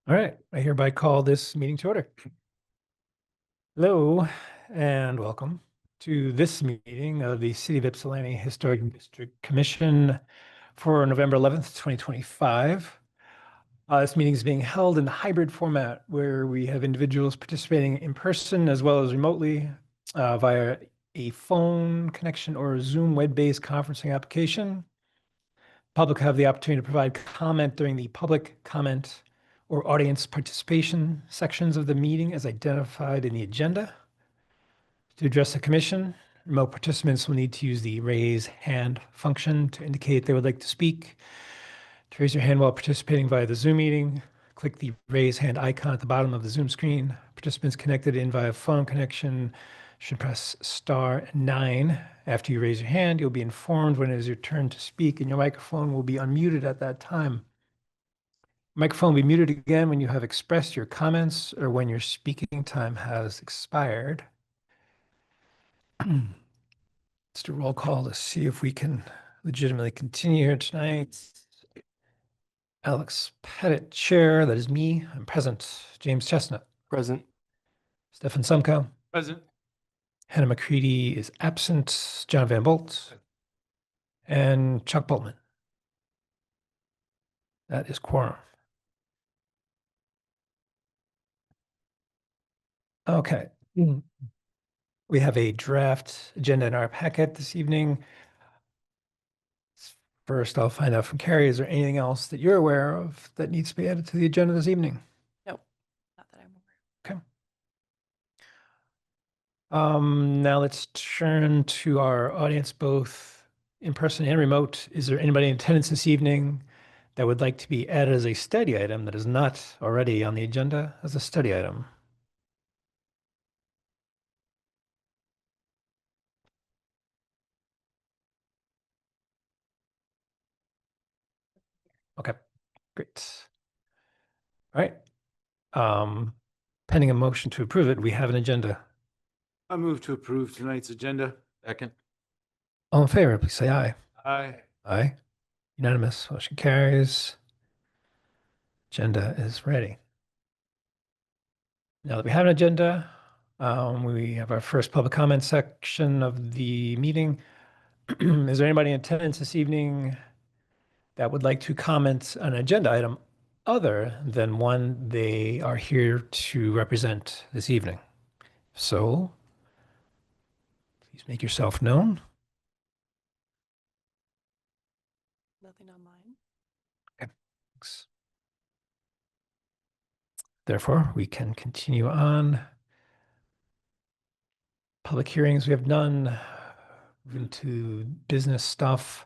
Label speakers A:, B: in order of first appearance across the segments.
A: All right, I hereby call this meeting to order. Hello and welcome to this meeting of the City of Ypsilanti Historic District Commission for November 11th, 2025. This meeting is being held in the hybrid format where we have individuals participating in person as well as remotely via a phone connection or a Zoom web-based conferencing application. Public have the opportunity to provide comment during the public comment or audience participation sections of the meeting as identified in the agenda. To address the commission, remote participants will need to use the raise hand function to indicate they would like to speak. To raise your hand while participating via the Zoom meeting, click the raise hand icon at the bottom of the Zoom screen. Participants connected in via phone connection should press *9. After you raise your hand, you'll be informed when it is your turn to speak, and your microphone will be unmuted at that time. Microphone will be muted again when you have expressed your comments or when your speaking time has expired. Let's do a roll call to see if we can legitimately continue here tonight. Alex Pettit, Chair, that is me. I'm present. James Chestnut.
B: Present.
A: Stefan Sumko.
B: Present.
A: Hannah McCready is absent. John Van Bolt. And Chuck Boltman. That is quorum. Okay. We have a draft agenda in our packet this evening. First, I'll find out from Carrie, is there anything else that you're aware of that needs to be added to the agenda this evening?
C: No, not that I'm aware.
A: Okay. Now let's turn to our audience, both in person and remote. Is there anybody in attendance this evening that would like to be added as a study item that is not already on the agenda as a study item? Okay, great. All right. Pending a motion to approve it, we have an agenda.
B: I move to approve tonight's agenda. Second.
A: All in favor, please say aye.
B: Aye.
A: Aye. Unanimous, motion carries. Agenda is ready. Now that we have an agenda, we have our first public comment section of the meeting. Is there anybody in attendance this evening that would like to comment on an agenda item other than one they are here to represent this evening? So, please make yourself known.
C: Nothing on mine.
A: Okay, thanks. Therefore, we can continue on. Public hearings, we have none. Moving to business stuff.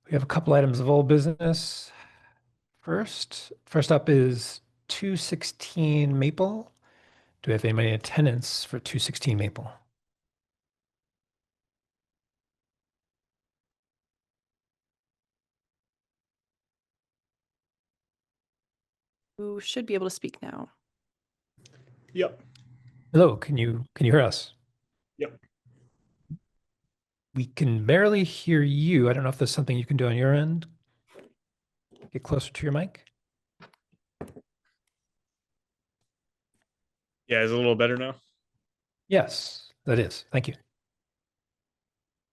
A: We have a couple items of old business. First up is 216 Maple. Do we have anybody in attendance for 216 Maple?
C: Who should be able to speak now?
B: Yep.
A: Hello, can you hear us?
B: Yep.
A: We can barely hear you. I don't know if there's something you can do on your end. Get closer to your mic.
D: Yeah, is it a little better now?
A: Yes, that is. Thank you.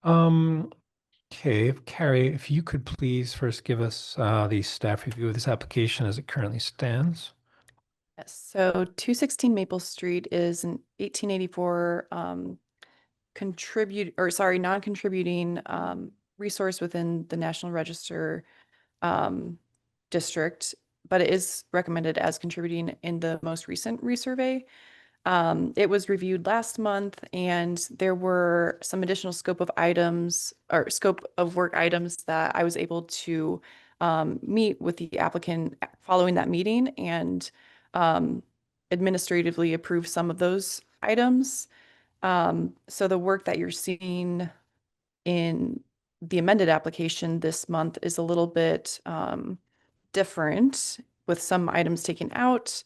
A: Okay, Carrie, if you could please first give us the staff review of this application as it currently stands.
C: Yes. So 216 Maple Street is an 1884 non-contributing resource within the National Register district, but it is recommended as contributing in the most recent resurvey. It was reviewed last month, and there were some additional scope of work items that I was able to meet with the applicant following that meeting and administratively approve some of those items. So the work that you're seeing in the amended application this month is a little bit different, with some items taken out.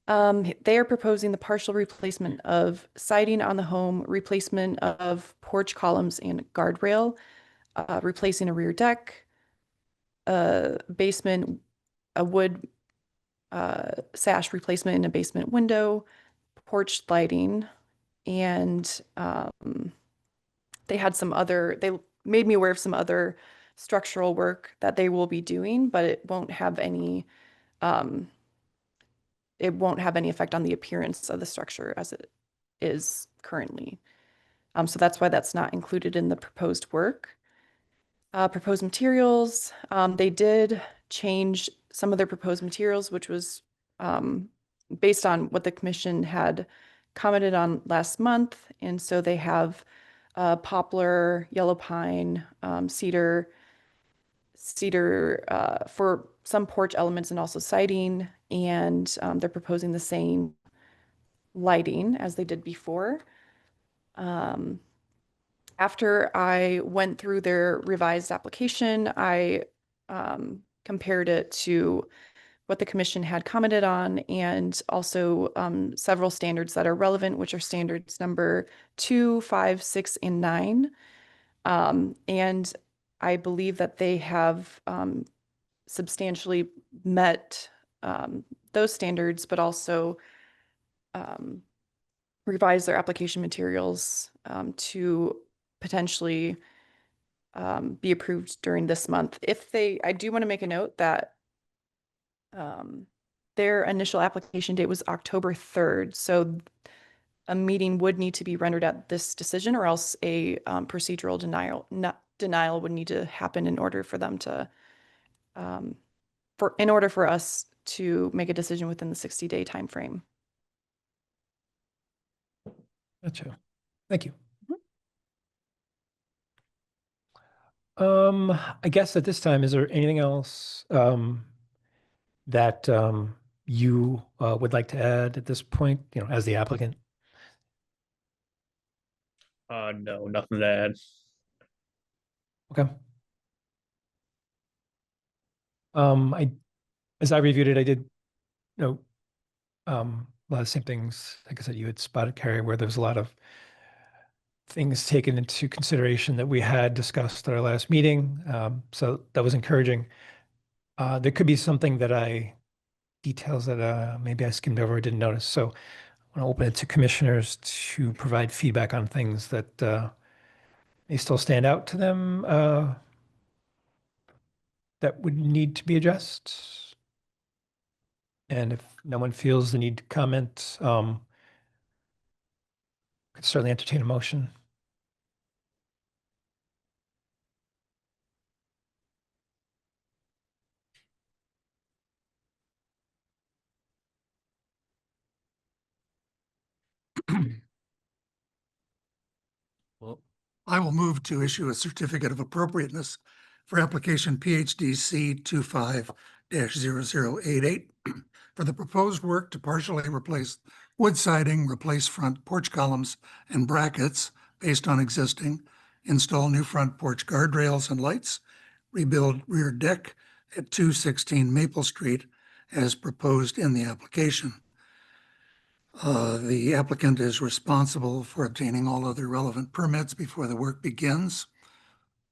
C: They are proposing the partial replacement of siding on the home, replacement of porch columns and guardrail, replacing a rear deck, a basement, a wood sash replacement in a basement window, porch lighting, and they had some other, they made me aware of some other structural work that they will be doing, but um, it won't have any effect on the appearance of the structure as it is currently. So that's why that's not included in the proposed work. Proposed materials, they did change some of their proposed materials, which was based on what the commission had commented on last month. And so they have poplar, yellow pine, cedar for some porch elements and also siding. And they're proposing the same lighting as they did before. After I went through their revised application, I compared it to what the commission had commented on and also several standards that are relevant, which are standards number 2, 5, 6, and 9. And I believe that they have substantially met those standards, but also revised their application materials to potentially be approved during this month. I do want to make a note that their initial application date was October 3rd. So a meeting would need to be rendered at this decision, or else a procedural denial would need to happen in order for them to, in order for us to make a decision within the 60-day timeframe.
A: Gotcha. Thank you. I guess at this time, is there anything else that you would like to add at this point, as the applicant?
D: No, nothing to add.
A: Okay. As I reviewed it, I did note a lot of the same things, like I said, you had spotted, Carrie, where there's a lot of things taken into consideration that we had discussed at our last meeting. So that was encouraging. There could be something details that maybe I skimmed over or didn't notice. So I want to open it to commissioners to provide feedback on things that may still stand out to them that would need to be addressed. And if no one feels the need to comment, could certainly entertain a motion.
D: Well,
E: I will move to issue a certificate of appropriateness for application PHDC 25-0088 for the proposed work to partially replace wood siding, replace front porch columns and brackets based on existing, install new front porch guardrails and lights, rebuild rear deck at 216 Maple Street as proposed in the application. The applicant is responsible for obtaining all other relevant permits before the work begins.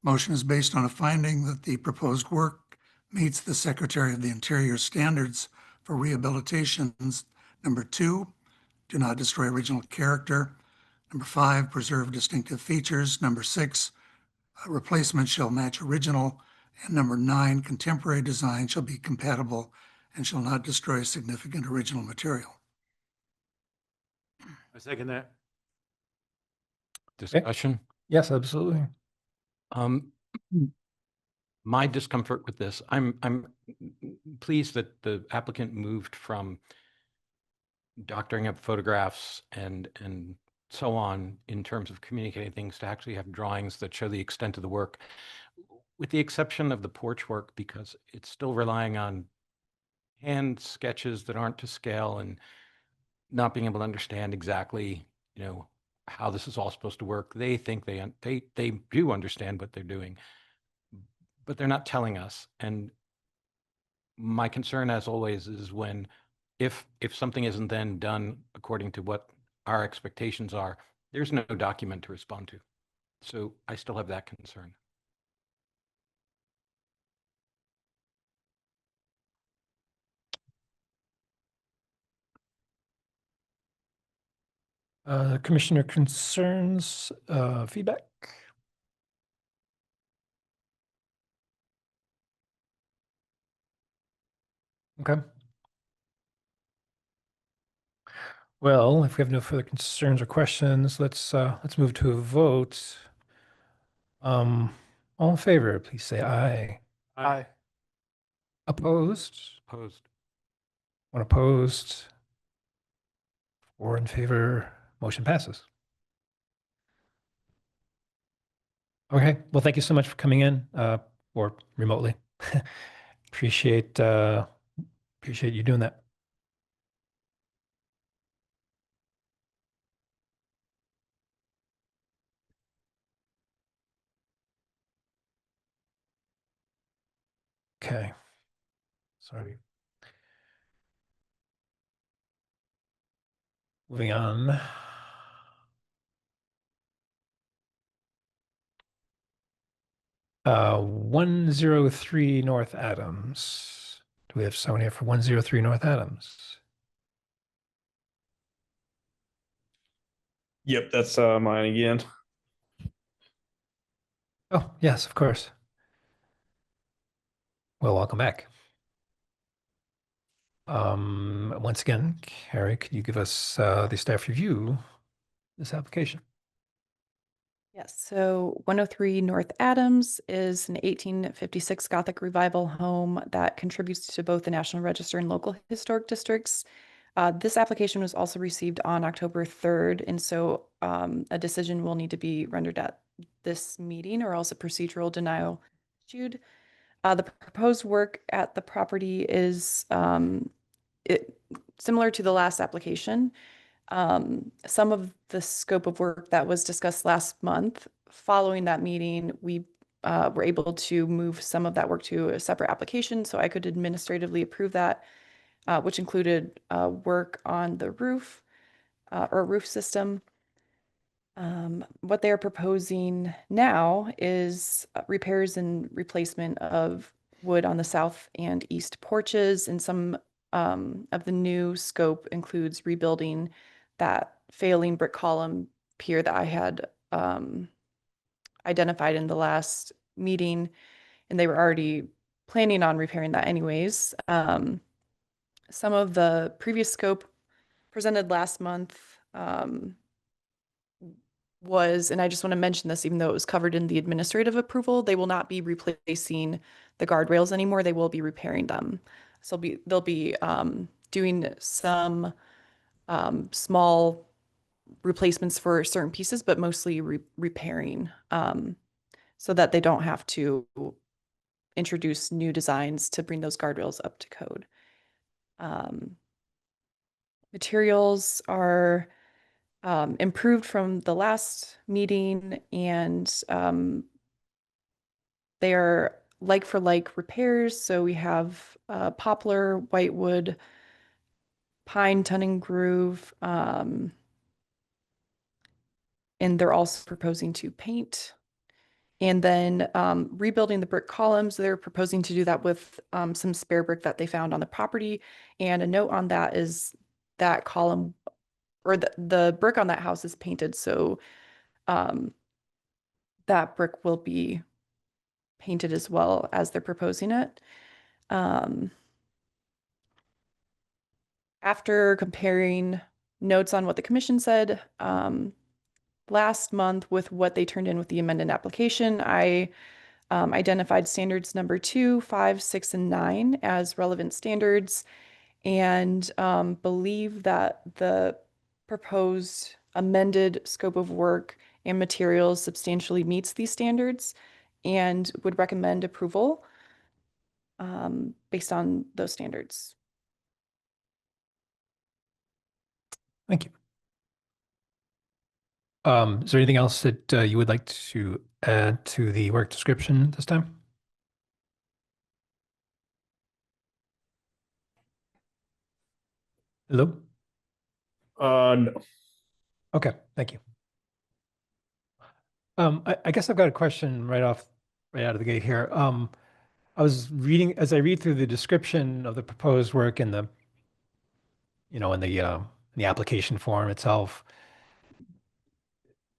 E: Motion is based on a finding that the proposed work meets the Secretary of the Interior standards for rehabilitations. Number 2, do not destroy original character. Number 5, preserve distinctive features. Number 6, replacement shall match original. And number 9, contemporary design shall be compatible and shall not destroy significant original material.
B: I second that.
D: discussion.
A: Yes, absolutely.
D: My discomfort with this, I'm pleased that the applicant moved from doctoring up photographs and so on in terms of communicating things to actually have drawings that show the extent of the work, with the exception of the porch work, because it's still relying on hand sketches that aren't to scale and not being able to understand exactly, how this is all supposed to work. They think they do understand what they're doing, but they're not telling us. And my concern, as always, is when if something isn't then done according to what our expectations are, there's no document to respond to. So I still have that concern.
A: Commissioner concerns, feedback? Okay. Well, if we have no further concerns or questions, let's move to a vote. All in favor, please say aye.
B: Aye.
A: Opposed?
D: Opposed.
A: One opposed? Four in favor, motion passes. Okay, well, thank you so much for coming in, or remotely. Appreciate, appreciate you doing that. Okay. Sorry. Moving on. Uh, 103 North Adams. Do we have someone here for 103 North Adams?
F: Yep, that's mine again.
A: Oh, yes, of course. Well, welcome back. Once again, Carrie, could you give us the staff review this application?
C: Yes, so 103 North Adams is an 1856 Gothic Revival home that contributes to both the National Register and local historic districts. This application was also received on October 3rd, and so a decision will need to be rendered at this meeting or else a procedural denial issued. The proposed work at the property is similar to the last application. Some of the scope of work that was discussed last month, following that meeting, we were able to move some of that work to a separate application so I could administratively approve that, which included work on the roof or roof system. What they are proposing now is repairs and replacement of wood on the south and east porches, and some of the new scope includes rebuilding that failing brick column pier that I had identified in the last meeting, and they were already planning on repairing that anyways. Some of the previous scope presented last month was, and I just want to mention this, even though it was covered in the administrative approval, they will not be replacing the guardrails anymore. They will be repairing them. So they'll be doing some small replacements for certain pieces, but mostly repairing so that they don't have to introduce new designs to bring those guardrails up to code. Materials are improved from the last meeting, and they are like for like repairs. So we have poplar, whitewood, pine, ton and groove, and they're also proposing to paint. And then rebuilding the brick columns, they're proposing to do that with some spare brick that they found on the property. And a note on that is that column or the brick on that house is painted, so that brick will be painted as well as they're proposing it. After comparing notes on what the commission said last month with what they turned in with the amended application, I identified standards number 2, 5, 6, and 9 as relevant standards, and believe that the proposed amended scope of work and materials substantially meets these standards, and would recommend approval based on those standards.
A: Thank you. Is there anything else that you would like to add to the work description this time? Hello?
F: No.
A: Okay, thank you. I guess I've got a question right out of the gate here. I was reading, as I read through the description of the proposed work in the, in the application form itself,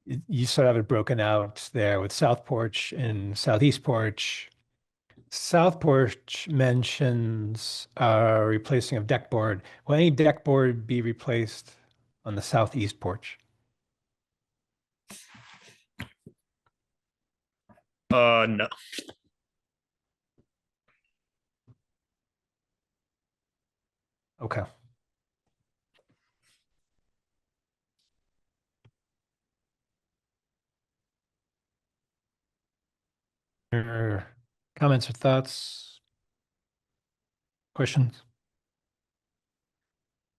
A: you sort of have it broken out there with south porch and southeast porch. South porch mentions replacing of deck board. Will any deck board be replaced on the southeast porch?
F: No.
A: Okay. Comments or thoughts? Questions?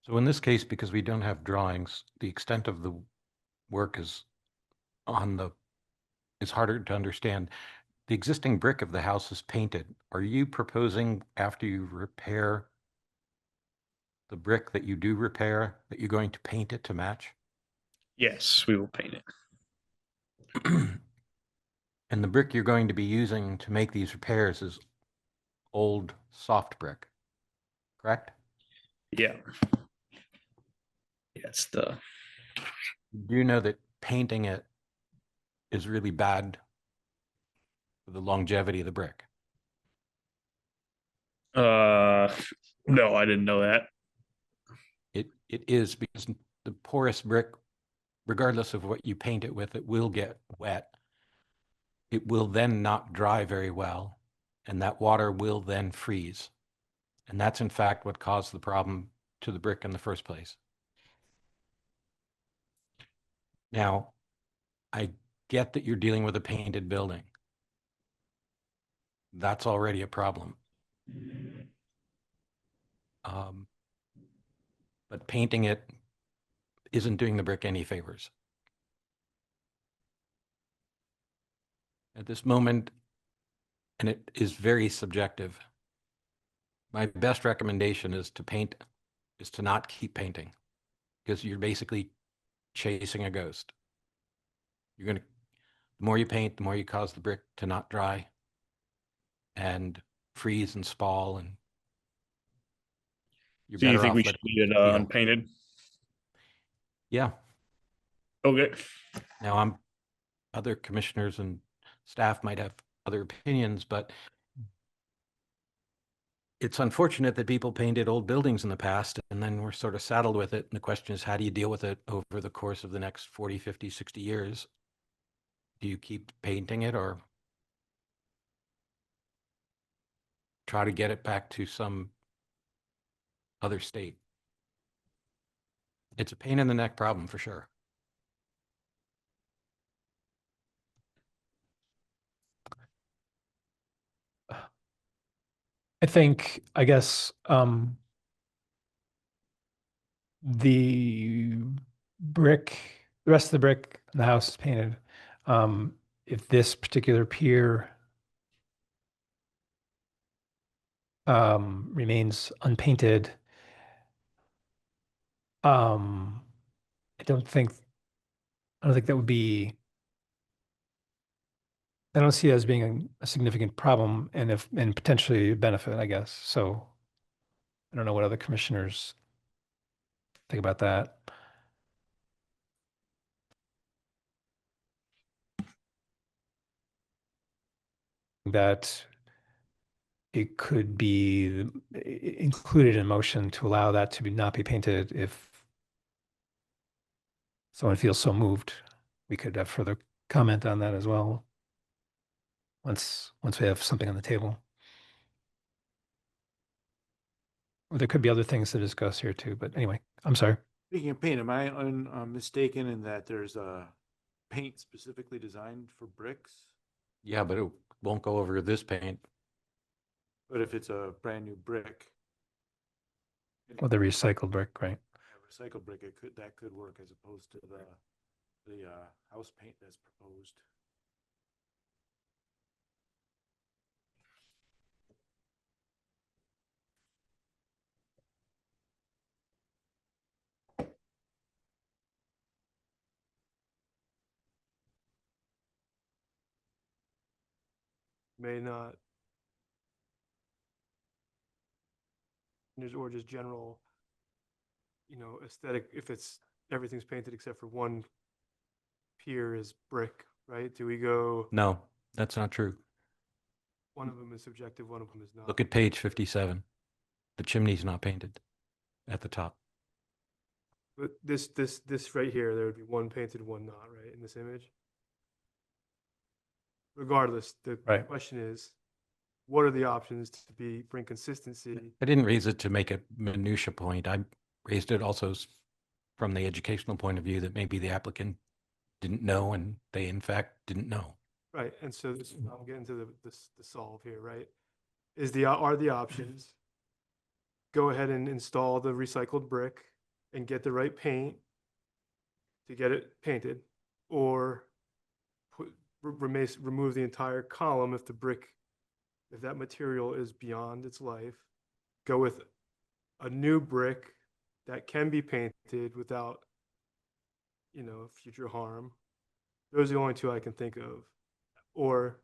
D: So in this case, because we don't have drawings, the extent of the work is harder to understand. The existing brick of the house is painted. Are you proposing, after you repair the brick that you do repair, that you're going to paint it to match?
F: Yes, we will paint it.
D: And the brick you're going to be using to make these repairs is old soft brick, correct?
F: Yeah. Yeah, it's the
D: Do you know that painting it is really bad for the longevity of the brick?
F: no, I didn't know that.
D: It is, because the porous brick, regardless of what you paint it with, it will get wet. It will then not dry very well, and that water will then freeze. And that's in fact what caused the problem to the brick in the first place. Now, I get that you're dealing with a painted building. That's already a problem. But painting it isn't doing the brick any favors. At this moment, and it is very subjective, my best recommendation is to not keep painting, because you're basically chasing a ghost. The more you paint, the more you cause the brick to not dry and freeze and spall, and you're
F: Do you
D: better
F: think
D: off
F: we should
D: letting
F: leave it
D: it heal.
F: unpainted?
D: Yeah.
F: Okay.
D: Now, other commissioners and staff might have other opinions, but it's unfortunate that people painted old buildings in the past and then we're sort of saddled with it. And the question is, how do you deal with it over the course of the next 40, 50, 60 years? Do you keep painting it or try to get it back to some other state? It's a pain in the neck problem for sure.
A: I think, I guess, the rest of the brick in the house is painted. If this particular pier remains unpainted, I don't think that would be, I don't see it as being a significant problem and potentially a benefit, I guess. So I don't know what other commissioners think about that. That it could be included in motion to allow that to not be painted if someone feels so moved. We could have further comment on that as well. Once we have something on the table. Or there could be other things to discuss here too, but anyway, I'm sorry.
B: Speaking of paint, am I mistaken in that there's a paint specifically designed for bricks?
D: Yeah, but it won't go over this paint.
B: But if it's a brand new brick,
A: Well, the recycled brick, right?
B: a recycled brick, that could work as opposed to the house paint that's proposed.
G: May not. Or just general, aesthetic, if it's, everything's painted except for one pier is brick, right? Do we go,
D: No, that's not true.
G: one of them is subjective, one of them is not?
D: Look at page 57. The chimney's not painted at the top.
G: But this right here, there would be one painted, one not, right, in this image? Regardless, the
A: Right.
G: question is, what are the options to bring consistency?
D: I didn't raise it to make a minutia point. I raised it also from the educational point of view that maybe the applicant didn't know and they in fact didn't know.
G: Right, and so this, I'm getting to the solve here, right? Are the options, go ahead and install the recycled brick and get the right paint to get it painted, or remove the entire column if the brick, if that material is beyond its life, go with a new brick that can be painted without, future harm. Those are the only two I can think of. Or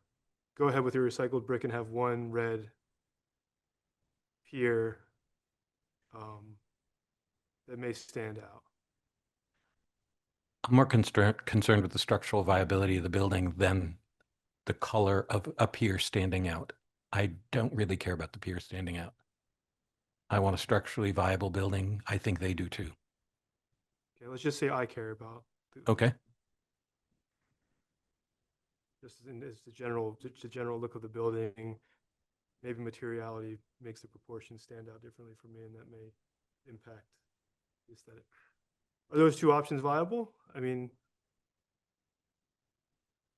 G: go ahead with your recycled brick and have one red pier that may stand out.
D: I'm more concerned with the structural viability of the building than the color of a pier standing out. I don't really care about the pier standing out. I want a structurally viable building. I think they do too.
G: Okay, let's just say I care about.
D: Okay.
G: Just as the general look of the building, maybe materiality makes the proportions stand out differently for me, and that may impact the aesthetic. Are those two options viable? I mean,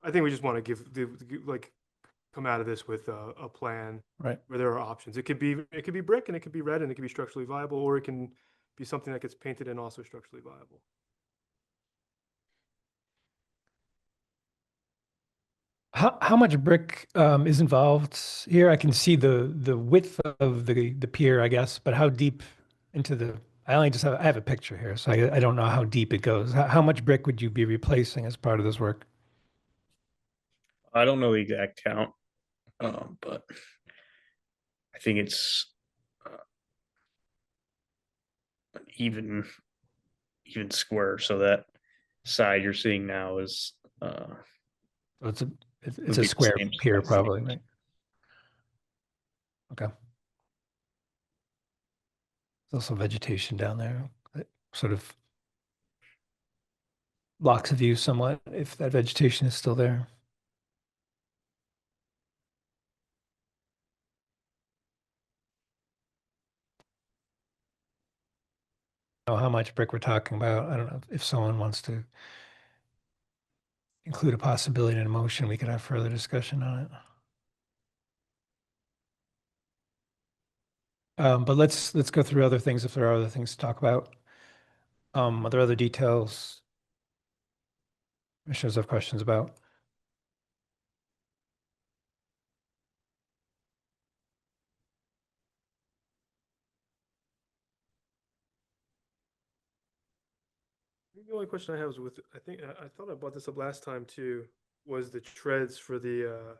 G: I think we just want to come out of this with a plan
A: Right.
G: where there are options. It could be brick, and it could be red, and it could be structurally viable, or it can be something that gets painted and also structurally viable.
A: How much brick is involved here? I can see the width of the pier, I guess, but how deep into the, I have a picture here, so I don't know how deep it goes. How much brick would you be replacing as part of this work?
F: I don't know the exact count, but I think it's an even square. So that side you're seeing now is
A: So it's
F: would
A: a
F: be the
A: square
F: same
A: pier
F: size.
A: probably, right? Okay. There's also vegetation down there that sort of blocks the view somewhat if that vegetation is still there. Know how much brick we're talking about. I don't know if someone wants to include a possibility in a motion, we could have further discussion on it. But let's go through other things if there are other things to talk about. Are there other details commissioners have questions about?
G: The only question I have is I think I thought I brought this up last time too, was the treads for the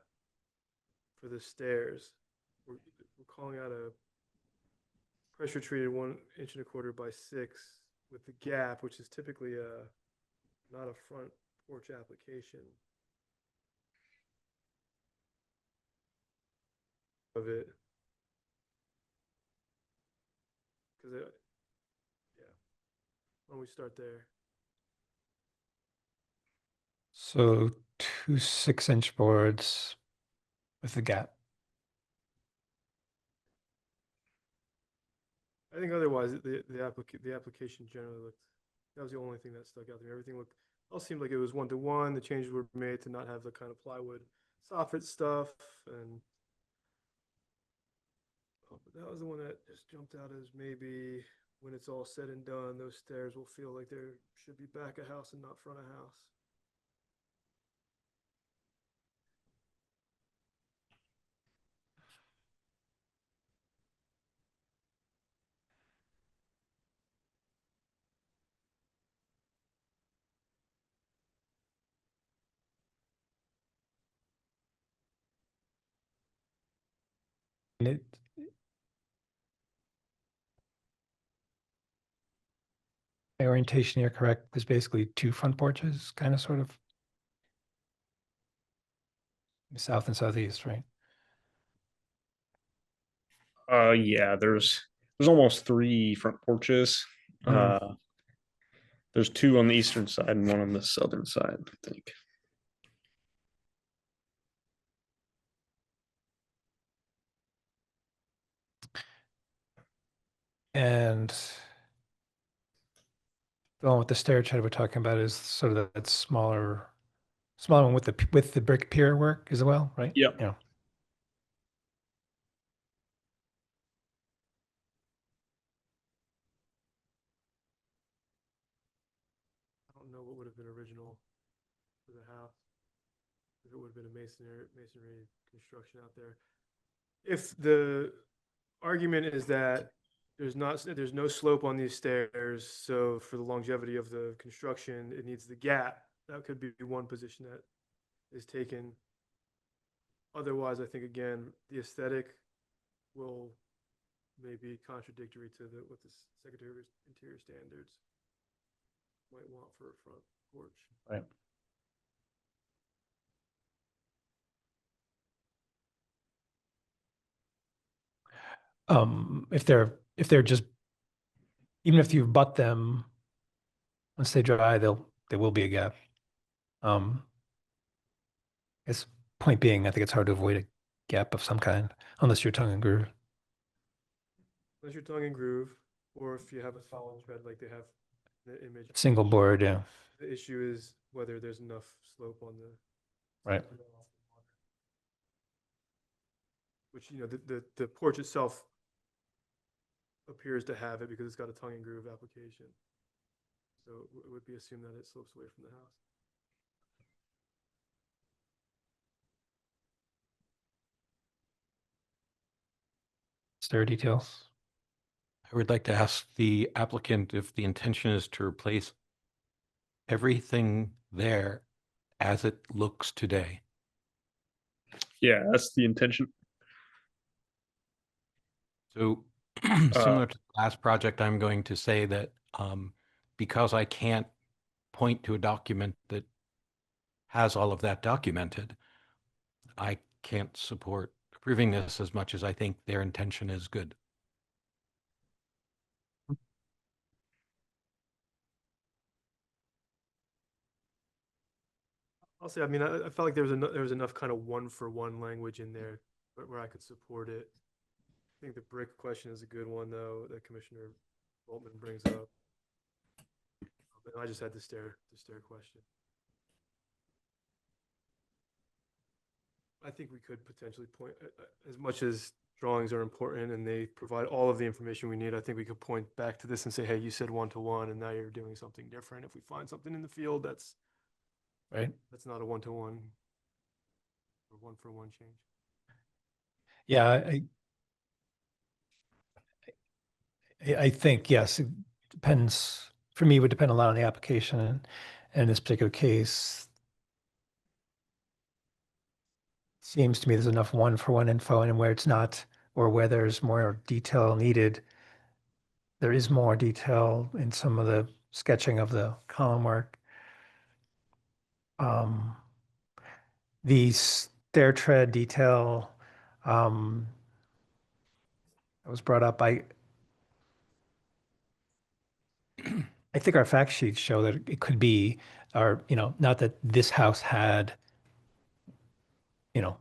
G: stairs. We're calling out a pressure treated 1.25 inches by 6 with the gap, which is typically not a front porch application of it. Because yeah, why don't we start there?
A: So 2 6-inch boards with the gap.
G: I think otherwise the application generally looked, that was the only thing that stuck out to me. Everything all seemed like it was 1-to-1. The changes were made to not have the kind of plywood soffit stuff, and but that was the one that just jumped out as maybe when it's all said and done, those stairs will feel like they should be back of house and not front of house.
A: And it, my orientation here correct, there's basically 2 front porches, kind of sort of. south and southeast, right?
F: Yeah, there's almost 3 front porches.
A: Mhm.
F: There's 2 on the eastern side and 1 on the southern side, I think.
A: And the one with the stair tread we're talking about is sort of that smaller one with the brick pier work as well, right?
F: Yep.
A: Yeah.
G: I don't know what would have been original for the house. If it would have been a masonry construction out there. If the argument is that there's no slope on these stairs, so for the longevity of the construction, it needs the gap. That could be one position that is taken. Otherwise, I think again, the aesthetic will maybe contradictory to what the Secretary of Interior standards might want for a front porch.
A: Right. If they're just, even if you butt them, once they dry, there will be a gap. Um, Its point being, I think it's hard to avoid a gap of some kind unless you're tongue and groove.
G: Unless you're tongue and groove, or if you have a solid tread like they have in the image.
A: Single board, yeah,
G: The issue is whether there's enough slope on the.
A: right.
G: Which, you know, the porch itself appears to have it because it's got a tongue and groove application. So it would be assumed that it slopes away from the house.
A: Stair details.
D: I would like to ask the applicant if the intention is to replace everything there as it looks today.
F: Yeah, that's the intention.
D: So similar to the last project, I'm going to say that because I can't point to a document that has all of that documented, I can't support approving this as much as I think their intention is good.
G: I'll say, I mean, I felt like there was enough kind of one-for-one language in there, but where I could support it. I think the brick question is a good one, though, that Commissioner Boltman brings up. And I just had the stair question. I think we could potentially point, as much as drawings are important and they provide all of the information we need, I think we could point back to this and say, hey, you said one-to-one, and now you're doing something different. If we find something in the field that's
A: Right.
G: not a one-to-one or one-for-one change.
A: Yeah, I think, yes, it depends. For me, it would depend a lot on the application. And in this particular case, seems to me there's enough one-for-one info, and where it's not, or where there's more detail needed, there is more detail in some of the sketching of the column work. The stair tread detail that was brought up, I think our fact sheets show that it could be, or, you know, not that this house had, you know,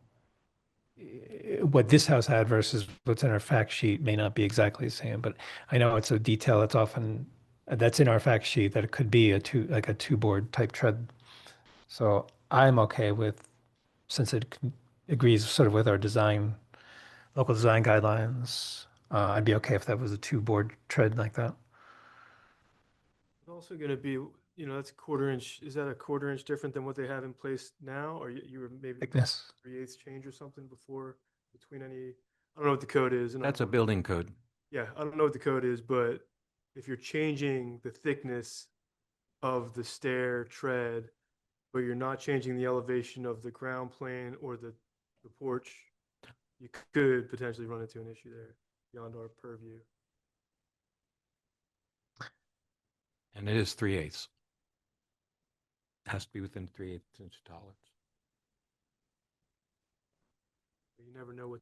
A: what this house had versus what's in our fact sheet may not be exactly the same, but I know it's a detail that's often, that's in our fact sheet, that it could be a two board type tread. So I'm okay with, since it agrees sort of with our local design guidelines, I'd be okay if that was a 2 board tread like that.
G: It's also going to be, you know, that's a 1/4 inch. Is that a 1/4 inch different than what they have in place now? Or you were maybe
A: Thickness.
G: 3/8 change or something between any, I don't know what the code is. And
D: That's a building code.
G: Yeah, I don't know what the code is, but if you're changing the thickness of the stair tread, but you're not changing the elevation of the ground plane or the porch, you could potentially run into an issue there beyond our purview.
D: And it is 3/8. Has to be within 3/8 inch tolerance.
G: You never know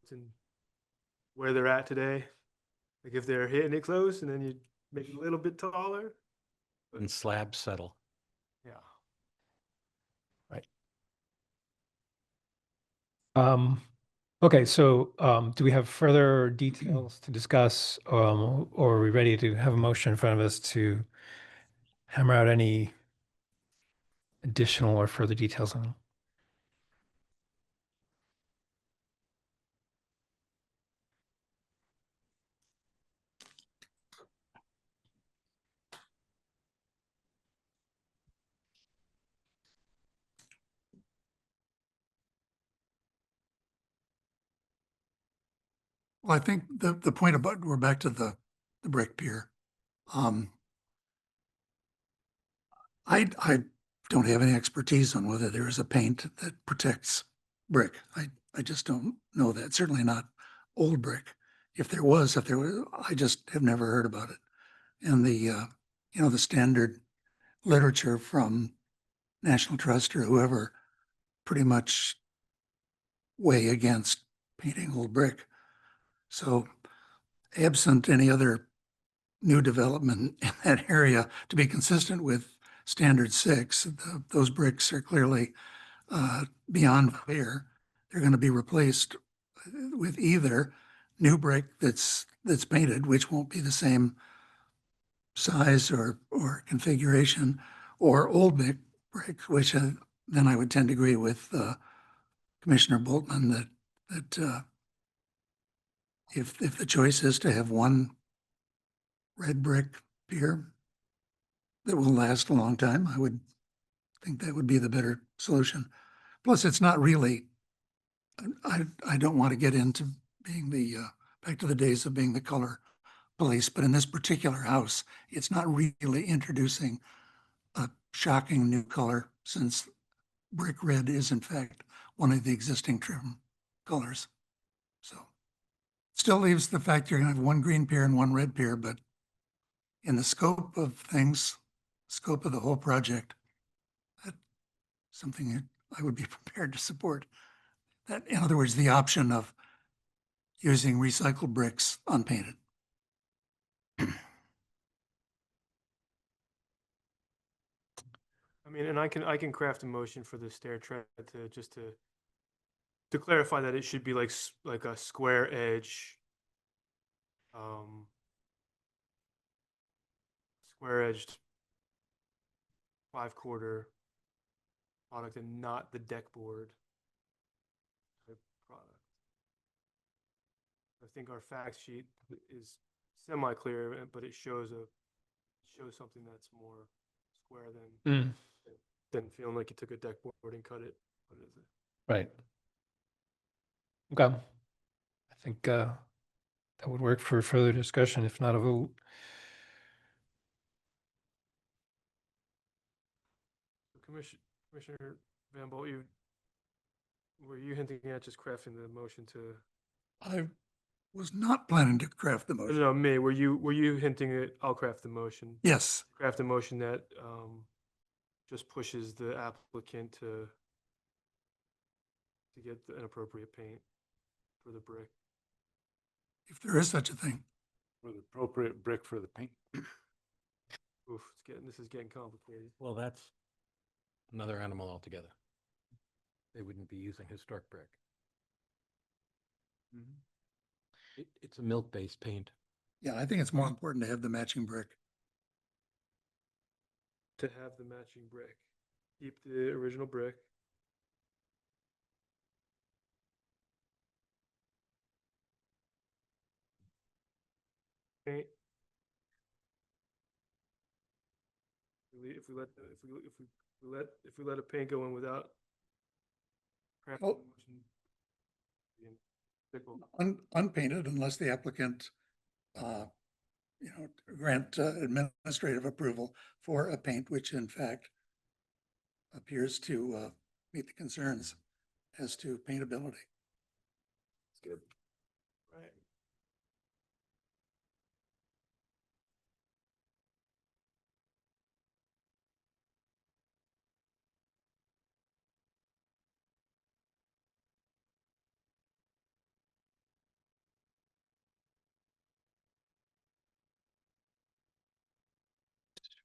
G: where they're at today. Like if they're hitting it close and then you make it a little bit taller.
D: And slabs settle.
G: Yeah.
A: Okay, so do we have further details to discuss, or are we ready to have a motion in front of us to hammer out any additional or further details on?
E: Well, I think the point about, we're back to the brick pier. I don't have any expertise on whether there is a paint that protects brick. I just don't know that. Certainly not old brick. If there was, I just have never heard about it. And the standard literature from National Trust or whoever pretty much weigh against painting old brick. So absent any other new development in that area to be consistent with standard 6, those bricks are clearly beyond repair. They're going to be replaced with either new brick that's painted, which won't be the same size or configuration, or old brick, which then I would tend to agree with Commissioner Boltman that if the choice is to have one red brick pier that will last a long time, I would think that would be the better solution. Plus, it's not really, I don't want to get into being back to the days of being the color police, but in this particular house, it's not really introducing a shocking new color, since brick red is in fact one of the existing trim colors. So still leaves the fact you're going to have one green pier and one red pier, but in the scope of things, scope of the whole project, that's something that I would be prepared to support. That, in other words, the option of using recycled bricks unpainted.
G: I mean, and I can craft a motion for the stair tread to clarify that it should be like a square edge, square edged 5/4 product and not the deck board type product. I think our fact sheet is semi-clear, but it shows something that's more square than feeling like you took a deck board and cut it. What is it?
A: Right. Okay. I think that would work for further discussion, if not a vote.
G: Commissioner Van Bolt, were you hinting at just crafting the motion to?
E: I was not planning to craft the
G: No,
E: motion.
G: no, me. Were you hinting at? I'll craft the motion.
E: Yes,
G: Craft a motion that just pushes the applicant to get an appropriate paint for the brick.
E: if there is such a thing.
B: For the appropriate brick for the paint.
G: Oof, this is getting complicated.
D: Well, that's another animal altogether. They wouldn't be using historic brick. It's a milk-based paint.
E: Yeah, I think it's more important to have the matching brick.
G: To have the matching brick, keep the original brick. Paint. If we let a paint go in without crafting
E: Oh.
G: the motion, being fickle.
E: Unpainted unless the applicant, grant administrative approval for a paint which in fact appears to meet the concerns as to paintability.
G: It's good. Right.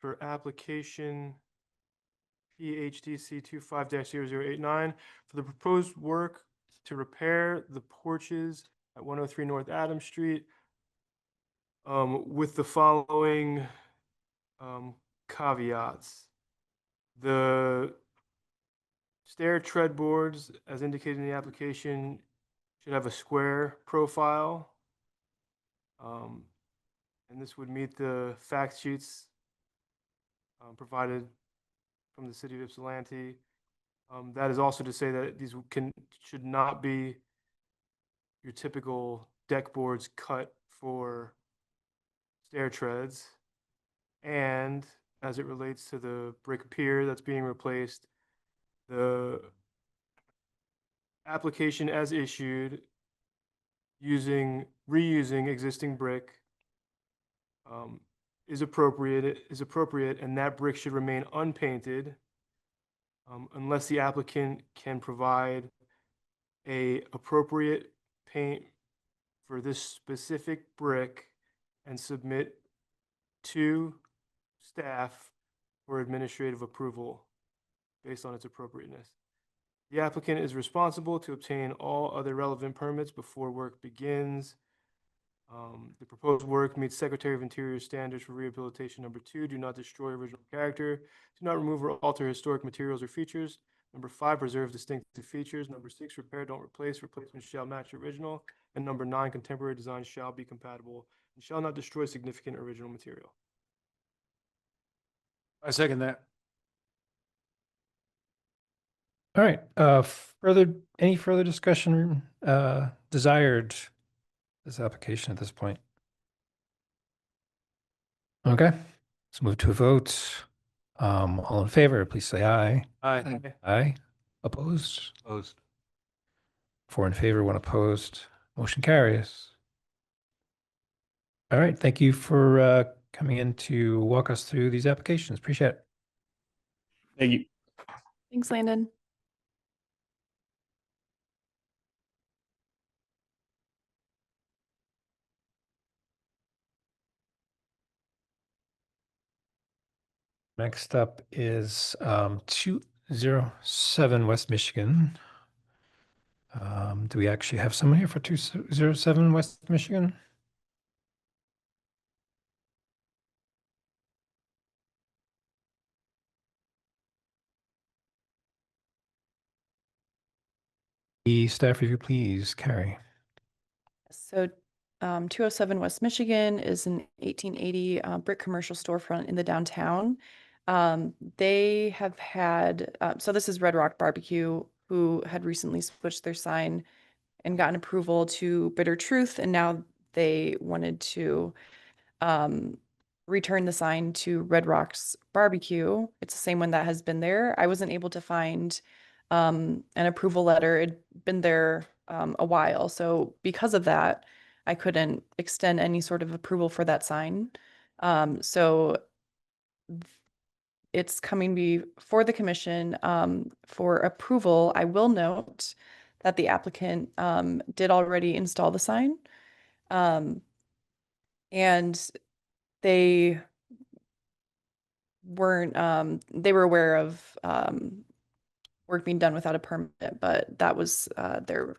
G: for application PHDC 25-0089 for the proposed work to repair the porches at 103 North Adams Street with the following caveats. The stair tread boards, as indicated in the application, should have a square profile. And this would meet the fact sheets provided from the city of Ypsilanti. That is also to say that these should not be your typical deck boards cut for stair treads. And as it relates to the brick pier that's being replaced, the application as issued reusing existing brick is appropriate, and that brick should remain unpainted unless the applicant can provide a appropriate paint for this specific brick and submit to staff for administrative approval based on its appropriateness. The applicant is responsible to obtain all other relevant permits before work begins. The proposed work meets Secretary of Interior standards for rehabilitation. Number 2, do not destroy original character. Do not remove or alter historic materials or features. Number 5, preserve distinctive features. Number 6, repair, don't replace. Replacements shall match original. And number 9, contemporary design shall be compatible and shall not destroy significant original material.
B: I second that.
A: All right, any further discussion desired this application at this point? Okay, let's move to a vote. All in favor, please say aye.
B: Aye.
A: Aye. Opposed?
D: Opposed.
A: 4 in favor, 1 opposed. Motion carries. All right, thank you for coming in to walk us through these applications. Appreciate it.
F: Thank you.
C: Thanks, Landon.
A: Next up is 207 West Michigan. Do we actually have someone here for 207 West Michigan? The staff review, please, Carrie.
C: So 207 West Michigan is an 1880 brick commercial storefront in the downtown. They have had, so this is Red Rock Barbecue, who had recently switched their sign and gotten approval to Bitter Truth, and now they wanted to return the sign to Red Rock's Barbecue. It's the same one that has been there. I wasn't able to find an approval letter. It'd been there a while. So because of that, I couldn't extend any sort of approval for that sign. So it's coming before the commission for approval. I will note that the applicant did already install the sign. And they were aware of work being done without a permit, but that was their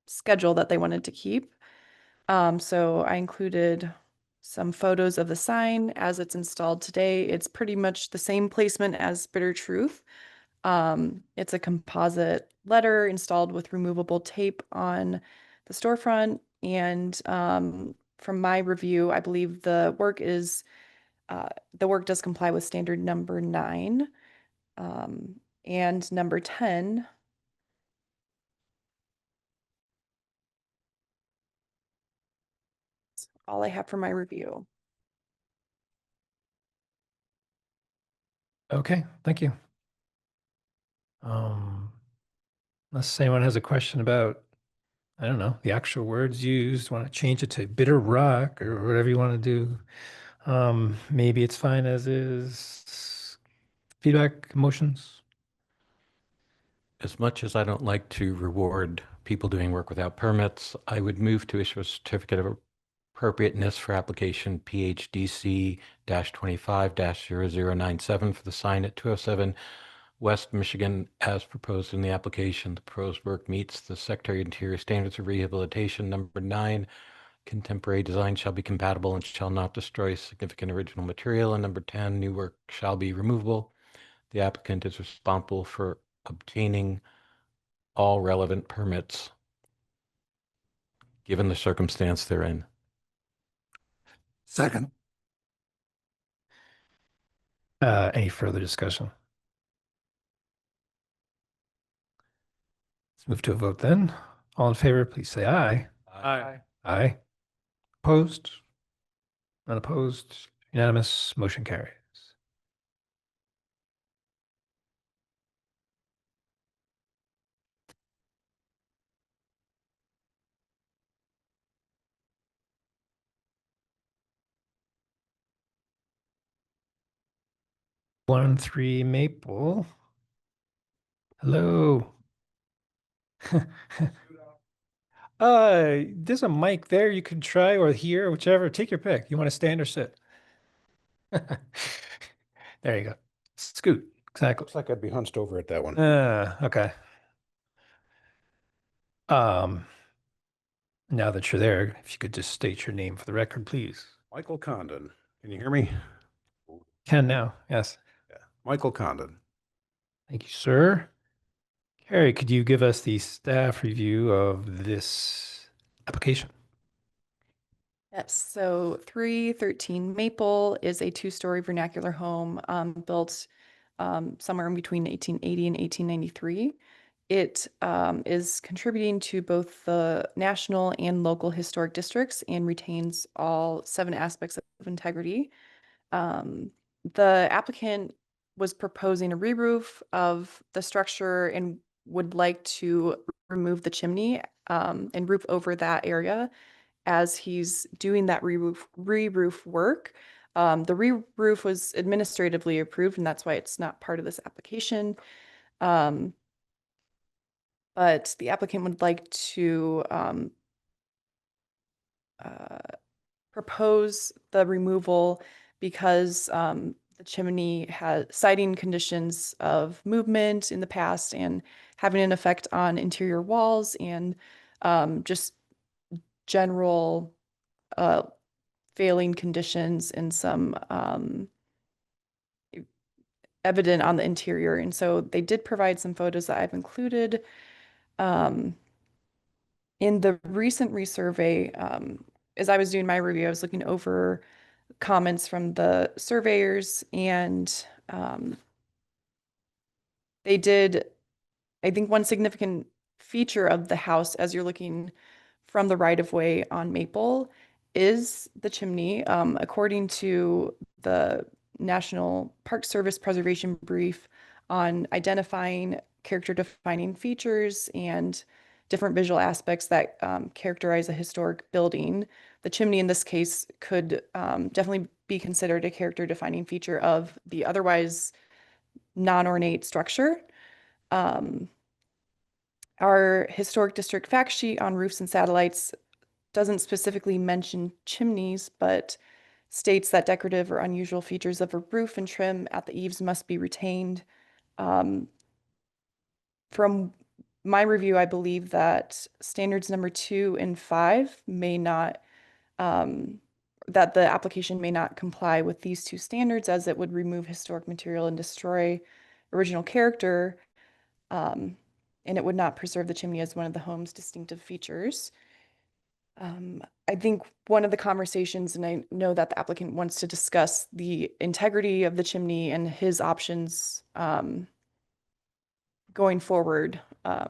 C: schedule that they wanted to keep. So I included some photos of the sign as it's installed today. It's pretty much the same placement as Bitter Truth. It's a composite letter installed with removable tape on the storefront. And from my review, I believe the work does comply with standard number 9. And number 10, that's all I have for my review.
A: Okay, thank you. Unless anyone has a question about, I don't know, the actual words used, want to change it to Bitter Rock or whatever you want to do. Maybe it's fine as is. Feedback, motions?
D: As much as I don't like to reward people doing work without permits, I would move to issue a certificate of appropriateness for application PHDC 25-0097 for the sign at 207 West Michigan as proposed in the application. The proposed work meets the Secretary of Interior Standards of Rehabilitation. Number 9, contemporary design shall be compatible and shall not destroy significant original material. And number 10, new work shall be removable. The applicant is responsible for obtaining all relevant permits given the circumstance they're in.
E: Second.
A: Any further discussion? Let's move to a vote then. All in favor, please say aye.
B: Aye.
A: Aye. Opposed? None opposed? Unanimous? Motion carries. One, 3 Maple. Hello. There's a mic there you could try, or here, whichever. Take your pick. You want to stand or sit? There you go. Scoot. Exactly.
H: Looks like I'd be hunched over at that one.
A: Okay. Now that you're there, if you could just state your name for the record, please.
H: Michael Condon. Can you hear me?
A: Can now. Yes.
H: Yeah. Michael Condon.
A: Thank you, sir. Carrie, could you give us the staff review of this application?
C: Yes, so 313 Maple is a two-story vernacular home built somewhere in between 1880 and 1893. It is contributing to both the national and local historic districts and retains all 7 aspects of integrity. The applicant was proposing a re-roof of the structure and would like to remove the chimney and roof over that area. As he's doing that re-roof work, the re-roof was administratively approved, and that's why it's not part of this application. But the applicant would like to propose the removal because the chimney has citing conditions of movement in the past and having an effect on interior walls and just general failing conditions and some evident on the interior. And so they did provide some photos that I've included. In the recent resurvey, as I was doing my review, I was looking over comments from the surveyors, and they did, I think one significant feature of the house as you're looking from the right-of-way on Maple is the chimney. According to the National Park Service Preservation Brief on identifying character-defining features and different visual aspects that characterize a historic building, the chimney in this case could definitely be considered a character-defining feature of the otherwise non-ornate structure. Our historic district fact sheet on roofs and satellites doesn't specifically mention chimneys, but states that decorative or unusual features of a roof and trim at the eaves must be retained. From my review, I believe that standards number 2 and 5 may not, that the application may not comply with these 2 standards, as it would remove historic material and destroy original character. And it would not preserve the chimney as one of the home's distinctive features. I think one of the conversations, and I know that the applicant wants to discuss the integrity of the chimney and his options going forward. I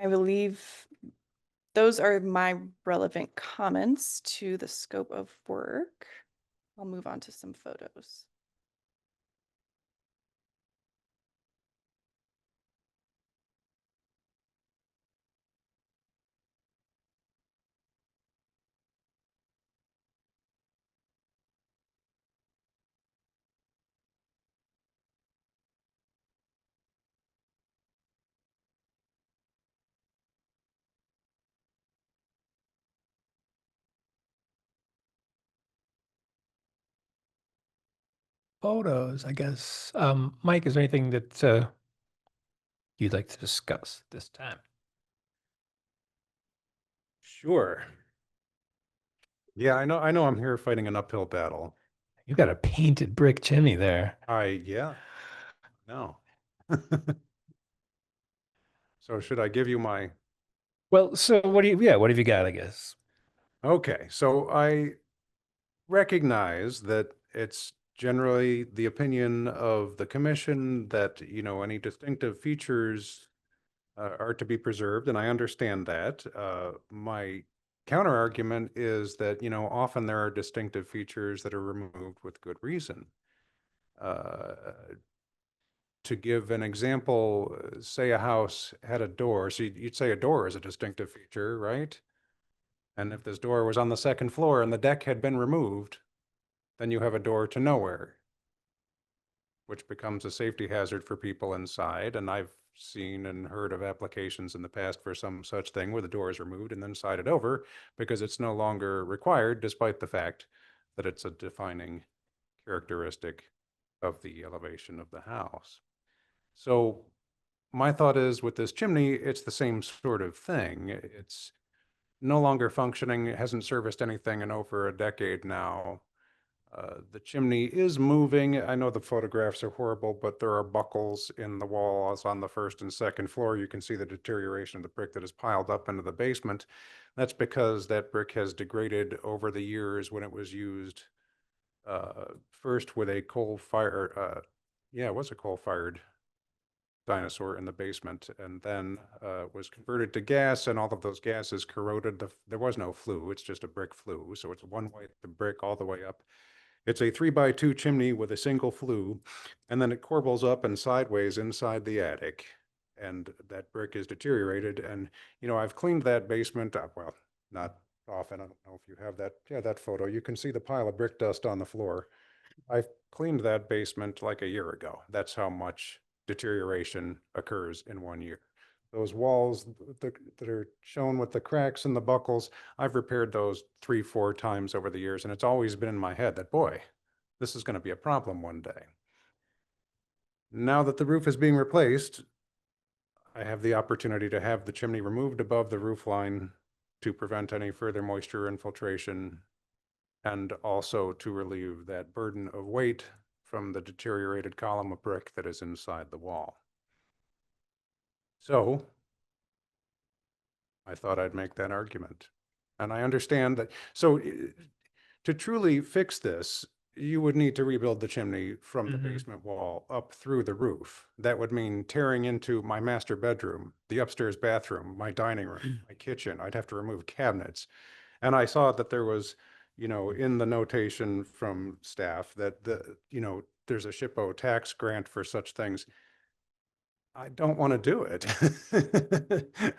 C: believe those are my relevant comments to the scope of work. I'll move on to some photos.
A: photos, I guess. Mike, is there anything that you'd like to discuss this time?
H: Sure. Yeah, I know I'm here fighting an uphill battle.
A: You got a painted brick chimney there.
H: Yeah, no. So should I give you my,
A: Well, so what have you got, I guess?
H: okay, so I recognize that it's generally the opinion of the commission that, any distinctive features are to be preserved, and I understand that. My counter argument is that, often there are distinctive features that are removed with good reason. To give an example, say a house had a door, so you'd say a door is a distinctive feature, right? And if this door was on the second floor and the deck had been removed, then you have a door to nowhere, which becomes a safety hazard for people inside. And I've seen and heard of applications in the past for some such thing where the door is removed and then sided over because it's no longer required, despite the fact that it's a defining characteristic of the elevation of the house. So my thought is with this chimney, it's the same sort of thing. It's no longer functioning. It hasn't serviced anything in over a decade now. The chimney is moving. I know the photographs are horrible, but there are buckles in the walls on the first and second floor. You can see the deterioration of the brick that is piled up into the basement. That's because that brick has degraded over the years when it was used first with a coal-fired, it was a coal-fired dinosaur in the basement, and then was converted to gas, and all of those gases corroded. There was no flue, it's just a brick flue, so it's one way the brick all the way up. It's a 3x2 chimney with a single flue, and then it corbels up and sideways inside the attic, and that brick is deteriorated. And I've cleaned that basement up, well, not often. I don't know if you have that. Yeah, that photo, you can see the pile of brick dust on the floor. I cleaned that basement like a year ago. That's how much deterioration occurs in 1 year. Those walls that are shown with the cracks and the buckles, I've repaired those 3-4 times over the years, and it's always been in my head that, boy, this is going to be a problem one day. Now that the roof is being replaced, I have the opportunity to have the chimney removed above the roof line to prevent any further moisture infiltration, and also to relieve that burden of weight from the deteriorated column of brick that is inside the wall. So I thought I'd make that argument. And I understand that. So to truly fix this, you would need to rebuild the chimney from the basement wall up through the roof. That would mean tearing into my master bedroom, the upstairs bathroom, my dining room, my kitchen. I'd have to remove cabinets. And I saw that there was, in the notation from staff that there's a SHPO tax grant for such things. I don't want to do it,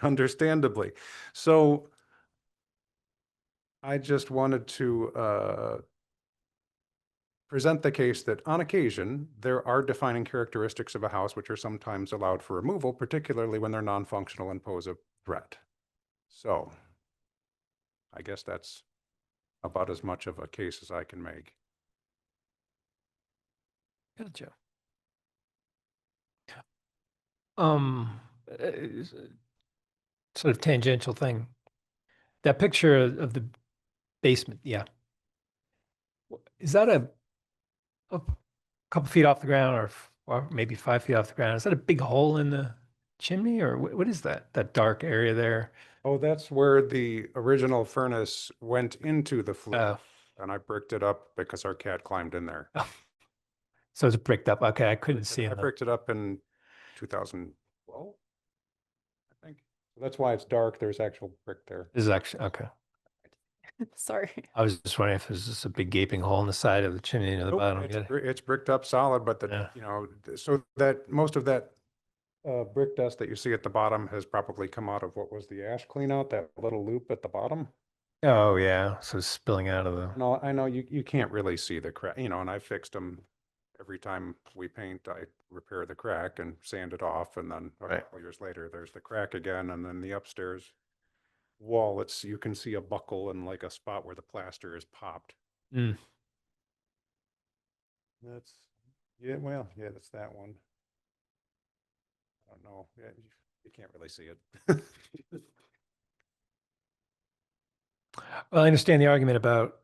H: understandably. So I just wanted to present the case that on occasion, there are defining characteristics of a house which are sometimes allowed for removal, particularly when they're non-functional and pose a threat. So I guess that's about as much of a case as I can make.
A: Gotcha. Sort of tangential thing. That picture of the basement, yeah. Is that a couple feet off the ground, or maybe 5 feet off the ground? Is that a big hole in the chimney, or what is that? That dark area there?
H: Oh, that's where the original furnace went into the flue,
A: Oh,
H: and I bricked it up because our cat climbed in there.
A: so it's bricked up. Okay, I couldn't see
H: I
A: it.
H: bricked it up in 2012, I think. That's why it's dark. There's actual brick there.
A: This is actually, okay.
C: Sorry.
A: I was just wondering if there's just a big gaping hole in the side of the chimney near the
H: Nope,
A: bottom.
H: it's bricked up solid, but
A: Yeah.
H: so that most of that brick dust that you see at the bottom has probably come out of what was the ash clean out, that little loop at the bottom.
A: Oh, yeah. So it's spilling out of the.
H: No, I know you can't really see the crack, and I fixed them every time we paint. I repair the crack and sand it off, and then a
A: Right.
H: couple years later, there's the crack again, and then the upstairs wall, you can see a buckle and like a spot where the plaster is popped.
A: Mm.
H: That's Yeah, well, yeah, that's that one. I don't know. Yeah, you can't really see it.
A: Well, I understand the argument about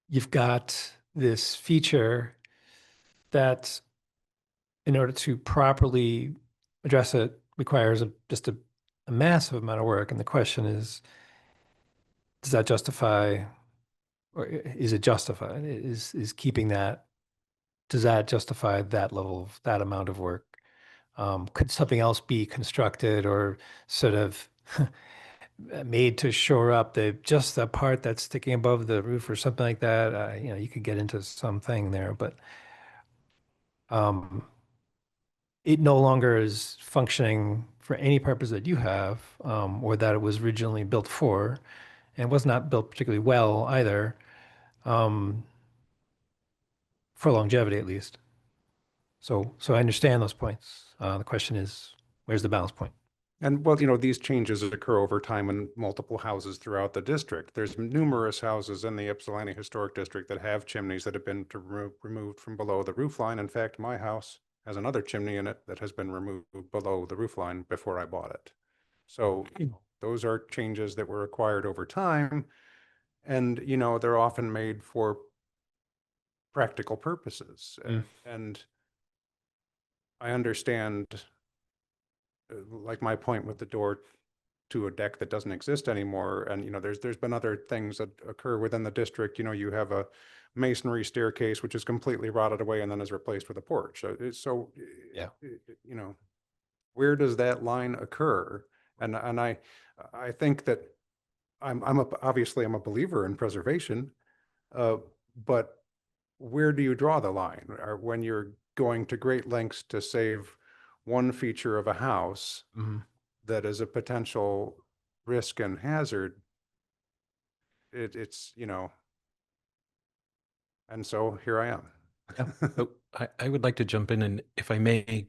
A: you've got this feature that in order to properly address it requires just a massive amount of work. And the question is, does that justify, or is it justified? Is keeping that, does that justify that level of, that amount of work? Could something else be constructed or sort of made to shore up just the part that's sticking above the roof or something like that? You could get into something there, but it no longer is functioning for any purpose that you have, or that it was originally built for, and was not built particularly well either, um, for longevity at least. So I understand those points. The question is, where's the balance point?
H: And well, these changes occur over time in multiple houses throughout the district. There's numerous houses in the Ypsilanti Historic District that have chimneys that have been removed from below the roof line. In fact, my house has another chimney in it that has been removed below the roof line before I bought it. So those are changes that were acquired over time. And, they're often made for practical purposes. And I understand, like my point with the door to a deck that doesn't exist anymore. And, there's been other things that occur within the district. You have a masonry staircase, which is completely rotted away and then is replaced with a porch.
A: Yeah.
H: Where does that line occur? And I think that obviously I'm a believer in preservation, but where do you draw the line? Or when you're going to great lengths to save one feature of a house that is a potential risk and hazard, it's, and so here I am.
D: So I would like to jump in, and if I may,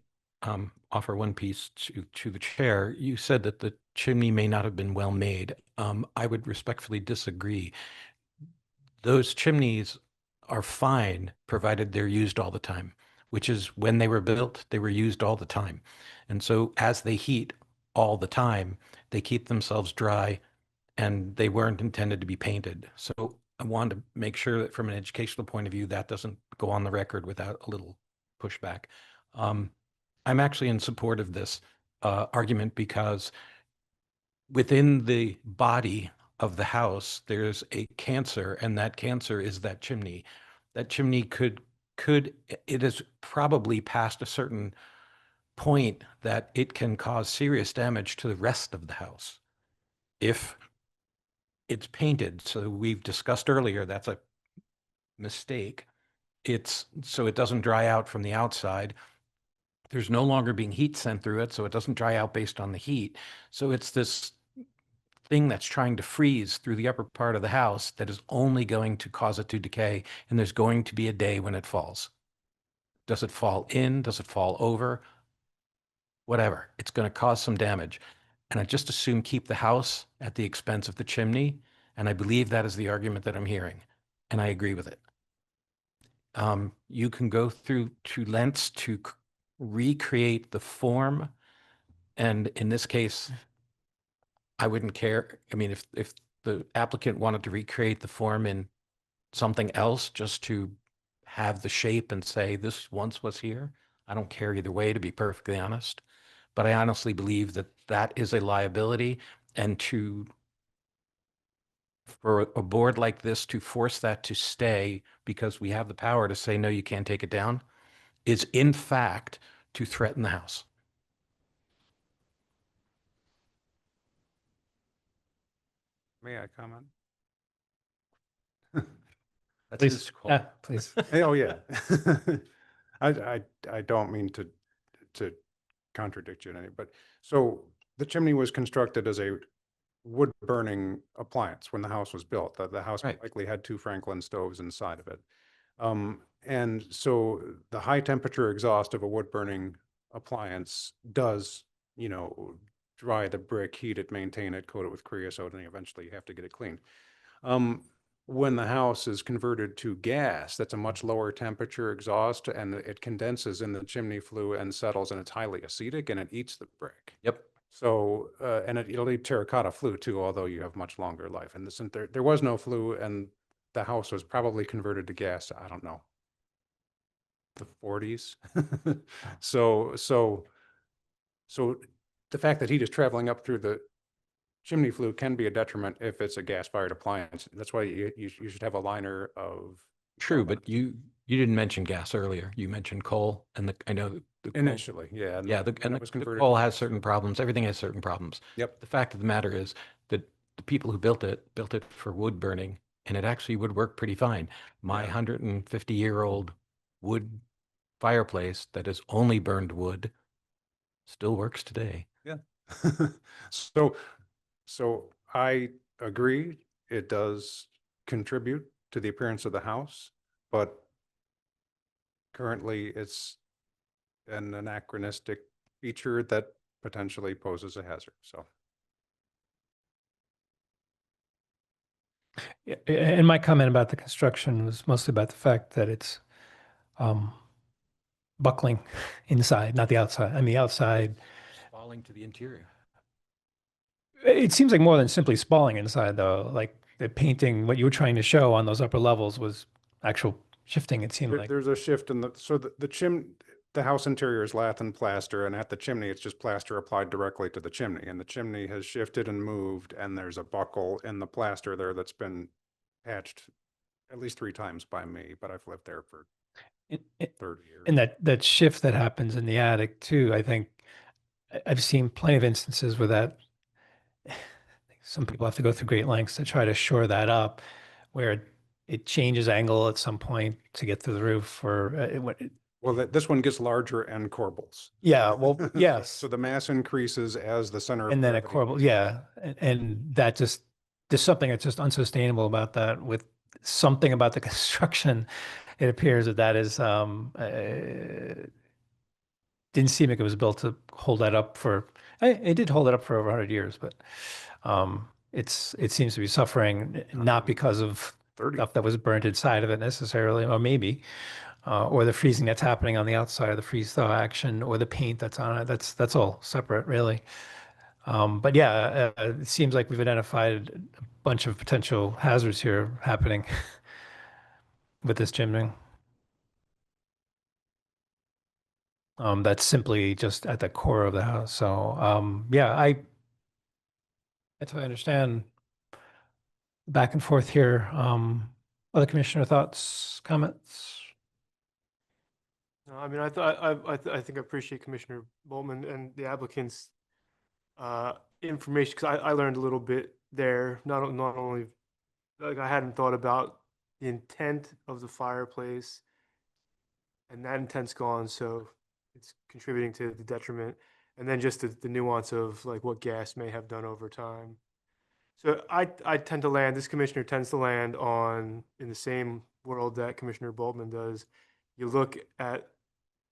D: offer one piece to the chair. You said that the chimney may not have been well made. I would respectfully disagree. Those chimneys are fine, provided they're used all the time, which is when they were built, they were used all the time. And so as they heat all the time, they keep themselves dry, and they weren't intended to be painted. So I wanted to make sure that from an educational point of view, that doesn't go on the record without a little pushback. I'm actually in support of this argument because within the body of the house, there's a cancer, and that cancer is that chimney. That chimney it is probably past a certain point that it can cause serious damage to the rest of the house if it's painted. So we've discussed earlier, that's a mistake. So it doesn't dry out from the outside. There's no longer being heat sent through it, so it doesn't dry out based on the heat. So it's this thing that's trying to freeze through the upper part of the house that is only going to cause it to decay, and there's going to be a day when it falls. Does it fall in? Does it fall over? Whatever. It's going to cause some damage. And I just assume keep the house at the expense of the chimney, and I believe that is the argument that I'm hearing, and I agree with it. You can go through to lengths to recreate the form, and in this case, I wouldn't care. I mean, if the applicant wanted to recreate the form in something else just to have the shape and say this once was here, I don't care either way, to be perfectly honest. But I honestly believe that that is a liability, and for a board like this to force that to stay because we have the power to say, no, you can't take it down, is in fact to threaten the house.
H: May I comment?
D: That's
A: Please,
D: his call.
A: please.
H: Oh, yeah. I don't mean to contradict you in any, but so the chimney was constructed as a wood burning appliance when the house was built. The house
D: Right.
H: likely had 2 Franklin stoves inside of it. And so the high temperature exhaust of a wood burning appliance does, dry the brick, heat it, maintain it, coat it with creosote, and eventually you have to get it clean. when the house is converted to gas, that's a much lower temperature exhaust and it condenses in the chimney flue and settles and it's highly acidic and it eats the brick.
D: Yep.
H: So, and it'll eat terracotta flue too, although you have much longer life. And this, there was no flue and the house was probably converted to gas, I don't know, the 40s. So the fact that heat is traveling up through the chimney flue can be a detriment if it's a gas-fired appliance. That's why you should have a liner of.
D: True, but you didn't mention gas earlier. You mentioned coal, and I know the coal-
H: Initially, yeah. and
D: Yeah,
H: then
D: and
H: it was
D: the
H: converted
D: coal
H: to
D: has
H: gas.
D: certain problems. Everything has certain problems.
H: Yep.
D: The fact of the matter is that the people who built it for wood burning, and it actually would work pretty fine. My
H: Yeah.
D: 150-year-old wood fireplace that has only burned wood still works today.
H: Yeah. So I agree, it does contribute to the appearance of the house, but currently it's an anachronistic feature that potentially poses a hazard, so.
A: Yeah, and my comment about the construction was mostly about the fact that it's um, buckling inside, not the outside. I mean, the outside,
D: Falling to the interior.
A: it seems like more than simply spalling inside, though. Like the painting, what you were trying to show on those upper levels was actual shifting, it seemed like.
H: There's a shift in the house interior is lath and plaster, and at the chimney, it's just plaster applied directly to the chimney, and the chimney has shifted and moved, and there's a buckle in the plaster there that's been patched at least 3 times by me, but I've lived there for
A: It- it-
H: 30 years.
A: And that shift that happens in the attic too, I think I've seen plenty of instances where that some people have to go through great lengths to try to shore that up, where it changes angle at some point to get through the roof or
H: Well, this one gets larger and corbels.
A: yeah, well, yes.
H: So the mass increases as the center of
A: And then a
H: gravity
A: corbel,
H: moves.
A: yeah. And that just, there's something that's just unsustainable about that with something about the construction. It appears that is, didn't seem like it was built to hold that up for, it did hold it up for over 100 years, but it seems to be suffering not because of
H: 30.
A: stuff that was burned inside of it necessarily, or maybe, or the freezing that's happening on the outside of the freeze thaw action, or the paint that's on it. That's all separate, really. But yeah, it seems like we've identified a bunch of potential hazards here happening with this chimney. That's simply just at the core of the house. So, yeah, that's what I understand. Back and forth here. Other commissioner thoughts, comments?
G: No, I mean, I think I appreciate Commissioner Boltman and the applicant's information, because I learned a little bit there, not only, like, I hadn't thought about the intent of the fireplace, and that intent's gone, so it's contributing to the detriment, and then just the nuance of like what gas may have done over time. So I tend to land, this commissioner tends to land on, in the same world that Commissioner Boltman does. You look at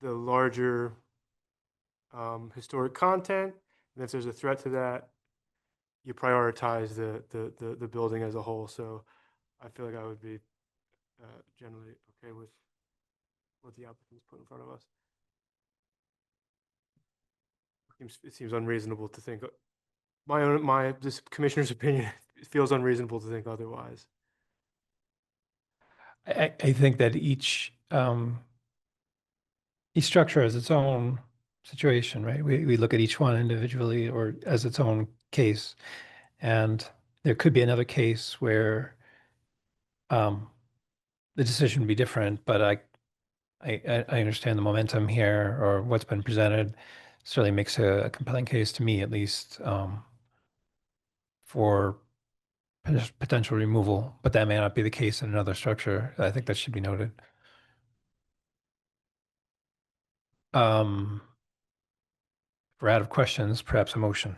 G: the larger historic content, and if there's a threat to that, you prioritize the building as a whole. So I feel like I would be generally okay with what the applicants put in front of us. It seems unreasonable to think, this commissioner's opinion, it feels unreasonable to think otherwise.
A: I think that each structure has its own situation, right? We look at each one individually or as its own case. And there could be another case where the decision would be different, but I understand the momentum here or what's been presented certainly makes a compelling case to me, at least, for potential removal, but that may not be the case in another structure. I think that should be noted. If we're out of questions, perhaps a motion.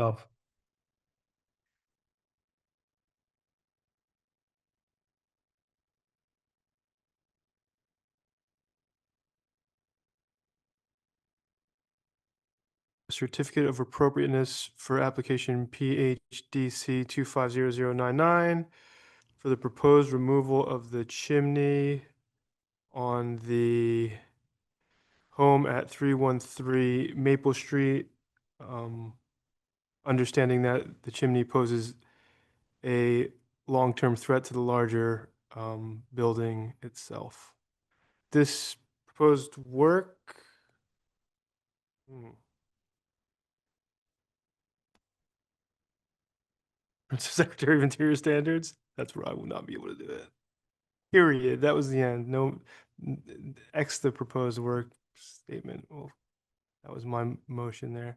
A: 12.
G: Certificate of appropriateness for application PHDC 250099 for the proposed removal of the chimney on the home at 313 Maple Street. Understanding that the chimney poses a long-term threat to the larger building itself. This proposed work. Secretary of Interior Standards, that's where I will not be able to do it. Period. That was the end. No, X the proposed work statement. Well, that was my motion there.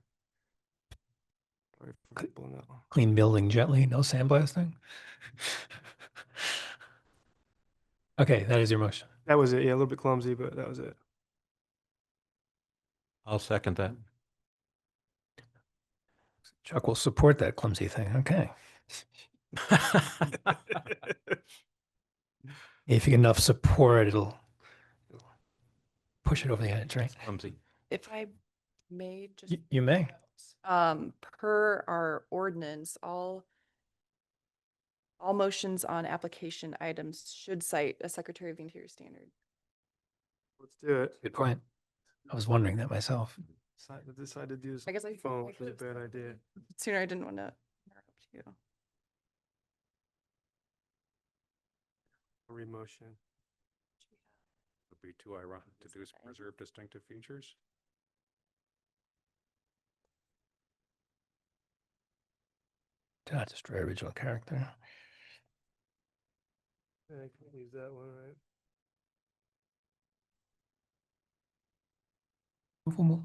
G: Sorry for pulling that one.
A: Clean building gently, no sandblasting. Okay, that is your motion.
G: That was it. Yeah, a little bit clumsy, but that was it.
D: I'll second that.
A: Chuck will support that clumsy thing. Okay. If you get enough support, it'll push it over the edge, right?
D: Clumsy.
C: If I may just.
A: You may.
C: Per our ordinance, all motions on application items should cite a Secretary of the Interior standard.
G: Let's do it.
A: Good point. I was wondering that myself.
G: Decided to do this
C: I guess I
G: phone,
C: I
G: which was a
C: could've
G: bad idea.
C: Sooner, I didn't want to interrupt you.
G: Remotion.
H: Would be too ironic to do preserve distinctive features.
A: Do not destroy original character.
G: I can leave that one, right?
A: Movable.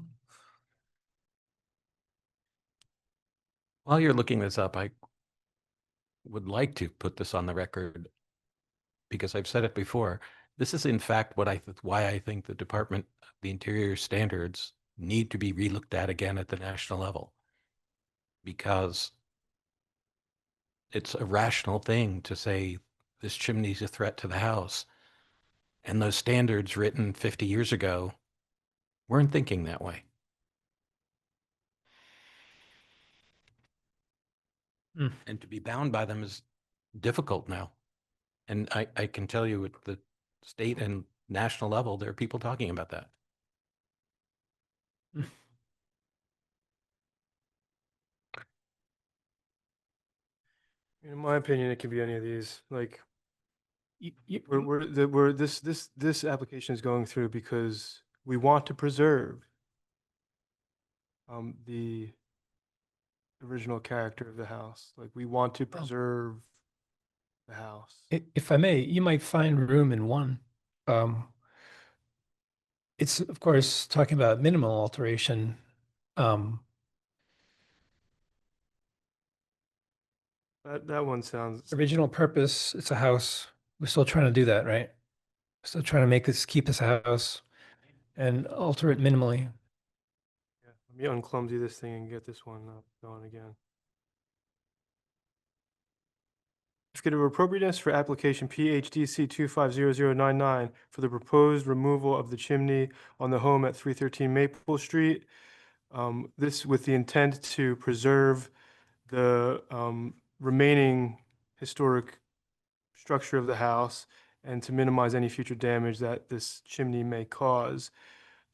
D: While you're looking this up, I would like to put this on the record because I've said it before. This is in fact why I think the Department of the Interior standards need to be relooked at again at the national level, because it's a rational thing to say this chimney is a threat to the house. And those standards written 50 years ago weren't thinking that way. And to be bound by them is difficult now. And I can tell you at the state and national level, there are people talking about that.
G: In my opinion, it could be any of these. Like,
A: You-
G: this application is going through because we want to preserve the original character of the house. Like, we want to preserve the house.
A: If I may, you might find room in one. It's of course talking about minimal alteration.
G: That one sounds.
A: Original purpose, it's a house. We're still trying to do that, right? Still trying to keep this a house and alter it minimally.
G: Yeah, let me unclumsy this thing and get this one up going again. Certificate of appropriateness for application PHDC 250099 for the proposed removal of the chimney on the home at 313 Maple Street. This with the intent to preserve the remaining historic structure of the house and to minimize any future damage that this chimney may cause.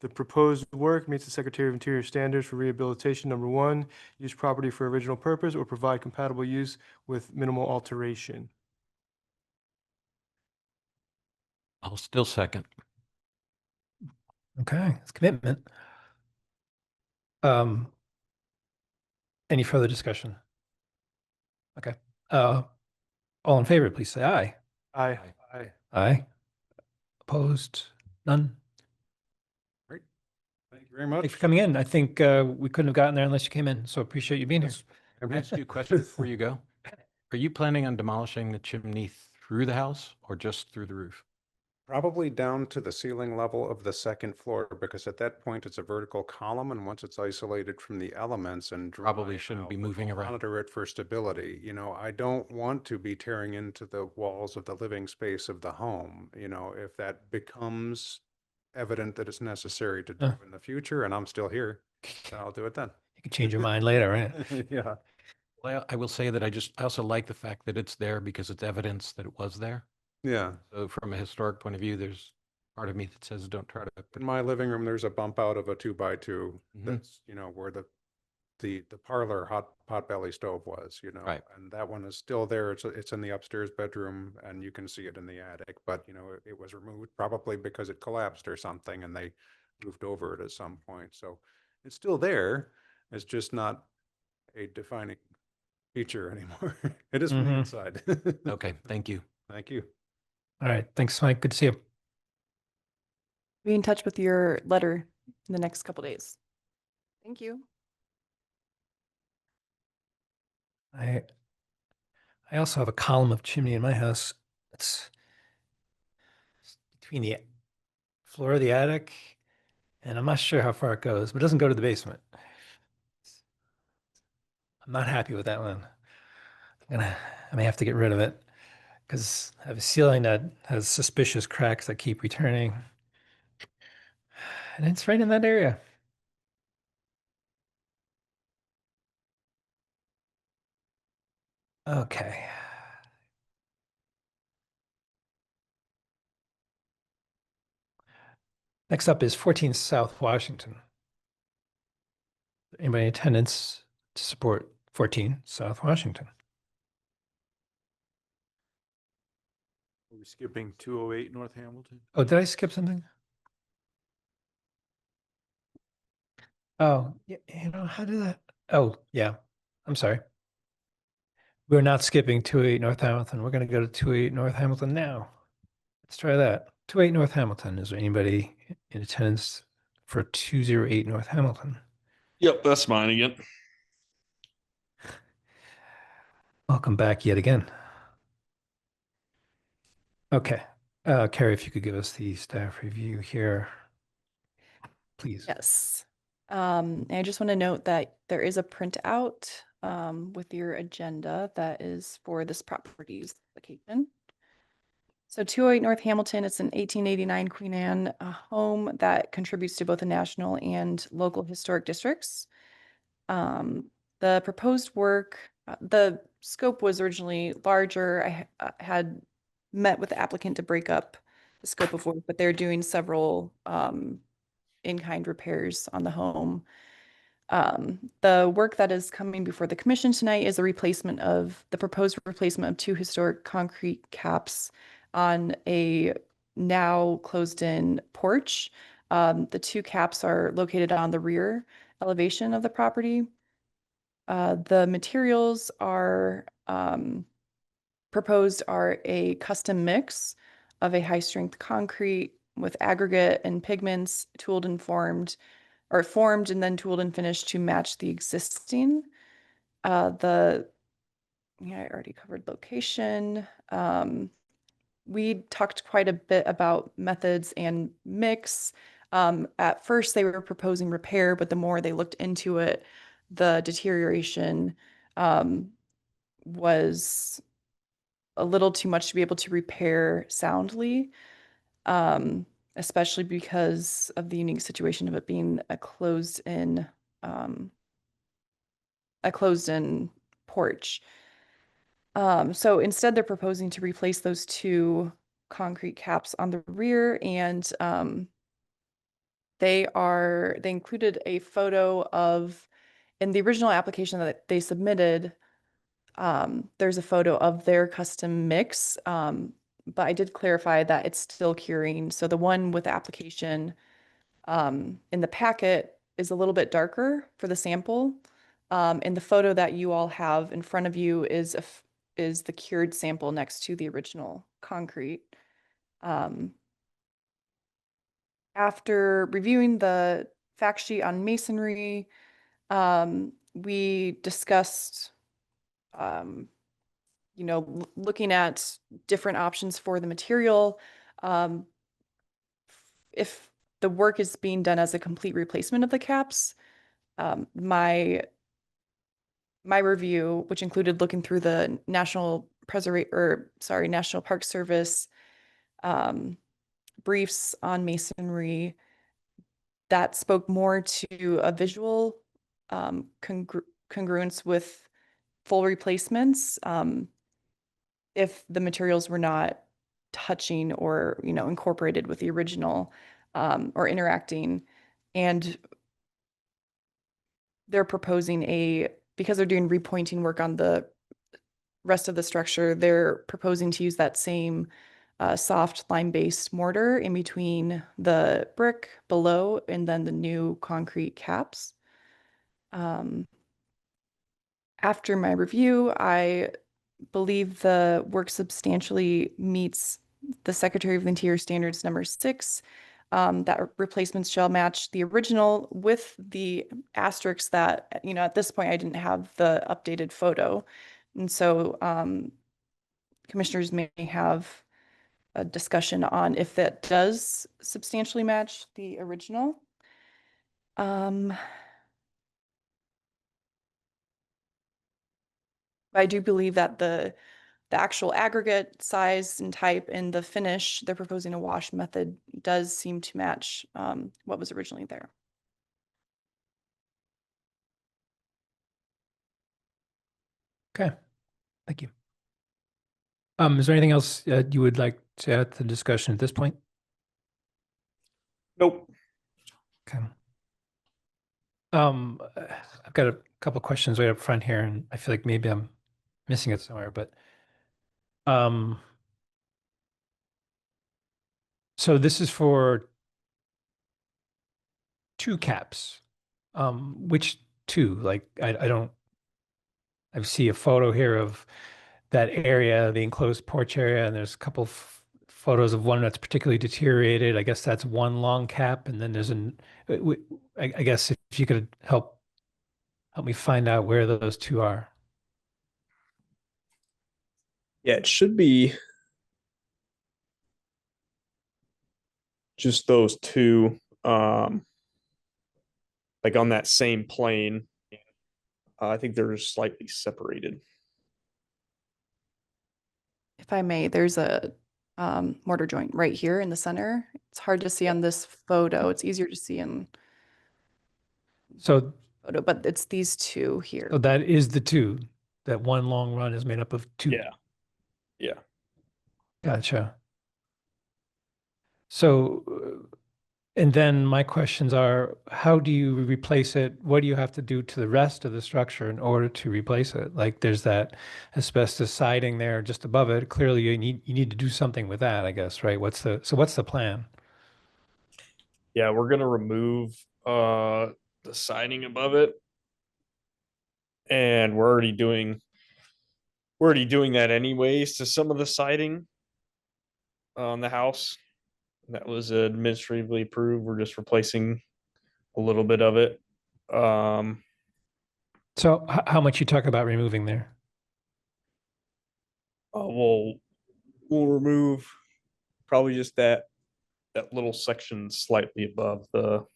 G: The proposed work meets the Secretary of Interior standards for rehabilitation. Number one, use property for original purpose or provide compatible use with minimal alteration.
D: I'll still second.
A: Okay, it's commitment. Any further discussion? Okay. All in favor, please say aye.
G: Aye.
B: Aye.
A: Aye. Opposed? None?
H: Thank you very
A: Thanks
H: much.
A: for coming in. I think we couldn't have gotten there unless you came in, so appreciate you being here.
D: Can I ask you a question before you go? Are you planning on demolishing the chimney through the house or just through the roof?
H: Probably down to the ceiling level of the second floor, because at that point it's a vertical column, and once it's isolated from the elements and
D: Probably
H: dry
D: shouldn't
H: out,
D: be
H: we'll
D: moving around.
H: Monitor it for stability. You know, I don't want to be tearing into the walls of the living space of the home. You know, if that becomes evident that it's necessary to do
A: Uh.
H: in the future, and I'm still here, then I'll do it then.
A: You can change your mind later, right?
H: Yeah.
D: Well, I will say that I also like the fact that it's there because it's evidence that it was there.
H: Yeah.
D: So from a historic point of view, there's part of me that says don't try to.
H: In my living room, there's a bump out of a 2x2
D: Mhm.
H: that's, you know, where the parlor potbelly stove was, you know.
D: Right.
H: And that one is still there. It's in the upstairs bedroom, and you can see it in the attic, but you know, it was removed probably because it collapsed or something, and they moved over it at some point. So it's still there. It's just not a defining feature anymore. It is from the
A: Mhm.
H: inside.
D: Okay, thank you.
H: Thank you.
A: All right. Thanks, Mike. Good to see you.
C: Be in touch with your letter in the next couple days. Thank you.
A: I also have a column of chimney in my house. It's between the floor of the attic, and I'm not sure how far it goes, but it doesn't go to the basement. I'm not happy with that one. I may have to get rid of it because I have a ceiling that has suspicious cracks that keep returning. And it's right in that area. Okay. Next up is 14 South Washington. Anybody in attendance to support 14 South Washington?
B: Are we skipping 208 North Hamilton?
A: Oh, did I skip something? Oh, yeah, you know, how did that? Oh, yeah. I'm sorry. We're not skipping 28 North Hamilton. We're going to go to 28 North Hamilton now. Let's try that. 28 North Hamilton. Is there anybody in attendance for 208 North Hamilton?
F: Yep, that's mine again.
A: Welcome back yet again. Okay. Carrie, if you could give us the staff review here, please.
C: Yes. And I just want to note that there is a printout with your agenda that is for this properties application. So 208 North Hamilton, it's an 1889 Queen Anne home that contributes to both the national and local historic districts. The proposed work, the scope was originally larger. I had met with the applicant to break up the scope of work, but they're doing several in-kind repairs on the home. The work that is coming before the commission tonight is the proposed replacement of 2 historic concrete caps on a now closed-in porch. The 2 caps are located on the rear elevation of the property. The materials proposed are a custom mix of a high-strength concrete with aggregate and pigments formed and then tooled and finished to match the existing. I already covered location. We talked quite a bit about methods and mix. At first, they were proposing repair, but the more they looked into it, the deterioration was a little too much to be able to repair soundly, especially because of the unique situation of it being a closed-in porch. So instead, they're proposing to replace those 2 concrete caps on the rear, and they included a photo of, in the original application that they submitted, there's a photo of their custom mix, but I did clarify that it's still curing. So the one with the application in the packet is a little bit darker for the sample. And the photo that you all have in front of you is the cured sample next to the original concrete. After reviewing the fact sheet on masonry, we discussed looking at different options for the material. if the work is being done as a complete replacement of the caps, my review, which included looking through the National Park Service briefs on masonry, that spoke more to a visual congruence with full replacements, if the materials were not touching or, incorporated with the original, or interacting. And they're proposing because they're doing repointing work on the rest of the structure, they're proposing to use that same soft lime-based mortar in between the brick below and then the new concrete caps. After my review, I believe the work substantially meets the Secretary of the Interior Standards number 6, that replacements shall match the original, with the asterisks that, at this point I didn't have the updated photo. And so commissioners may have a discussion on if that does substantially match the original. I do believe that the actual aggregate size and type and the finish, they're proposing a wash method, does seem to match what was originally there.
A: Okay, thank you. Is there anything else you would like to add to the discussion at this point?
F: Nope.
A: Okay. I've got a couple questions right up front here, and I feel like maybe I'm missing it somewhere, but so this is for 2 caps. Which 2? Like, I see a photo here of that area, the enclosed porch area, and there's a couple photos of one that's particularly deteriorated. I guess that's one long cap, and then there's I guess if you could help me find out where those 2 are.
F: Yeah, it should be just those 2, like on that same plane. I think they're slightly separated.
C: If I may, there's a mortar joint right here in the center. It's hard to see on this photo. It's easier to see in
A: So,
C: photo, but it's these 2 here.
A: so that is the 2. That one long run is made up of 2.
F: Yeah. Yeah.
A: Gotcha. So, and then my questions are, how do you replace it? What do you have to do to the rest of the structure in order to replace it? Like, there's that asbestos siding there just above it. Clearly, you need to do something with that, I guess, right? What's the plan?
F: Yeah, we're gonna remove the siding above it. And we're already doing that anyways to some of the siding on the house. That was administratively approved. We're just replacing a little bit of it.
A: So how much you talk about removing there?
F: We'll remove probably just that little section slightly above the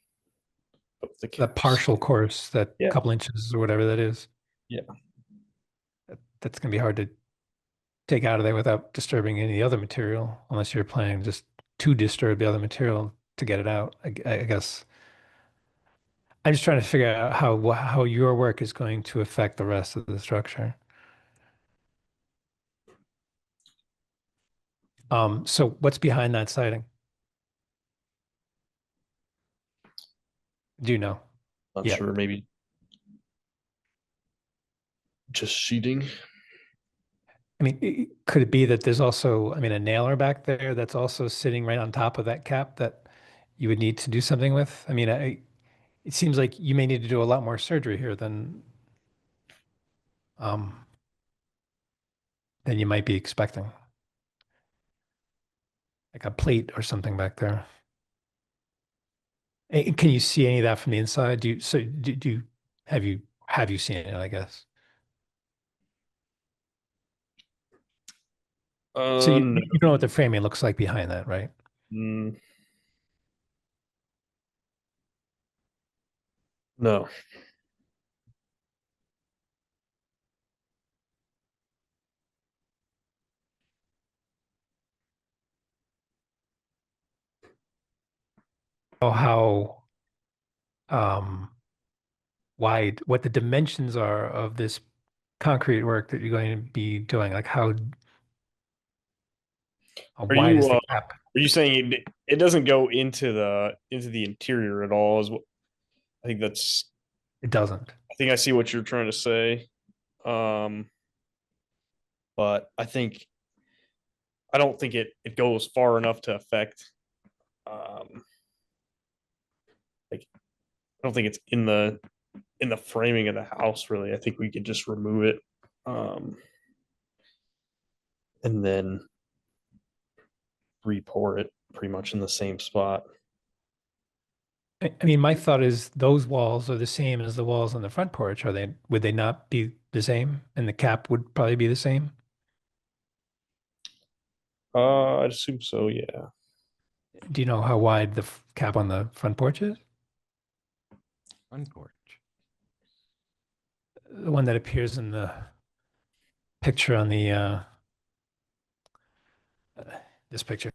A: The
F: caps.
A: partial course, that
F: Yeah.
A: couple inches or whatever that is.
F: Yeah.
A: That's gonna be hard to take out of there without disturbing any other material, unless you're planning just to disturb the other material to get it out, I guess. I'm just trying to figure out how your work is going to affect the rest of the structure. So what's behind that siding? Do you know?
F: Not
A: Yeah.
F: sure, maybe just sheeting.
A: I mean, could it be that there's also, a nailer back there that's also sitting right on top of that cap that you would need to do something with? It seems like you may need to do a lot more surgery here than you might be expecting. Like a plate or something back there. Can you see any of that from the inside? Have you seen it, I guess? So you
F: No.
A: know what the framing looks like behind that, right?
F: Mm, No.
A: Know how wide, what the dimensions are of this concrete work that you're going to be doing, like how
F: Are
A: wide is
F: you
A: the cap?
F: are you saying it doesn't go into the interior at all? Is what I think that's.
A: It doesn't.
F: I think I see what you're trying to say. But I don't think it goes far enough to affect. Like I don't think it's in the framing of the house really. I think we could just remove it. And then re-pour it pretty much in the same spot.
A: I mean, my thought is those walls are the same as the walls on the front porch. Would they not be the same? And the cap would probably be the same?
F: I'd assume so, yeah.
A: Do you know how wide the cap on the front porch is?
D: Front porch.
A: The one that appears in the picture on the this picture.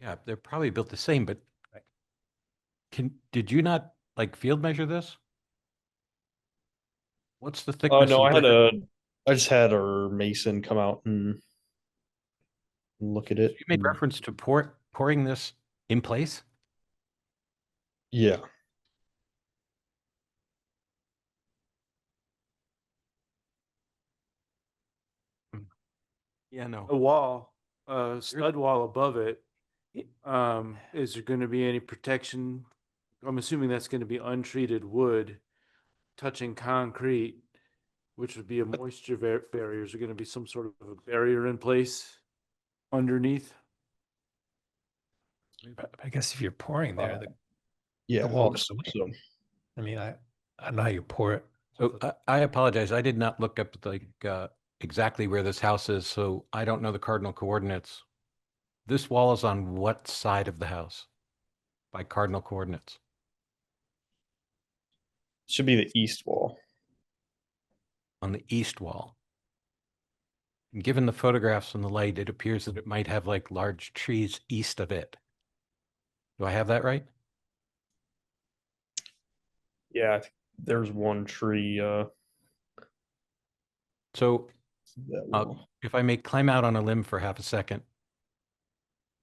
D: Yeah, they're probably built the same, but did you not like field measure this? What's the
F: Oh
D: thickness?
F: no,
D: of
F: I just had our mason come out and look at it.
D: You made reference to pouring this in place?
F: Yeah.
D: Yeah, no.
B: A wall, stud wall above it, is there gonna be any protection? I'm assuming that's gonna be untreated wood touching concrete, which would be a moisture barrier. Is there gonna be some sort of a barrier in place underneath?
A: I guess if you're pouring there,
F: Yeah.
A: wall
F: I would
A: is
F: assume
A: away.
F: so.
A: I mean, I don't know how you pour it.
D: So I apologize. I did not look up exactly where this house is, so I don't know the cardinal coordinates. This wall is on what side of the house by cardinal coordinates?
F: Should be the east wall.
D: On the east wall. And given the photographs and the light, it appears that it might have like large trees east of it. Do I have that right?
F: Yeah, I think there's one tree
D: So
F: that will.
D: if I may climb out on a limb for half a second,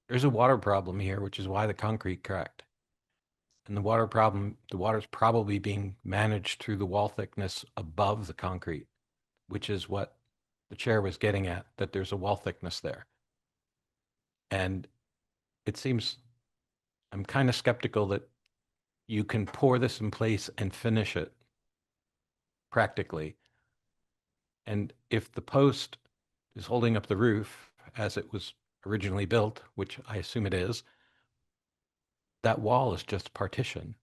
D: there's a water problem here, which is why the concrete cracked. And the water's probably being managed through the wall thickness above the concrete, which is what the chair was getting at, that there's a wall thickness there. And it seems, I'm kind of skeptical that you can pour this in place and finish it practically. And if the post is holding up the roof as it was originally built, which I assume it is, that wall is just partition.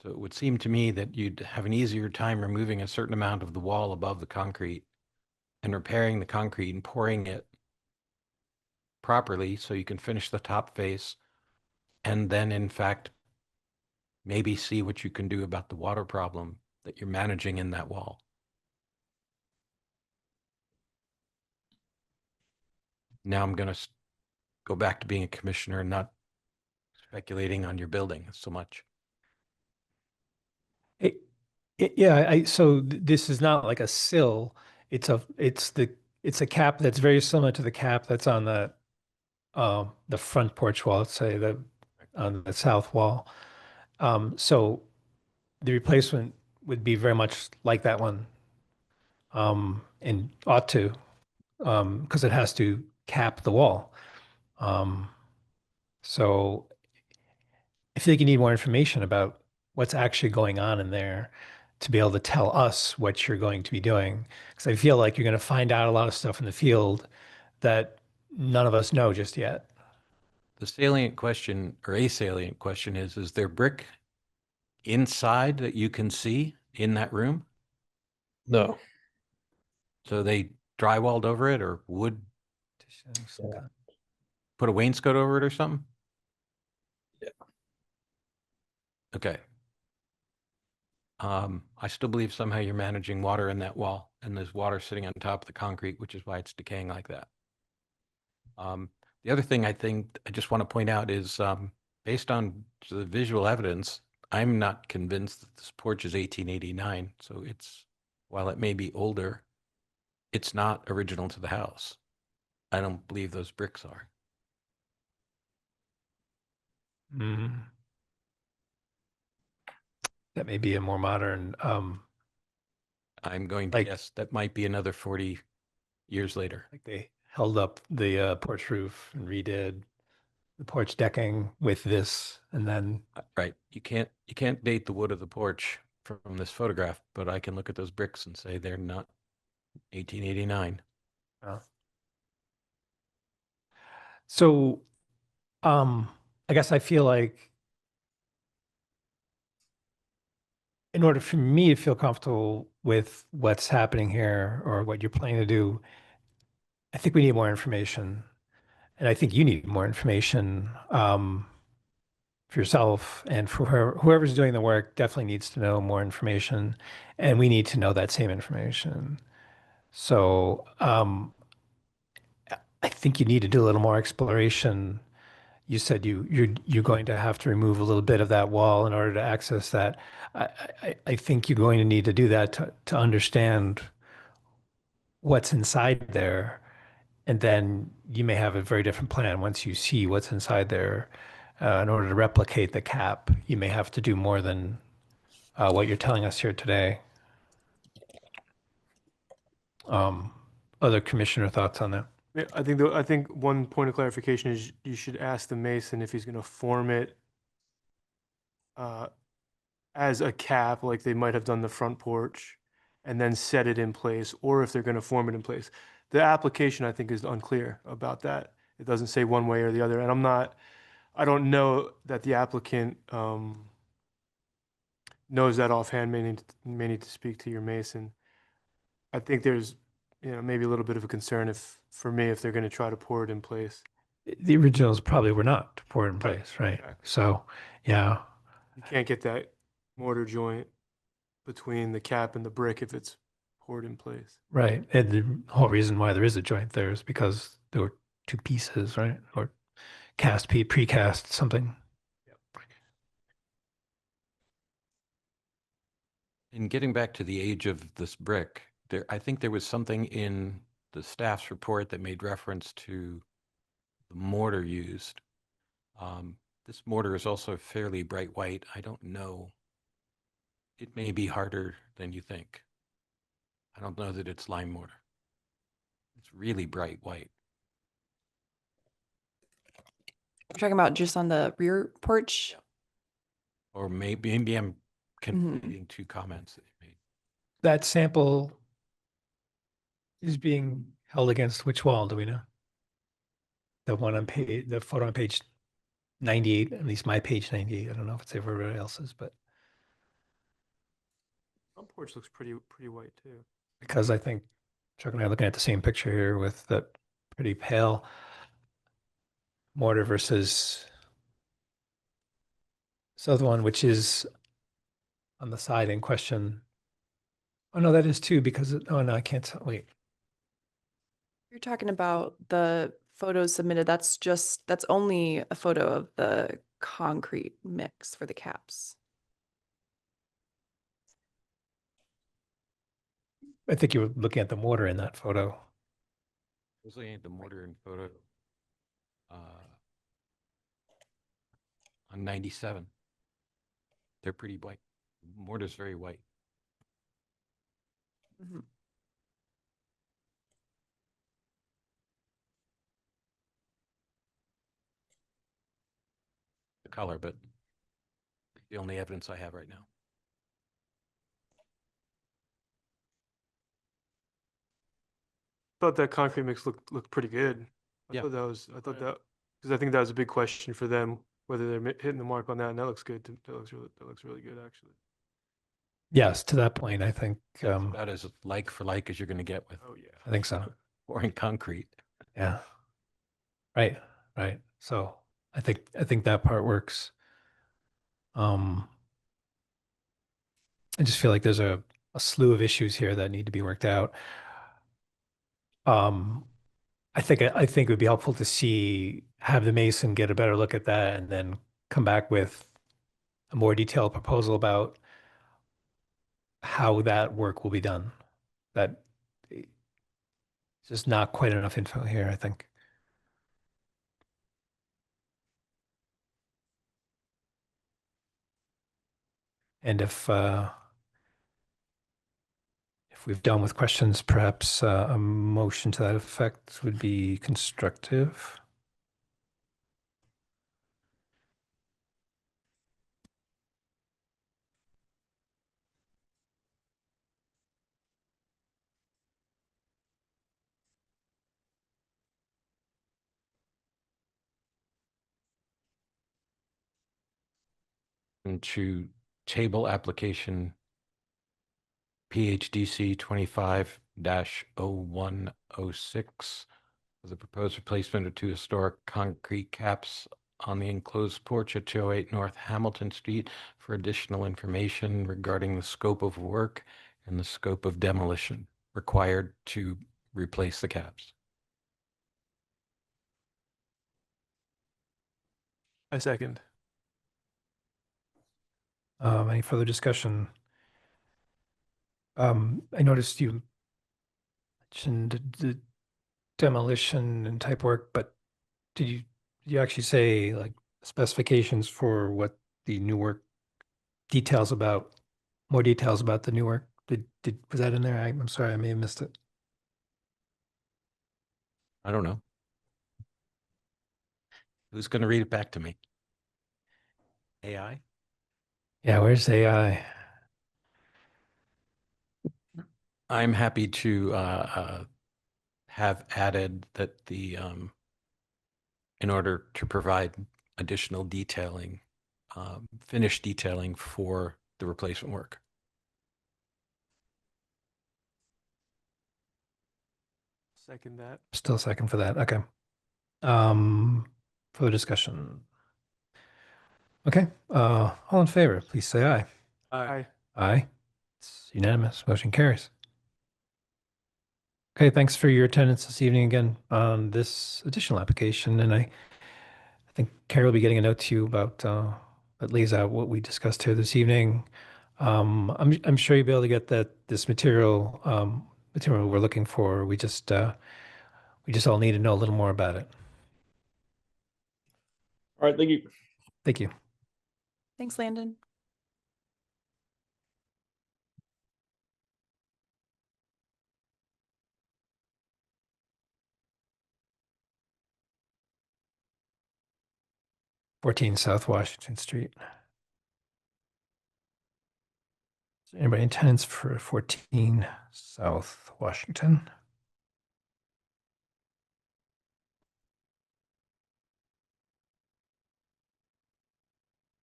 D: So it would seem to me that you'd have an easier time removing a certain amount of the wall above the concrete and repairing the concrete and pouring it properly so you can finish the top face and then in fact maybe see what you can do about the water problem that you're managing in that wall. Now I'm going to go back to being a commissioner and not speculating on your building so much.
A: Yeah, so this is not like a sill. It's a cap that's very similar to the cap that's on the front porch wall, let's say on the south wall. So the replacement would be very much like that one. And ought to, because it has to cap the wall. So I feel like you need more information about what's actually going on in there to be able to tell us what you're going to be doing. Because I feel like you're going to find out a lot of stuff in the field that none of us know just yet.
D: The salient question or a salient question is there brick inside that you can see in that room?
F: No.
D: So they drywalled over it or wood,
F: Yeah.
D: put a wainscot over it or something?
F: Yeah.
D: Okay. I still believe somehow you're managing water in that wall, and there's water sitting on top of the concrete, which is why it's decaying like that. The other thing I think I just want to point out is, based on the visual evidence, I'm not convinced that this porch is 1889. So it's, while it may be older, it's not original to the house. I don't believe those bricks are.
A: Mm. That may be a more modern,
D: I'm going to
A: Like-
D: guess that might be another 40 years later.
A: like they held up the porch roof and redid the porch decking with this, and then
D: Right. You can't date the wood of the porch from this photograph, but I can look at those bricks and say they're not 1889.
A: so I guess I feel like in order for me to feel comfortable with what's happening here or what you're planning to do, I think we need more information. And I think you need more information for yourself, and for whoever's doing the work definitely needs to know more information, and we need to know that same information. So I think you need to do a little more exploration. You said you're going to have to remove a little bit of that wall in order to access that. I think you're going to need to do that to understand what's inside there. And then you may have a very different plan once you see what's inside there. In order to replicate the cap, you may have to do more than what you're telling us here today. Other commissioner thoughts on that?
G: Yeah, I think one point of clarification is you should ask the mason if he's gonna form it as a cap, like they might have done the front porch, and then set it in place, or if they're gonna form it in place. The application, I think, is unclear about that. It doesn't say one way or the other, and I don't know that the applicant knows that offhand, may need to speak to your mason. I think there's, maybe a little bit of a concern for me, if they're gonna try to pour it in place.
A: The originals probably were not poured in place, right?
G: exactly.
A: So, yeah,
G: You can't get that mortar joint between the cap and the brick if it's poured in place.
A: right. And the whole reason why there is a joint there is because there were two pieces, right? Or precast, something.
D: In getting back to the age of this brick, I think there was something in the staff's report that made reference to the mortar used. This mortar is also fairly bright white. I don't know. It may be harder than you think. I don't know that it's lime mortar. It's really bright white.
C: We're talking about just on the rear porch.
D: Or maybe I'm conflating two comments that you made.
A: That sample is being held against which wall, do we know? The one on page, the photo on page 98, at least my page 98. I don't know if it's everybody else's, but
G: Front porch looks pretty white too.
A: because I think Chuck and I are looking at the same picture here with that pretty pale mortar versus this other one, which is on the side in question. Oh, no, that is too, because, oh, no, I can't tell, wait.
C: You're talking about the photos submitted. That's only a photo of the concrete mix for the caps.
A: I think you were looking at the mortar in that photo.
D: I was looking at the mortar and photo on 97. They're pretty white. Mortar's very white.
C: Mhm.
D: The color, but the only evidence I have right now.
G: Thought that concrete mix looked pretty good.
D: Yeah.
G: Because I think that was a big question for them, whether they're hitting the mark on that, and that looks good. That looks really good, actually.
A: Yes, to that point, I think,
D: About as like for like as you're going to get with
G: Oh, yeah.
A: I think so.
D: pouring concrete.
A: Yeah. Right, right. So I think that part works. I just feel like there's a slew of issues here that need to be worked out. I think it would be helpful to have the mason get a better look at that and then come back with a more detailed proposal about how that work will be done. That it's just not quite enough info here, I think. And if we've done with questions, perhaps a motion to that effect would be constructive.
D: And to table application PHDC 25-0106 for the proposed replacement of 2 historic concrete caps on the enclosed porch at 208 North Hamilton Street for additional information regarding the scope of work and the scope of demolition required to replace the caps.
G: I second.
A: Any further discussion? I noticed you mentioned the demolition and type work, but did you actually say like specifications for what the new work more details about the new work? Was that in there? I'm sorry, I may have missed it.
D: I don't know. Who's going to read it back to me? AI?
A: Yeah, where's AI?
D: I'm happy to have added that in order to provide additional detailing, finished detailing for the replacement work.
G: Second that.
A: Still second for that. Okay. Further discussion. Okay. All in favor, please say aye.
G: Aye.
A: Aye. It's unanimous. Motion carries. Okay, thanks for your attendance this evening again on this additional application. And I think Carrie will be getting a note to you about that lays out what we discussed here this evening. I'm sure you'll be able to get this material we're looking for. We just all need to know a little more about it.
F: All right, thank you.
A: Thank you.
C: Thanks, Landon.
A: Fourteen South Washington Street. Is there anybody in attendance for 14 South Washington?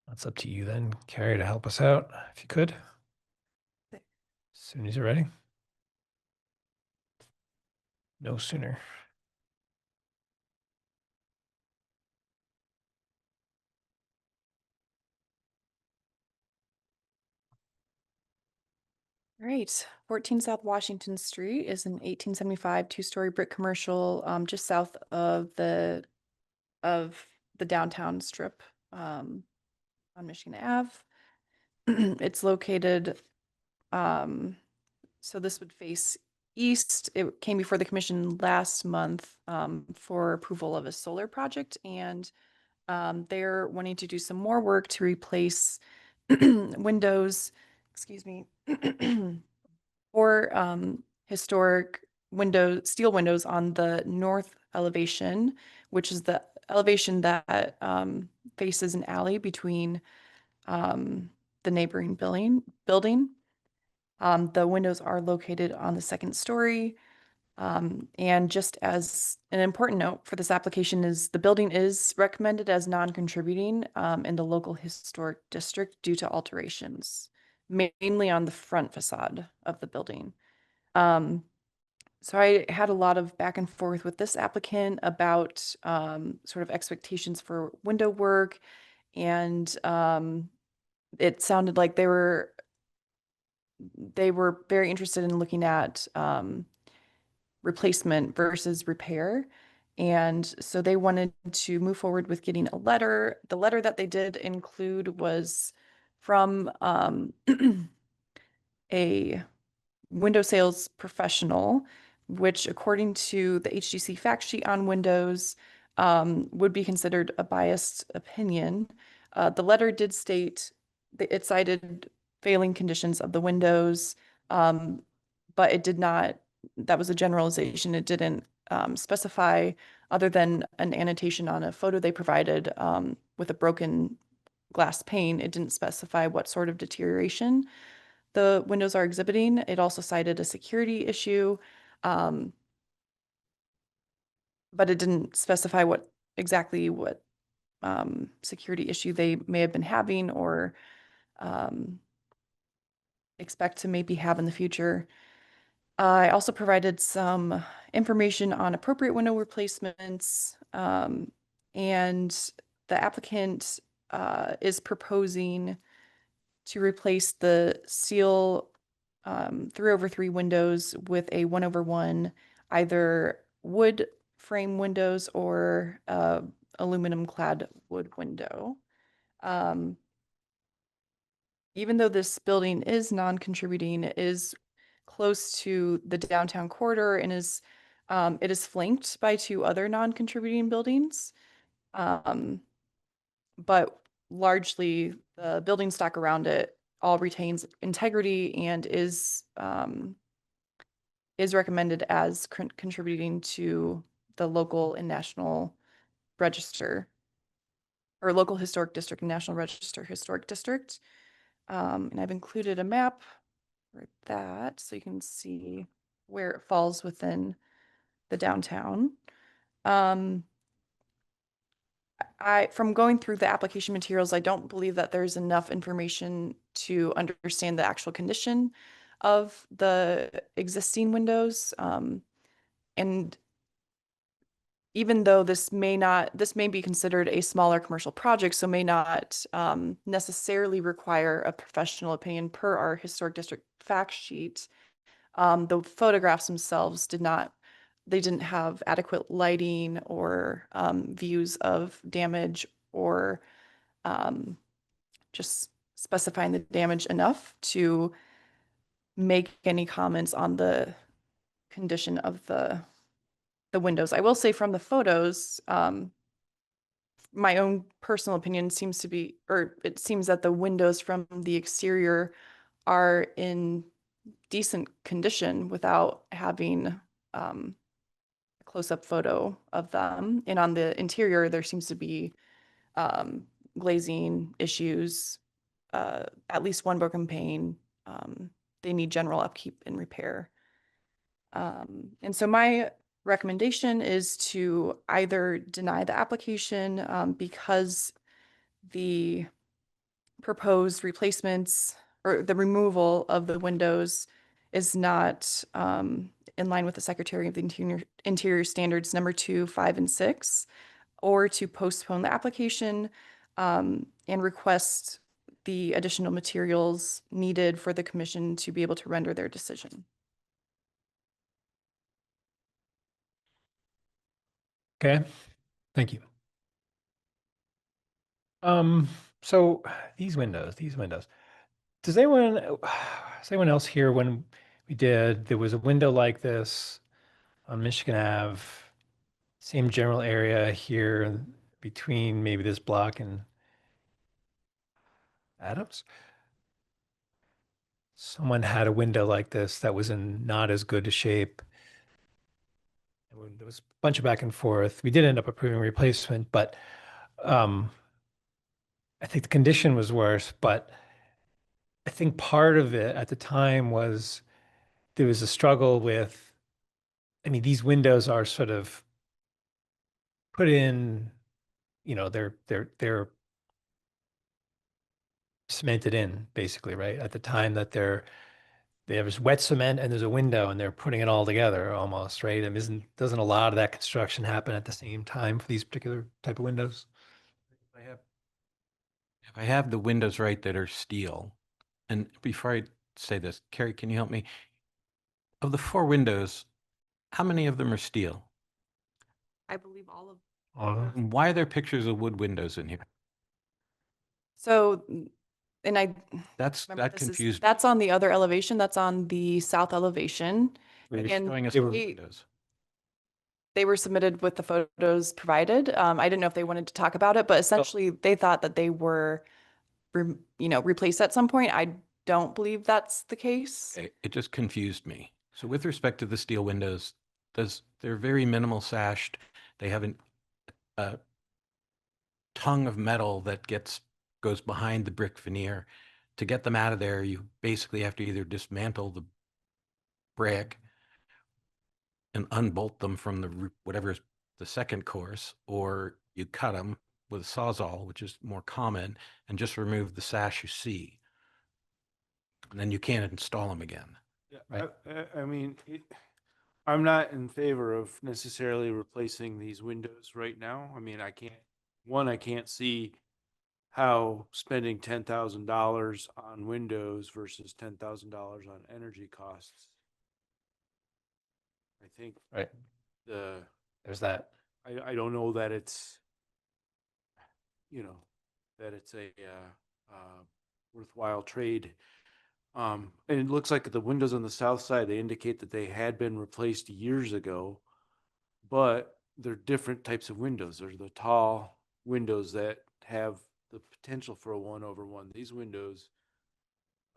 A: That's up to you then, Carrie, to help us out, if you could. As soon as you're ready. No sooner.
C: All right, 14 South Washington Street is an 1875 two-story brick commercial just south of the downtown strip on Michigan Ave. It's located, so this would face east. It came before the commission last month for approval of a solar project, and they're wanting to do some more work to replace windows, excuse me, or historic steel windows on the north elevation, which is the elevation that faces an alley between the neighboring building. The windows are located on the second story. And just as an important note for this application is the building is recommended as non-contributing in the local historic district due to alterations, mainly on the front facade of the building. So I had a lot of back and forth with this applicant about sort of expectations for window work, and it sounded like they were they were very interested in looking at replacement versus repair. And so they wanted to move forward with getting a letter. The letter that they did include was from a window sales professional, which according to the HGC fact sheet on windows, would be considered a biased opinion. The letter did state that it cited failing conditions of the windows, but it did not, that was a generalization. It didn't specify, other than an annotation on a photo they provided with a broken glass pane, it didn't specify what sort of deterioration the windows are exhibiting. It also cited a security issue, but it didn't specify what security issue they may have been having or expect to maybe have in the future. I also provided some information on appropriate window replacements, and the applicant is proposing to replace the seal 3/3 windows with a 1/1, either wood frame windows or aluminum clad wood window. Even though this building is non-contributing, it is close to the downtown corridor and it is flanked by 2 other non-contributing buildings. But largely the building stock around it all retains integrity and is recommended as contributing to the local and national register, or local historic district and national register historic district. And I've included a map for that so you can see where it falls within the downtown. From going through the application materials, I don't believe that there's enough information to understand the actual condition of the existing windows. And even though this may be considered a smaller commercial project, so may not necessarily require a professional opinion per our historic district fact sheet, the photographs themselves didn't have adequate lighting or views of damage, or just specifying the damage enough to make any comments on the condition of the windows. I will say from the photos, my own personal opinion seems to be, or it seems that the windows from the exterior are in decent condition without having a close-up photo of them. And on the interior, there seems to be glazing issues, at least one broken pane. They need general upkeep and repair. And so my recommendation is to either deny the application because the proposed replacements or the removal of the windows is not in line with the Secretary of the Interior Standards number 2, 5, and 6, or to postpone the application and request the additional materials needed for the commission to be able to render their decision.
A: Okay, thank you. So these windows, does anyone else here, when there was a window like this on Michigan Ave, same general area here between maybe this block and Adams? Someone had a window like this that was in not as good a shape. There was a bunch of back and forth. We did end up approving replacement, but I think the condition was worse. But I think part of it at the time was there was a struggle with, I mean, these windows are sort of put in, they're cemented in basically, right? At the time that there's wet cement and there's a window and they're putting it all together almost, right? And doesn't a lot of that construction happen at the same time for these particular type of windows?
D: If I have the windows right that are steel, and before I say this. Carrie, can you help me? Of the 4 windows, how many of them are steel?
C: I believe all of.
D: And why are there pictures of wood windows in here?
C: So, and I.
D: That
C: remember this is-
D: confused me.
C: That's on the other elevation. That's on the south elevation.
D: You're
C: and
D: showing us
A: they
D: the
A: were-
D: windows.
C: They were submitted with the photos provided. I didn't know if they wanted to talk about it, but essentially they thought that they were, replaced at some point. I don't believe that's the case.
D: Okay, it just confused me. So with respect to the steel windows, they're very minimal sashed. They have a tongue of metal that goes behind the brick veneer. To get them out of there, you basically have to either dismantle the brick and unbolt them from whatever's the second course, or you cut them with a Sawzall, which is more common, and just remove the sash you see. And then you can't install them again.
B: Yeah,
A: Right.
B: I mean, I'm not in favor of necessarily replacing these windows right now. I mean, I can't see how spending $10,000 on windows versus $10,000 on energy costs. I think
A: Right. There's that.
B: I don't know that it's, that it's a worthwhile trade. And it looks like the windows on the south side, they indicate that they had been replaced years ago, but they're different types of windows. There's the tall windows that have the potential for a 1/1. These windows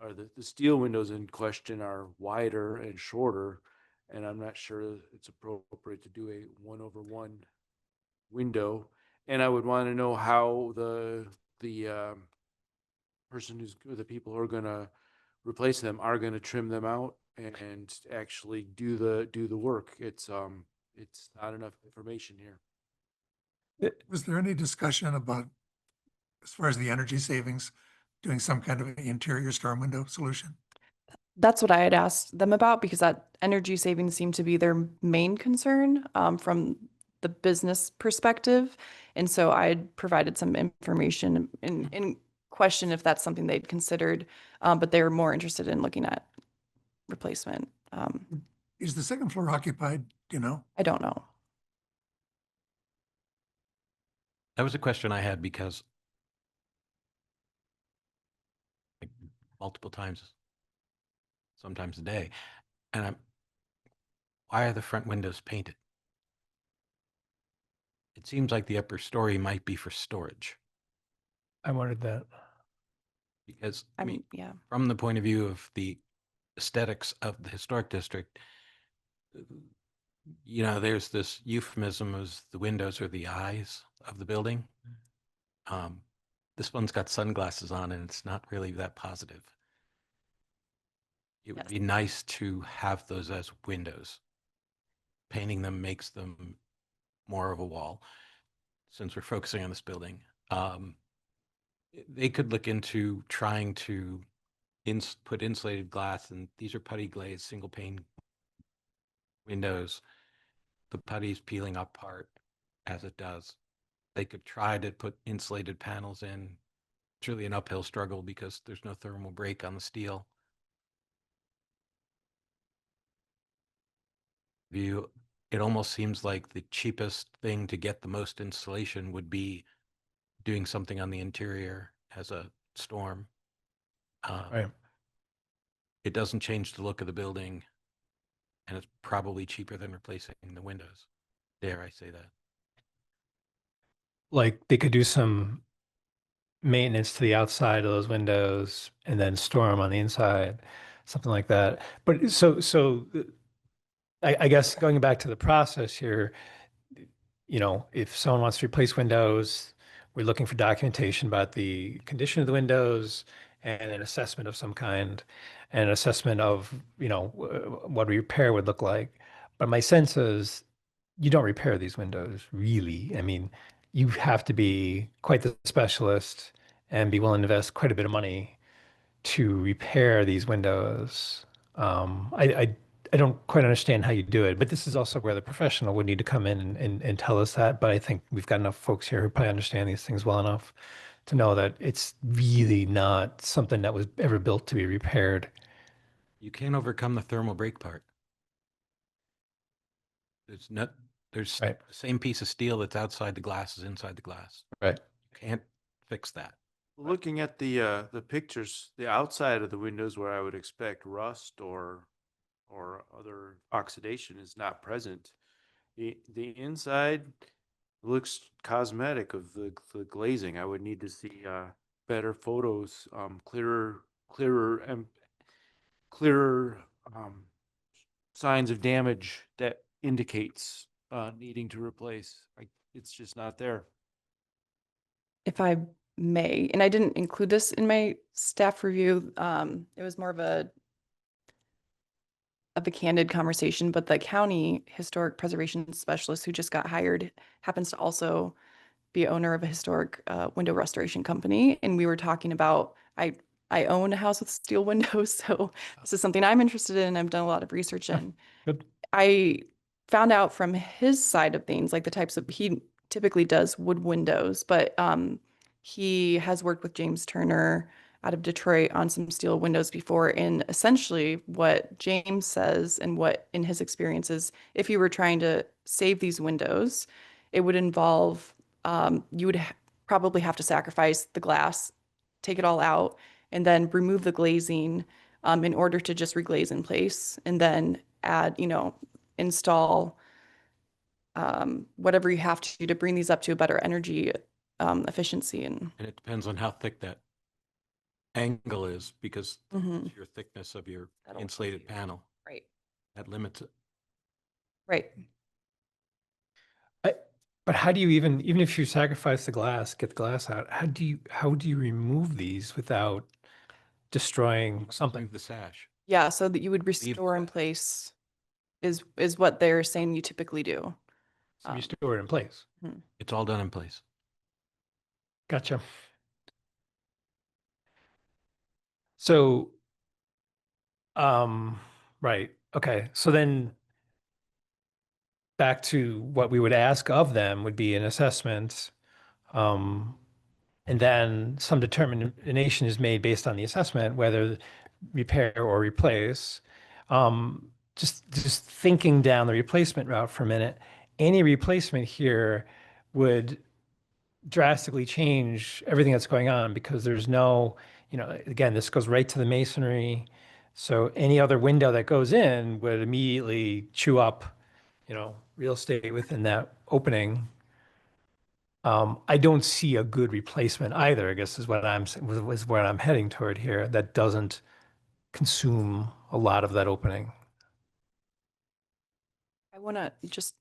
B: are the steel windows in question are wider and shorter, and I'm not sure it's appropriate to do a 1/1 window. And I would want to know how the the people who are going to replace them are going to trim them out and actually do the work. It's not enough information here.
E: Was there any discussion about, as far as the energy savings, doing some kind of interior storm window solution?
C: That's what I had asked them about because that energy savings seemed to be their main concern from the business perspective. And so I had provided some information in question if that's something they'd considered, but they were more interested in looking at replacement.
E: Is the second floor occupied, do you know?
C: I don't know.
D: That was a question I had because like, multiple times, sometimes a day, and why are the front windows painted? It seems like the upper story might be for storage
A: I wondered that.
D: because
C: I mean, yeah.
D: from the point of view of the aesthetics of the historic district, there's this euphemism as the windows are the eyes of the building. This one's got sunglasses on and it's not really that positive. It would
C: Yes.
D: be nice to have those as windows. Painting them makes them more of a wall. Since we're focusing on this building, they could look into trying to put insulated glass, and these are putty glazed single pane windows. The putty's peeling apart as it does. They could try to put insulated panels in. It's really an uphill struggle because there's no thermal break on the steel. It almost seems like the cheapest thing to get the most insulation would be doing something on the interior as a storm.
A: Right.
D: It doesn't change the look of the building, and it's probably cheaper than replacing the windows. Dare I say that?
A: Like they could do some maintenance to the outside of those windows and then store them on the inside, something like that. But I guess going back to the process here, if someone wants to replace windows, we're looking for documentation about the condition of the windows and an assessment of some kind, and an assessment of, what repair would look like. But my sense is you don't repair these windows, really. I mean, you have to be quite the specialist and be willing to invest quite a bit of money to repair these windows. I don't quite understand how you do it, but this is also where the professional would need to come in and tell us that. But I think we've got enough folks here who probably understand these things well enough to know that it's really not something that was ever built to be repaired.
D: You can't overcome the thermal break part. There's
A: Right.
D: the same piece of steel that's outside the glass is inside the glass.
A: Right.
D: Can't fix that.
B: Looking at the pictures, the outside of the windows where I would expect rust or other oxidation is not present. The inside looks cosmetic of the glazing. I would need to see better photos, clearer and clearer signs of damage that indicates needing to replace. It's just not there.
C: If I may, and I didn't include this in my staff review, it was more of a candid conversation, but the county historic preservation specialist who just got hired happens to also be owner of a historic window restoration company. And we were talking about, I own a house with steel windows, so this is something I'm interested in. I've done a lot of research in.
A: Good.
C: I found out from his side of things, like the types of, he typically does wood windows, but he has worked with James Turner out of Detroit on some steel windows before. And essentially what James says and what in his experiences, if you were trying to save these windows, it would involve, you would probably have to sacrifice the glass, take it all out, and then remove the glazing in order to just reglaze in place, and then add, install whatever you have to bring these up to a better energy efficiency. And
D: And it depends on how thick that angle is because
C: Mhm.
D: your thickness of your
C: That'll-
D: insulated panel,
C: right,
D: that limits it.
C: right.
A: But how do you even if you sacrifice the glass, get the glass out, how do you remove these without destroying something?
D: Move the sash.
C: Yeah, so that you would
D: Leave-
C: restore in place is what they're saying you typically do.
A: So you store it in place.
D: It's all done in place.
A: Gotcha. So, right. Okay. So then back to what we would ask of them would be an assessment. And then some determination is made based on the assessment, whether repair or replace. Just thinking down the replacement route for a minute, any replacement here would drastically change everything that's going on because there's no, again, this goes right to the masonry. So any other window that goes in would immediately chew up, real estate within that opening. I don't see a good replacement either, I guess is what is where I'm heading toward here, that doesn't consume a lot of that opening.
C: I want to just,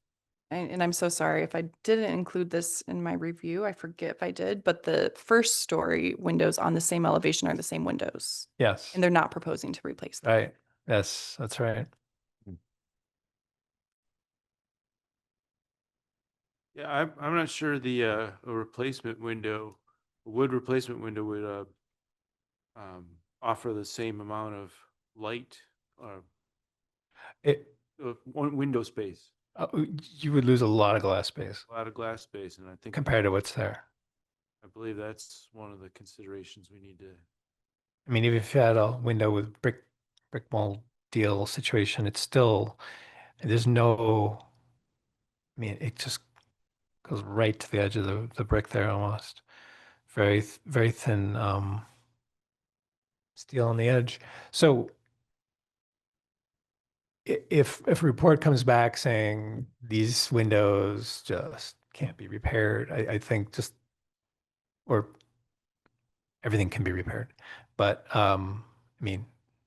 C: and I'm so sorry if I didn't include this in my review. I forget if I did, but the first story windows on the same elevation are the same windows,
A: Yes,
C: and they're not proposing to replace them.
A: right. Yes, that's right.
B: Yeah, I'm not sure the a replacement window, a wood replacement window would offer the same amount of light or
A: It,
B: one window space,
A: you would lose a lot of glass space
B: a lot of glass space, and I think
A: compared to what's there.
B: I believe that's one of the considerations we need to.
A: I mean, even if you had a window with brick mold deal situation, it's still, there's no, I mean, it just goes right to the edge of the brick there almost. Very thin steel on the edge. So if a report comes back saying these windows just can't be repaired, I think or everything can be repaired. But I mean,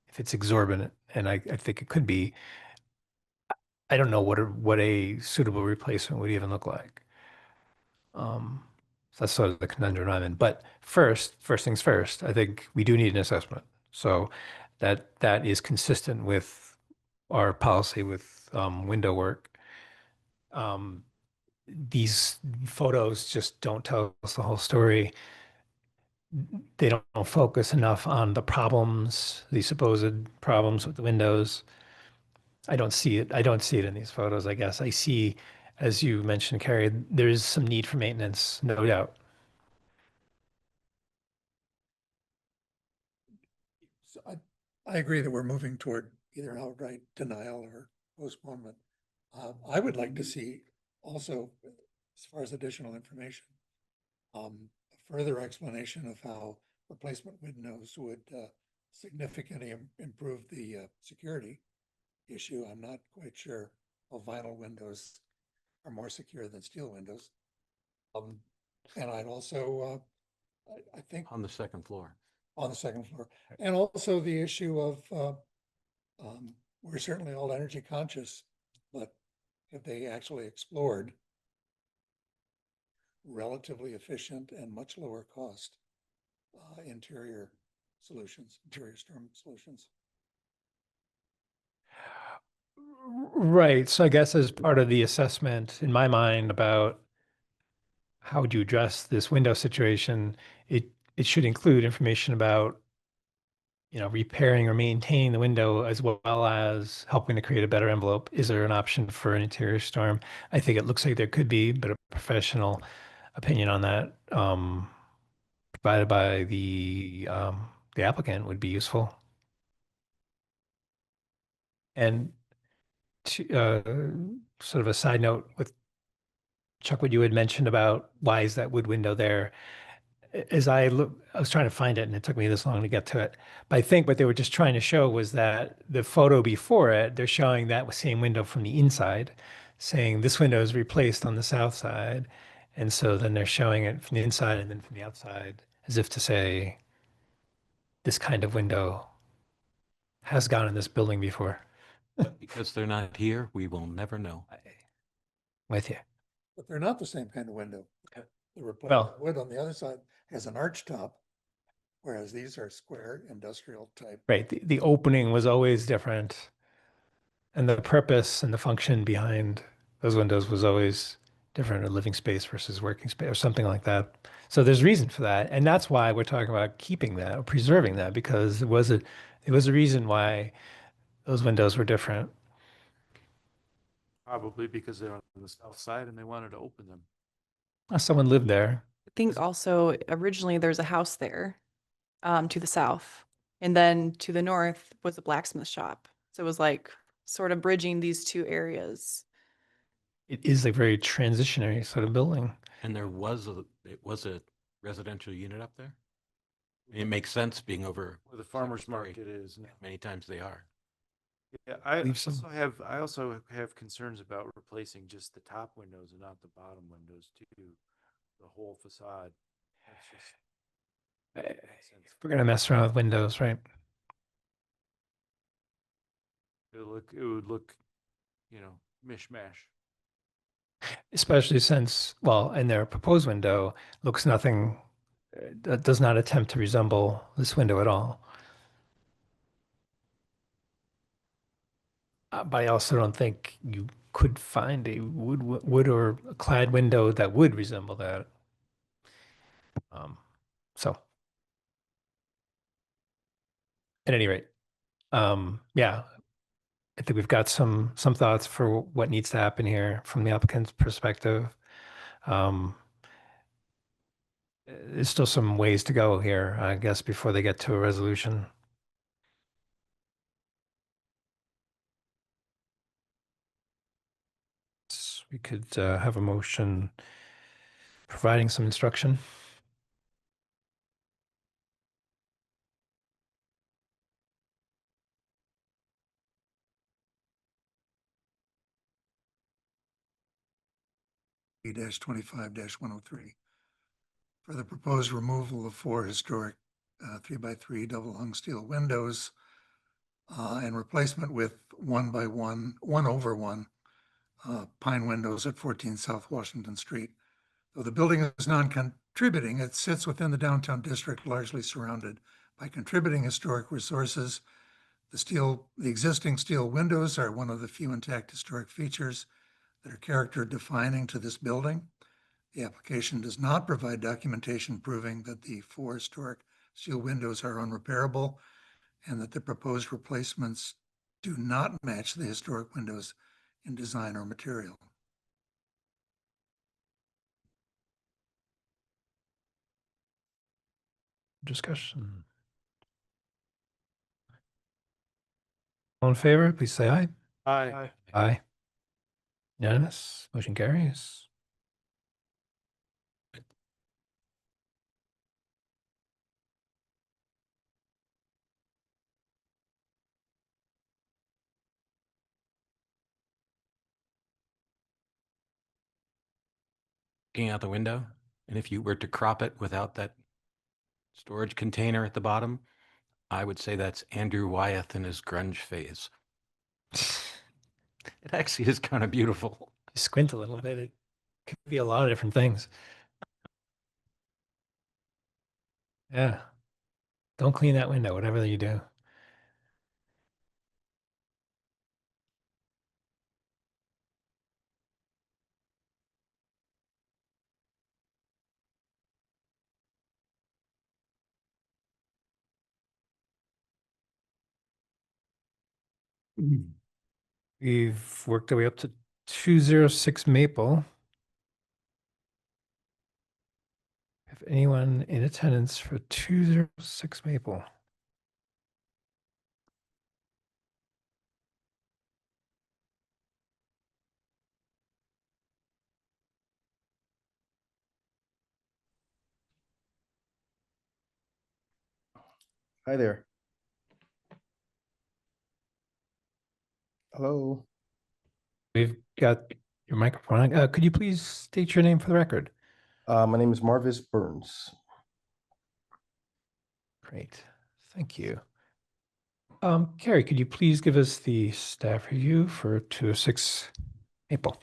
A: if it's exorbitant, and I think it could be, I don't know what a suitable replacement would even look like. So that's sort of the conundrum I'm in. But first things first, I think we do need an assessment. So that is consistent with our policy with window work. These photos just don't tell us the whole story. They don't focus enough on the problems, the supposed problems with the windows. I don't see it. I don't see it in these photos, I guess. I see, as you mentioned, Carrie, there is some need for maintenance, no doubt.
E: So I agree that we're moving toward either outright denial or postponement. I would like to see also, as far as additional information, a further explanation of how replacement windows would significantly improve the security issue. I'm not quite sure how vinyl windows are more secure than steel windows. And I'd also, I think
D: On the second floor.
E: on the second floor, and also the issue of, we're certainly all energy conscious, but have they actually explored relatively efficient and much lower cost interior solutions, interior storm solutions?
A: Right. So I guess as part of the assessment in my mind about how would you address this window situation, it should include information about, repairing or maintaining the window as well as helping to create a better envelope. Is there an option for an interior storm? I think it looks like there could be, but a professional opinion on that, provided by the applicant would be useful. And to, sort of a side note with Chuck, what you had mentioned about why is that wood window there? As I look, I was trying to find it and it took me this long to get to it. But I think what they were just trying to show was that the photo before it, they're showing that same window from the inside, saying this window is replaced on the south side. And so then they're showing it from the inside and then from the outside, as if to say, this kind of window has gone in this building before.
D: Because they're not here, we will never know.
A: With you.
E: But they're not the same kind of window.
A: Okay.
E: The replacement
A: Well-
E: wood on the other side has an arch top, whereas these are square industrial type.
A: Right. The opening was always different. And the purpose and the function behind those windows was always different, a living space versus working space or something like that. So there's reason for that. And that's why we're talking about keeping that or preserving that, because it was a reason why those windows were different.
B: Probably because they're on the south side and they wanted to open them.
A: Someone lived there.
C: I think also originally there's a house there to the south. And then to the north was a blacksmith shop. So it was like sort of bridging these two areas.
A: It is a very transitionary sort of building.
D: And it was a residential unit up there? It makes sense being over.
B: Where the farmer's
D: second story.
B: market is now.
D: Many times they are.
B: Yeah, I
A: Leave some-
B: also have concerns about replacing just the top windows and not the bottom windows too. The whole facade. That's just makes sense.
A: We're going to mess around with windows, right?
B: It would look, mishmash.
A: Especially since, well, and their proposed window looks nothing, does not attempt to resemble this window at all. But I also don't think you could find a wood or a clad window that would resemble that. So at any rate, yeah, I think we've got some thoughts for what needs to happen here from the applicant's perspective. There's still some ways to go here, I guess, before they get to a resolution. We could have a motion providing some instruction.
E: -25-103 for the proposed removal of 4 historic 3x3 double hung steel windows and replacement with 1/1 pine windows at 14 South Washington Street. Though the building is non-contributing, it sits within the downtown district, largely surrounded by contributing historic resources. The existing steel windows are one of the few intact historic features that are character defining to this building. The application does not provide documentation proving that the 4 historic steel windows are unrepairable and that the proposed replacements do not match the historic windows in design or material.
A: Discussion. All in favor, please say aye.
B: Aye.
A: Aye. Unanimous, motion carries.
D: Looking out the window, and if you were to crop it without that storage container at the bottom, I would say that's Andrew Wyeth in his grunge phase. It actually is kind of beautiful.
A: You squint a little bit, it could be a lot of different things. Yeah. Don't clean that window, whatever you do. We've worked our way up to 206 Maple. If anyone in attendance for 206 Maple.
I: Hi there. Hello.
A: We've got your microphone. On. Could you please state your name for the record?
I: My name is Marvis Burns.
A: Great, thank you. Carrie, could you please give us the staff review for 206 Maple?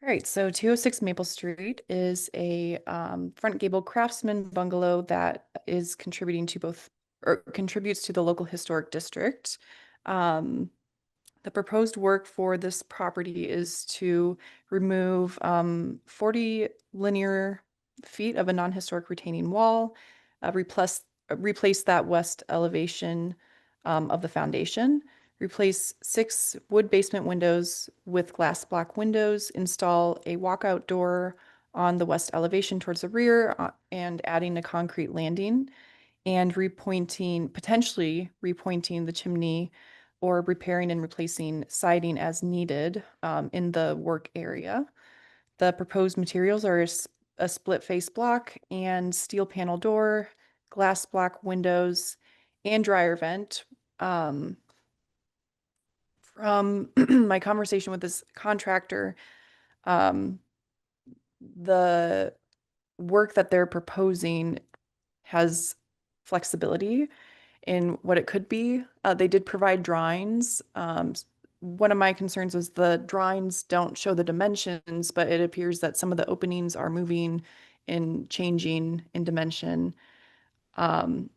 C: All right, so 206 Maple Street is a front gable craftsman bungalow that is contributing to both, or contributes to the local historic district. The proposed work for this property is to remove 40 linear feet of a non-historic retaining wall, replace that west elevation of the foundation, replace 6 wood basement windows with glass block windows, install a walkout door on the west elevation towards the rear, and adding a concrete landing, and potentially repointing the chimney or repairing and replacing siding as needed in the work area. The proposed materials are a split face block and steel panel door, glass block windows, and dryer vent. From my conversation with this contractor, the work that they're proposing has flexibility in what it could be. They did provide drawings. One of my concerns was the drawings don't show the dimensions, but it appears that some of the openings are moving and changing in dimension. And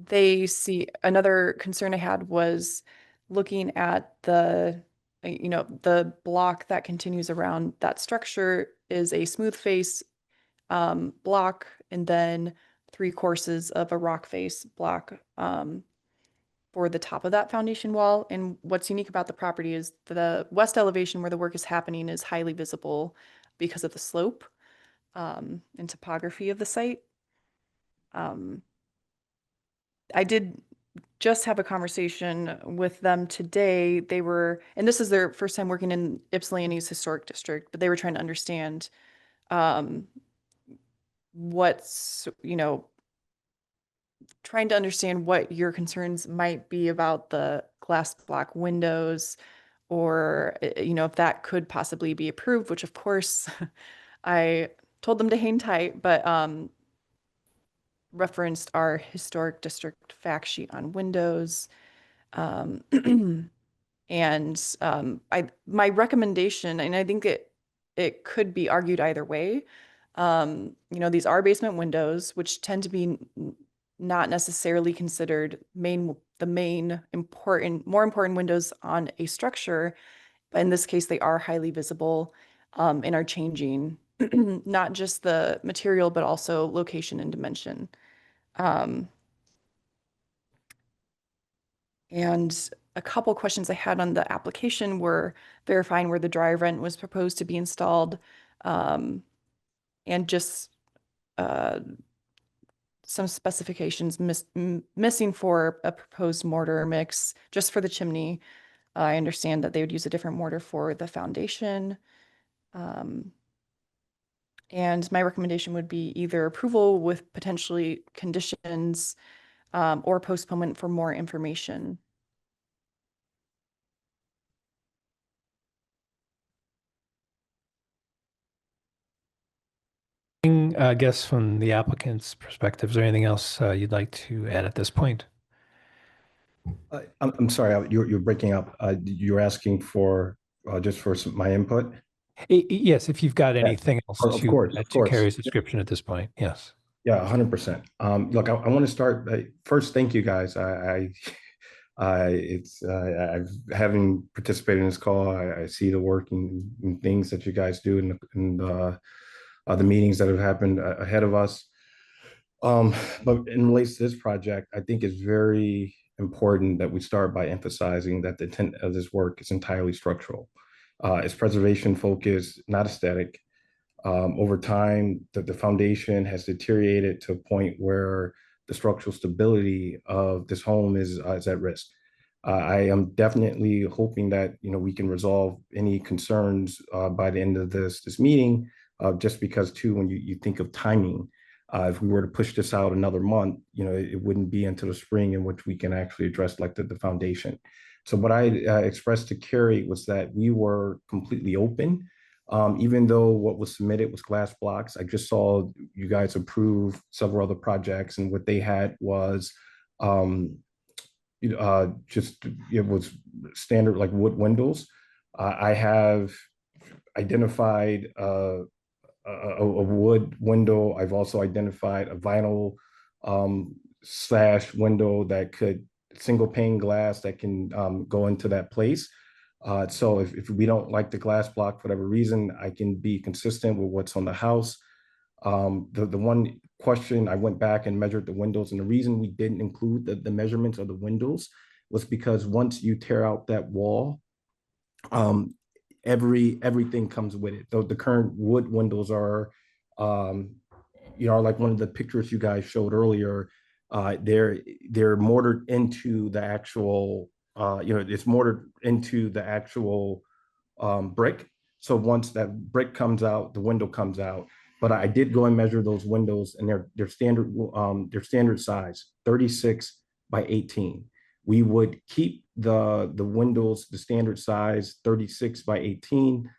C: they see, another concern I had was looking at the block that continues around that structure is a smooth face block, and then 3 courses of a rock face block for the top of that foundation wall. And what's unique about the property is the west elevation where the work is happening is highly visible because of the slope and topography of the site. I did just have a conversation with them today. They were, and this is their first time working in Ypsilanti's historic district, but they were trying to understand what's, trying to understand what your concerns might be about the glass block windows, or, if that could possibly be approved, which of course I told them to hang tight, but referenced our historic district fact sheet on windows. And my recommendation, and I think it could be argued either way. These are basement windows, which tend to be not necessarily considered more important windows on a structure. But in this case, they are highly visible and are changing not just the material, but also location and dimension. And a couple questions I had on the application were verifying where the dryer vent was proposed to be installed. And just some specifications missing for a proposed mortar mix just for the chimney. I understand that they would use a different mortar for the foundation. And my recommendation would be either approval with potentially conditions or postponement for more information.
A: I guess from the applicant's perspective, is there anything else you'd like to add at this point?
I: I'm sorry, you're breaking up. You're asking for just for my input?
A: Yes, if you've got anything else
I: Of course,
A: to
I: of course.
A: Carrie's description at this point, yes.
I: Yeah, 100%. Look, I want to start first. Thank you, guys. I've having participated in this call. I see the work and things that you guys do in the meetings that have happened ahead of us. But in relation to this project, I think it's very important that we start by emphasizing that the intent of this work is entirely structural. It's preservation focused, not aesthetic. Over time, the foundation has deteriorated to a point where the structural stability of this home is at risk. I am definitely hoping that we can resolve any concerns by the end of this meeting. Just because too, when you think of timing, if we were to push this out another month, it wouldn't be until the spring in which we can actually address like the foundation. So what I expressed to Carrie was that we were completely open. Even though what was submitted was glass blocks, I just saw you guys approve several other projects, and what they had was just it was standard like wood windows. I have identified a wood window. I've also identified a vinyl slash window that could single pane glass that can go into that place. So if we don't like the glass block for whatever reason, I can be consistent with what's on the house. The one question, I went back and measured the windows, and the reason we didn't include the measurements of the windows was because once you tear out that wall, everything comes with it. Though the current wood windows are, like one of the pictures you guys showed earlier, they're mortared into the actual, it's mortared into the actual brick. So once that brick comes out, the window comes out. But I did go and measure those windows, and they're standard size, 36 by 18. We would keep the windows, the standard size, 36 by 18.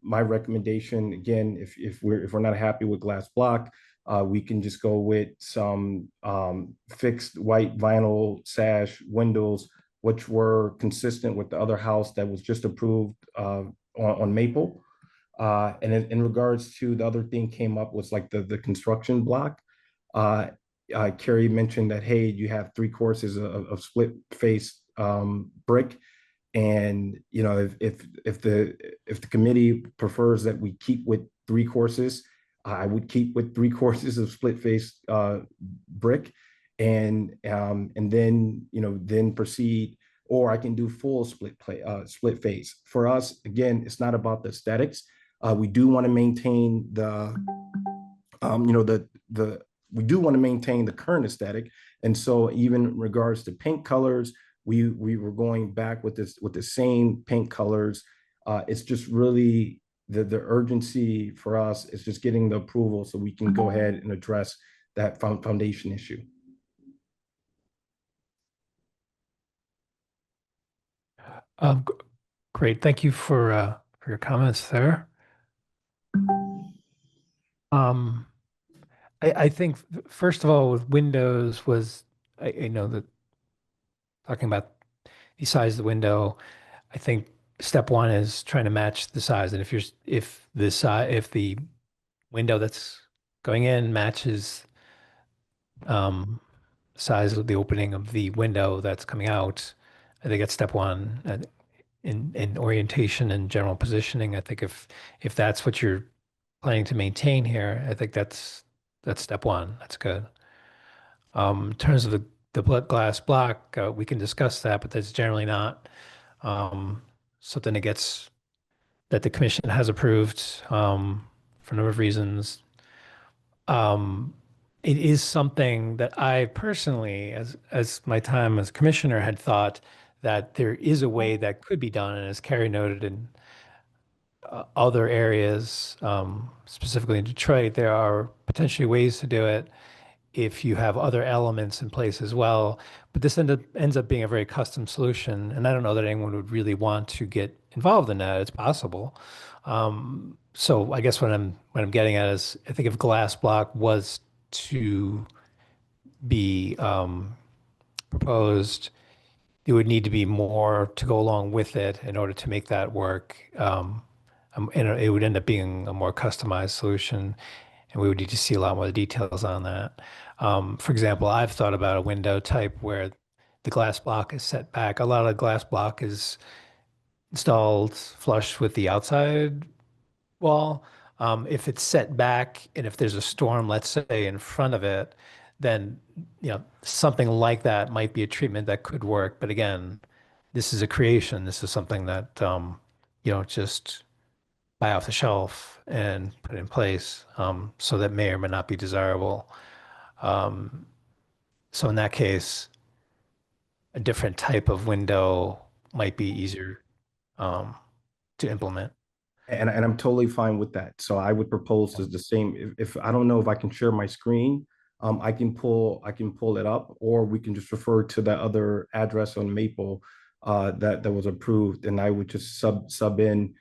I: My recommendation, again, if we're not happy with glass block, we can just go with some fixed white vinyl sash windows, which were consistent with the other house that was just approved on Maple. And in regards to the other thing came up was like the construction block. Carrie mentioned that, hey, you have 3 courses of split face brick. And if the committee prefers that we keep with 3 courses, I would keep with 3 courses of split face brick, and then then proceed, or I can do full split face. For us, again, it's not about the aesthetics. We do want to maintain we do want to maintain the current aesthetic, and so even in regards to paint colors, we were going back with the same paint colors. It's just really the urgency for us is just getting the approval so we can go ahead and address that foundation issue.
A: Great, thank you for your comments there. I think first of all, with windows was I know that talking about the size of the window, I think step one is trying to match the size, and if the window that's going in matches size of the opening of the window that's coming out, I think that's step one. In orientation and general positioning, I think if that's what you're planning to maintain here, I think that's step one. That's good. In terms of the glass block, we can discuss that, but that's generally not something that gets that the commission has approved for a number of reasons. It is something that I personally, as my time as commissioner, had thought that there is a way that could be done, and as Carrie noted in other areas, specifically in Detroit, there are potentially ways to do it if you have other elements in place as well. But this ends up being a very custom solution, and I don't know that anyone would really want to get involved in that. It's possible. So I guess what I'm getting at is, I think if glass block was to be proposed, there would need to be more to go along with it in order to make that work. And it would end up being a more customized solution, and we would need to see a lot more details on that. For example, I've thought about a window type where the glass block is set back. A lot of glass block is installed flush with the outside wall. If it's set back and if there's a storm, let's say, in front of it, then something like that might be a treatment that could work. But again, this is a creation. This is something that just buy off the shelf and put in place. So that may or may not be desirable. So in that case, a different type of window might be easier to implement.
I: And I'm totally fine with that. So I would propose the same. If I don't know if I can share my screen, I can pull it up, or we can just refer to that other address on Maple that was approved, and I would just sub in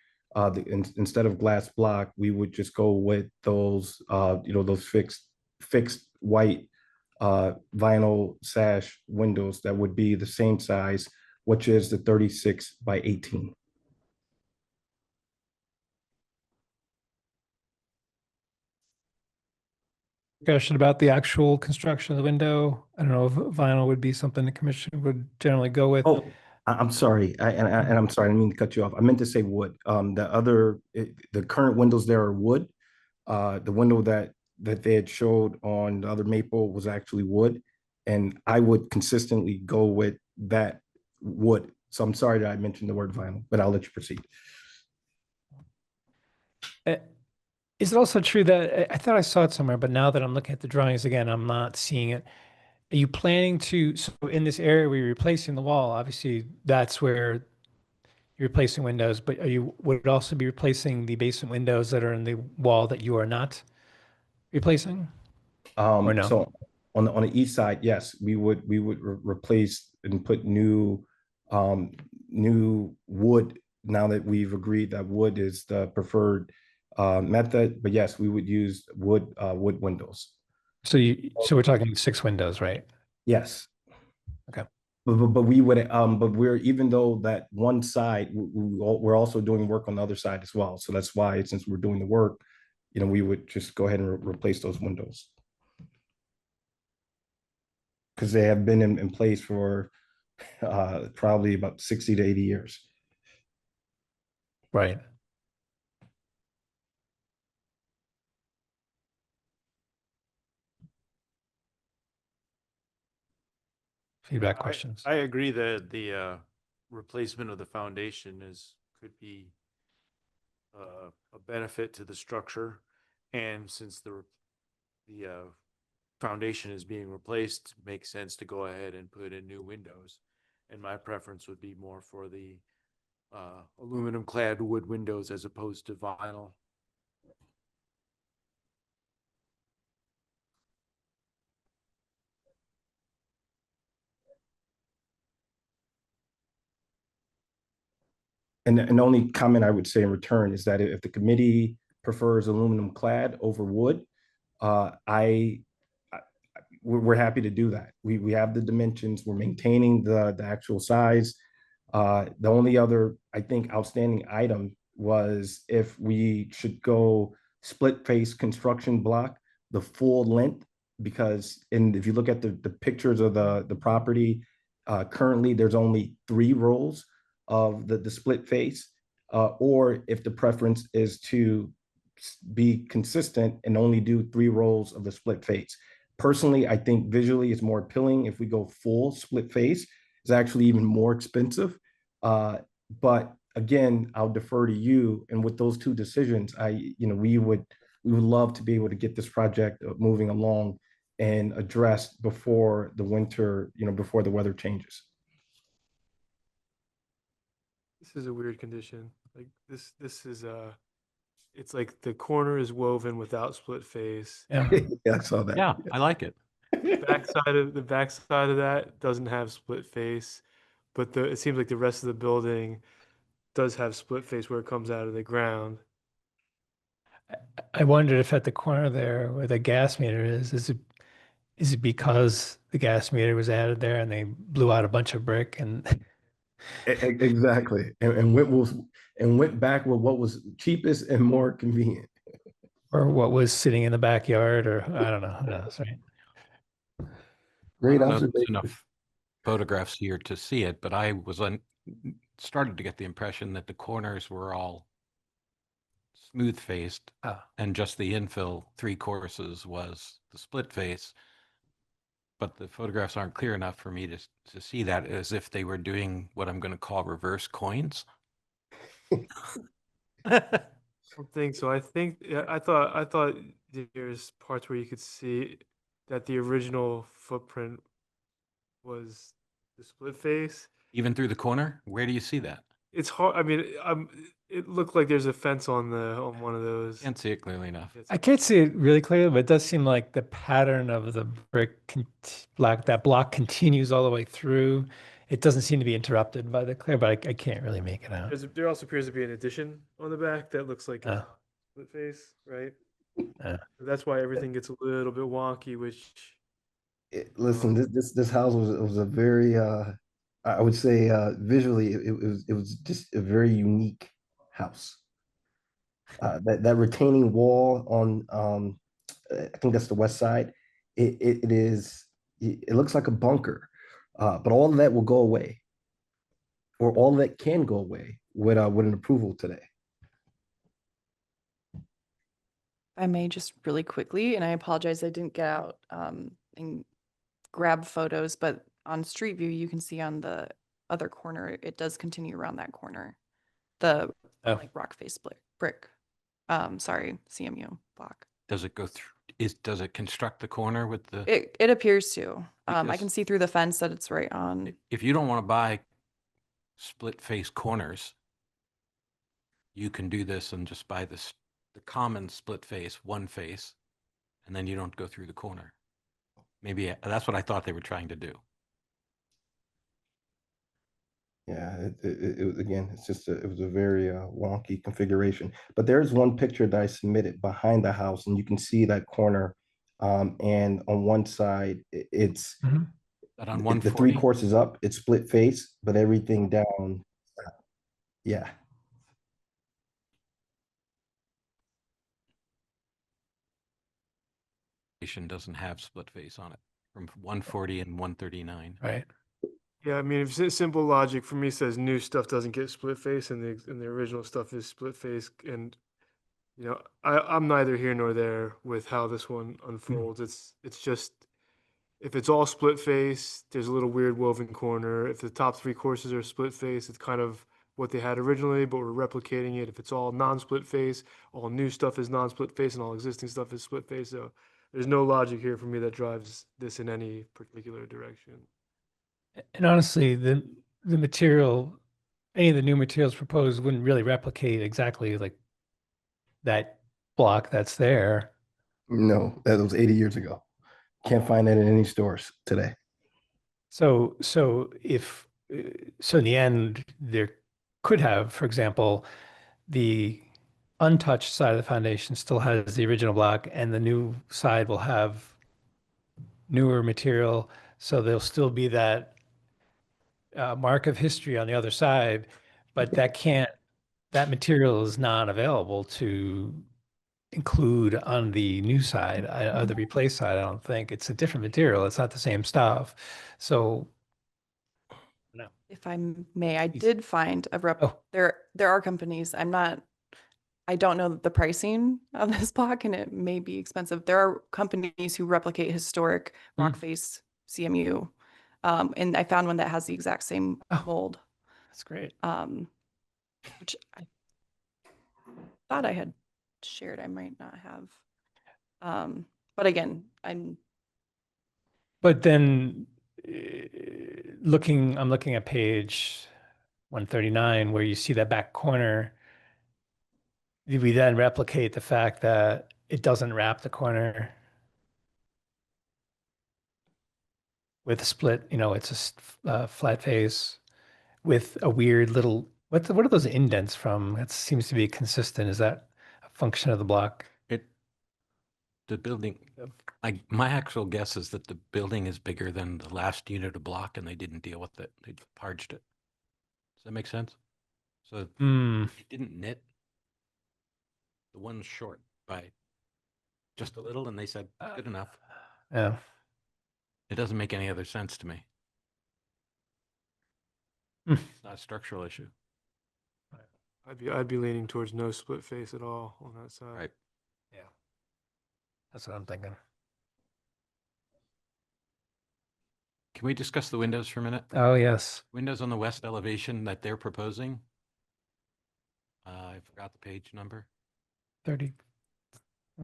I: instead of glass block, we would just go with those those fixed white vinyl sash windows that would be the same size, which is the 36 by 18.
A: Discussion about the actual construction of the window. I don't know if vinyl would be something the commission would generally go with.
I: Oh, I'm sorry, and I'm sorry, I didn't mean to cut you off. I meant to say wood. The current windows there are wood. The window that they had showed on the other Maple was actually wood, and I would consistently go with that wood. So I'm sorry that I mentioned the word vinyl, but I'll let you proceed.
A: Is it also true that I thought I saw it somewhere, but now that I'm looking at the drawings again, I'm not seeing it. Are you planning to, so in this area where you're replacing the wall, obviously that's where you're replacing windows, but would it also be replacing the basement windows that are in the wall that you are not replacing? Or no?
I: So on the east side, yes, we would replace and put new wood, now that we've agreed that wood is the preferred method. But yes, we would use wood windows.
A: So we're talking 6 windows, right?
I: Yes.
A: Okay.
I: But we would but we're, even though that one side, we're also doing work on the other side as well. So that's why, since we're doing the work, we would just go ahead and replace those windows, because they have been in place for probably about 60 to 80 years.
A: Right. Feedback questions?
B: I agree that the replacement of the foundation could be a benefit to the structure, and since the foundation is being replaced, it makes sense to go ahead and put in new windows. And my preference would be more for the aluminum clad wood windows as opposed to vinyl.
I: And the only comment I would say in return is that if the committee prefers aluminum clad over wood, we're happy to do that. We have the dimensions, we're maintaining the actual size. The only other, I think, outstanding item was if we should go split face construction block, the full length, because if you look at the pictures of the property, currently there's only 3 rows of the split face, or if the preference is to be consistent and only do 3 rows of the split face. Personally, I think visually it's more appealing if we go full split face. It's actually even more expensive, but again, I'll defer to you. And with those two decisions, we would love to be able to get this project moving along and addressed before the winter, before the weather changes.
G: This is a weird condition. Like this is it's like the corner is woven without split face.
A: Yeah.
I: Yeah, I saw that.
D: Yeah, I like it.
G: The backside of that doesn't have split face, but it seems like the rest of the building does have split face where it comes out of the ground.
A: I wondered if at the corner there where the gas meter is it because the gas meter was added there and they blew out a bunch of brick and
I: Exactly. And went back with what was cheapest and more convenient.
A: or what was sitting in the backyard, or I don't know. Who knows, right?
I: Great
D: I don't know if there's
I: observation.
D: enough photographs here to see it, but I was started to get the impression that the corners were all smooth faced
A: Ah.
D: and just the infill 3 courses was the split face. But the photographs aren't clear enough for me to see that, as if they were doing what I'm going to call reverse coins.
G: I don't think so. I think I thought there's parts where you could see that the original footprint was the split face.
D: Even through the corner? Where do you see that?
G: It's hard. I mean, it looked like there's a fence on one of those.
D: Can't see it clearly enough.
G: It's-
A: I can't see it really clearly, but it does seem like the pattern of the brick block continues all the way through. It doesn't seem to be interrupted by the clear, but I can't really make it out.
G: there also appears to be an addition on the back that looks like a
A: Oh.
G: split face, right?
A: Uh.
G: That's why everything gets a little bit wonky, which
I: Listen, this house was a very I would say visually it was just a very unique house. That retaining wall on I think that's the west side. It looks like a bunker, but all of that will go away, or all of that can go away with an approval today.
C: I may just really quickly, and I apologize, I didn't get out and grab photos, but on Street View, you can see on the other corner, it does continue around that corner. The
A: Oh.
C: like rock face brick. Sorry, CMU block.
D: Does it go through? Does it construct the corner with the?
C: It appears to. I
D: Because-
C: can see through the fence that it's right on.
D: If you don't want to buy split face corners, you can do this and just buy the common split face, one face, and then you don't go through the corner. Maybe that's what I thought they were trying to do.
I: Yeah, again, it's just it was a very wonky configuration. But there's one picture that I submitted behind the house, and you can see that corner. And on one side, it's
D: But on
I: the
D: 140,
I: 3 courses up, it's split face, but everything down, yeah.
D: doesn't have split face on it from 140 and 139.
A: Right.
G: yeah, I mean, if simple logic for me says new stuff doesn't get split face, and the original stuff is split face, and I'm neither here nor there with how this one unfolds. It's just if it's all split face, there's a little weird woven corner. If the top 3 courses are split face, it's kind of what they had originally, but we're replicating it. If it's all non-split face, all new stuff is non-split face, and all existing stuff is split face. So there's no logic here for me that drives this in any particular direction.
A: And honestly, the material, any of the new materials proposed wouldn't really replicate exactly like that block that's there.
I: No, that was 80 years ago. Can't find that in any stores today.
A: So in the end, there could have, for example, the untouched side of the foundation still has the original block, and the new side will have newer material. So there'll still be that mark of history on the other side, but that material is not available to include on the new side, the replace side. I don't think it's a different material. It's not the same stuff. So
C: If I may, I
A: Please.
C: did find
A: Oh.
C: there are companies. I don't know the pricing of this block, and it may be expensive. There are companies who replicate historic rock face CMU. And I found one that has the exact same
A: Oh.
C: mold.
A: that's great.
C: which I thought I had shared. I might not have. But again,
A: But then I'm looking at page 139 where you see that back corner. Do we then replicate the fact that it doesn't wrap the corner with a split, it's a flat face with a weird little, what are those indents from? That seems to be consistent. Is that a function of the block?
D: The building, my actual guess is that the building is bigger than the last unit of block and they didn't deal with it. They parged it. Does that make sense? So
A: Hmm.
D: they didn't knit. The one's short by just a little and they said, good enough.
A: Yeah.
D: It doesn't make any other sense to me.
A: Hmm.
D: It's not a structural issue.
G: I'd be leaning towards no split face at all on that side.
D: Right.
A: Yeah. That's what I'm thinking.
D: Can we discuss the windows for a minute?
A: Oh, yes.
D: Windows on the west elevation that they're proposing. I forgot the page number.
A: 30.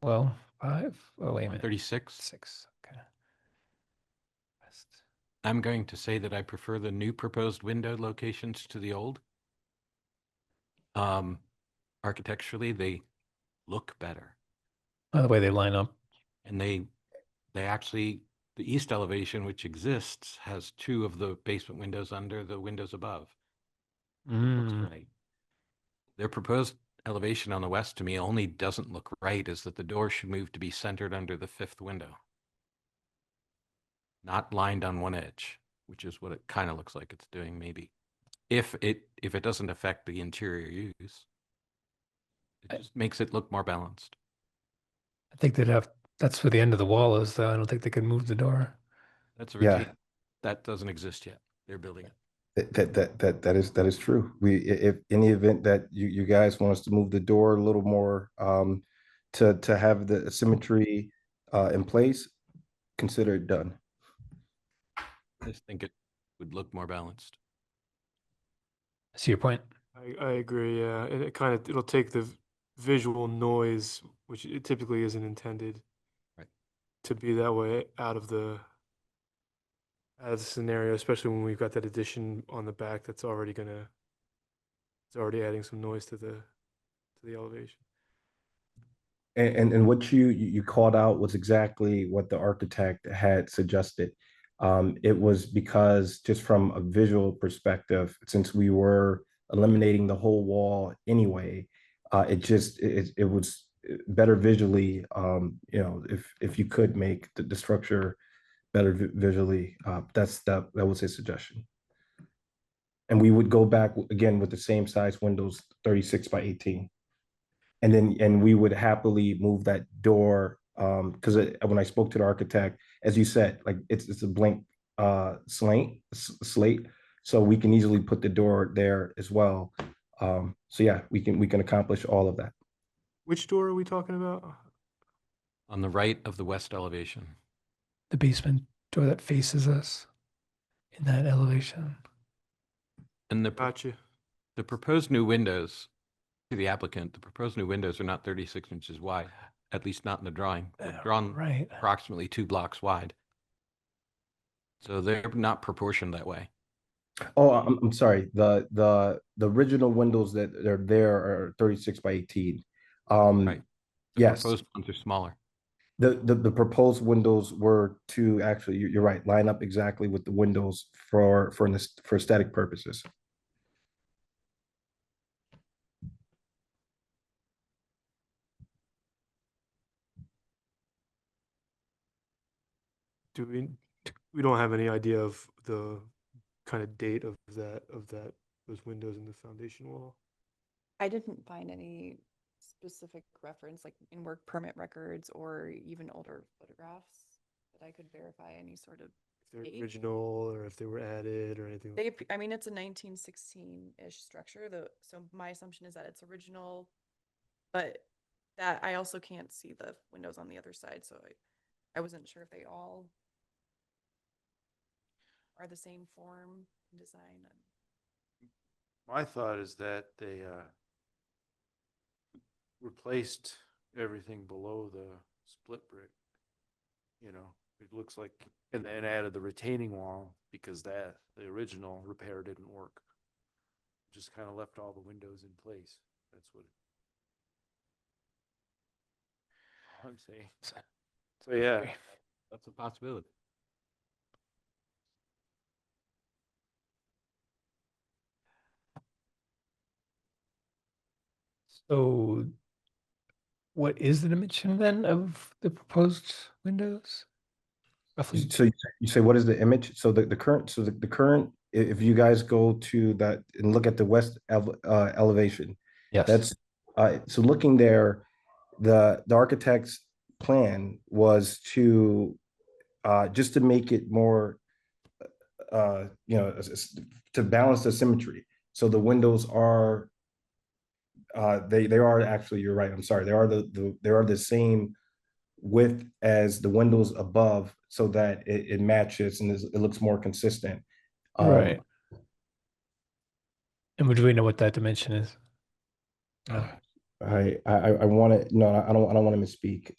A: Well, 5. Oh, wait a minute.
D: 136.
A: 6. Okay. West.
D: I'm going to say that I prefer the new proposed window locations to the old. Architecturally, they look better.
A: By the way they line up.
D: And they actually, the east elevation, which exists, has 2 of the basement windows under the windows above. Looks
A: Mm.
D: great. Their proposed elevation on the west to me only doesn't look right, is that the door should move to be centered under the 5th window. Not lined on one edge, which is what it kind of looks like it's doing maybe. If it doesn't affect the interior use. It just makes it look more balanced.
A: I think that's where the end of the wall is, though. I don't think they can move the door.
D: That's a
I: Yeah.
D: retaining. That doesn't exist yet. They're building it.
I: That is true. If any event that you guys want us to move the door a little more to have the symmetry in place, consider it done.
D: I just think it would look more balanced.
A: I see your point.
G: I agree. Yeah, and it'll take the visual noise, which it typically isn't intended,
D: Right.
G: to be that way out of the scenario, especially when we've got that addition on the back it's already adding some noise to the elevation.
I: And what you called out was exactly what the architect had suggested. It was because just from a visual perspective, since we were eliminating the whole wall anyway, it was better visually. If you could make the structure better visually, that was his suggestion. And we would go back again with the same size windows, 36 by 18. And we would happily move that door because when I spoke to the architect, as you said, like it's a blank slate, so we can easily put the door there as well. So yeah, we can accomplish all of that.
G: Which door are we talking about?
D: On the right of the west elevation.
A: The basement door that faces us in that elevation.
D: And
G: Gotcha.
D: the proposed new windows, to the applicant, the proposed new windows are not 36 inches wide, at least not in the drawing. They're drawn
A: Right.
D: approximately 2 blocks wide. So they're not proportioned that way.
I: Oh, I'm sorry. The original windows that are there are 36 by 18.
D: Right. The
I: Yes.
D: proposed ones are smaller.
I: The proposed windows were to actually, you're right, line up exactly with the windows for aesthetic purposes.
G: We don't have any idea of the kind of date of those windows in the foundation wall?
C: I didn't find any specific reference, like in work permit records or even older photographs, that I could verify any sort of
G: If they're
C: date.
G: original or if they were added or anything?
C: I mean, it's a 1916-ish structure, so my assumption is that it's original, but that I also can't see the windows on the other side, so I wasn't sure if they all are the same form and design.
B: my thought is that they replaced everything below the split brick. You know, it looks like, and then added the retaining wall because the original repair didn't work. Just kind of left all the windows in place. That's what I'm saying. So yeah,
D: That's a possibility.
A: So what is the dimension then of the proposed windows? Roughly.
I: So you say, what is the image? So the current, so the current, if you guys go to that and look at the west elevation,
A: Yes.
I: that's, so looking there, the architect's plan was to, just to make it more, to balance the symmetry. So the windows are, they are actually, you're right, I'm sorry, they are they are the same width as the windows above, so that it matches and it looks more consistent.
A: Right. And would we know what that dimension is? No.
I: I want to, no, I don't want to misspeak.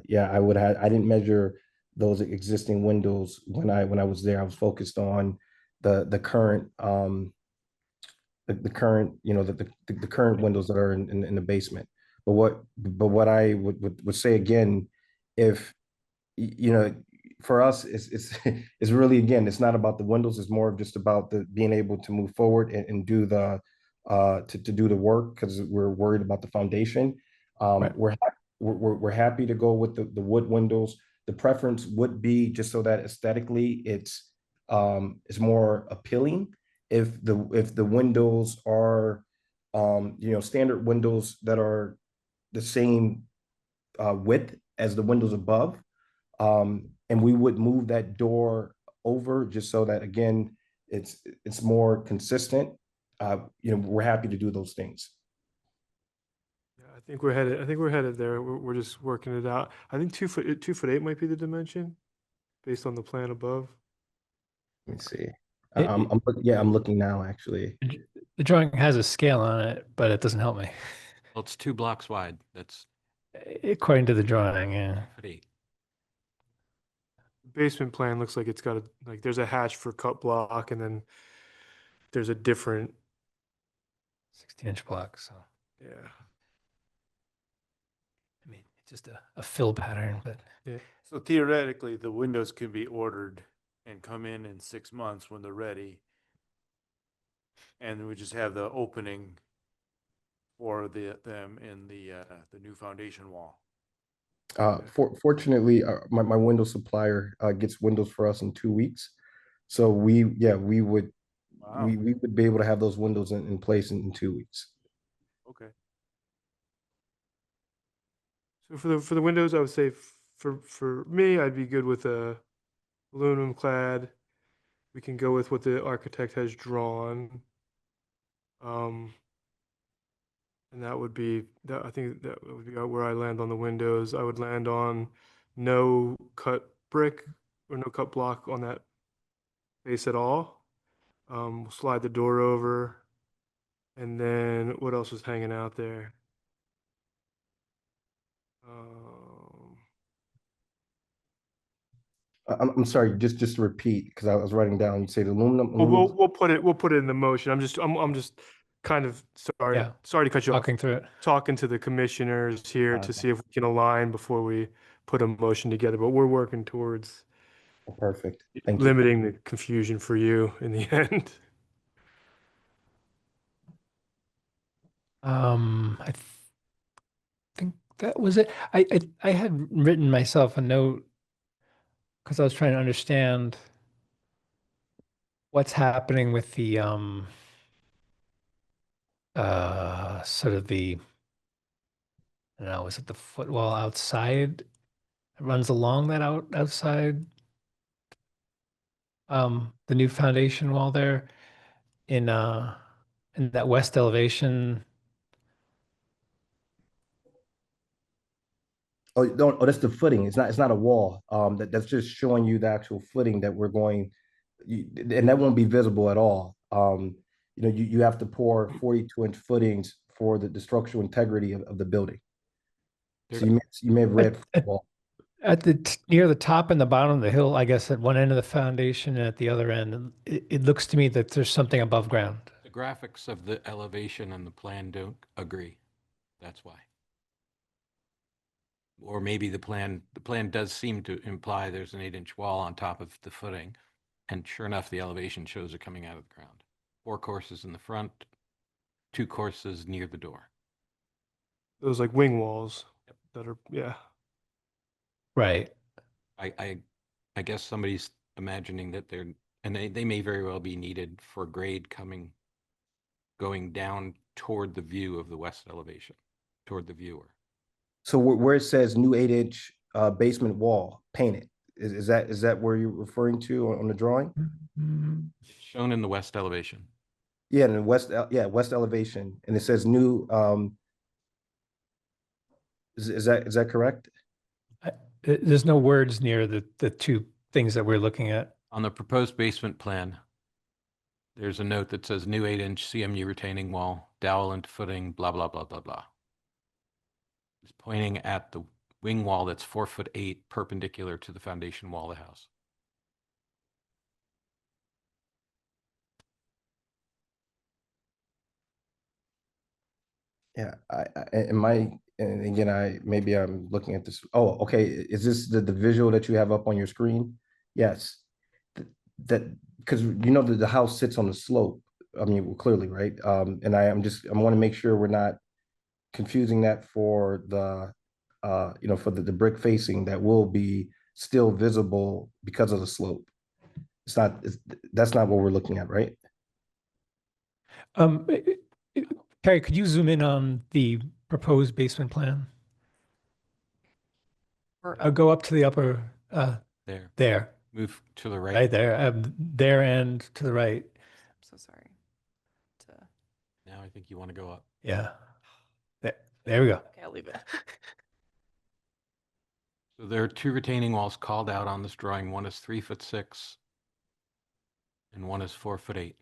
I: Yeah, I didn't measure those existing windows when I was there. I was focused on the current, the current, the current windows that are in the basement. But what I would say again, if for us, it's really, again, it's not about the windows. It's more of just about the being able to move forward and do the to do the work, because we're worried about the foundation.
A: Right.
I: We're happy to go with the wood windows. The preference would be just so that aesthetically it's more appealing. If the windows are standard windows that are the same width as the windows above, and we would move that door over just so that, again, it's more consistent. We're happy to do those things.
G: Yeah, I think we're headed there. We're just working it out. I think 2'8" might be the dimension based on the plan above.
I: Let me see.
A: It-
I: I'm looking now, actually.
A: The drawing has a scale on it, but it doesn't help me.
D: Well, it's 2 blocks wide. That's
A: According to the drawing, yeah.
D: 8.
G: Basement plan looks like it's got like there's a hatch for cut block, and then there's a different,
A: 16-inch block. So
G: yeah.
A: I mean, it's just a fill pattern, but
B: so theoretically, the windows can be ordered and come in 6 months when they're ready. And we just have the opening for them in the new foundation wall.
I: Fortunately, my window supplier gets windows for us in 2 weeks. So we would
B: Wow.
I: we would be able to have those windows in place in 2 weeks.
B: Okay.
G: So for the windows, I would say for me, I'd be good with a aluminum clad. We can go with what the architect has drawn. And that would be that. I think that would be where I land on the windows. I would land on no cut brick or no cut block on that base at all. We'll slide the door over, and then what else was hanging out there?
I: I'm sorry, just to repeat, because I was writing down. You say the aluminum.
G: We'll put it in the motion. I'm just kind of sorry
A: Yeah.
G: sorry to cut you off.
A: walking through it.
G: Talking to the commissioners here
I: Okay.
G: to see if we can align before we put a motion together, but we're working towards
I: Perfect. Thank you.
G: limiting the confusion for you in the end.
A: I think that was it. I had written myself a note because I was trying to understand what's happening with the sort of the, I don't know, is it the footwall outside? It runs along that outside the new foundation wall there in that west elevation.
I: Oh, no, that's the footing. It's not a wall. That's just showing you the actual footing that we're going, and that won't be visible at all. you have to pour 42-inch footings for the structural integrity of the building. So you may have read. Well,
A: At near the top and the bottom of the hill, I guess at one end of the foundation and at the other end, it looks to me that there's something above ground.
D: The graphics of the elevation and the plan don't agree. That's why. Or maybe the plan does seem to imply there's an 8-inch wall on top of the footing. And sure enough, the elevation shows it coming out of the ground. 4 courses in the front, 2 courses near the door.
G: Those like wing walls that are, yeah.
A: Right.
D: I guess somebody's imagining that they may very well be needed for grade going down toward the view of the west elevation, toward the viewer.
I: so where it says new 8-inch basement wall painted, is that where you're referring to on the drawing?
A: Mhm.
D: Shown in the west elevation.
I: Yeah, in the west elevation, and it says new. Is that correct?
A: There's no words near the two things that we're looking at.
D: On the proposed basement plan, there's a note that says new 8-inch CMU retaining wall, dowel and footing, blah, blah, blah, blah, blah. It's pointing at the wing wall that's 4'8" perpendicular to the foundation wall of the house.
I: Yeah, and again, maybe I'm looking at this. Oh, okay. Is this the visual that you have up on your screen? Yes. That because the house sits on the slope. I mean, clearly, right? And I want to make sure we're not confusing that for the for the brick facing that will be still visible because of the slope. That's not what we're looking at, right?
A: Carrie, could you zoom in on the proposed basement plan? Go up to the upper,
D: There.
A: there,
D: Move to the right.
A: right there, there and to the right.
C: I'm so sorry.
D: Now I think you want to go up.
A: Yeah. There we go.
C: Okay, I'll leave it.
D: So there are 2 retaining walls called out on this drawing. One is 3'6" and one is 4'8".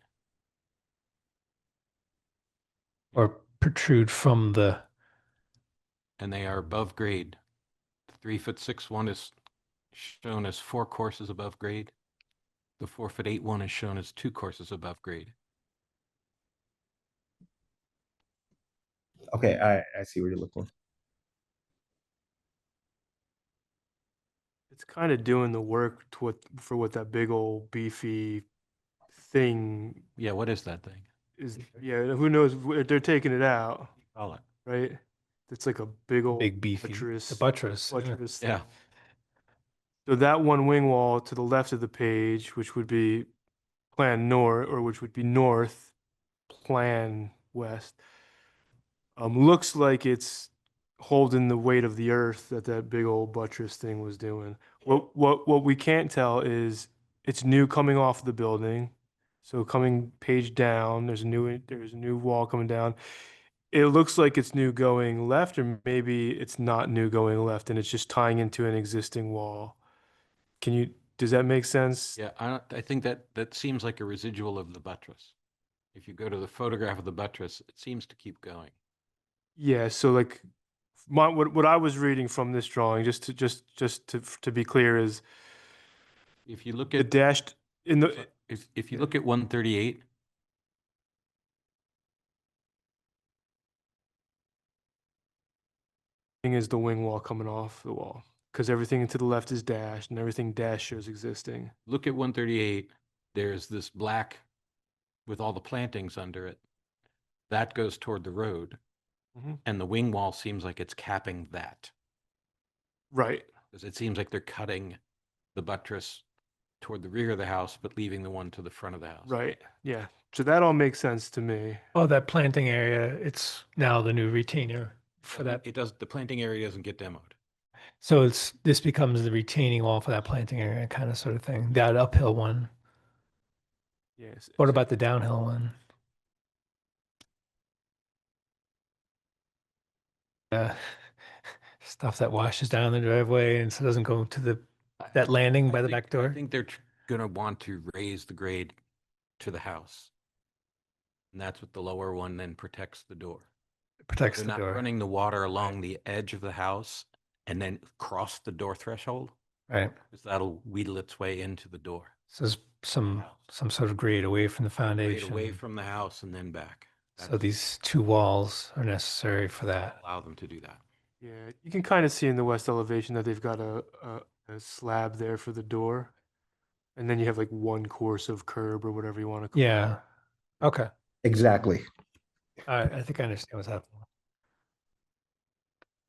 A: Or protrude from the,
D: And they are above grade. The 3'6" one is shown as 4 courses above grade. The 4'8" one is shown as 2 courses above grade.
I: Okay, I see where you're looking.
G: It's kind of doing the work for what that big old beefy thing
D: Yeah, what is that thing?
G: is. Yeah, who knows if they're taking it out,
D: Call it.
G: right? It's like a big old
A: big beefy,
G: buttress.
A: the buttress. yeah.
G: buttress
D: Yeah.
G: thing. So that one wing wall to the left of the page, which would be plan north, or which would be north, plan west, looks like it's holding the weight of the earth that big old buttress thing was doing. What we can't tell is it's new coming off the building. So coming page down, there's a new wall coming down. It looks like it's new going left, or maybe it's not new going left and it's just tying into an existing wall. Does that make sense?
D: Yeah, I think that seems like a residual of the buttress. If you go to the photograph of the buttress, it seems to keep going.
G: Yeah, so like what I was reading from this drawing, just to be clear, is
D: If you look
G: the
D: at
G: dashed in the
D: if you look at 138,
G: thing is the wing wall coming off the wall, because everything to the left is dashed and everything dashed shows existing.
D: look at 138, there's this black with all the plantings under it. That goes toward the road.
G: Mhm.
D: And the wing wall seems like it's capping that.
G: Right.
D: Because it seems like they're cutting the buttress toward the rear of the house, but leaving the one to the front of the house.
G: Right. Yeah. So that all makes sense to me.
A: Oh, that planting area, it's now the new retainer for that.
D: It does, the planting area doesn't get demoed.
A: So this becomes the retaining wall for that planting area kind of sort of thing, that uphill one.
G: Yes.
A: What about the downhill one? Stuff that washes down the driveway and so doesn't go to that landing by the back
D: I
A: door?
D: think they're gonna want to raise the grade to the house. And that's what the lower one then protects the door.
A: Protects
D: They're
A: the
D: not
A: door.
D: running the water along the edge of the house and then cross the door threshold,
A: Right.
D: because that'll wheedle its way into the door.
A: So there's some sort of grade away from the
D: Right
A: foundation.
D: away from the house and then back.
A: So
D: That's-
A: these two walls are necessary for that.
D: allow them to do that.
G: Yeah, you can kind of see in the west elevation that they've got a slab there for the door. And then you have like one course of curb or whatever you want to call it.
A: Yeah. Okay.
I: Exactly.
A: I think I understand what's happening.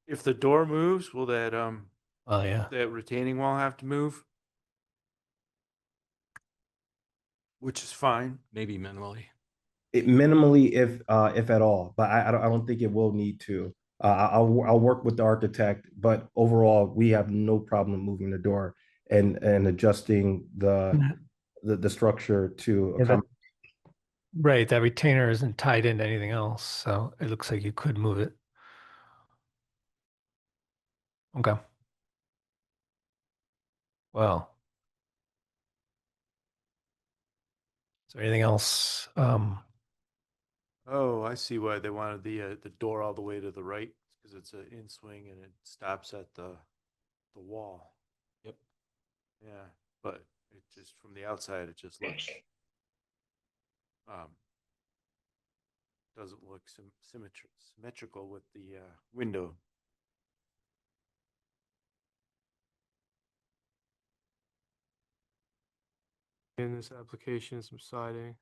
B: If the door moves, will
A: Oh, yeah.
B: that retaining wall have to move? Which is fine.
D: Maybe minimally.
I: Minimally, if at all, but I don't think it will need to. I'll work with the architect, but overall, we have no problem moving the door and adjusting the structure to
A: Yeah, that-
I: accommodate.
A: Right. That retainer isn't tied into anything else. So it looks like you could move it. Okay. Well. Is there anything else?
B: Oh, I see why they wanted the door all the way to the right, because it's an in swing and it stops at the wall.
D: Yep.
B: Yeah, but it just from the outside, it just looks doesn't look symmetrical with the window.
G: In this application, some siding.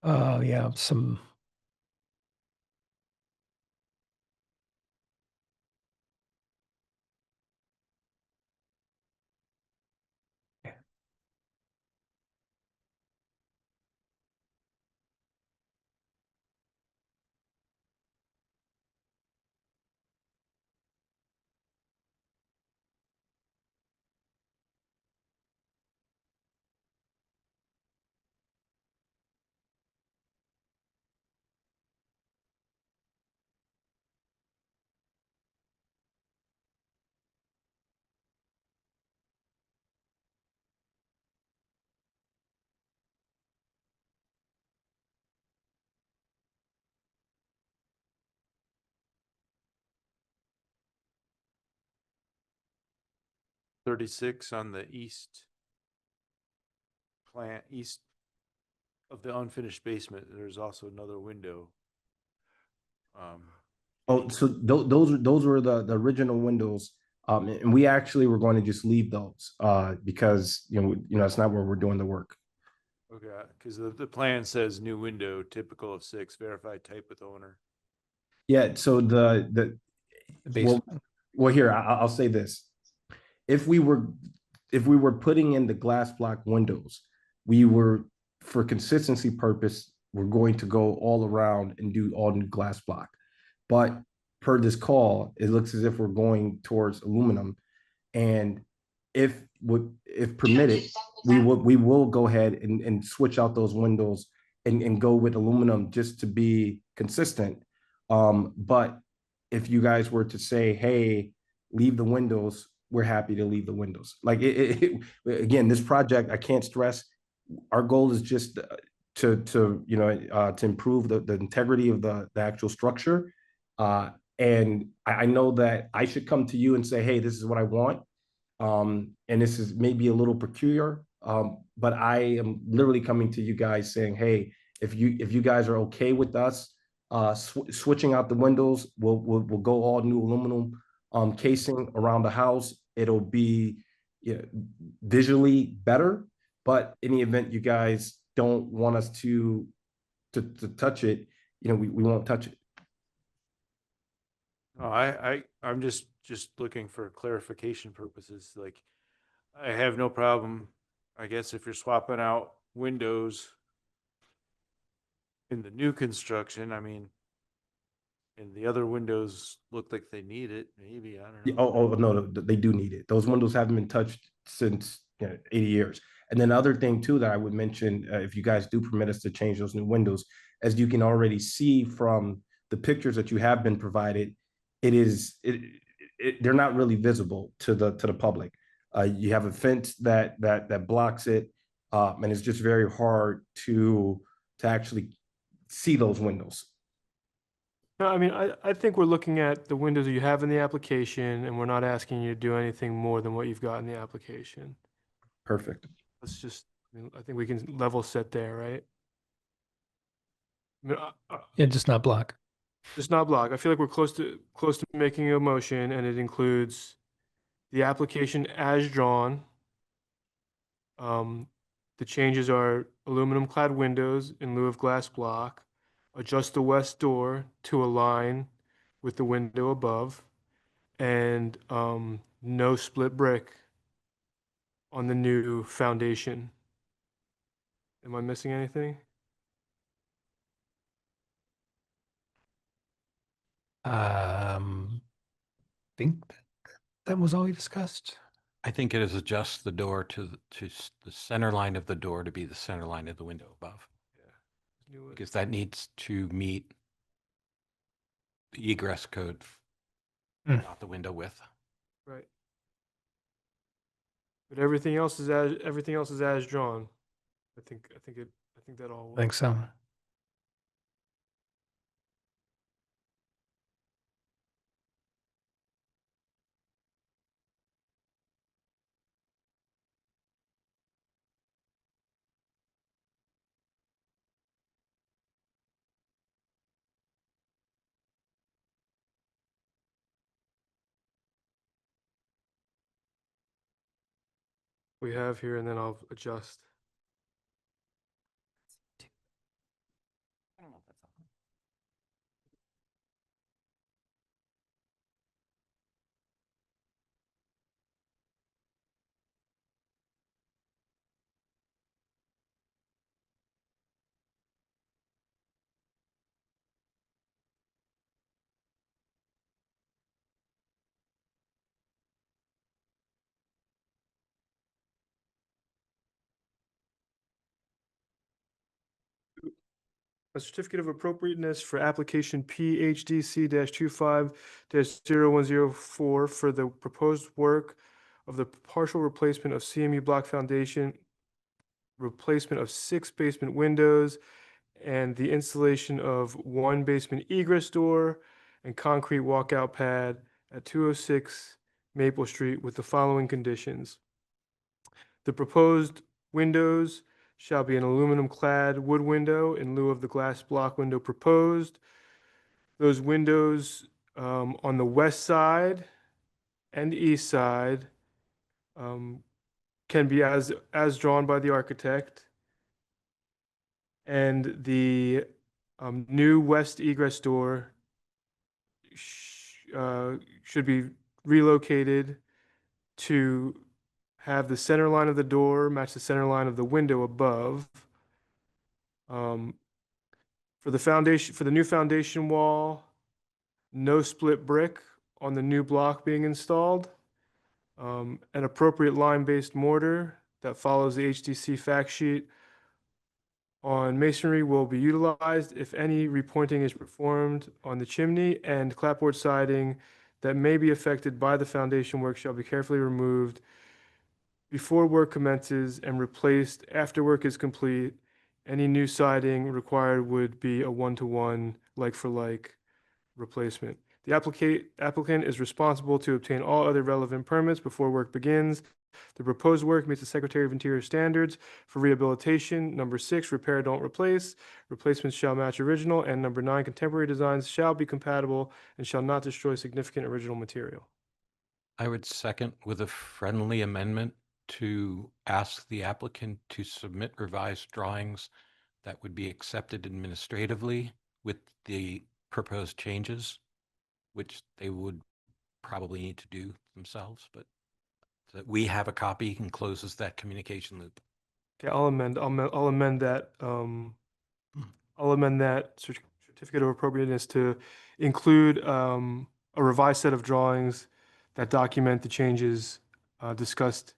A: Yeah, some.
B: .36 on the east east of the unfinished basement. There's also another window.
I: Oh, so those were the original windows. And we actually were going to just leave those because that's not where we're doing the work.
B: Okay, because the plan says new window, typical of 6, verified type with owner.
I: Yeah, so the
A: basement.
I: well here I'll say this. If we were putting in the glass block windows, we were, for consistency purpose, we're going to go all around and do all new glass block. But per this call, it looks as if we're going towards aluminum. And if permitted, we will go ahead and switch out those windows and go with aluminum just to be consistent. But if you guys were to say, hey, leave the windows, we're happy to leave the windows. Like again, this project, I can't stress, our goal is just to improve the integrity of the actual structure. And I know that I should come to you and say, hey, this is what I want. And this is maybe a little peculiar, but I am literally coming to you guys saying, hey, if you guys are okay with us switching out the windows, we'll go all new aluminum casing around the house. It'll be visually better, but in the event you guys don't want us to touch it, we won't touch it.
B: No, I'm just looking for clarification purposes. Like, I have no problem, I guess, if you're swapping out windows in the new construction. I mean, and the other windows look like they need it, maybe, I don't know.
I: Oh no, they do need it. Those windows haven't been touched since 80 years. And then the other thing too that I would mention, if you guys do permit us to change those new windows, as you can already see from the pictures that you have been provided, they're not really visible to the public. You have a fence that blocks it, and it's just very hard to actually see those windows.
G: No, I mean, I think we're looking at the windows that you have in the application, and we're not asking you to do anything more than what you've got in the application.
I: Perfect.
G: Let's just, I think we can level set there, right? I mean,
A: Yeah, just not block.
G: just not block. I feel like we're close to making a motion, and it includes the application as drawn. The changes are aluminum clad windows in lieu of glass block, adjust the west door to align with the window above, and no split brick on the new foundation. Am I missing anything?
A: Think that was all we discussed.
D: I think it is adjust the door to the center line of the door to be the center line of the window above,
G: New-
D: because that needs to meet the egress code,
A: Mm.
D: not the window width.
G: Right. But everything else is as drawn. I think that all.
A: I think so.
G: We have here, and then I'll adjust. A certificate of appropriateness for application PHDC-25-0104 for the proposed work of the partial replacement of CMU block foundation, replacement of 6 basement windows, and the installation of 1 basement egress door and concrete walkout pad at 206 Maple Street with the following conditions. The proposed windows shall be an aluminum clad wood window in lieu of the glass block window proposed. Those windows on the west side and east side can be as drawn by the architect. And the new west egress door should be relocated to have the center line of the door match the center line of the window above. For the new foundation wall, no split brick on the new block being installed. An appropriate lime-based mortar that follows the HDC fact sheet on masonry will be utilized if any repointing is performed on the chimney, and clapboard siding that may be affected by the foundation work shall be carefully removed before work commences and replaced after work is complete. Any new siding required would be a 1-to-1 like-for-like replacement. The applicant is responsible to obtain all other relevant permits before work begins. The proposed work meets the Secretary of Interior standards for rehabilitation. Number 6, repair, don't replace. Replacements shall match original. And number 9, contemporary designs shall be compatible and shall not destroy significant original material.
D: I would second with a friendly amendment to ask the applicant to submit revised drawings that would be accepted administratively with the proposed changes, which they would probably need to do themselves, but that we have a copy and closes that communication loop.
G: Okay, I'll amend that. I'll amend that certificate of appropriateness to include a revised set of drawings that document the changes discussed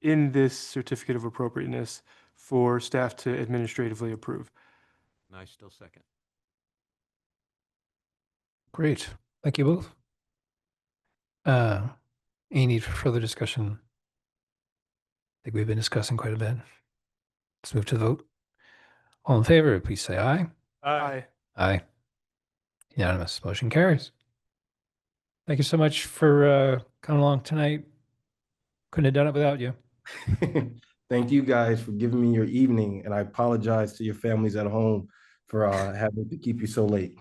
G: in this certificate of appropriateness for staff to administratively approve.
D: And I still second.
A: Great. Thank you both. Any need for further discussion? I think we've been discussing quite a bit. Let's move to the vote. All in favor, please say aye.
G: Aye.
A: Aye. Unanimous. Motion carries. Thank you so much for coming along tonight. Couldn't have done it without you.
I: Thank you guys for giving me your evening, and I apologize to your families at home for having to keep you so late.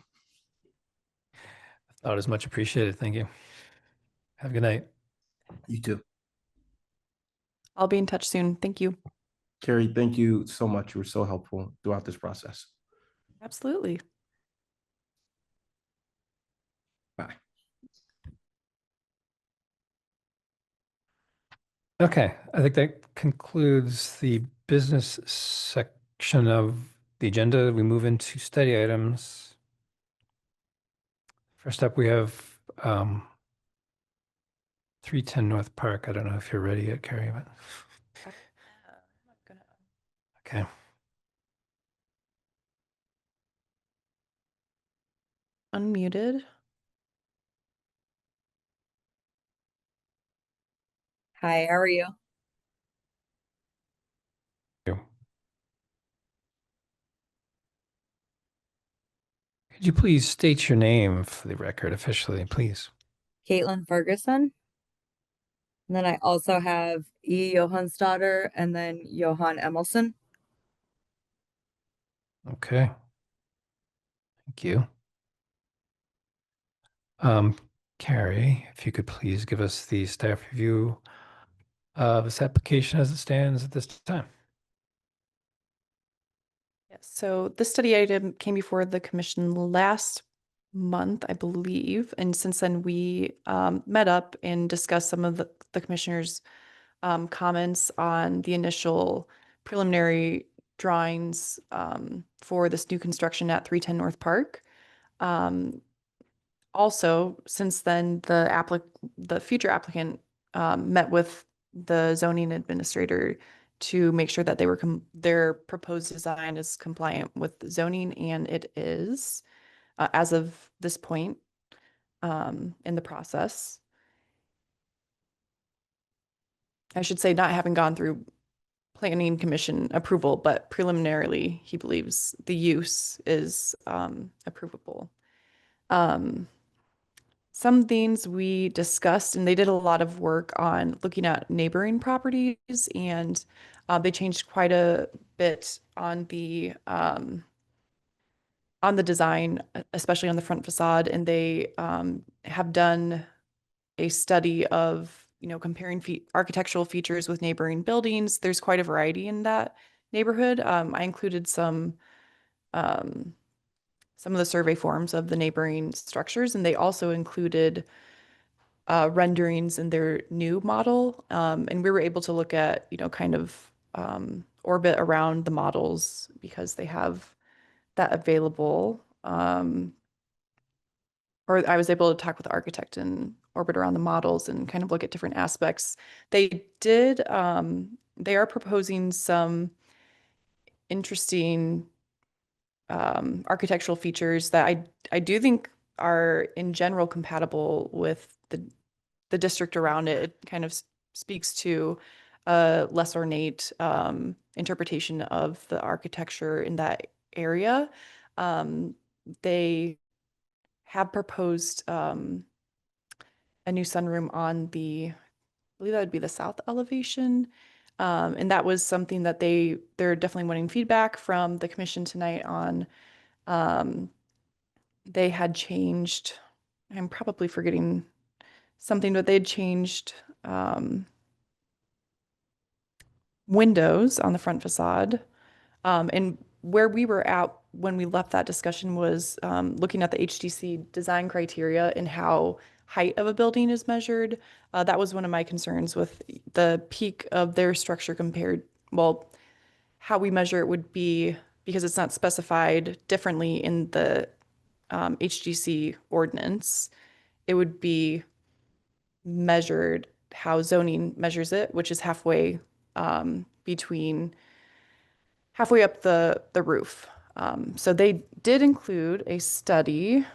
A: Thought it was much appreciated. Thank you. Have a good night.
I: You too.
C: I'll be in touch soon. Thank you.
I: Carrie, thank you so much. You were so helpful throughout this process.
C: Absolutely.
I: Bye.
A: Okay, I think that concludes the business section of the agenda. We move into study items. First up, we have 310 North Park. I don't know if you're ready yet, Carrie, but okay.
C: Unmuted.
J: Hi, how are you?
A: Could you please state your name for the record officially, please?
J: Caitlin Ferguson. And then I also have E. Johansdottir and then Johan Emelson.
A: Okay. Thank you. Carrie, if you could please give us the staff review of this application as it stands at this time.
C: Yes, so this study item came before the commission last month, I believe. And since then, we met up and discussed some of the commissioners' comments on the initial preliminary drawings for this new construction at 310 North Park. Also, since then, the future applicant met with the zoning administrator to make sure that their proposed design is compliant with zoning, and it is as of this point in the process. I should say not having gone through planning commission approval, but preliminarily, he believes the use is approvable. Some things we discussed, and they did a lot of work on looking at neighboring properties, and they changed quite a bit on the design, especially on the front facade, and they have done a study of, comparing architectural features with neighboring buildings. There's quite a variety in that neighborhood. I included some of the survey forms of the neighboring structures, and they also included renderings in their new model. And we were able to look at, kind of orbit around the models because they have that available. Or I was able to talk with the architect and orbit around the models and kind of look at different aspects. They are proposing some interesting architectural features that I do think are in general compatible with the district around it. It kind of speaks to a less ornate interpretation of the architecture in that area. They have proposed a new sunroom on I believe that would be the south elevation. And that was something that they're definitely wanting feedback from the commission tonight on. They had changed, I'm probably forgetting something, but they had changed windows on the front facade. And where we were at when we left that discussion was looking at the HDC design criteria and how height of a building is measured. That was one of my concerns with the peak of their structure how we measure it would be, because it's not specified differently in the HDC ordinance, it would be measured how zoning measures it, which is halfway between halfway up the roof. So they did include a study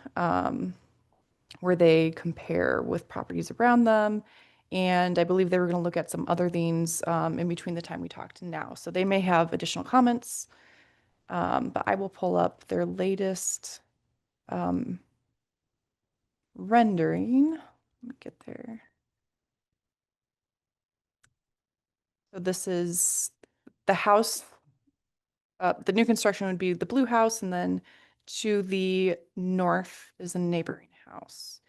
C: where they compare with properties around them. And I believe they were going to look at some other things in between the time we talked and now. So they may have additional comments, but I will pull up their latest rendering. Let me get there. So this is the house. The new construction would be the blue house, and then to the north is a neighboring house.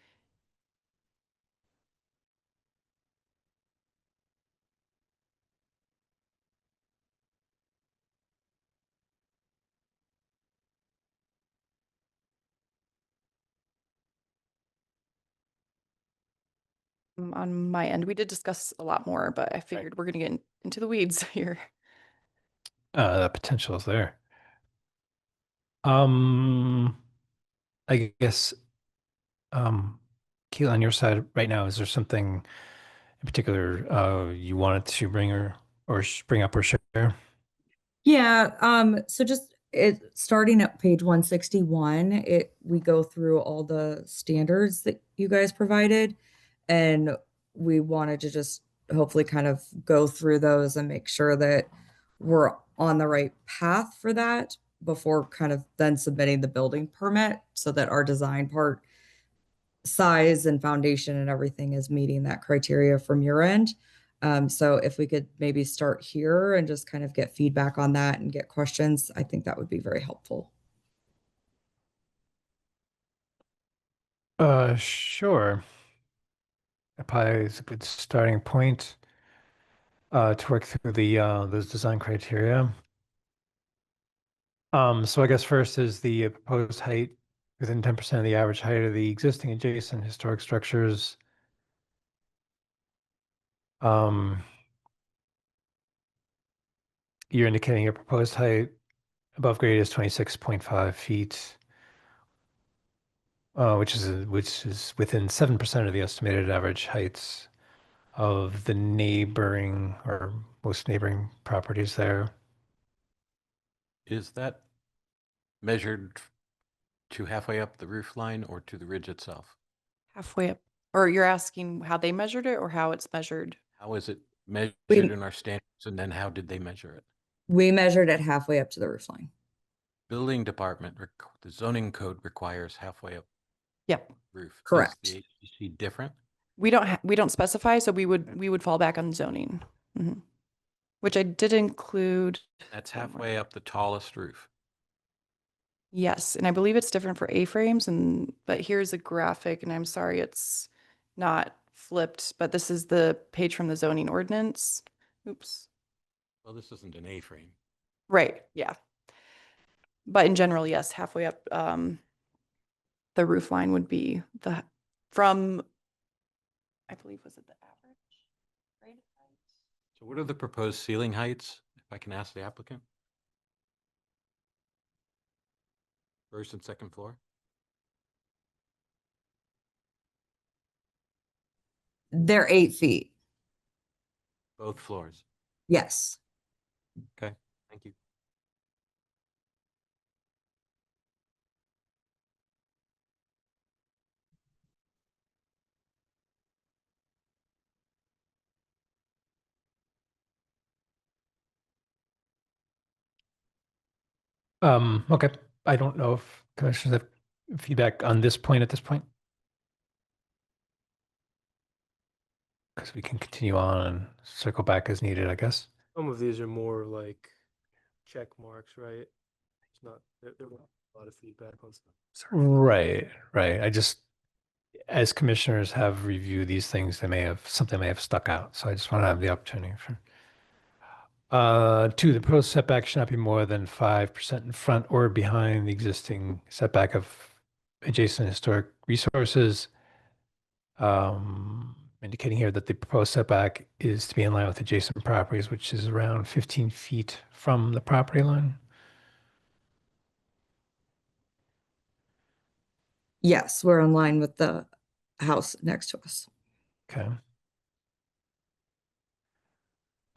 C: On my end, we did discuss a lot more, but I figured we're going to get into the weeds here.
A: The potential is there. I guess, Keela, on your side right now, is there something in particular you wanted to bring bring up or share?
J: Yeah, so just starting at page 161, we go through all the standards that you guys provided, and we wanted to just hopefully kind of go through those and make sure that we're on the right path for that before kind of then submitting the building permit so that our design part size and foundation and everything is meeting that criteria from your end. So if we could maybe start here and just kind of get feedback on that and get questions, I think that would be very helpful.
A: Sure. That probably is a good starting point to work through those design criteria. So I guess first is the proposed height within 10% of the average height of the existing adjacent historic structures. You're indicating your proposed height above grade is 26.5 feet, which is within 7% of the estimated average heights of the neighboring or most neighboring properties there.
D: Is that measured to halfway up the roof line or to the ridge itself?
C: Halfway up, or you're asking how they measured it or how it's measured?
D: How is it measured
J: We-
D: in our standards, and then how did they measure it?
J: We measured it halfway up to the roof line.
D: Building department, the zoning code requires halfway up
C: Yep.
D: roof.
J: Correct.
D: Is the HGC different?
C: We don't specify, so we would fall back on zoning. Mhm. Which I did include.
D: That's halfway up the tallest roof.
C: Yes, and I believe it's different for A-frames, but here's a graphic, and I'm sorry it's not flipped, but this is the page from the zoning ordinance. Oops.
D: Well, this isn't an A-frame.
C: Right, yeah. But in general, yes, halfway up, the roof line would be from, I believe, was it the average grade height?
D: So what are the proposed ceiling heights, if I can ask the applicant? First and second floor?
J: They're 8 feet.
D: Both floors.
J: Yes.
D: Okay, thank you.
A: Okay. I don't know if commissioners have feedback on this point at this point. Because we can continue on and circle back as needed, I guess.
G: Some of these are more like check marks, right? It's not, there were a lot of feedback on stuff.
A: Right, right. As commissioners have reviewed these things, something may have stuck out. So I just want to have the opportunity for. 2, the proposed setback should not be more than 5% in front or behind the existing setback of adjacent historic resources. Indicating here that the proposed setback is to be in line with adjacent properties, which is around 15 feet from the property line.
J: Yes, we're in line with the house next to us.
A: Okay.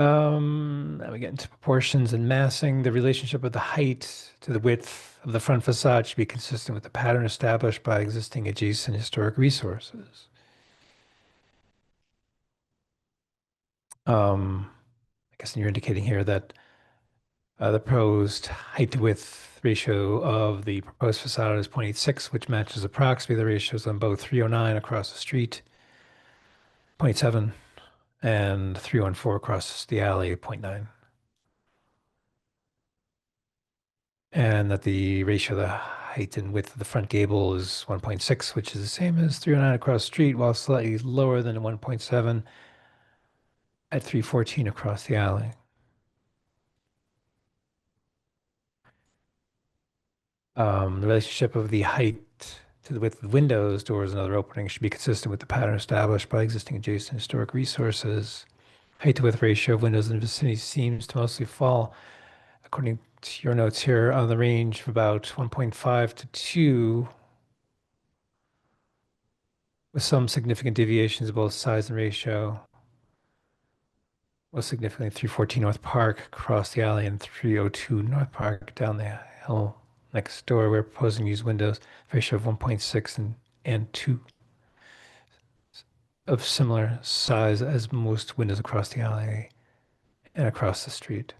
A: Now we get into proportions and massing. The relationship of the height to the width of the front facade should be consistent with the pattern established by existing adjacent historic resources. I guess you're indicating here that the proposed height to width ratio of the proposed facade is 0.86, which matches approximately the ratios on both 309 across the street, 0.7, and 314 across the alley, 0.9. And that the ratio of the height and width of the front gable is 1.6, which is the same as 309 across the street, while slightly lower than 1.7 at 314 across the alley. The relationship of the height to the width of windows, doors, and other openings should be consistent with the pattern established by existing adjacent historic resources. Height to width ratio of windows in the vicinity seems to mostly fall, according to your notes here, on the range of about 1.5 to 2, with some significant deviations of both size and ratio. Most significantly, 314 North Park across the alley and 302 North Park down the hill next door. We're proposing to use windows ratio of 1.6 and 2 of similar size as most windows across the alley and across the street.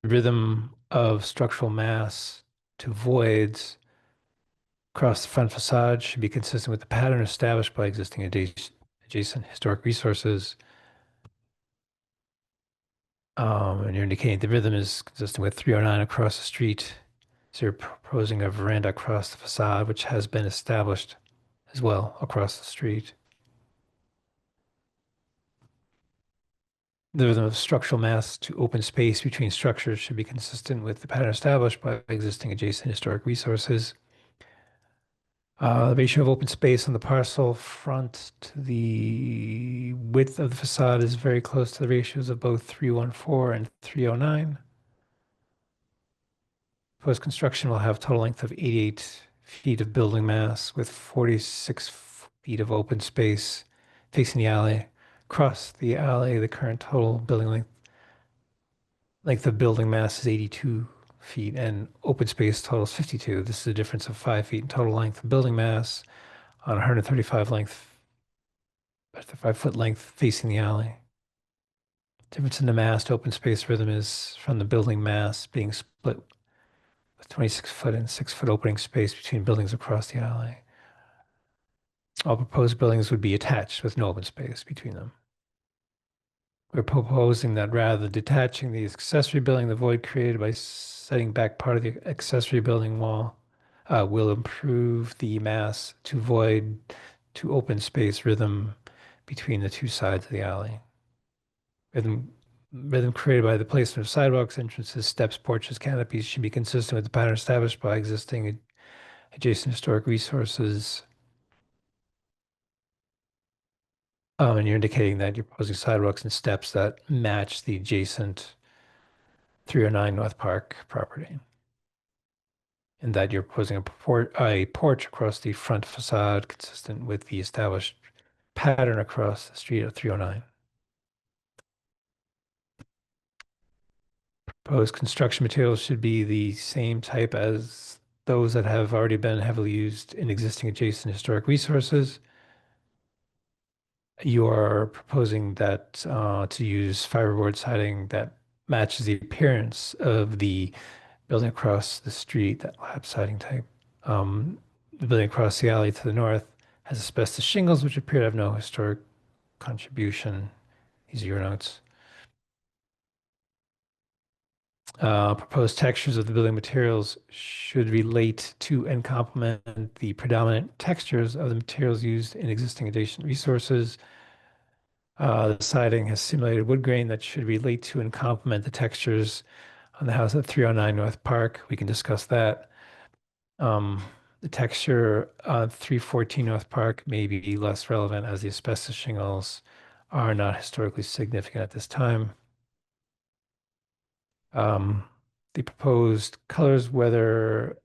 A: Rhythm of structural mass to voids across the front facade should be consistent with the pattern established by existing adjacent historic resources. And you're indicating the rhythm is consistent with 309 across the street. So you're proposing a veranda across the facade, which has been established as well across the street. The rhythm of structural mass to open space between structures should be consistent with the pattern established by existing adjacent historic resources. The ratio of open space on the parcel front to the width of the facade is very close to the ratios of both 314 and 309. Proposed construction will have total length of 88 feet of building mass with 46 feet of open space facing the alley. Across the alley, the current total building length of building mass is 82 feet and open space totals 52. This is a difference of 5 feet in total length of building mass on 135 foot length facing the alley. Difference in the mass to open space rhythm is from the building mass being split with 26 foot and 6 foot opening space between buildings across the alley. All proposed buildings would be attached with no open space between them. We're proposing that rather than detaching the accessory building, the void created by setting back part of the accessory building wall will improve the mass to void to open space rhythm between the two sides of the alley. Rhythm created by the placement of sidewalks, entrances, steps, porches, canopies should be consistent with the pattern established by existing adjacent historic resources. And you're indicating that you're proposing sidewalks and steps that match the adjacent 309 North Park property. And that you're proposing a porch across the front facade consistent with the established pattern across the street of 309. Proposed construction materials should be the same type as those that have already been heavily used in existing adjacent historic resources. You are proposing that to use fiberboard siding that matches the appearance of the building across the street, that lap siding type. The building across the alley to the north has asbestos shingles, which appear to have no historic contribution. These are your notes. Proposed textures of the building materials should relate to and complement the predominant textures of the materials used in existing adjacent resources. The siding has simulated wood grain that should relate to and complement the textures on the house at 309 North Park. We can discuss that. The texture on 314 North Park may be less relevant as the asbestos shingles are not historically significant at this time. The proposed colors, whether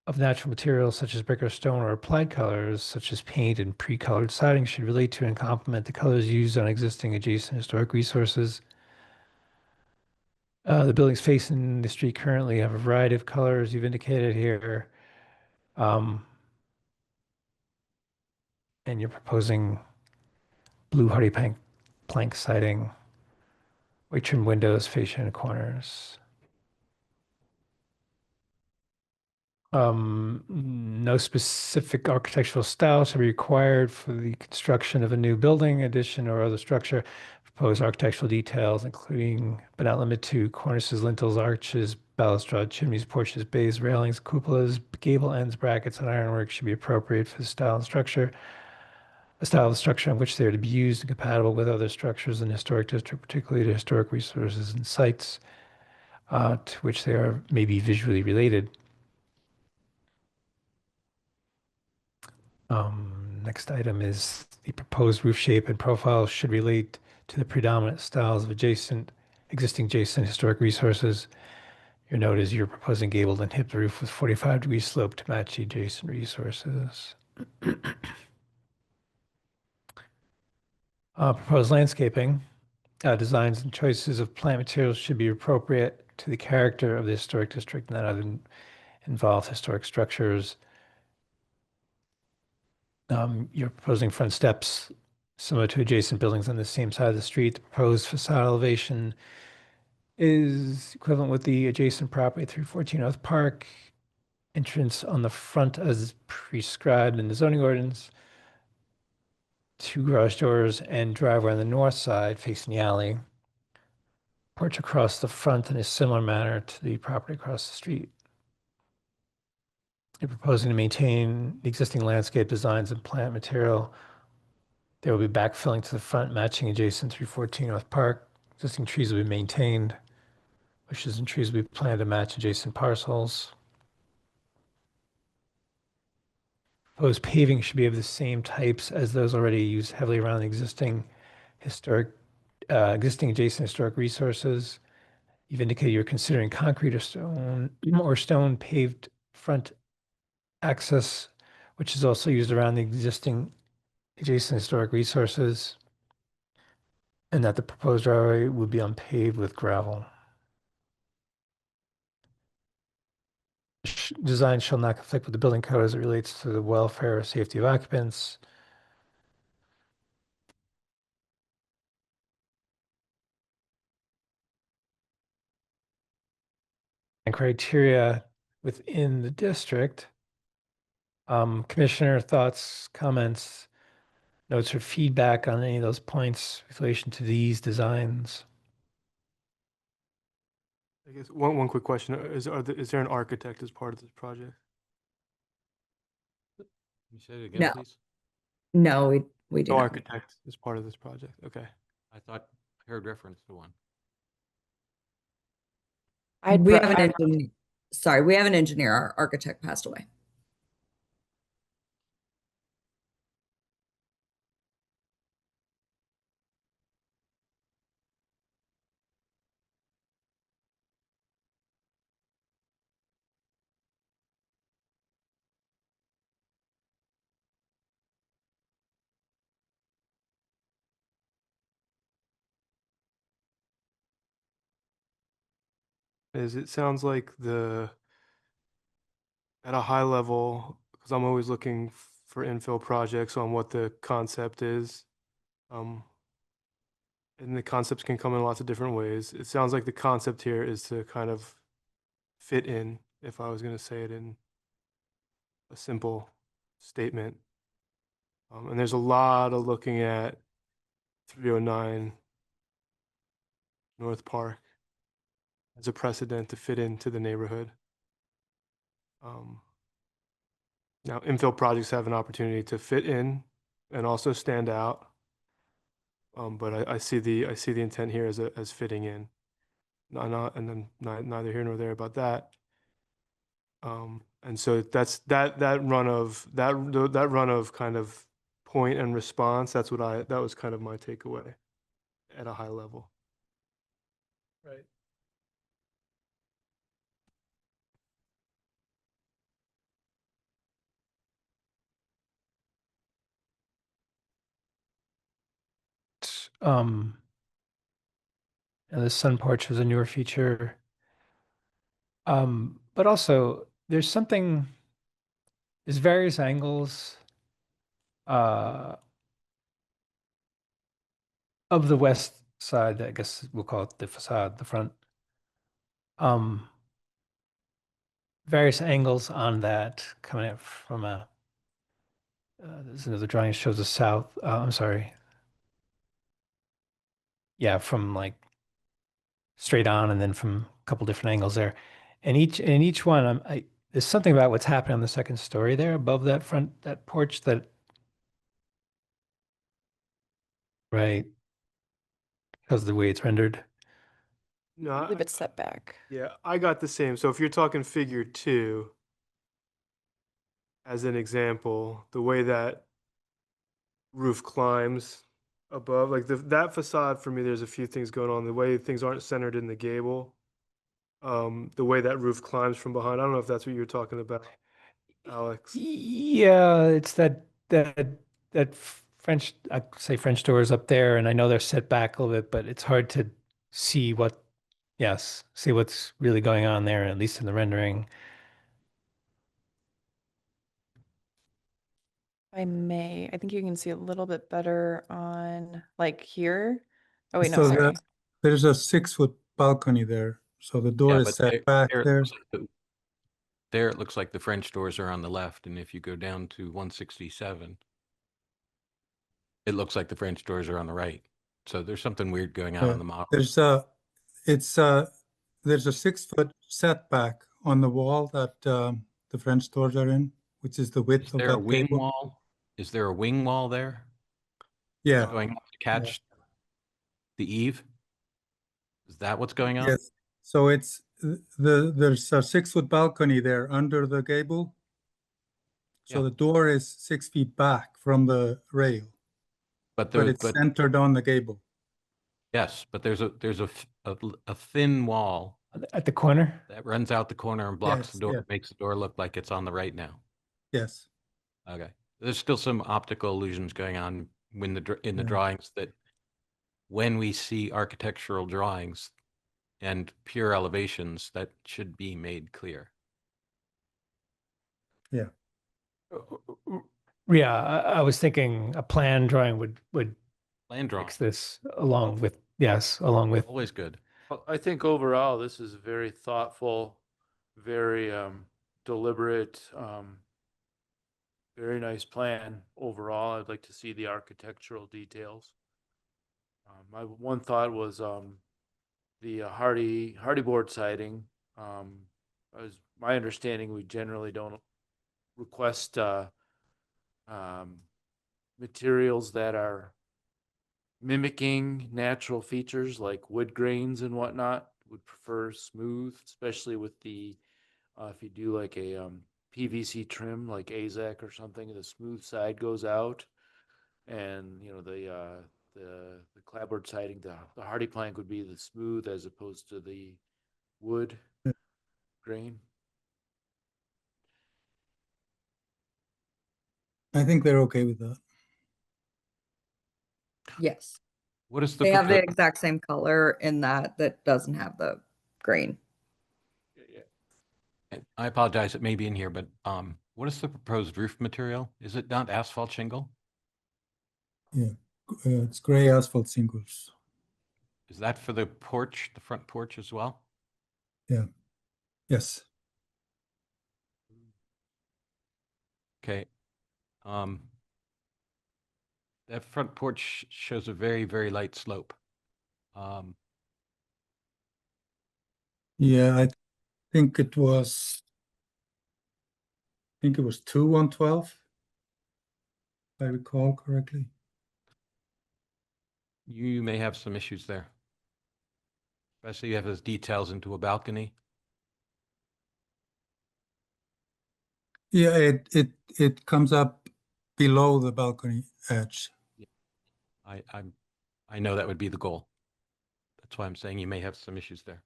A: of natural materials such as brick or stone or applied colors such as paint and pre-colored siding should relate to and complement the colors used on existing adjacent historic resources. The buildings facing the street currently have a variety of colors you've indicated here. And you're proposing blue hardy plank siding, white trim windows, fascia and corners. No specific architectural style shall be required for the construction of a new building, addition, or other structure. Proposed architectural details, including but not limited to cornices, lintels, arches, balustrade, chimneys, porches, bays, railings, cupolas, gable ends, brackets, and ironwork should be appropriate for the style and structure. A style of structure in which they are to be used and compatible with other structures in the historic district, particularly the historic resources and sites to which they are maybe visually related. Next item is the proposed roof shape and profile should relate to the predominant styles of existing adjacent historic resources. Your note is you're proposing gabled and hipped roof with 45-degree slope to match the adjacent resources. Proposed landscaping designs and choices of plant materials should be appropriate to the character of the historic district and that other involve historic structures. You're proposing front steps similar to adjacent buildings on the same side of the street. The proposed facade elevation is equivalent with the adjacent property 314 North Park. Entrance on the front as prescribed in the zoning ordinance. 2 garage doors and driveway on the north side facing the alley. Porch across the front in a similar manner to the property across the street. You're proposing to maintain the existing landscape designs and plant material. There will be backfilling to the front, matching adjacent 314 North Park. Existing trees will be maintained. Bushes and trees will be planted to match adjacent parcels. Proposed paving should be of the same types as those already used heavily around the existing adjacent historic resources. You've indicated you're considering concrete or stone paved front access, which is also used around the existing adjacent historic resources, and that the proposed driveway would be unpaved with gravel. Design shall not conflict with the building code as it relates to the welfare or safety of occupants. And criteria within the district. Commissioner thoughts, comments, notes, or feedback on any of those points with relation to these designs?
G: I guess one quick question, is there an architect as part of this project?
D: Can you say it again,
J: No.
D: please?
J: No, we do
G: No
J: not.
G: architect as part of this project, okay.
D: I thought I heard reference to one.
J: We have an engineer. Sorry, we have an engineer. Our architect passed away.
G: It sounds like at a high level, because I'm always looking for infill projects on what the concept is. And the concepts can come in lots of different ways. It sounds like the concept here is to kind of fit in, if I was going to say it in a simple statement. And there's a lot of looking at 309 North Park as a precedent to fit into the neighborhood. Now, infill projects have an opportunity to fit in and also stand out. But I see the intent here as fitting in. Neither here nor there about that. And so that's that run of kind of point and response. That was kind of my takeaway at a high level.
A: Right. and the sun porch was a newer feature. But also there's various angles of the west side, I guess we'll call it the facade, the front. Various angles on that coming up from there's another drawing that shows the south, I'm sorry. Yeah, from like straight on and then from a couple different angles there. And each one, there's something about what's happening on the second story there above that porch that, right, because of the way it's rendered.
G: No,
C: I believe it's set back.
G: yeah, I got the same. So if you're talking figure 2, as an example, the way that roof climbs above, like that facade for me, there's a few things going on. The way things aren't centered in the gable, the way that roof climbs from behind. I don't know if that's what you're talking about, Alex.
A: Yeah, it's that French, I say French doors up there, and I know they're set back a little bit, but it's hard to see see what's really going on there, at least in the rendering.
C: I think you can see a little bit better on like here. Oh wait, no,
K: So
C: sorry.
K: there's a 6-foot balcony there. So the door
D: Yeah,
K: is
D: but
K: set back
D: it
K: there.
D: looks like there it looks like the French doors are on the left, and if you go down to 167, it looks like the French doors are on the right. So there's something weird going on
K: Yeah.
D: in the model.
K: There's a 6-foot setback on the wall that the French doors are in, which is the width
D: Is
K: of
D: there a
K: that
D: wing
K: gable.
D: wall? Is there a wing wall there
K: Yeah.
D: going up to catch the eave? Is that what's going on?
K: Yes. So it's there's a 6-foot balcony there under the gable. So
D: Yeah.
K: the door is 6 feet back from the rail,
D: But
K: but it's centered on the gable.
D: yes, but there's a thin wall
A: At the corner?
D: that runs out the corner and blocks
K: Yes,
D: the door,
K: yeah.
D: makes the door look like it's on the right now.
K: Yes.
D: Okay. There's still some optical illusions going on in the
K: Yeah.
D: drawings that when we see architectural drawings and pure elevations, that should be made clear.
K: Yeah.
A: Yeah, I was thinking a plan drawing would
D: Land drawing,
A: fix this along with,
D: always good.
B: Well, I think overall, this is a very thoughtful, very deliberate, very nice plan overall. I'd like to see the architectural details. My one thought was the hardy board siding. As my understanding, we generally don't request materials that are mimicking natural features like wood grains and whatnot. Would prefer smooth, especially with the if you do like a PVC trim like AZEK or something, the smooth side goes out, and you know the clapboard siding, the hardy plank would be the smooth as opposed to the wood grain.
K: I think they're okay with that.
J: Yes.
D: What is the
J: They have the
D: proposed-
J: exact same color in that doesn't have the grain.
D: I apologize, it may be in here, but what is the proposed roof material? Is it not asphalt shingle?
K: It's gray asphalt shingles.
D: Is that for the porch, the front porch as well?
K: Yes.
D: Okay. That front porch shows a very, very light slope.
K: Yeah, I think it was 2 on 12, if I recall correctly.
D: You may have some issues there. Especially you have those details into a balcony.
K: Yeah, it comes up below the balcony edge.
D: I know that would be the goal. That's why I'm saying you may have some issues there.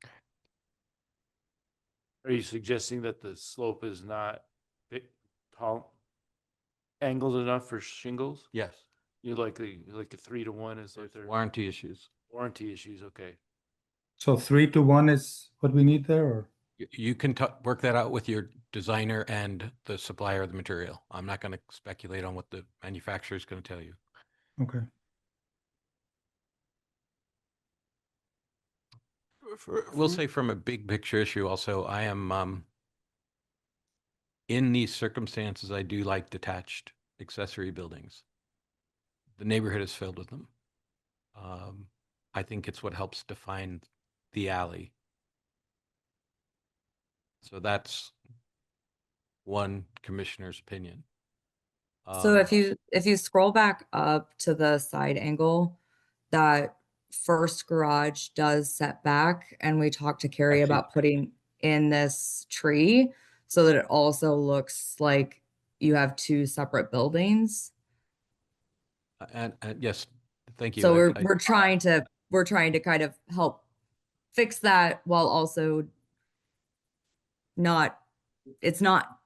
B: Are you suggesting that the slope is not tall, angled enough for shingles?
D: Yes.
B: You're like a 3-to-1 is like their
D: Warranty issues.
B: warranty issues, okay.
K: So 3-to-1 is what we need there, or?
D: You can work that out with your designer and the supplier of the material. I'm not going to speculate on what the manufacturer is going to tell you.
K: Okay.
D: We'll say from a big picture issue also, I am, in these circumstances, I do like detached accessory buildings. The neighborhood is filled with them. I think it's what helps define the alley. So that's one commissioner's opinion.
J: So if you scroll back up to the side angle, that first garage does set back, and we talked to Carrie
D: I see.
J: about putting in this tree so that it also looks like you have two separate buildings.
D: And yes, thank you.
J: So
D: I-
J: we're trying to kind of help fix that while also it's not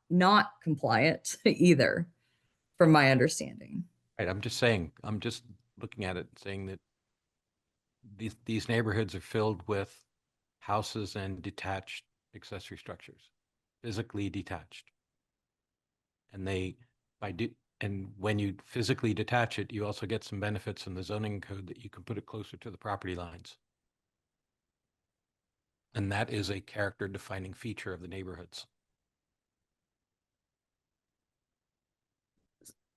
J: compliant either, from my understanding.
D: Right, I'm just looking at it and saying that these neighborhoods are filled with houses and detached accessory structures, physically detached. And and when you physically detach it, you also get some benefits in the zoning code that you can put it closer to the property lines. And that is a character defining feature of the neighborhoods.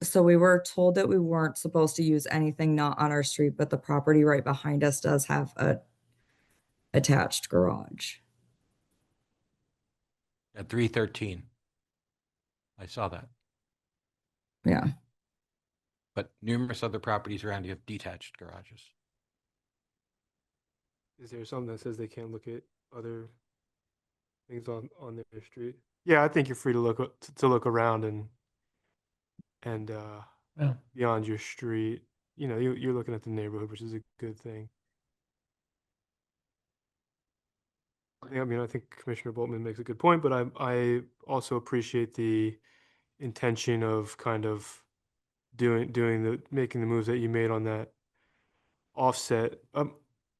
J: So we were told that we weren't supposed to use anything not on our street, but the property right behind us does have a attached garage.
D: At 313, I saw that.
J: Yeah.
D: But numerous other properties around you have detached garages.
G: Is there something that says they can't look at other things on their street? Yeah, I think you're free to look around and
A: Yeah.
G: beyond your street. You know, you're looking at the neighborhood, which is a good thing. I mean, I think Commissioner Boltman makes a good point, but I also appreciate the intention of kind of making the moves that you made on that offset.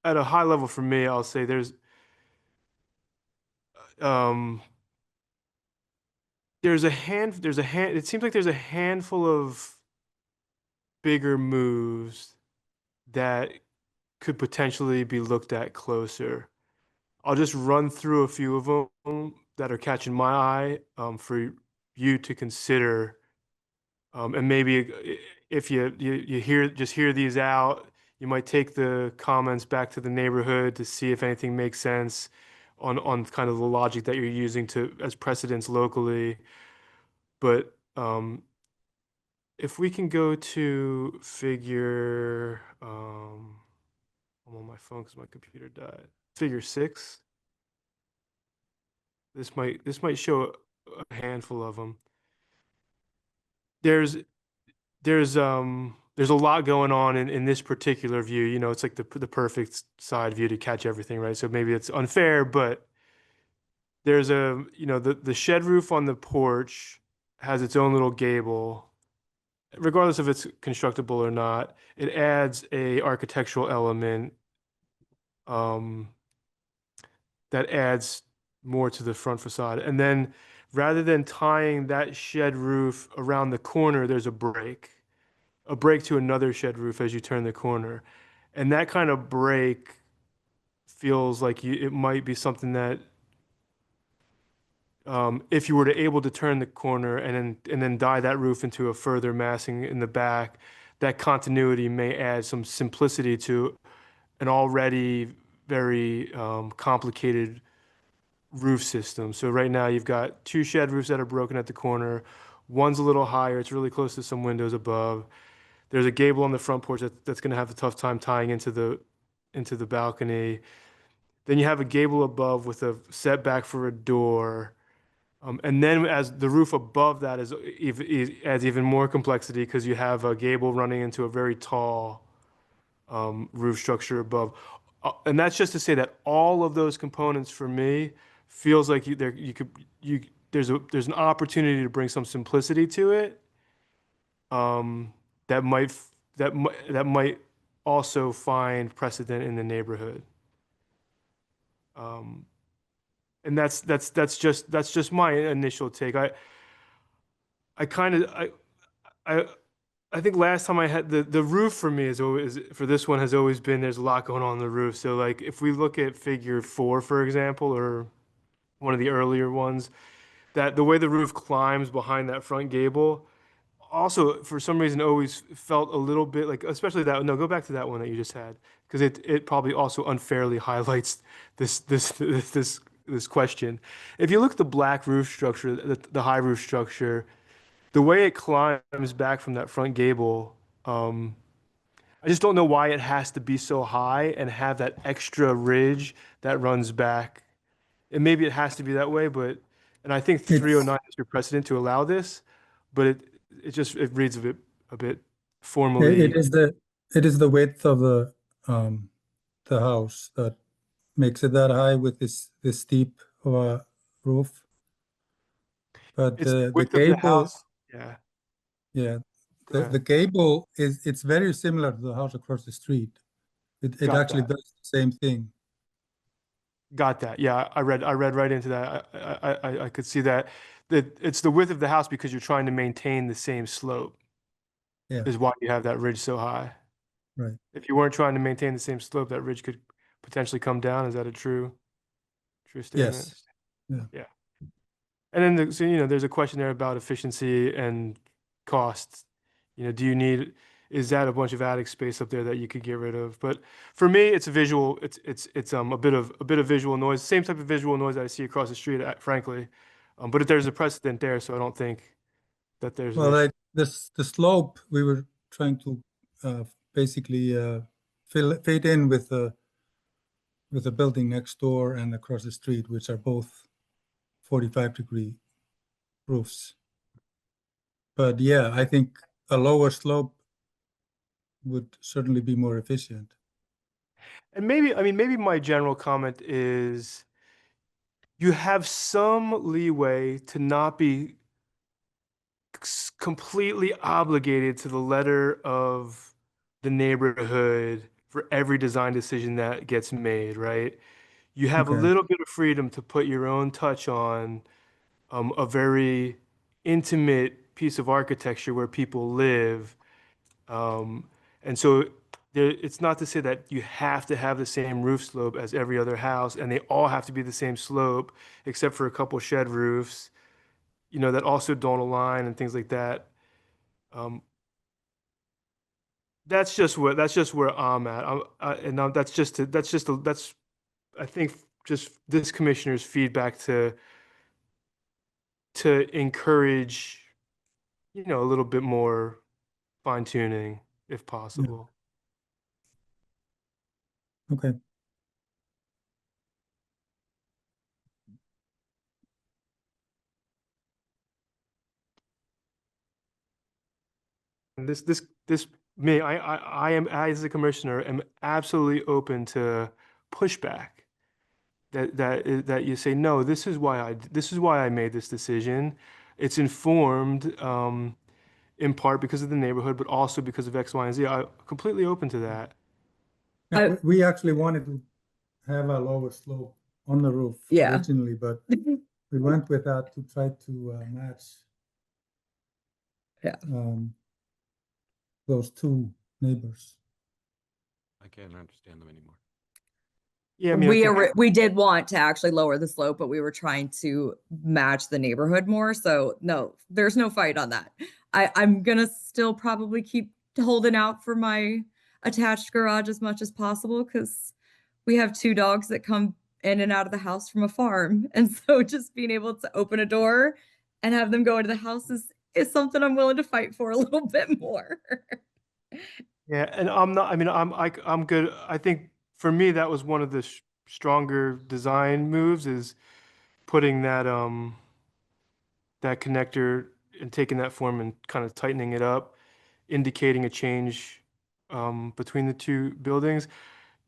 G: At a high level for me, I'll say it seems like there's a handful of bigger moves that could potentially be looked at closer. I'll just run through a few of them that are catching my eye for you to consider. And maybe if you hear these out, you might take the comments back to the neighborhood to see if anything makes sense on kind of the logic that you're using as precedents locally. But if we can go to figure, I'm on my phone because my computer died. Figure 6. This might show a handful of them. There's a lot going on in this particular view. You know, it's like the perfect side view to catch everything, right? So maybe it's unfair, but there's the shed roof on the porch has its own little gable. Regardless if it's constructible or not, it adds a architectural element that adds more to the front facade. And then rather than tying that shed roof around the corner, there's a break to another shed roof as you turn the corner. And that kind of break feels like it might be something that if you were able to turn the corner and then die that roof into a further massing in the back, that continuity may add some simplicity to an already very complicated roof system. So right now you've got 2 shed roofs that are broken at the corner. One's a little higher. It's really close to some windows above. There's a gable on the front porch that's going to have a tough time tying into the balcony. Then you have a gable above with a setback for a door. And then as the roof above that adds even more complexity because you have a gable running into a very tall roof structure above. And that's just to say that all of those components for me feels like there's an opportunity to bring some simplicity to it that might that might also find precedent in the neighborhood. And that's just my initial take. I kind of I I think last time I had the roof for me is always for this one has always been there's a lot going on the roof. So like if we look at figure 4, for example, or one of the earlier ones, that the way the roof climbs behind that front gable, also for some reason always felt a little bit like, especially that, no, go back to that one that you just had, because it probably also unfairly highlights this question. If you look at the black roof structure, the high roof structure, the way it climbs back from that front gable, I just don't know why it has to be so high and have that extra ridge that runs back. And maybe it has to be that way, but, and I think
K: It's-
G: 309 is your precedent to allow this, but it reads a bit formally.
K: it is the width of the house that makes it that high with this steep of a roof. But
G: It's the
K: the
G: width of the
K: gable,
G: house. Yeah.
K: yeah,
G: Go ahead.
K: the gable it's very similar to the house across the street. It
G: Got
K: actually
G: that.
K: does the same thing.
G: Got that. Yeah, I read right into that. I could see that. That it's the width of the house because you're trying to maintain the same slope.
K: Yeah.
G: Is why you have that ridge so high.
K: Right.
G: If you weren't trying to maintain the same slope, that ridge could potentially come down. Is that a true statement?
K: Yes. Yeah.
G: Yeah. And then so there's a question there about efficiency and costs. Do you need, is that a bunch of attic space up there that you could get rid of? But for me, it's a visual, it's a bit of visual noise, same type of visual noise that I see across the street, frankly. But if there's a precedent there, so I don't think that there's an
K: Well,
G: issue.
K: the slope we were trying to basically fit in with the building next door and across the street, which are both 45-degree roofs. But yeah, I think a lower slope would certainly be more efficient.
G: And maybe my general comment is you have some leeway to not be completely obligated to the letter of the neighborhood for every design decision that gets made, right? You have a
K: Okay.
G: little bit of freedom to put your own touch on a very intimate piece of architecture where people live. And so it's not to say that you have to have the same roof slope as every other house, and they all have to be the same slope, except for a couple shed roofs, that also don't align and things like that. That's just where I'm at. That's I think just this commissioner's feedback to encourage, a little bit more fine tuning if possible.
K: Okay.
G: And I am, as a commissioner, am absolutely open to pushback. That you say, no, this is why I made this decision. It's informed in part because of the neighborhood, but also because of X, Y, and Z. I'm completely open to that.
K: Yeah, we actually wanted to have a lower slope on the roof
J: Yeah.
K: originally, but we went with that to try to match
J: Yeah.
K: those two neighbors.
D: I can't understand them anymore.
G: Yeah, I mean, I think-
J: We did want to actually lower the slope, but we were trying to match the neighborhood more. So no, there's no fight on that. I'm gonna still probably keep holding out for my attached garage as much as possible because we have 2 dogs that come in and out of the house from a farm. And so just being able to open a door and have them go into the house is something I'm willing to fight for a little bit more.
G: Yeah, and I'm good. I think for me that was one of the stronger design moves is putting that that connector and taking that form and kind of tightening it up, indicating a change between the two buildings.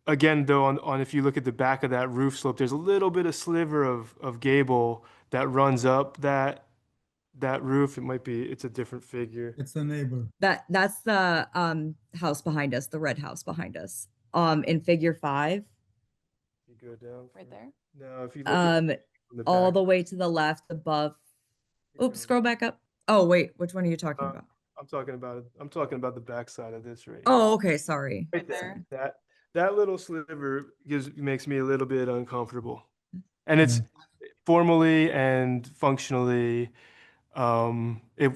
G: Again, though, on if you look at the back of that roof slope, there's a little bit of sliver of gable that runs up that that roof, it's a different figure.
K: It's a neighbor.
J: That's the house behind us, the red house behind us. In figure 5,
G: You go down.
C: Right
G: further.
C: there?
G: No, if you look at from the
J: all
G: back,
J: the way to the left above.
G: keep
J: Oops,
G: going.
J: scroll back up. Oh, wait, which one are you talking
G: Uh,
J: about?
G: I'm talking about the back side of this right here.
J: Oh, okay, sorry.
C: Right there.
G: That little sliver makes me a little bit uncomfortable. And it's formally and functionally, it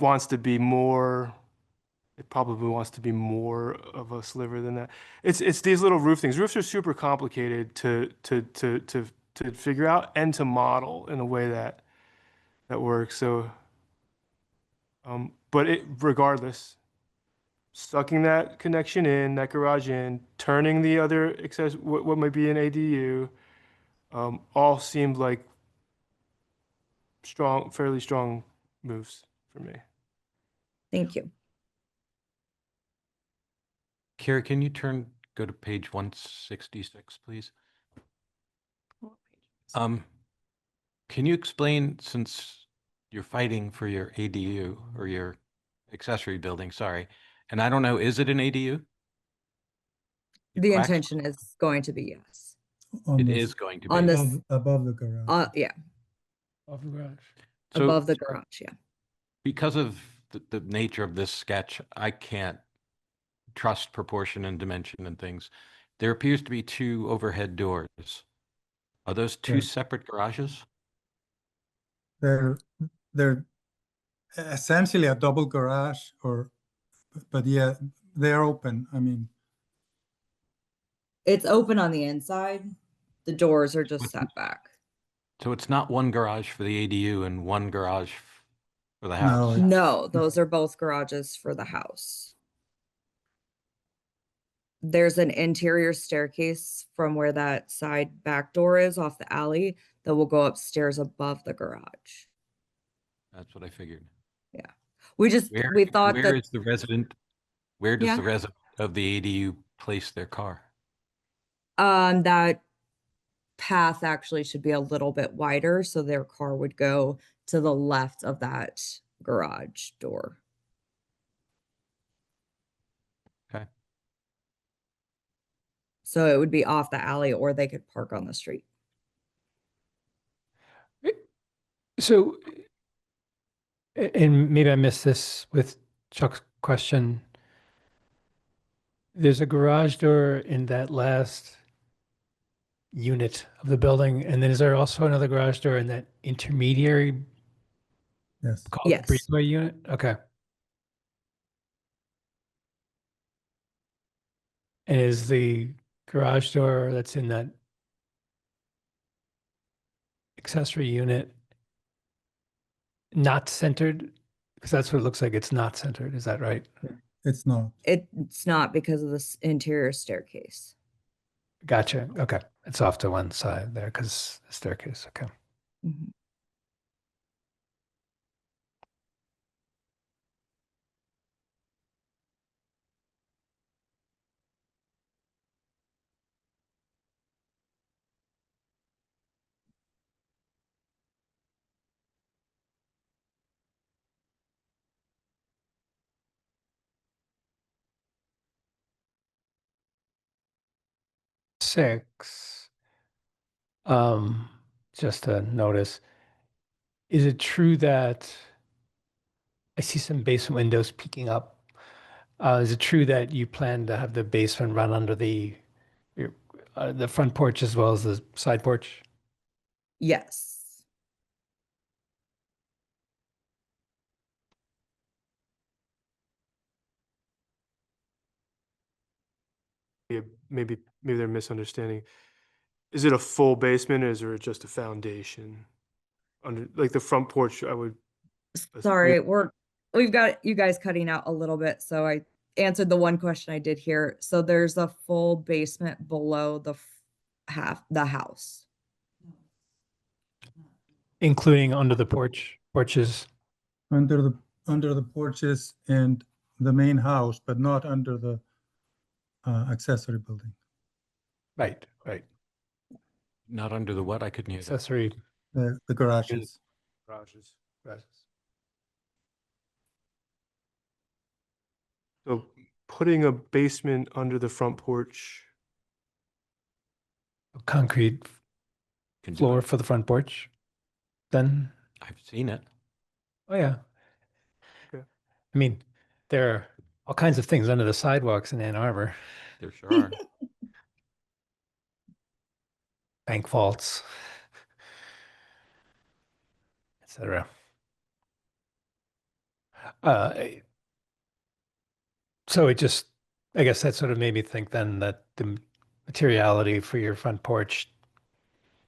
G: probably wants to be more of a sliver than that. It's these little roof things. Roofs are super complicated to figure out and to model in a way that works. So, but regardless, sucking that connection in, that garage in, turning the other what might be an ADU, all seemed like fairly strong moves for me.
J: Thank you.
D: Carrie, can you go to page 166, please? Can you explain, since you're fighting for your ADU or your accessory building, sorry, and I don't know, is it an ADU? You
J: The
D: quacked?
J: intention is going to be yes.
K: On
D: It
K: the-
D: is going to be.
J: On this,
K: Above the garage.
J: yeah,
A: Of the garage.
D: So
J: above the garage, yeah.
D: because of the nature of this sketch, I can't trust proportion and dimension and things. There appears to be 2 overhead doors. Are those 2
K: Yeah.
D: separate garages?
K: They're essentially a double garage but yeah, they're open. I mean,
J: It's open on the inside. The doors are just set back.
D: So it's not 1 garage for the ADU and 1 garage for the
K: No,
D: house?
K: it's-
J: No, those are both garages for the house. There's an interior staircase from where that side back door is off the alley that will go upstairs above the garage.
D: That's what I figured.
J: We thought
D: Where
J: that
D: is the resident, where does
J: Yeah.
D: the resident of the ADU place their car?
J: that path actually should be a little bit wider, so their car would go to the left of that garage door.
D: Okay.
J: So it would be off the alley, or they could park on the street.
A: So, and maybe I missed this with Chuck's question. There's a garage door in that last unit of the building, and then is there also another garage door in that intermediary
K: yes.
A: called the
J: Yes.
A: breezeway unit? Okay. And is the garage door that's in that accessory unit not centered? Because that's what it looks like. It's not centered. Is that right?
K: It's not.
J: It's not because of this interior staircase.
A: Gotcha. Okay. It's off to one side there because the staircase. Okay.
J: Mhm.
A: Six. Just to notice, is it true that I see some basement windows peeking up? Is it true that you plan to have the basement run under the front porch as well as the side porch?
J: Yes.
G: Yeah, maybe they're misunderstanding. Is it a full basement or is there just a foundation? Under like the front porch, I would
J: Sorry, we've got you guys cutting out a little bit, so I answered the one question I did here. So there's a full basement below the house.
A: Including under the porches.
K: Under the porches and the main house, but not under the accessory building.
A: Right.
D: Not under the what? I couldn't hear that.
A: Accessory
K: The garages.
G: garages. So putting a basement under the front porch,
A: Concrete
D: Can do
A: floor
D: it.
A: for the front porch, then,
D: I've seen it.
A: oh yeah.
G: Okay.
A: I mean, there are all kinds of things under the sidewalks in Ann Arbor,
D: There sure are.
A: bank vaults, etc. So it just, I guess that sort of made me think then that the materiality for your front porch,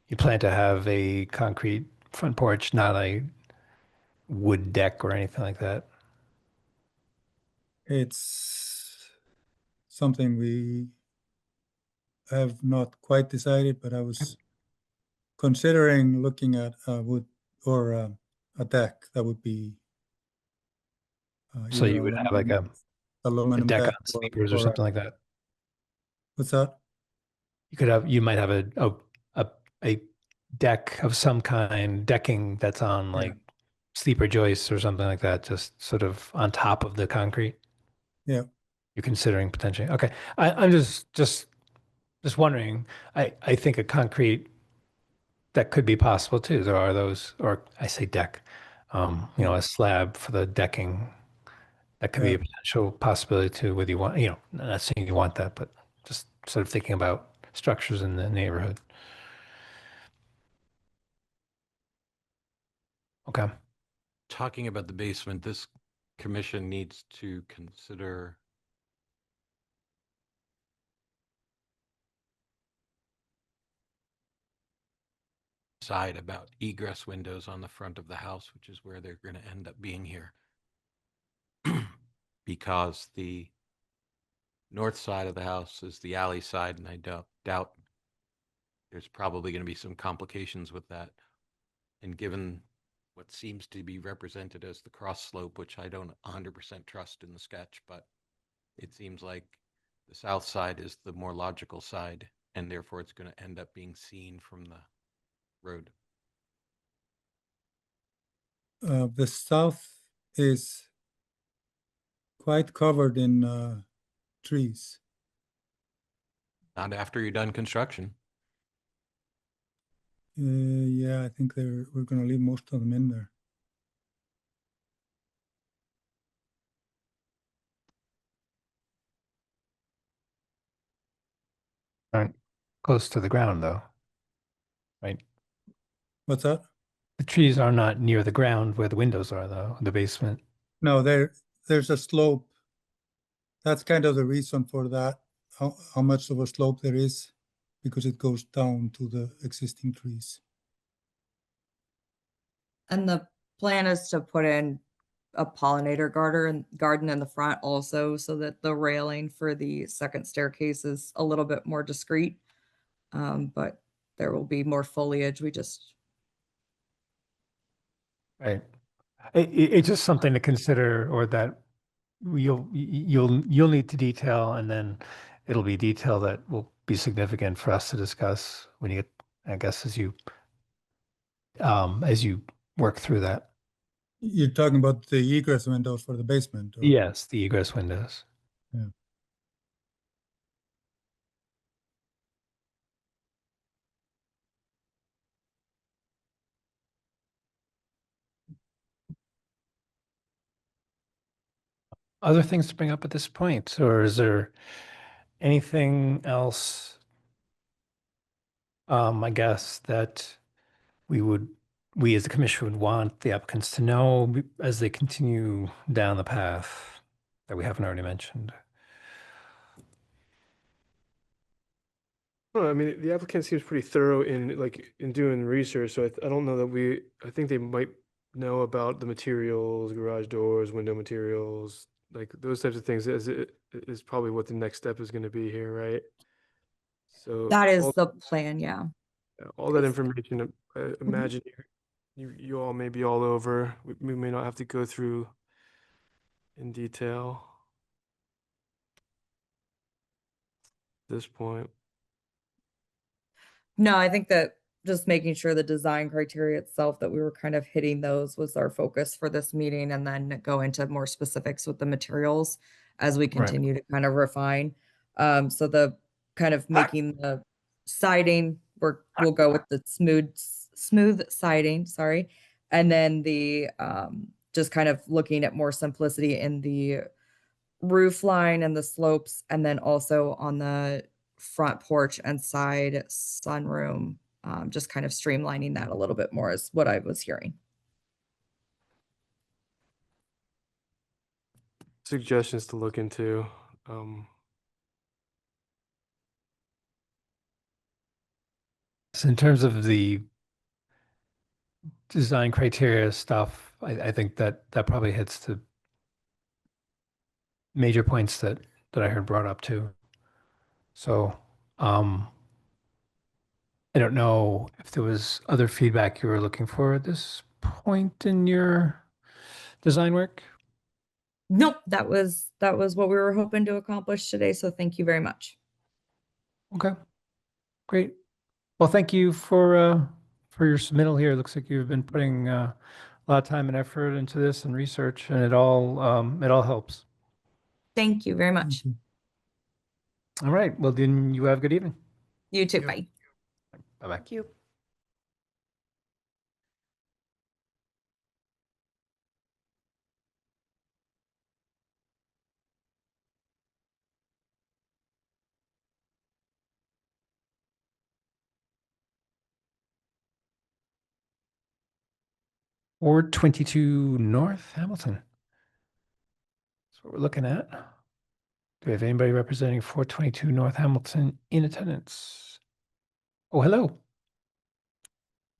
A: you plan to have a concrete front porch, not a wood deck or anything like that.
K: It's something we have not quite decided, but I was considering looking at wood or a deck that would be
A: So
K: either
A: you would have like a
K: aluminum
A: deck on
K: deck
A: sleepers or something like that.
K: What's that?
A: You might have a deck of some kind, decking that's on like sleeper joists or something like that, just sort of on top of the concrete.
K: Yeah.
A: You're considering potentially. Okay. I'm just wondering. I think a concrete that could be possible too. There are those, or I say deck, a slab for the decking. That could be
K: Yeah.
A: a potential possibility too, whether you want, not saying you want that, but just sort of thinking about structures in the neighborhood. Okay.
D: Talking about the basement, this commission needs to consider side about egress windows on the front of the house, which is where they're going to end up being here. Because the north side of the house is the alley side, and I doubt there's probably going to be some complications with that. And given what seems to be represented as the cross slope, which I don't 100% trust in the sketch, but it seems like the south side is the more logical side, and therefore it's going to end up being seen from the road.
K: The south is quite covered in trees.
D: Not after you're done construction.
K: Yeah, I think we're going to leave most of them in there.
A: Aren't close to the ground though, right?
K: What's that?
A: The trees are not near the ground where the windows are though, the basement.
K: No, there's a slope. That's kind of the reason for that, how much of a slope there is, because it goes down to the existing trees.
J: And the plan is to put in a pollinator garden in the front also, so that the railing for the second staircase is a little bit more discreet. But there will be more foliage.
A: Right. It's just something to consider, or that you'll need to detail, and then it'll be detail that will be significant for us to discuss when you get, I guess, as you work through that.
K: You're talking about the egress windows for the basement? Or?
A: Yes, the egress windows.
K: Yeah.
A: Other things to bring up at this point, or is there anything else, I guess, that we as a commission would want the applicants to know as they continue down the path that we haven't already mentioned?
G: I mean, the applicant seems pretty thorough in doing research, so I don't know that I think they might know about the materials, garage doors, window materials, like those types of things is probably what the next step is going to be here, right? So
J: That is the plan, yeah.
G: all that information, I imagine you all may be all over. We may not have to go through in detail at this point.
J: No, I think that just making sure the design criteria itself, that we were kind of hitting those, was our focus for this meeting, and then go into more specifics with the materials. as we continue to kind of refine. So the kind of making the siding, we'll go with the smooth siding, sorry. And then the just kind of looking at more simplicity in the roof line and the slopes, and then also on the front porch and side sunroom, just kind of streamlining that a little bit more is what I was hearing.
G: Suggestions to look into.
A: So in terms of the design criteria stuff, I think that probably hits the major points that I heard brought up too. So, I don't know if there was other feedback you were looking for at this point in your design work.
J: Nope, that was what we were hoping to accomplish today. So thank you very much.
A: Okay, great. Well, thank you for your submittal here. It looks like you've been putting a lot of time and effort into this and research, and it all helps.
J: Thank you very much.
A: All right. Well, then you have a good evening.
J: You too. Bye.
A: Bye-bye.
C: Thank you.
A: Ward 22 North Hamilton. That's what we're looking at. Do we have anybody representing 422 North Hamilton in attendance? Oh, hello.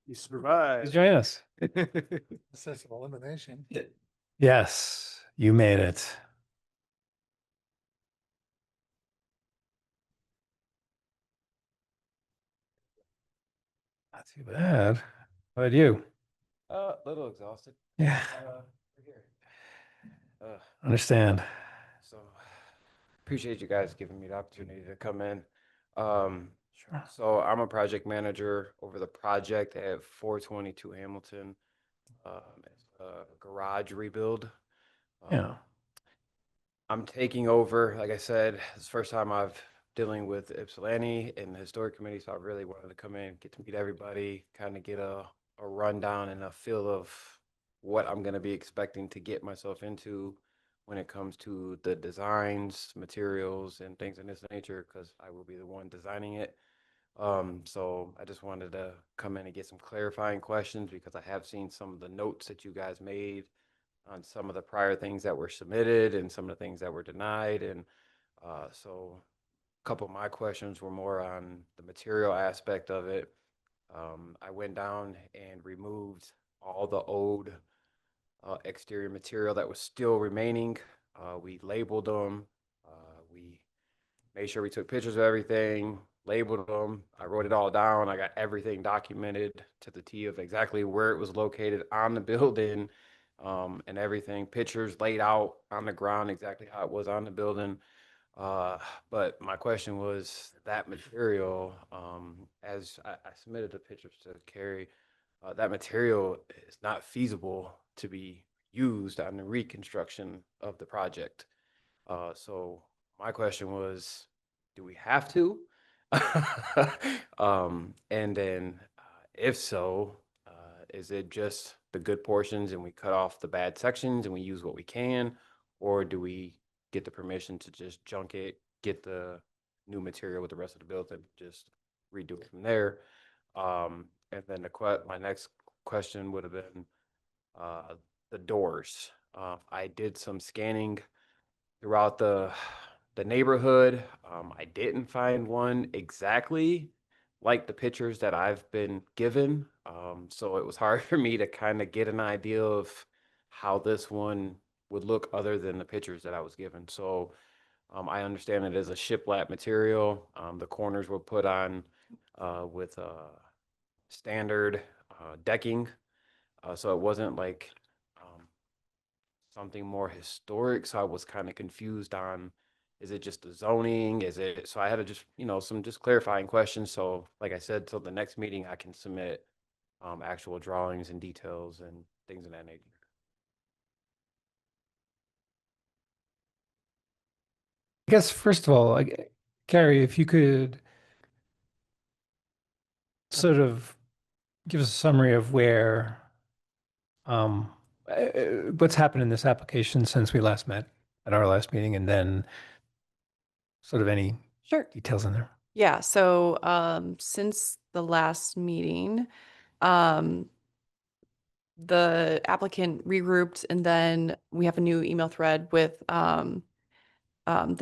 B: You
A: Please
B: survived.
A: join us.
E: Successful elimination.
A: Yes, you made it. Not too bad. How about you?
L: A little exhausted.
A: Yeah,
L: We're here.
A: understand.
L: So appreciate you guys giving me the opportunity to come in.
A: Sure.
L: So I'm a project manager over the project at 422 Hamilton. It's a garage rebuild.
A: Yeah.
L: I'm taking over, like I said, it's the first time I've dealing with Ypsilanti and the historic committee, so I really wanted to come in, get to meet everybody, kind of get a rundown and a feel of what I'm going to be expecting to get myself into when it comes to the designs, materials, and things of this nature, because I will be the one designing it. So I just wanted to come in and get some clarifying questions because I have seen some of the notes that you guys made on some of the prior things that were submitted and some of the things that were denied. And so a couple of my questions were more on the material aspect of it. I went down and removed all the old exterior material that was still remaining. We labeled them. We made sure we took pictures of everything, labeled them. I wrote it all down. I got everything documented to the T of exactly where it was located on the building, and everything. Pictures laid out on the ground exactly how it was on the building. But my question was that material, as I submitted the pictures to Carrie, that material is not feasible to be used on the reconstruction of the project. So my question was, do we have to? And then if so, is it just the good portions and we cut off the bad sections and we use what we can, or do we get the permission to just junk it, get the new material with the rest of the building, just redo it from there? And then my next question would have been the doors. I did some scanning throughout the neighborhood. I didn't find one exactly like the pictures that I've been given. So it was hard for me to kind of get an idea of how this one would look other than the pictures that I was given. So I understand it is a shiplap material. The corners were put on with standard decking. So it wasn't like something more historic. So I was kind of confused on, is it just the zoning? Is it, so I had to just, some just clarifying questions. So like I said, till the next meeting, I can submit actual drawings and details and things of that nature.
A: guess first of all, Gary, if you could sort of give us a summary of where, what's happened in this application since we last met at our last meeting, and then sort of any
C: Sure.
A: details in there.
C: Yeah, so since the last meeting, um, the applicant regrouped, and then we have a new email thread with the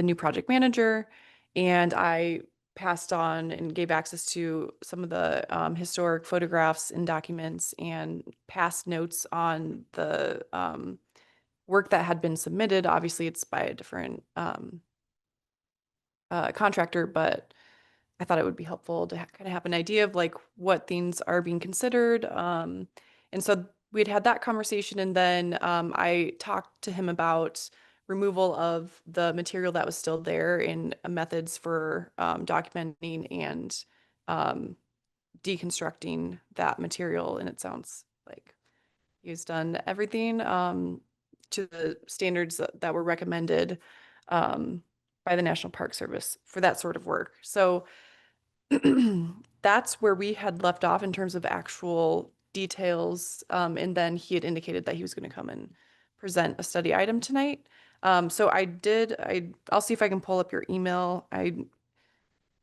C: new project manager, and I passed on and gave access to some of the historic photographs and documents and past notes on the work that had been submitted. Obviously, it's by a different contractor, but I thought it would be helpful to kind of have an idea of like what things are being considered. And so we'd had that conversation, and then I talked to him about removal of the material that was still there and methods for documenting and deconstructing that material. And it sounds like he's done everything to the standards that were recommended by the National Park Service for that sort of work. So that's where we had left off in terms of actual details. And then he had indicated that he was going to come and present a study item tonight. So I'll see if I can pull up your email. I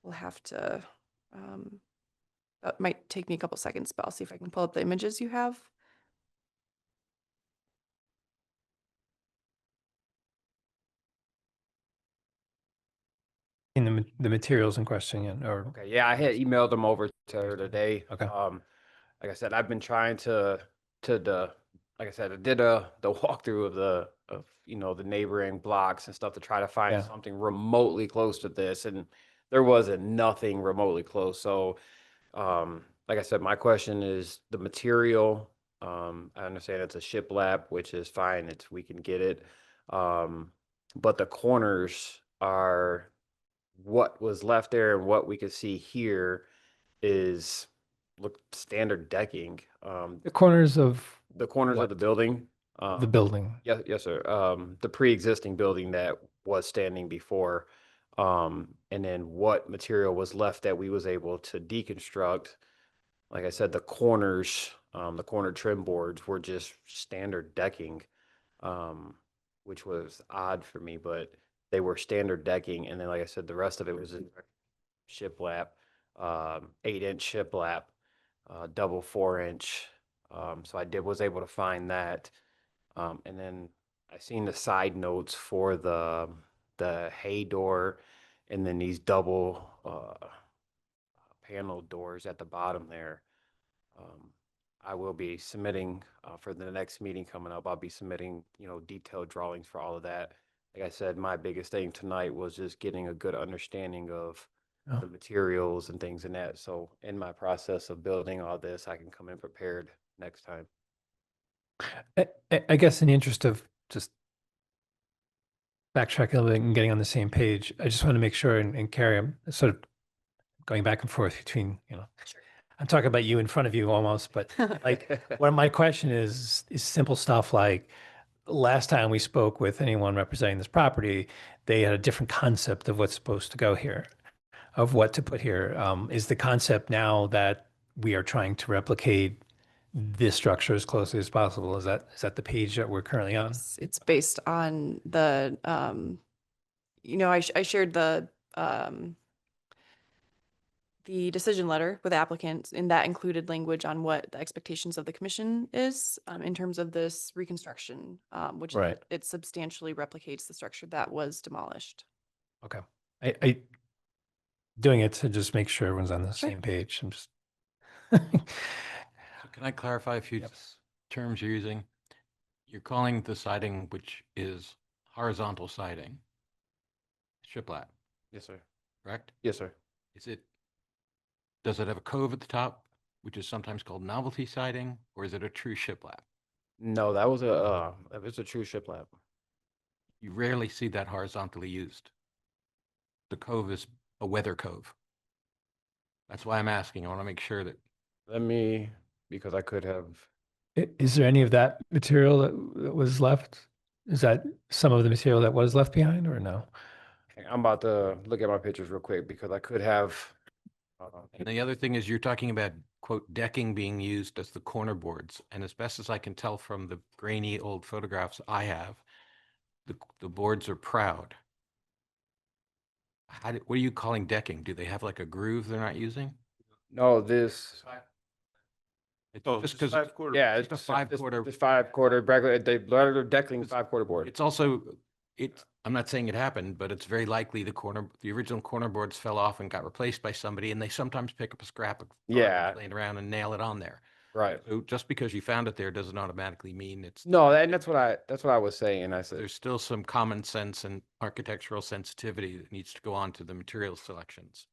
C: will have to, that might take me a couple seconds, but I'll see if I can pull up the images you have.
A: In the materials in question, or
L: Okay, yeah, I had emailed them over to her today.
A: Okay.
L: Like I said, I've been trying like I said, I did the walkthrough of the neighboring blocks and stuff to try to find
A: Yeah.
L: something remotely close to this, and there wasn't nothing remotely close. So, like I said, my question is the material. I understand it's a shiplap, which is fine. We can get it. But the corners are what was left there, and what we could see here is standard decking.
A: the corners of
L: The corners
A: What?
L: of the building.
A: the building.
L: Yes, sir. The pre-existing building that was standing before, and then what material was left that we was able to deconstruct. Like I said, the corners, the corner trim boards were just standard decking, which was odd for me, but they were standard decking. And then, like I said, the rest of it was in shiplap, 8-inch shiplap, double 4-inch. So I was able to find that. And then I seen the side notes for the hay door, and then these double panel doors at the bottom there. I will be submitting for the next meeting coming up. I'll be submitting, detailed drawings for all of that. Like I said, my biggest thing tonight was just getting a good understanding of
A: Oh.
L: the materials and things in that. So in my process of building all this, I can come in prepared next time.
A: I guess in the interest of just backtracking a little bit and getting on the same page, I just want to make sure, and Carrie, I'm sort of going back and forth between, I'm talking about you in front of you almost, but like, what my question is simple stuff like, last time we spoke with anyone representing this property, they had a different concept of what's supposed to go here, of what to put here. Is the concept now that we are trying to replicate this structure as closely as possible? Is that the page that we're currently on?
C: It's based on the, I shared the decision letter with applicants, and that included language on what the expectations of the commission is in terms of this reconstruction, which
A: Right.
C: it substantially replicates the structure that was demolished.
A: Okay. I doing it to just make sure everyone's on the
C: Sure.
A: same page. I'm just
D: So can I clarify a few
A: Yes.
D: terms you're using? You're calling the siding, which is horizontal siding, shiplap,
L: Yes, sir.
D: correct?
L: Yes, sir.
D: Does it have a cove at the top, which is sometimes called novelty siding, or is it a true shiplap?
L: No, that was a true shiplap.
D: You rarely see that horizontally used. The cove is a weather cove. That's why I'm asking. I want to make sure that
L: Because I could have.
A: Is there any of that material that was left? Is that some of the material that was left behind, or no?
L: I'm about to look at my pictures real quick because I could have.
D: And the other thing is you're talking about quote decking being used as the corner boards. And as best as I can tell from the grainy old photographs I have, the boards are proud. What are you calling decking? Do they have like a groove they're not using?
L: No, this.
D: It's
B: Oh,
D: just
B: just
D: 'cause
B: 5/4.
L: Yeah,
D: just a 5/4.
L: This 5/4 regular. They regular decking
D: It's-
L: 5/4 board.
D: It's also, I'm not saying it happened, but it's very likely the original corner boards fell off and got replaced by somebody, and they sometimes pick up a scrap of
L: Yeah.
D: garbage laying around and nail it on there.
L: Right.
D: So just because you found it there doesn't automatically mean it's.
L: No, and that's what I was saying. I said,
D: There's still some common sense and architectural sensitivity that needs to go on to the material selections.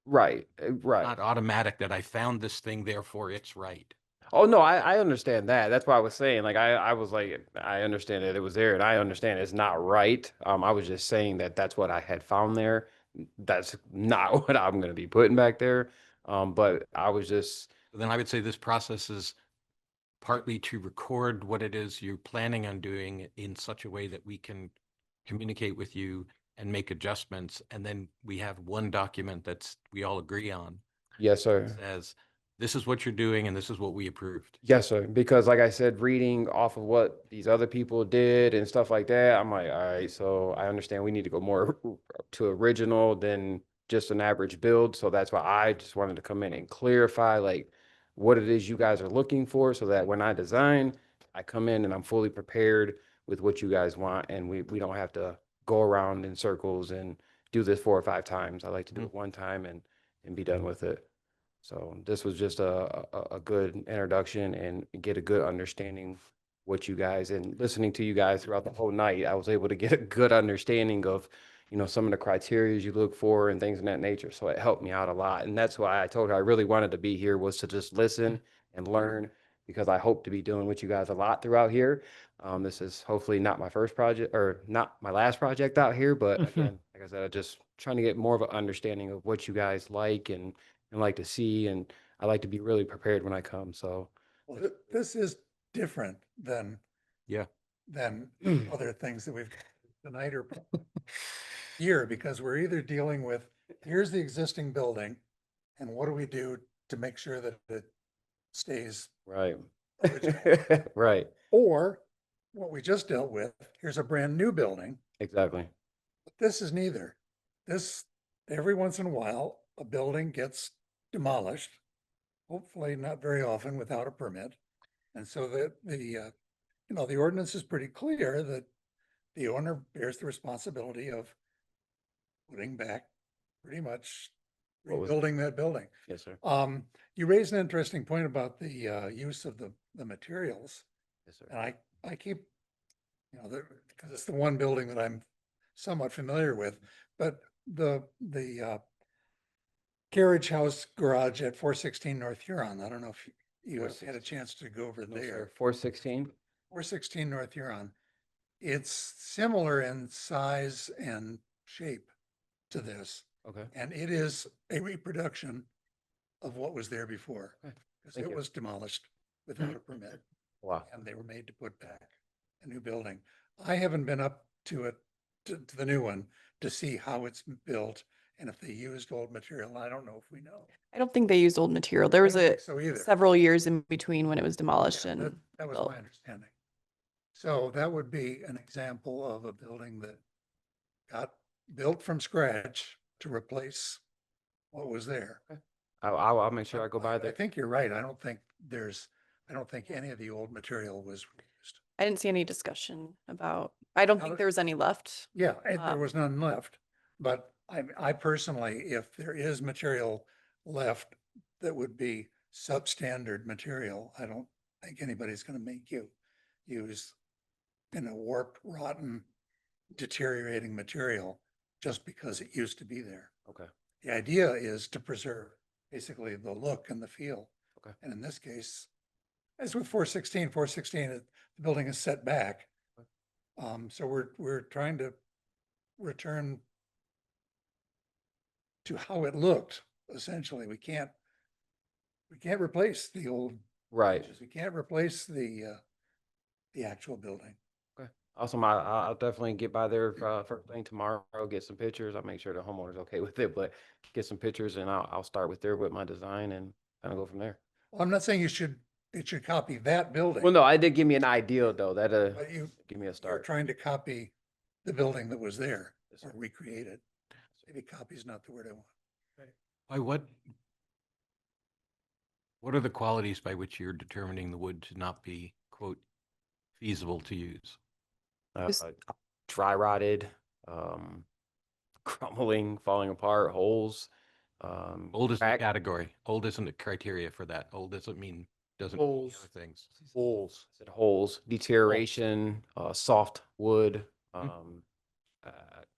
L: right, right.
D: Not automatic that I found this thing, therefore it's right.
L: Oh no, I understand that. That's why I was saying, like, I was like, I understand that it was there, and I understand it's not right. I was just saying that that's what I had found there. That's not what I'm gonna be putting back there. But I was just,
D: Then I would say this process is partly to record what it is you're planning on doing in such a way that we can communicate with you and make adjustments. And then we have one document we all agree on.
L: yes, sir.
D: That says, this is what you're doing and this is what we approved.
L: Yes, sir. Because like I said, reading off of what these other people did and stuff like that, I'm like, all right, so I understand we need to go more to original than just an average build. So that's why I just wanted to come in and clarify like what it is you guys are looking for so that when I design, I come in and I'm fully prepared with what you guys want and we don't have to go around in circles and do this 4 or 5 times. I like to do it one time and be done with it. So this was just a good introduction and get a good understanding what you guys, and listening to you guys throughout the whole night, I was able to get a good understanding of, you know, some of the criteria you look for and things of that nature. So it helped me out a lot. And that's why I told her I really wanted to be here, was to just listen and learn, because I hope to be dealing with you guys a lot throughout here. This is hopefully not my first project or not my last project out here, but again, like I said, I just trying to get more of an understanding of what you guys like and like to see, and I like to be really prepared when I come. So
E: Well, this is different than
D: Yeah.
E: than other things that we've done tonight or here, because we're either dealing with, here's the existing building, and what do we do to make sure that it stays
L: right,
E: original?
L: right,
E: Or what we just dealt with, here's a brand new building.
L: exactly,
E: But this is neither. This, every once in a while, a building gets demolished, hopefully not very often without a permit. And so the ordinance is pretty clear that the owner bears the responsibility of putting back pretty much
L: What was-
E: rebuilding that building.
L: yes, sir,
E: You raised an interesting point about the use of the materials.
L: yes, sir.
E: And I keep, because it's the one building that I'm somewhat familiar with, but the carriage house garage at 416 North Huron, I don't know if you had a chance to go over
L: No, sir.
E: there.
L: 416,
E: 416 North Huron. It's similar in size and shape to this,
L: okay,
E: and it is a reproduction of what was there before.
L: Okay.
E: Because
L: Thank
E: it
L: you.
E: was demolished without a permit,
L: wow,
E: and they were made to put back a new building. I haven't been up to it, to the new one, to see how it's built and if they used old material. I don't know if we know.
C: I don't think they used old material. There
E: I
C: was
E: don't
C: a
E: think so either.
C: several years in between when it was demolished
E: Yeah,
C: and
E: that was
C: built.
E: my understanding. So that would be an example of a building that got built from scratch to replace what was there.
L: I'll make sure I go by
E: I
L: there.
E: think you're right. I don't think any of the old material was reused.
C: I didn't see any discussion about, I don't
E: Now
C: think
E: that-
C: there was any left.
E: Yeah, there
C: Um,
E: was none left, but I personally, if there is material left that would be substandard material, I don't think anybody's gonna make you use warped, rotten, deteriorating material just because it used to be there.
L: Okay,
E: The idea is to preserve basically the look and the feel.
L: Okay.
E: And in this case, as with 416, the building is set back. So we're trying to return to how it looked, essentially. We can't replace the old
L: right,
E: features. We can't replace the actual building.
L: Okay. Awesome. I'll definitely get by there first thing tomorrow, get some pictures. I'll make sure the homeowner's okay with it, but get some pictures and I'll start with there with my design and kind of go from there.
E: Well, I'm not saying it should copy that building.
L: Well, no, I did give me an idea though. That
E: But
L: give me a
E: you're
L: start.
E: trying to copy the building that was there
L: Yes,
E: or
L: sir.
E: recreate it. Maybe copy is not the word I want.
D: By what are the qualities by which you're determining the wood to not be, quote, feasible to use?
C: Is-
L: Dry rotted, crumbling, falling apart, holes.
D: Old is a
L: crack-
D: category. Old isn't a criteria for that. Old doesn't mean, doesn't mean
G: Holes.
D: other things.
L: Holes. Said holes, deterioration, soft wood.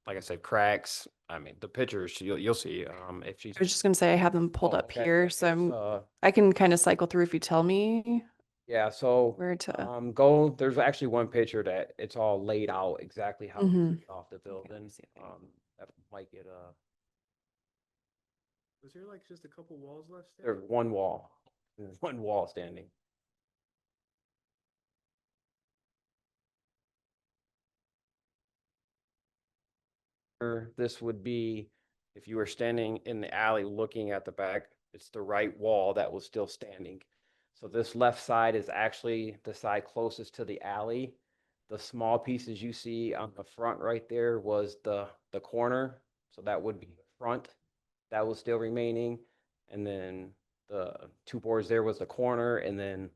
L: Like I said, cracks. I mean, the pictures you'll see. If she's
C: I was just gonna say I have them pulled
L: Oh,
C: up
L: okay.
C: here,
L: It's,
C: so I can kind of cycle through if you tell me
L: yeah. So
C: where to.
L: go. There's actually one picture that it's all laid out exactly how
C: Mhm.
L: it's off the building.
C: see if I can-
L: That might get
G: Was there like just a couple walls left?
L: there's one wall. There's one wall standing. This would be if you were standing in the alley looking at the back, it's the right wall that was still standing. So this left side is actually the side closest to the alley. The small pieces you see on the front right there was the corner. So that would be the front. That was still remaining. And then the two boards there was the corner, and then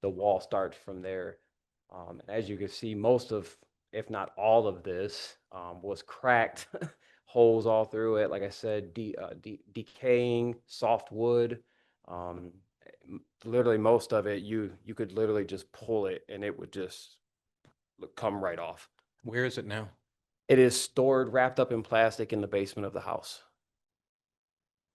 L: the wall starts from there. And as you can see, most of, if not all of this, was cracked, holes all through it. Like I said, decaying soft wood. Literally most of it, you could literally just pull it and it would just come right off.
D: Where is it now?
L: It is stored, wrapped up in plastic in the basement of the house.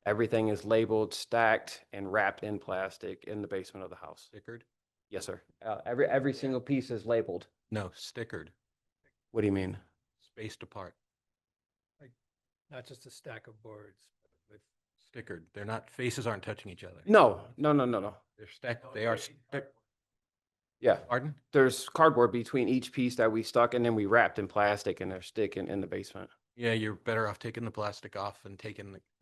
L: Everything is labeled, stacked, and wrapped in plastic in the basement of the house.
D: Stickered?
L: Yes, sir. Every single piece is labeled.
D: No, stickered,
L: What do you mean?
D: spaced apart,
A: Not just a stack of boards, but with
D: stickered. They're not, faces aren't touching each other.
L: No.
D: They're stacked, they are,
L: Yeah,
D: pardon?
L: there's cardboard between each piece that we stuck and then we wrapped in plastic and they're sticking in the basement.
D: Yeah, you're better off taking the plastic off and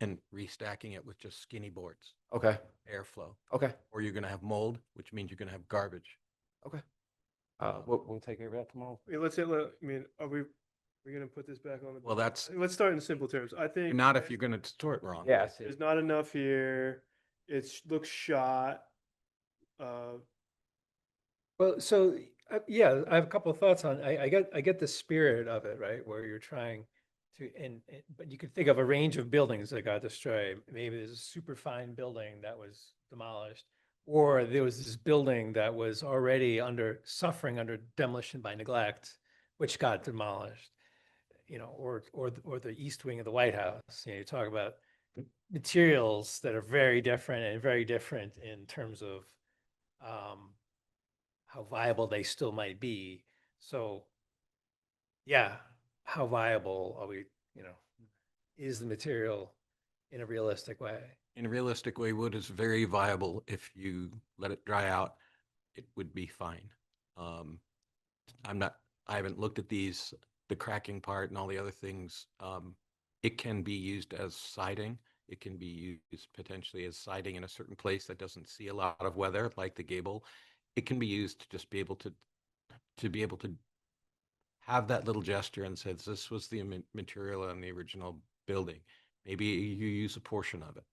D: and restacking it with just skinny boards,
L: Okay,
D: airflow.
L: okay,
D: Or you're gonna have mold, which means you're gonna have garbage.
L: okay. We'll take care of that tomorrow.
G: I mean, I mean, we're gonna put this back on the.
D: Well, that's
G: Let's start in simple terms. I think.
D: not if you're gonna store it wrong.
L: Yes.
G: There's not enough here. Looks shot.
A: Well, so yeah, I have a couple of thoughts on. I get the spirit of it, right? Where you're trying to, but you could think of a range of buildings that got destroyed. Maybe there's a super fine building that was demolished, or there was this building that was already suffering under demolition by neglect, which got demolished. You know, or the east wing of the White House. You know, you talk about materials that are very different in terms of how viable they still might be. So, yeah, how viable are we, is the material in a realistic way?
D: In a realistic way, wood is very viable. If you let it dry out, it would be fine. I haven't looked at these, the cracking part and all the other things. It can be used as siding. It can be used potentially as siding in a certain place that doesn't see a lot of weather, like the gable. It can be used to just be able to have that little gesture and says, this was the material in the original building. Maybe you use a portion of it.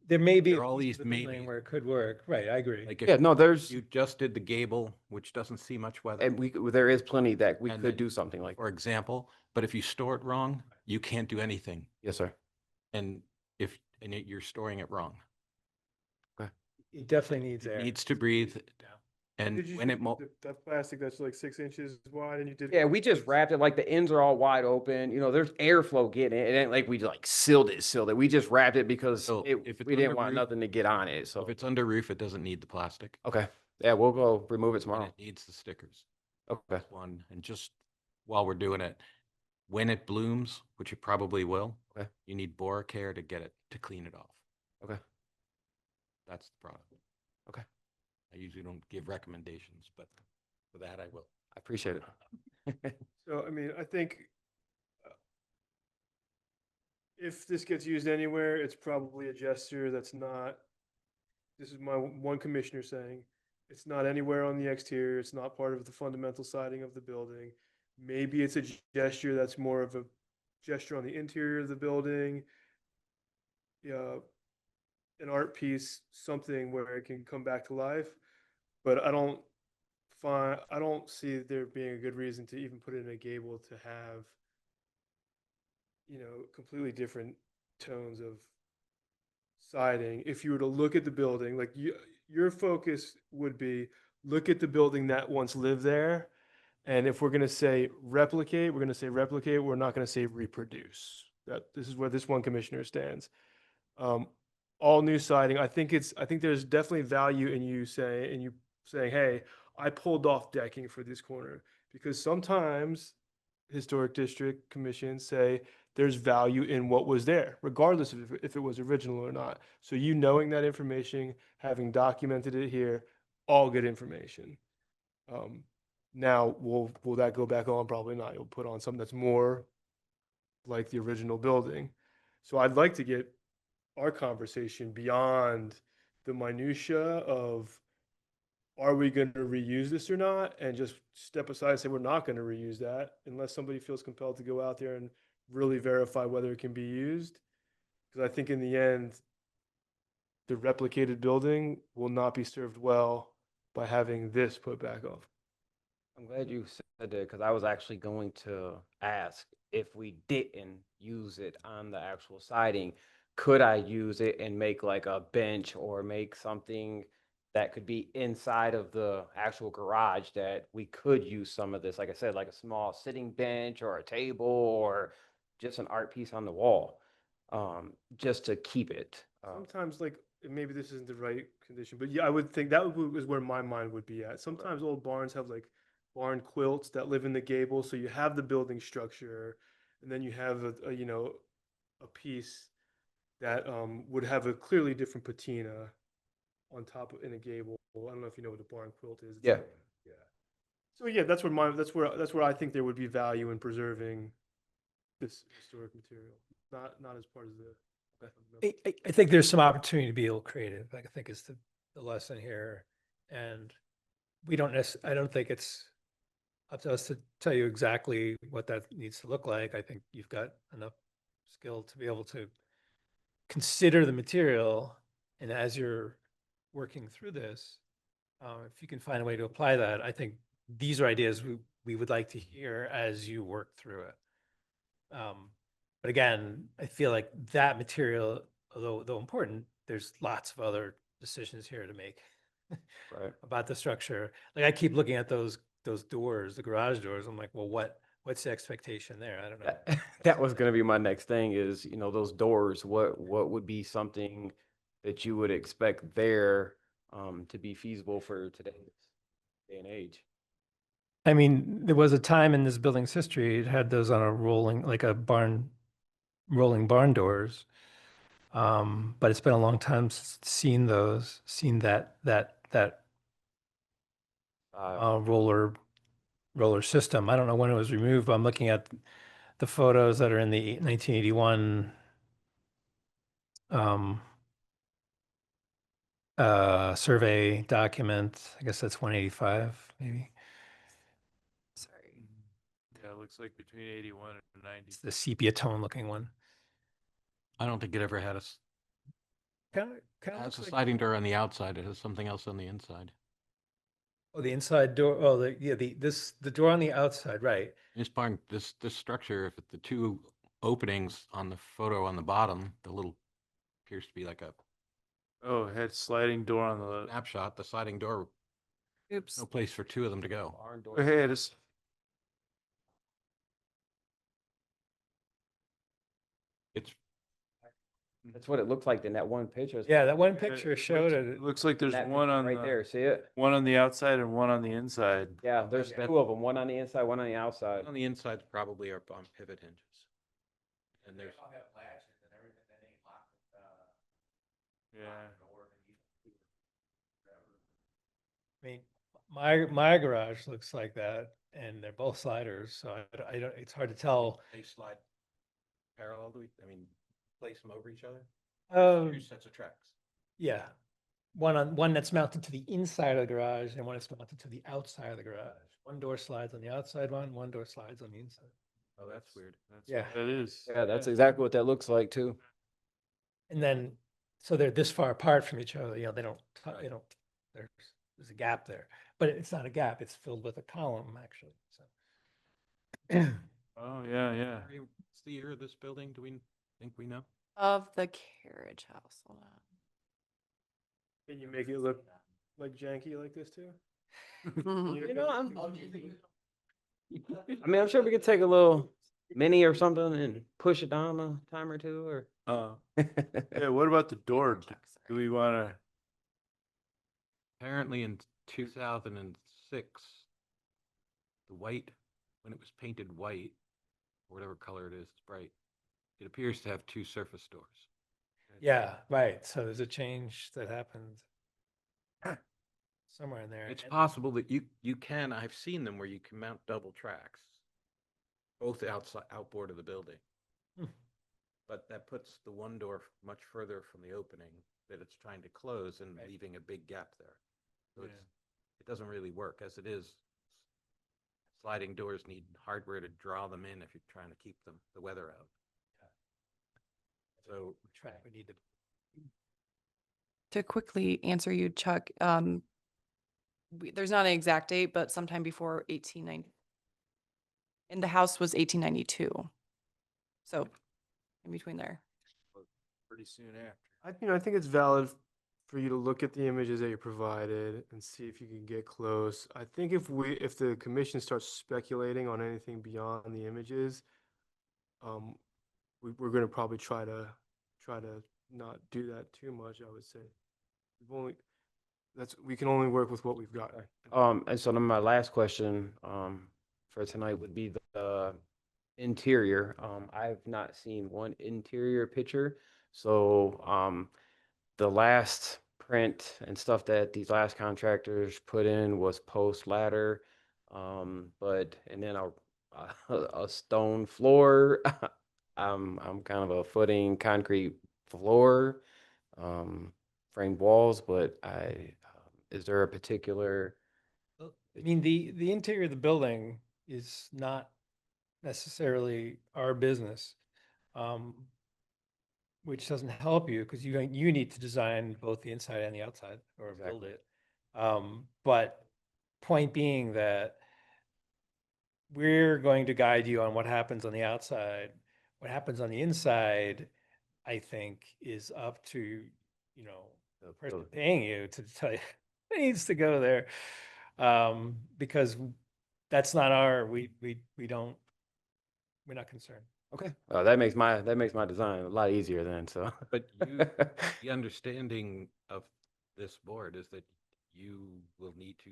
A: There may be
D: There are all
A: a piece
D: these
A: of the building
D: maybes.
A: where it could work. Right, I agree.
D: Like
L: Yeah,
D: if
L: no, there's,
D: you just did the gable, which doesn't see much weather,
L: and there is plenty that we
D: And
L: could
D: then-
L: do something like.
D: for example, but if you store it wrong, you can't do anything.
L: Yes, sir.
D: And you're storing it wrong.
A: It definitely needs
D: It
A: air.
D: needs to breathe. And
G: Did you
D: when
G: say
D: it
G: that plastic that's like 6 inches wide and you did.
L: Yeah, we just wrapped it, like the ends are all wide open, there's airflow getting it. It ain't like we like sealed it. We just wrapped it because
D: So if it's
L: we didn't
D: under
L: want
D: roof-
L: nothing to get on it,
D: if
L: so.
D: it's under roof, it doesn't need the plastic.
L: Okay, yeah, we'll go remove it
D: And
L: tomorrow.
D: it needs the stickers.
L: Okay,
D: That's one. And just while we're doing it, when it blooms, which it probably will,
L: Okay.
D: you need bore care to clean it off.
L: okay,
D: That's the product.
L: Okay.
D: I usually don't give recommendations, but for that I will.
L: I appreciate it.
G: So, I mean, I think if this gets used anywhere, it's probably a gesture that's not, this is my one commissioner saying, it's not anywhere on the exterior, it's not part of the fundamental siding of the building. Maybe it's a gesture that's more of a gesture on the interior of the building. Yeah, an art piece, something where it can come back to life. But I don't see there being a good reason to even put it in a gable to have, completely different tones of siding. If you were to look at the building, like your focus would be look at the building that once lived there. And if we're going to say replicate, we're going to say replicate. We're not going to say reproduce. This is where this one commissioner stands. All new siding. I think there's definitely value in you saying, hey, I pulled off decking for this corner, because sometimes historic district commissions say there's value in what was there, regardless of if it was original or not. So you knowing that information, having documented it here, all good information. Now, will that go back on? Probably not. You'll put on something that's more like the original building. So I'd like to get our conversation beyond the minutia of, are we going to reuse this or not? And just step aside and say, we're not going to reuse that unless somebody feels compelled to go out there and really verify whether it can be used. Because I think in the end, the replicated building will not be served well by having this put back on.
L: I'm glad you said that, because I was actually going to ask, if we didn't use it on the actual siding, could I use it and make like a bench or make something that could be inside of the actual garage that we could use some of this, like I said, like a small sitting bench or a table or just an art piece on the wall, just to keep it.
G: Sometimes, like, maybe this isn't the right condition, but yeah, I would think that is where my mind would be at. Sometimes old barns have like barn quilts that live in the gable, so you have the building structure, and then you have a piece that would have a clearly different patina on top in a gable. I don't know if you know what a barn quilt is. It's
L: Yeah.
G: like- yeah. So yeah, that's where I think there would be value in preserving this historic material, not as part of the.
A: I think there's some opportunity to be a little creative. I think is the lesson here. And I don't think it's up to us to tell you exactly what that needs to look like. I think you've got enough skill to be able to consider the material. And as you're working through this, if you can find a way to apply that, I think these are ideas we would like to hear as you work through it. But again, I feel like that material, though important, there's lots of other decisions here to make
L: Right.
A: about the structure. Like I keep looking at those doors, the garage doors. I'm like, well, what's the expectation there? I don't know.
L: That was gonna be my next thing is, those doors, what would be something that you would expect there to be feasible for today's day and age?
A: I mean, there was a time in this building's history, it had those on a rolling doors. But it's been a long time since seen that roller system. I don't know when it was removed, but I'm looking at the photos that are in the 1981 survey document. I guess that's 185, maybe.
C: Sorry.
B: Yeah, it looks like between 81 and 90.
A: It's the sepia tone looking one.
D: I don't think it ever had
A: Kind of
D: has a sliding door on the outside. It has something else on the inside.
A: Oh, the inside door. Oh, the door on the outside, right?
D: This barn, this structure, if the two openings on the photo on the bottom, the little appears to be like a
B: Oh, it had sliding door on the.
D: snapshot. The sliding door,
C: Oops.
D: no place for two of them to go.
L: Barn door.
B: Go ahead. It's
D: It's
L: That's what it looked like in that one picture.
A: Yeah, that one picture showed
B: It
A: it.
B: looks like there's
L: That
B: one
L: picture
B: on
L: right there.
B: the,
L: See it?
B: one on the outside and one on the inside.
L: Yeah, there's two of them, one on the inside, one on the outside.
D: on the insides probably are on pivot hinges. And there's
B: Yeah.
A: I mean, my garage looks like that. and they're both sliders, so I don't, it's hard to tell.
D: They slide parallel to, I mean, place them over each other?
A: Um,
D: Two sets of tracks.
A: Yeah, one that's mounted to the inside of the garage and one that's mounted to the outside of the garage. One door slides on the outside one door slides on the inside.
D: Oh, that's weird.
A: Yeah.
B: That is.
L: Yeah, that's exactly what that looks like too.
A: And then, so they're this far apart from each other, you know, they don't, they don't, there's a gap there, but it's not a gap, it's filled with a column, actually, so.
B: Oh, yeah, yeah.
D: What's the year of this building? Do we think we know?
C: Of the carriage house, hold on.
G: Can you make it look like janky like this too?
L: You know, I mean, I'm sure we could take a little mini or something and push it down a time or two, or.
B: Yeah, what about the door? Do we want to?
D: Apparently in 2006, the white, when it was painted white, or whatever color it is, it's bright, it appears to have two surface doors.
A: Yeah, right, so there's a change that happened somewhere in there.
D: It's
A: And-
D: possible that you can, I've seen them where you can mount double tracks, both outside, outboard of the building.
A: Hmm.
D: But that puts the one door much further from the opening that it's trying to close and
A: Right.
D: leaving a big gap there. So
B: Yeah.
D: it doesn't really work as it is. Sliding doors need hardware to draw them in if you're trying to keep the weather out. So
A: Track, we need to.
C: To quickly answer you, Chuck, there's not an exact date, but sometime before 1890. And the house was 1892. So in between there.
B: Pretty soon after.
G: I think it's valid for you to look at the images that you provided and see if you can get close. I think if the commission starts speculating on anything beyond the images, we're gonna probably try to not do that too much, I would say. We can only work with what we've got.
L: And so then my last question, for tonight would be the interior. I've not seen one interior picture. So, the last print and stuff that these last contractors put in was post ladder. And then a stone floor. I'm kind of a footing concrete floor, framed walls, but is there a particular?
A: I mean, the interior of the building is not necessarily our business. Which doesn't help you because you need to design both the inside and the outside or build it. But point being that we're going to guide you on what happens on the outside. What happens on the inside, I think, is up to, you know, the person paying you to tell you it needs to go there. Because that's not we're not concerned.
L: Okay, that makes my design a lot easier then. So,
D: But the understanding of this board is that you will need to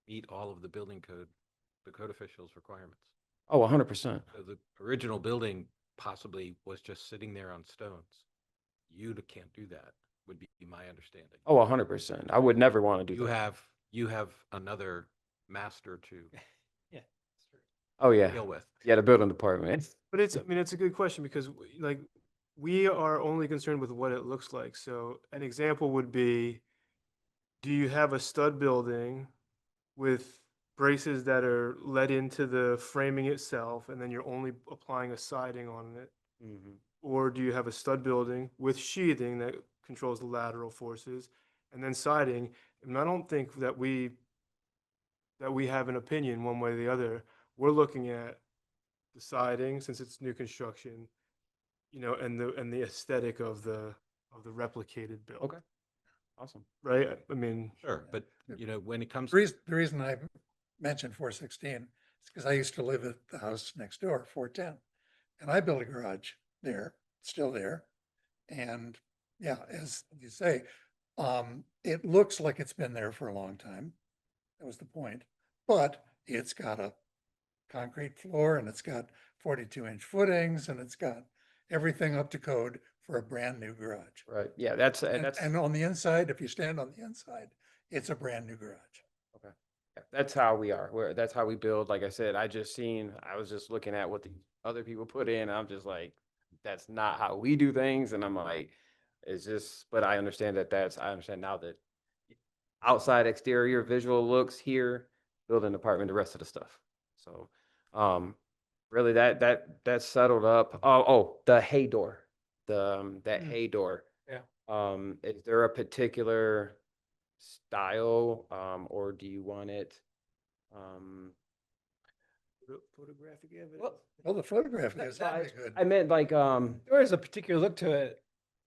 D: meet all of the building code, the code officials' requirements.
L: oh, 100%.
D: So the original building possibly was just sitting there on stones. You can't do that, would be my understanding.
L: Oh, 100%. I would never want to do
D: You
L: that.
D: have another master to
A: Yeah, that's true.
L: Oh yeah,
D: deal with.
L: yeah, the building department.
G: But it's a good question because like we are only concerned with what it looks like. So an example would be, do you have a stud building with braces that are let into the framing itself and then you're only applying a siding on it?
L: Mhm.
G: Or do you have a stud building with sheathing that controls the lateral forces and then siding? And I don't think that we have an opinion one way or the other. We're looking at the siding since it's new construction, you know, and the aesthetic of the replicated build.
L: Okay. Awesome.
G: Right? I mean,
D: Sure, but you know, when it comes
E: The reason I mentioned 416 is because I used to live at the house next door, 410. And I built a garage there, still there. And yeah, as you say, it looks like it's been there for a long time. That was the point. But it's got a concrete floor and it's got 42-inch footings and it's got everything up to code for a brand new garage.
L: Right. Yeah, that's
E: And on the inside, if you stand on the inside, it's a brand new garage.
L: That's how we are. That's how we build. Like I said, I was just looking at what the other people put in. I'm just like, that's not how we do things. And I'm like, it's just, but I understand I understand now that outside exterior visual looks here, building department, the rest of the stuff. So, really that's settled up. Oh, the hay door, that hay door.
A: Yeah.
L: Is there a particular style, or do you want it?
G: Photographic evidence.
E: Well, the photograph
L: That's
E: is that'd
L: fine.
E: be good.
L: I meant like,
A: There is a particular look to it.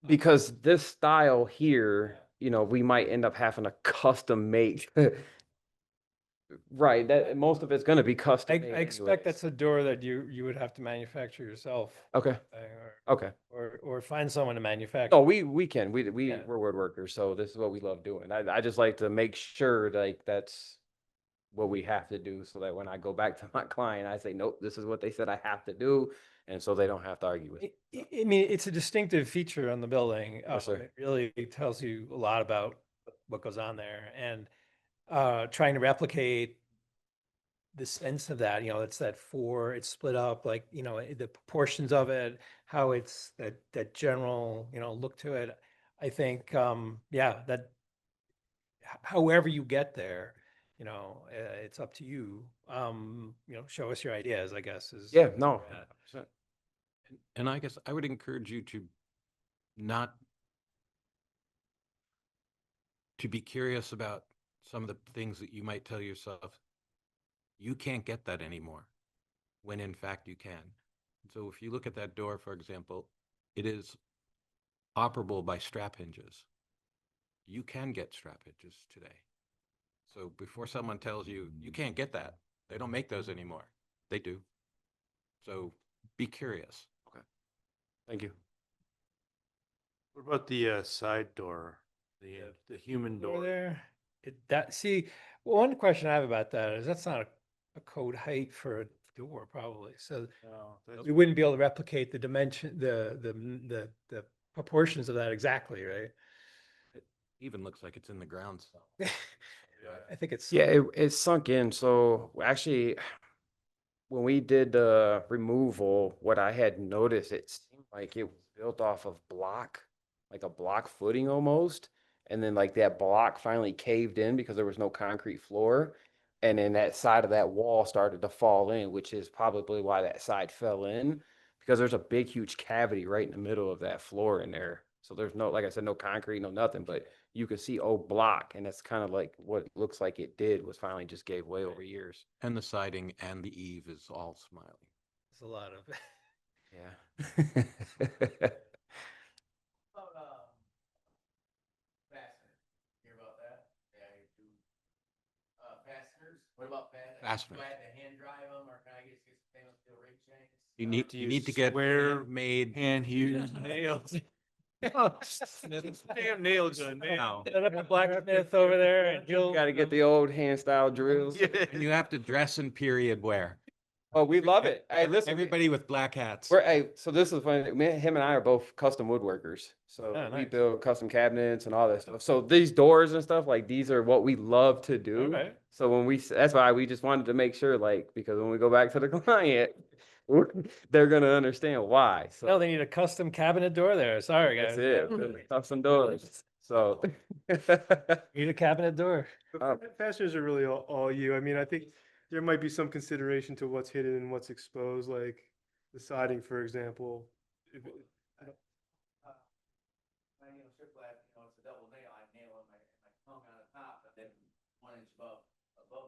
L: because this style here, we might end up having to custom make. Right, that most of it's gonna be
A: I
L: custom made
A: expect that's
L: anyways.
A: a door that you would have to manufacture yourself.
L: Okay,
A: Or,
L: okay.
A: or find someone to manufacture.
L: No, we can, we're
A: Yeah.
L: woodworkers, so this is what we love doing. I just like to make sure like that's what we have to do, so that when I go back to my client, I say, nope, this is what they said I have to do. And so they don't have to argue with it.
A: I mean, it's a distinctive feature on the building.
L: Yes, sir.
A: It really tells you a lot about what goes on there, and trying to replicate the sense of that, it's it's split up, like, the proportions of it, how it's that general, look to it. I think, yeah, that however you get there, it's up to you. Show us your ideas, I guess, is.
L: Yeah, no.
A: Yeah.
L: 100%.
D: And I guess I would encourage you to not to be curious about some of the things that you might tell yourself, you can't get that anymore, when in fact you can. So if you look at that door, for example, it is operable by strap hinges. You can get strap hinges today. So before someone tells you, you can't get that, they don't make those anymore. They do. So be curious.
L: Thank you.
B: What about the side door, the human
A: Door
B: door?
A: there, one question I have about that is that's not a code height for a door, probably. So
B: No, that's
A: we wouldn't be able to replicate the dimension, the proportions of that exactly, right?
D: It even looks like it's in the ground.
A: I think it's.
L: Yeah, it sunk in. So actually, when we did the removal, what I had noticed, it seemed like it was built off of block, like a block footing almost. And then like that block finally caved in because there was no concrete floor. And then that side of that wall started to fall in, which is probably why that side fell in, because there's a big, huge cavity right in the middle of that floor in there. So there's no, like I said, no concrete, no nothing, but you could see old block. And that's kind of like what it looks like it did was finally just gave way over years.
D: And the siding and the eave is all smiling.
A: There's a lot of.
L: Yeah.
M: What about
D: Fasteners.
M: Do I have to hand drive them, or can I just get stainless steel ring shanks?
D: You need to get
B: made hand used nails. Damn nail gun, man.
D: No.
A: Set up a blacksmith over there and he'll.
L: Got to get the old hand style drills.
D: And you have to dress in period wear.
L: Oh, we love it. Hey, listen,
D: Everybody with black hats.
L: so this is funny. Him and I are both custom woodworkers. So
A: Oh,
L: we
A: nice.
L: build custom cabinets and all that stuff. So these doors and stuff, like these are what we love to do.
A: Okay.
L: So that's why we just wanted to make sure, like, because when we go back to the client, they're going to understand why. So
A: No, they need a custom cabinet door there. Sorry, guys.
L: that's it. build Custom doors. So.
A: Need a cabinet door.
G: Fasteners are really all you. I mean, I think there might be some consideration to what's hidden and what's exposed, like the siding, for example. If it-
M: My shiplap, it's a double nail. I nail on my tongue on the top, but then 1 inch above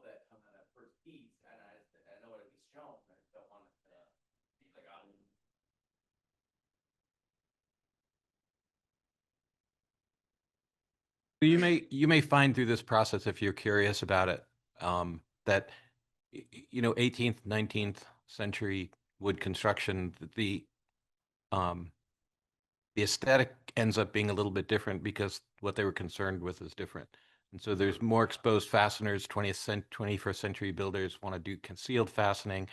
M: that tongue on that first piece, and I know it'll be shown. I just don't want it to be like out.
D: You may find through this process, if you're curious about it, that 18th, 19th century wood construction, the aesthetic ends up being a little bit different because what they were concerned with is different. And so there's more exposed fasteners. 21st century builders want to do concealed fastening.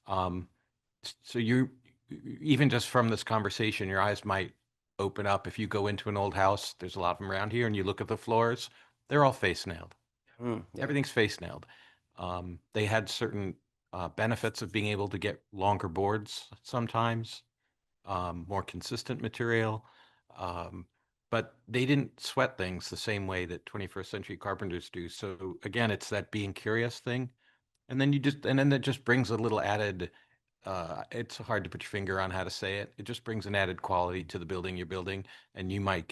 D: So even just from this conversation, your eyes might open up. If you go into an old house, there's a lot of them around here, and you look at the floors, they're all face nailed.
L: Yeah.
D: Everything's face nailed. They had certain benefits of being able to get longer boards sometimes, more consistent material. But they didn't sweat things the same way that 21st century carpenters do. So again, it's that being curious thing. And then that just brings a little added, it's hard to put your finger on how to say it. It just brings an added quality to the building you're building, and you might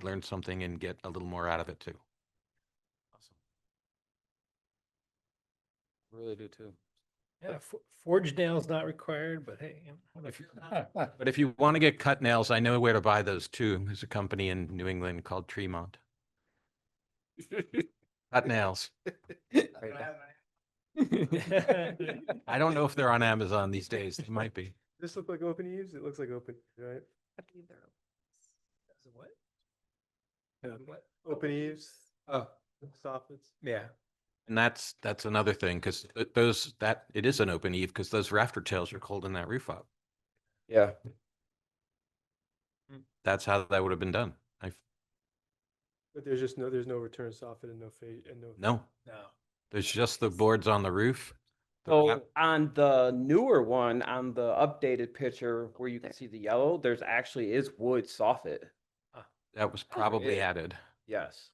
D: learn something and get a little more out of it too.
B: Awesome.
L: Really do too.
A: Yeah, forged nails not required, but hey.
D: But if you want to get cut nails, I know where to buy those too. There's a company in New England called Tremont. Cut nails. I don't know if they're on Amazon these days. They might be.
G: This look like Open Eaves? It looks like Open, right?
C: I believe they're
A: What?
G: Open Eaves,
A: Oh,
G: soffits.
A: yeah.
D: And that's another thing, because it is an open eave, because those rafter tails are holding that roof up.
L: Yeah.
D: That's how that would have been done.
G: But there's no return soffit and no fade and no.
D: No,
A: No.
D: there's just the boards on the roof. The
N: So
D: raf-
N: on the newer one, on the updated picture where you can see the yellow, there's actually is wood soffit.
D: That was probably
N: yeah.
D: added.
N: Yes.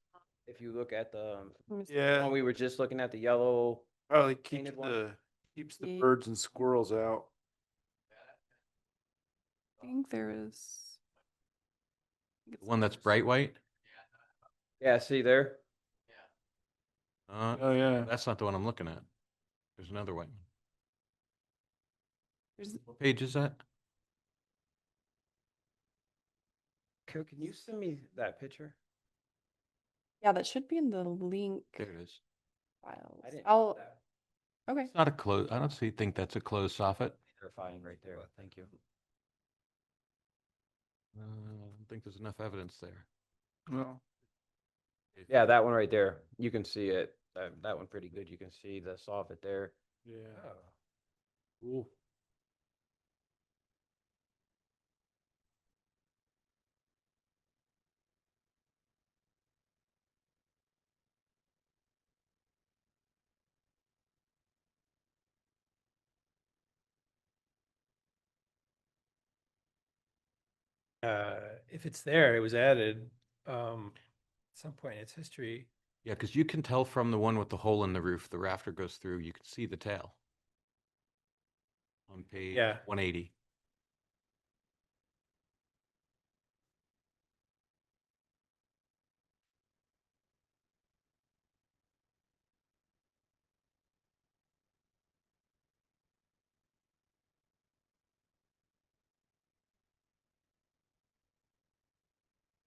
N: If you look at the
B: Yeah.
N: one we were just looking at, the yellow.
B: Probably
N: painted one.
B: keeps the
C: Ye-
B: birds and squirrels out.
C: I think there is.
D: The one that's bright white?
N: Yeah, see there?
B: Oh, yeah.
D: That's not the one I'm looking at. There's another white one.
C: There's
D: What page is that?
N: Can you send me that picture?
C: Yeah, that should be in the link
D: There it is.
C: files.
N: I didn't.
C: I'll, okay.
D: It's not a close, I don't think that's a closed soffit.
N: Verifying right there. Thank you.
D: I don't think there's enough evidence there.
B: Well,
N: Yeah, that one right there. You can see it. That one pretty good. You can see the soffit there.
B: yeah.
D: Cool.
A: If it's there, it was added, at some point in its history.
D: Yeah, because you can tell from the one with the hole in the roof, the rafter goes through, you can see the tail. On page
A: Yeah.
D: 180.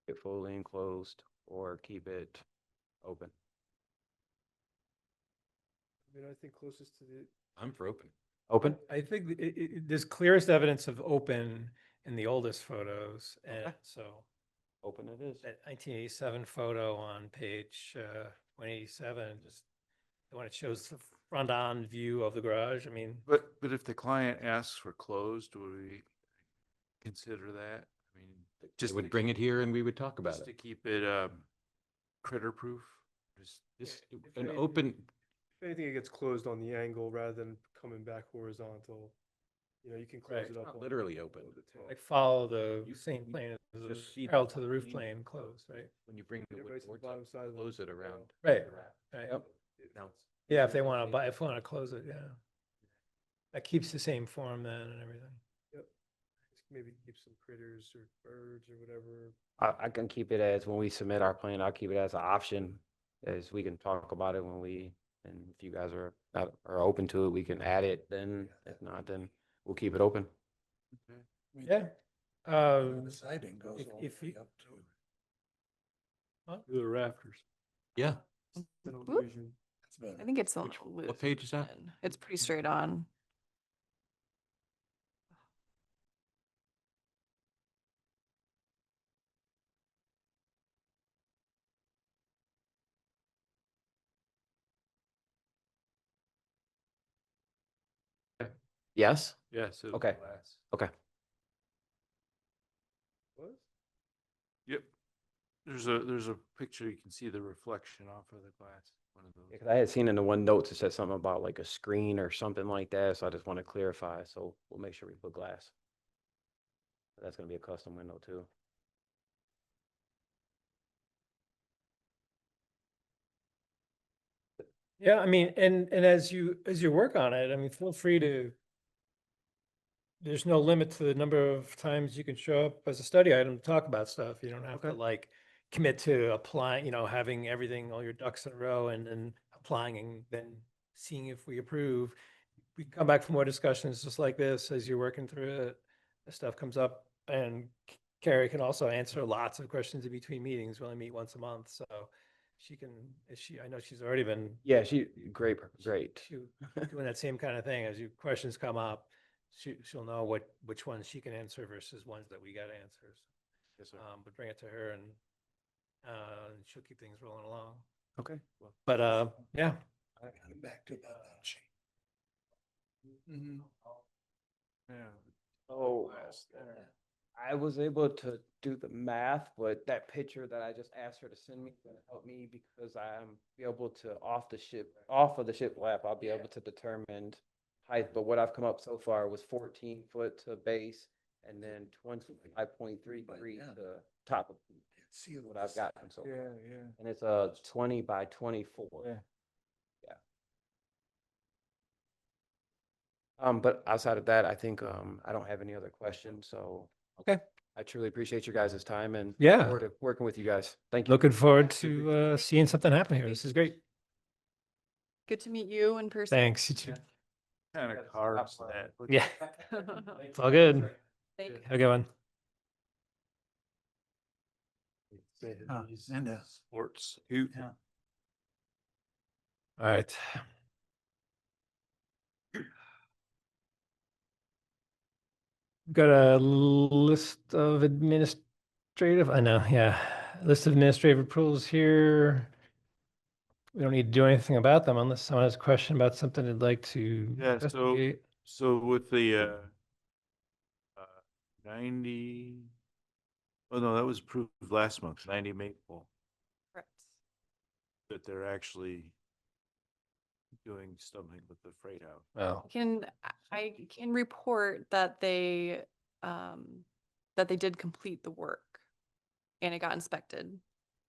L: It fully enclosed or keep it open.
G: I mean, I think closest to the.
D: I'm for open.
L: Open?
A: I think there's clearest evidence of open in the oldest photos, and so
L: Open it is.
A: that 1987 photo on page 187, just the one that shows the front-on view of the garage. I mean,
B: But if the client asks for closed, would we consider that? I mean,
D: Just would bring it here and we would talk about
B: just to
D: it.
B: keep it critter proof. Just
D: This,
G: if
D: an
G: anything-
D: open,
G: If anything, it gets closed on the angle rather than coming back horizontal. You know, you can close
A: Right.
G: it up.
D: Not
G: on-
D: literally open.
G: on the tail.
A: like follow the same plane as the
D: just see
A: parallel
D: the
A: to the roof
D: plane.
A: plane closed, right?
D: when you bring the
G: Yeah,
D: wood
G: right to the
D: boards
G: bottom
D: up,
G: side of the-
D: close it around.
A: Right. Right.
D: Yep. Now,
A: Yeah, if they want to buy, if they want to close it, yeah. That keeps the same form then and everything.
G: Just maybe keep some critters or birds or whatever.
L: I can keep it as, when we submit our plan, I'll keep it as an option, as we can talk about it and if you guys are open to it, we can add it, then if not, then we'll keep it open.
A: Yeah.
E: The siding goes
A: if-
E: all
A: if
E: the way
A: you-
E: up to.
B: the rafters.
D: yeah.
G: Tunnel
C: Whoop.
G: vision.
E: That's better.
C: I think it's on
D: Which-
C: the
D: what
C: loop.
D: page is that?
C: It's pretty straight on.
L: Yes?
B: Yes.
L: Okay. Okay.
G: What?
B: Yep. There's a picture, you can see the reflection off of the glass. one of those.
N: Because I had seen in the one notes, it said something about like a screen or something like that, so I just want to clarify, so we'll make sure we put glass. That's gonna be a custom window too.
A: Yeah, I mean, and as you work on it, I mean, feel free to. There's no limit to the number of times you can show up as a study item to talk about stuff. You don't have to like commit to applying, having everything, all your ducks in a row and then applying and then seeing if we approve. We can come back for more discussions just like this as you're working through it. As stuff comes up and Carrie can also answer lots of questions in between meetings. We only meet once a month, so I know she's already been
N: Yeah, great.
A: doing that same kind of thing. As your questions come up, she'll know which ones she can answer versus ones that we got answers.
B: Yes, sir.
A: But bring it to her and she'll keep things rolling along.
N: Okay.
A: But yeah.
E: Back to that sheet.
B: Yeah.
N: Oh, I was able to do the math, but that picture that I just asked her to send me is gonna help me because I'm be able to off of the ship lap, I'll be able to determine height. But what I've come up so far was 14 foot to base and then 25.33 to top of what I've gotten so far.
B: Yeah.
N: And it's a 20 by 24.
B: Yeah.
N: But outside of that, I think I don't have any other questions. So
A: Okay.
N: I truly appreciate you guys' time and
A: Yeah.
N: look forward to working with you guys. Thank you.
A: Looking forward to seeing something happen here. This is great.
C: Good to meet you in person.
A: Thanks. You too.
B: Kind of carves that.
A: Yeah. It's all good.
C: Thank you.
A: Have a good one.
E: And
B: Sports.
E: yeah.
A: All right. Got a list of administrative, I know, yeah. List of administrative approvals here. We don't need to do anything about them unless someone has a question about something they'd like to
B: Yeah,
A: investigate.
B: so with the 90, oh no, that was approved last month, 90 Maple,
C: Correct.
B: that they're actually doing something with the freight house.
A: Oh,
C: I can report that they did complete the work and it got inspected.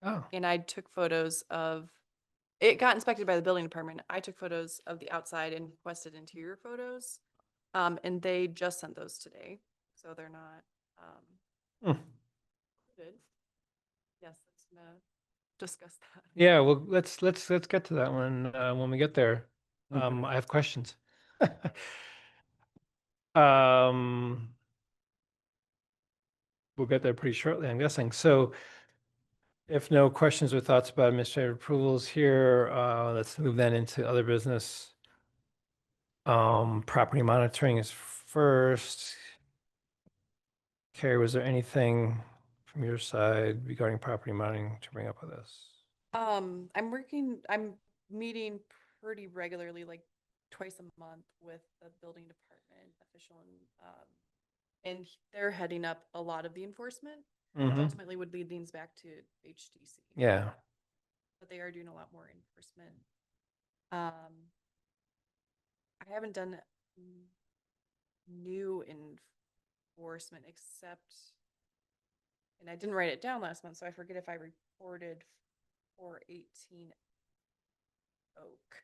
A: oh,
C: And I took photos of, it got inspected by the building department. I took photos of the outside and requested interior photos. And they just sent those today, so they're not,
A: Hmm.
C: good. Yes, let's gonna discuss that.
A: yeah, well, let's get to that one when we get there. I have questions. We'll get there pretty shortly, I'm guessing. So if no questions or thoughts about administrative approvals here, let's move then into other business. Property monitoring is first. Carrie, was there anything from your side regarding property monitoring to bring up with us?
C: I'm meeting pretty regularly, like twice a month with the building department official and they're heading up a lot of the enforcement. Which
A: Mhm.
C: ultimately would lead things back to HDC.
A: Yeah.
C: But they are doing a lot more enforcement. I haven't done new enforcement except, and I didn't write it down last month, so I forget if I reported 418 Oak,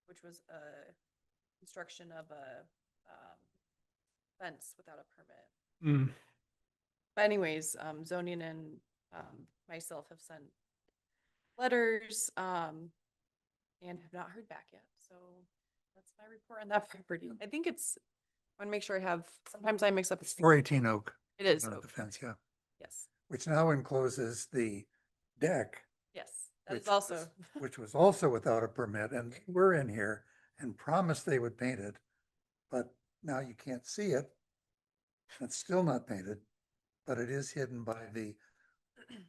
C: which was a construction of a fence without a permit.
A: Mm.
C: But anyways, zoning and myself have sent letters and have not heard back yet. So that's my report on that property. I think it's, I want to make sure I have, sometimes I mix up.
E: It's 418 Oak.
C: It is.
E: Not
C: Oak.
E: the fence, yeah.
C: Yes.
E: Which now encloses the deck.
C: Yes. That is
E: which
C: also.
E: was- Which was also without a permit, and they were in here and promised they would paint it. But now you can't see it. It's still not painted, but it is hidden by the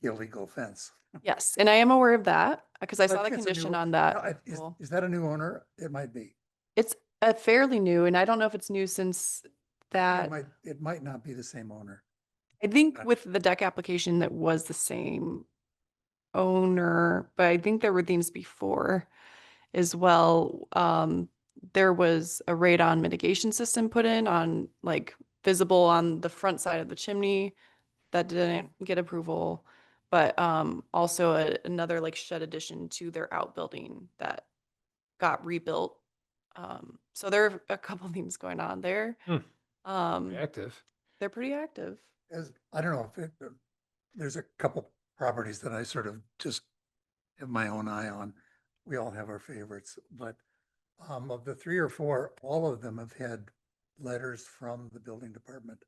E: illegal fence.
C: Yes. And I am aware of that because I saw
E: But
C: the
E: it's a
C: condition
E: new-
C: on
E: No,
C: that.
E: Is that a new owner? It might be.
C: It's a fairly new, and I don't know if it's new since that.
E: It might not be the same owner.
C: I think with the deck application that was the same owner, but I think there were things before as well. There was a radon mitigation system put in on like visible on the front side of the chimney that didn't get approval, but also another like shed addition to their outbuilding that got rebuilt. So there are a couple things going on there.
A: Very active.
C: They're pretty active.
E: As, I don't know if it, there's a couple properties that I sort of just have my own eye on. We all have our favorites, but of the 3 or 4, all of them have had letters from the building department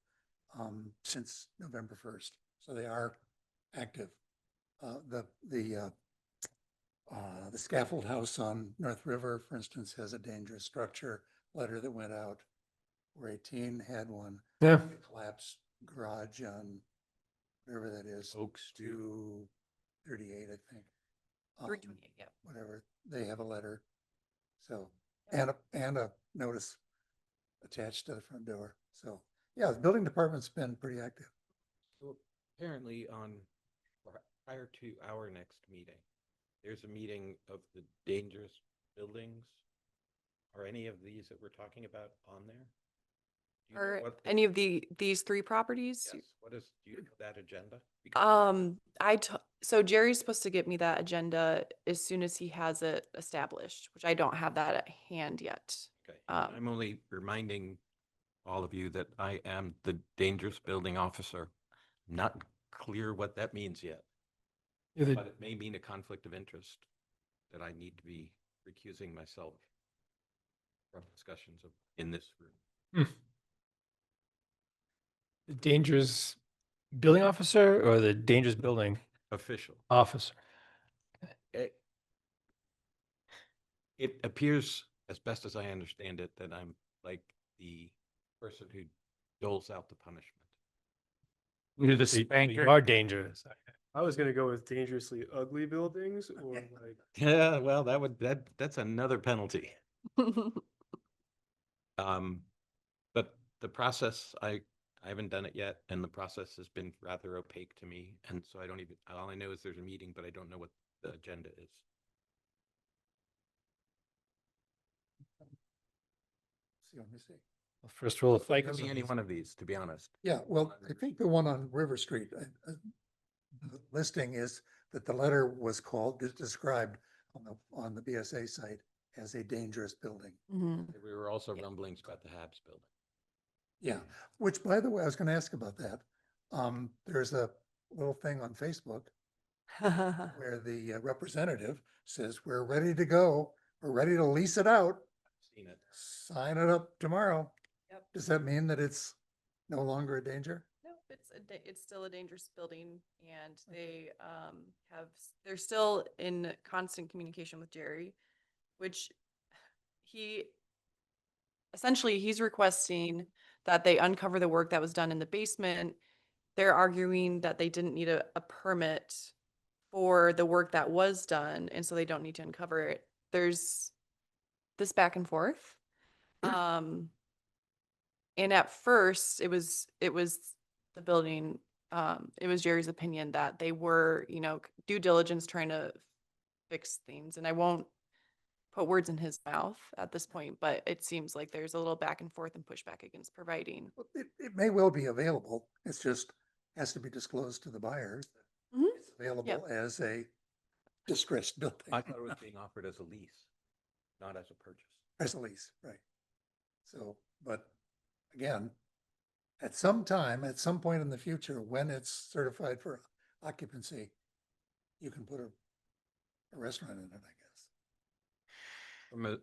E: since November 1st. So they are active. The Scaffold House on North River, for instance, has a dangerous structure letter that went out. 418 had one.
A: Yeah.
E: The collapsed garage on whatever that is.
D: Oaks,
E: 238, I think.
C: 328, yeah.
E: Whatever, they have a letter. So, and a notice attached to the front door. So, yeah, the building department's been pretty active.
D: So apparently prior to our next meeting, there's a meeting of the dangerous buildings. Are any of these that we're talking about on there? Do you know
C: Or
D: what
C: any of these 3 properties?
D: Yes, do you know that agenda? Because
C: So Jerry's supposed to get me that agenda as soon as he has it established, which I don't have that at hand yet.
D: okay, I'm only reminding all of you that I am the dangerous building officer. Not clear what that means yet,
A: You're the-
D: but it may mean a conflict of interest that I need to be recusing myself from discussions in this room.
A: the dangerous building officer or the dangerous building
D: Official.
A: officer?
D: It appears, as best as I understand it, that I'm like the person who doles out the punishment.
A: You're the spanker. You are dangerous.
G: I was gonna go with dangerously ugly buildings or like,
D: Yeah, well, that's another penalty. But the process, I haven't done it yet, and the process has been rather opaque to me, and so all I know is there's a meeting, but I don't know what the agenda is.
E: Let me see.
A: Well, first rule of
D: It
A: fight.
D: could be any one of these, to be honest.
E: Yeah, well, I think the one on River Street, the listing is that the letter was described on the BSA site as a dangerous building.
C: Mhm.
D: We were also rumblings about the Habs building.
E: Yeah, which, by the way, I was gonna ask about that. There's a little thing on Facebook where the representative says, we're ready to go. We're ready to lease it out.
D: Seen it.
E: Sign it up tomorrow.
C: Yep.
E: Does that mean that it's no longer a danger?
C: No, it's still a dangerous building, and they they're still in constant communication with Jerry, which he's requesting that they uncover the work that was done in the basement. They're arguing that they didn't need a permit for the work that was done, and so they don't need to uncover it. There's this back and forth. And at first it was the building, it was Jerry's opinion that they were, due diligence trying to fix things. And I won't put words in his mouth at this point, but it seems like there's a little back and forth and pushback against providing.
E: Well, it may well be available. It's just has to be disclosed to the buyer.
C: Mhm.
E: It's available as a distressed building.
D: I thought it was being offered as a lease, not as a purchase.
E: As a lease, right. So, but again, at some time, at some point in the future, when it's certified for occupancy, you can put a restaurant in it, I guess.
D: From a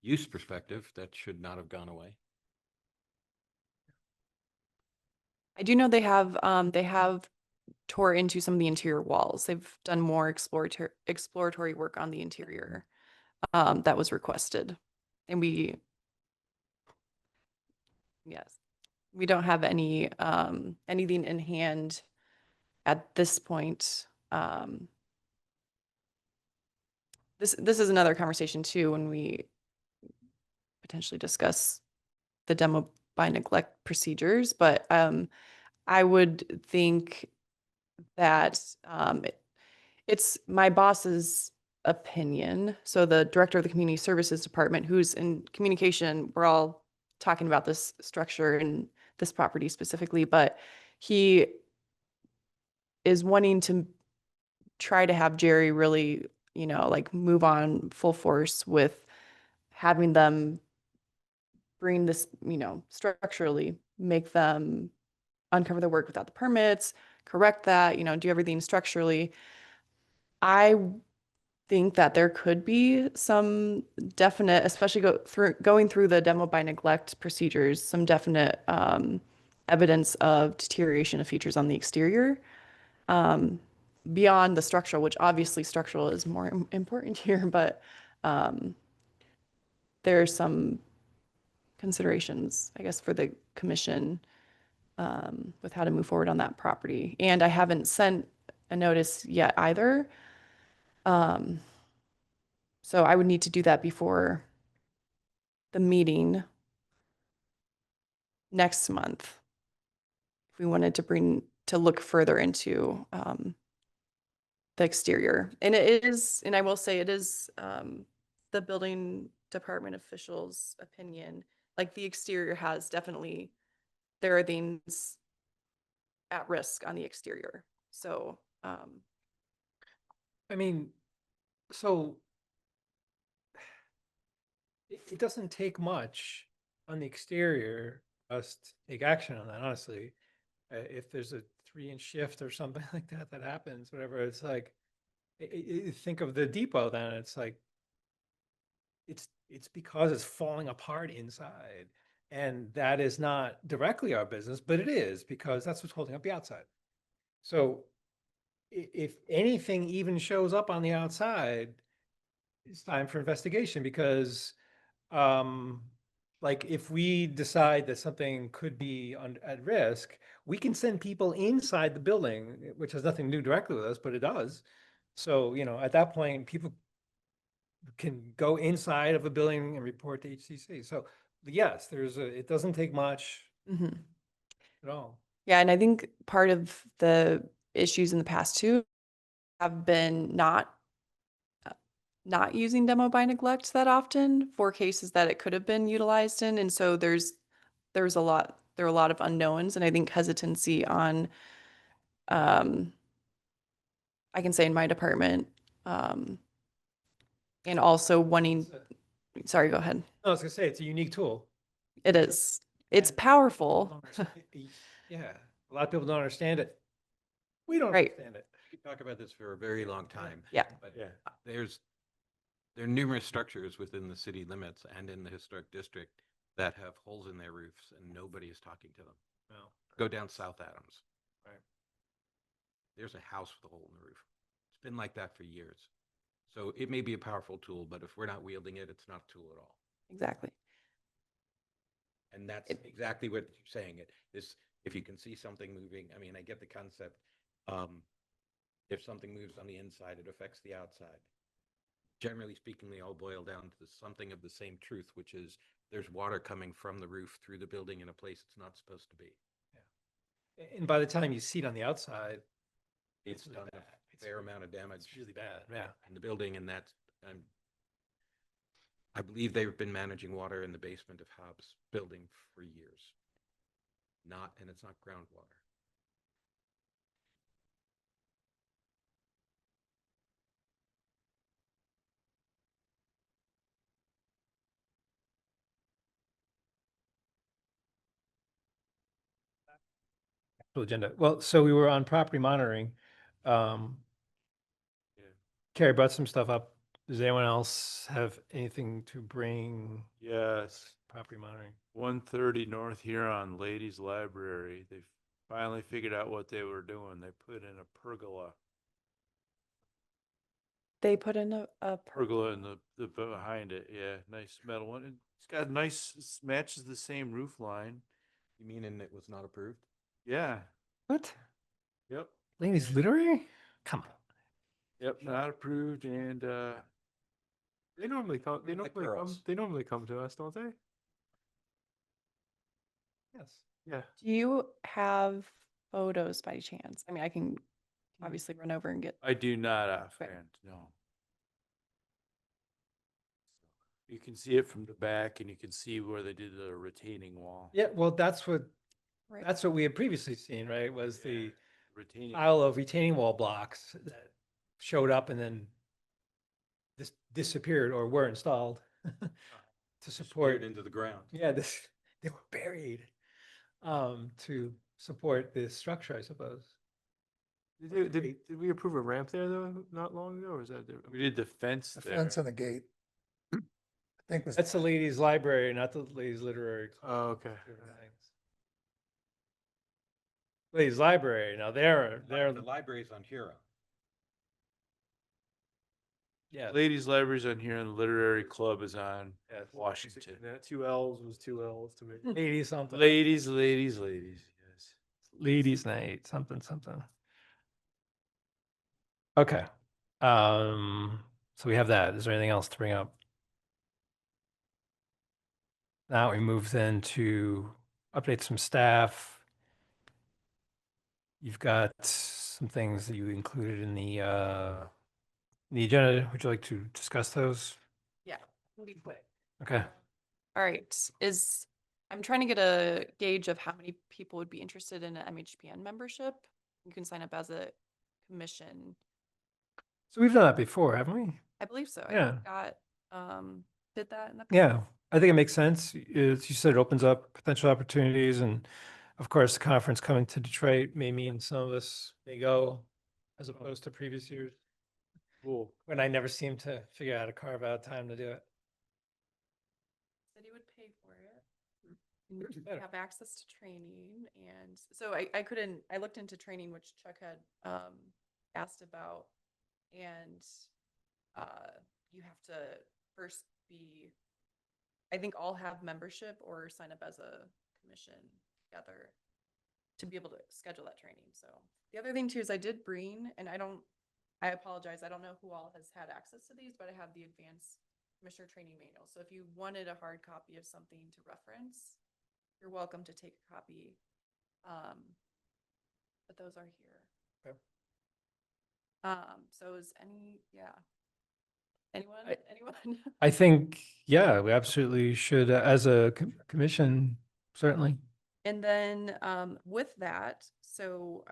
D: use perspective, that should not have gone away.
C: I do know they have tore into some of the interior walls. They've done more exploratory work on the interior that was requested. And we don't have any anything in hand at this point. This is another conversation too when we potentially discuss the demo by neglect procedures, but I would think that It's my boss's opinion. So the director of the community services department, who's in communication, we're all talking about this structure and this property specifically, but he is wanting to try to have Jerry really, like move on full force with having them bring this, structurally make them uncover the work without the permits, correct that, do everything structurally. I think that there could be some definite, especially going through the demo by neglect procedures, some definite evidence of deterioration of features on the exterior. Beyond the structural, which obviously structural is more important here, but there are some considerations, I guess, for the commission with how to move forward on that property. And I haven't sent a notice yet either. So I would need to do that before the meeting next month. If we wanted to look further into the exterior. And it is, and I will say it is the building department officials' opinion. Like the exterior has definitely, there are things at risk on the exterior. So,
A: I mean, so it doesn't take much on the exterior us to take action on that, honestly. If there's a 3-inch shift or something like that happens, whatever, it's like, think of the depot then, it's like, it's because it's falling apart inside. And that is not directly our business, but it is because that's what's holding up the outside. So if anything even shows up on the outside, it's time for investigation because like if we decide that something could be at risk, we can send people inside the building, which has nothing to do directly with us, but it does. So, at that point, people can go inside of a building and report to HCC. So yes, it doesn't take much at all.
C: yeah, and I think part of the issues in the past too have been not using demo by neglect that often for cases that it could have been utilized in. And so there are a lot of unknowns, and I think hesitancy on, I can say in my department, and also wanting, sorry, go ahead.
A: I was gonna say, it's a unique tool.
C: It is. It's powerful.
A: Yeah, a lot of people don't understand it. We don't
C: Right.
A: understand it.
D: We could talk about this for a very long time.
C: Yeah.
D: But
B: Yeah.
D: there are numerous structures within the city limits and in the historic district that have holes in their roofs and nobody is talking to them.
A: No.
D: Go down South Adams.
A: Right.
D: There's a house with a hole in the roof. It's been like that for years. So it may be a powerful tool, but if we're not wielding it, it's not a tool at all.
C: Exactly.
D: And that's exactly what you're saying. If you can see something moving, I mean, I get the concept. If something moves on the inside, it affects the outside. Generally speaking, they all boil down to something of the same truth, which is there's water coming from the roof through the building in a place it's not supposed to be.
A: And by the time you see it on the outside,
D: It's
A: really
D: done
A: bad.
D: a fair amount of damage.
A: It's really bad, yeah.
D: In the building, and that's, I believe they've been managing water in the basement of Hobbs building for years. And it's not groundwater.
A: Agenda. Well, so we were on property monitoring.
B: Yeah.
A: Carrie brought some stuff up. Does anyone else have anything to bring?
B: Yes.
A: Property monitoring.
B: 130 North Huron Ladies Library. They finally figured out what they were doing. They put in a pergola.
C: They put in a
B: Pergola in the behind it. Yeah, nice metal one. It's got matches the same roof line.
D: You mean it was not approved?
B: Yeah.
A: What?
B: Yep.
A: Ladies literary? Come on.
B: Yep. Not approved, and
G: They normally come. They
D: Like
G: normally come.
D: girls.
G: They normally come to us, don't they?
A: Yes.
G: Yeah.
C: Do you have photos by chance? I mean, I can obviously run over and get.
B: I do not offhand, no. You can see it from the back and you can see where they did the retaining wall.
A: Yeah, well, that's what
C: Right.
A: we had previously seen, right? Was the
B: Retaining.
A: pile of retaining wall blocks that showed up and then disappeared or were installed to support.
D: into the ground.
A: Yeah, they were buried to support this structure, I suppose.
G: Did we approve a ramp there though, not long ago, or is that different?
B: We did the fence
E: The
B: there.
E: fence and the gate. I think was.
A: That's the ladies' library, not the ladies' literary club.
G: Oh, okay.
A: Ladies' library, now they're,
D: The library's on Hero.
A: yeah,
B: Ladies' libraries on here and literary club is on
A: yeah,
B: Washington.
G: That 2 L's was 2 L's to me.
A: ladies something.
B: Ladies, yes.
A: Ladies' night, something. Okay. So we have that. Is there anything else to bring up? Now we move then to update some staff. You've got some things that you included in the agenda. Would you like to discuss those?
C: Yeah, it'll be quick.
A: Okay.
C: All right, I'm trying to get a gauge of how many people would be interested in an MHPN membership. You can sign up as a commission.
A: So we've done that before, haven't we?
C: I believe so.
A: Yeah.
C: I got, did that in the.
A: Yeah, I think it makes sense. As you said, it opens up potential opportunities, and of course, the conference coming to Detroit may mean some of us may go as opposed to previous years
B: Cool.
A: when I never seem to figure out how to carve out time to do it.
C: Said he would pay for it.
A: Yours is
C: And
A: better.
C: have access to training, and so I looked into training, which Chuck had asked about, and you have to first be, I think all have membership or sign up as a commission together to be able to schedule that training. So the other thing too is I did bring, and I apologize, I don't know who all has had access to these, but I have the advanced commissioner training manual. So if you wanted a hard copy of something to reference, you're welcome to take a copy. But those are here.
A: Okay.
C: So is anyone?
A: I think, yeah, we absolutely should, as a commission, certainly.
C: And then with that, so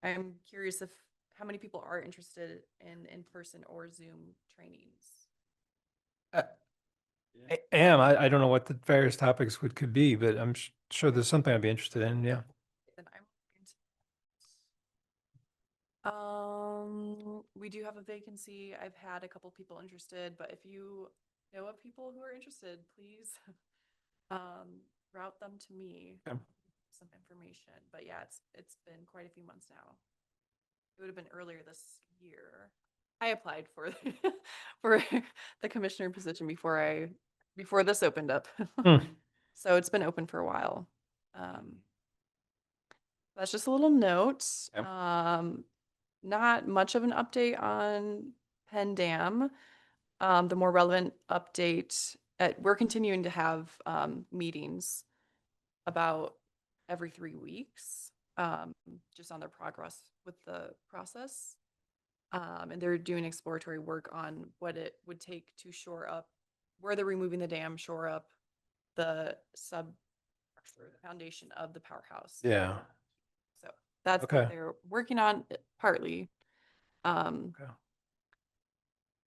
C: I'm curious how many people are interested in in-person or Zoom trainings.
A: I am. I don't know what the various topics could be, but I'm sure there's something I'd be interested in. Yeah.
C: Then I'm we do have a vacancy. I've had a couple people interested, but if you know of people who are interested, please route them to me.
A: Okay.
C: Some information. But yeah, it's been quite a few months now. It would have been earlier this year. I applied for for the commissioner position before this opened up. So it's been open for a while. That's just a little note.
A: Yep.
C: Not much of an update on Penn Dam. The more relevant update, we're continuing to have meetings about every 3 weeks, just on their progress with the process. And they're doing exploratory work on what it would take to shore up, where they're removing the dam, shore up the foundation of the powerhouse.
A: Yeah.
C: So that's
A: Okay.
C: what they're working on partly.
A: Okay.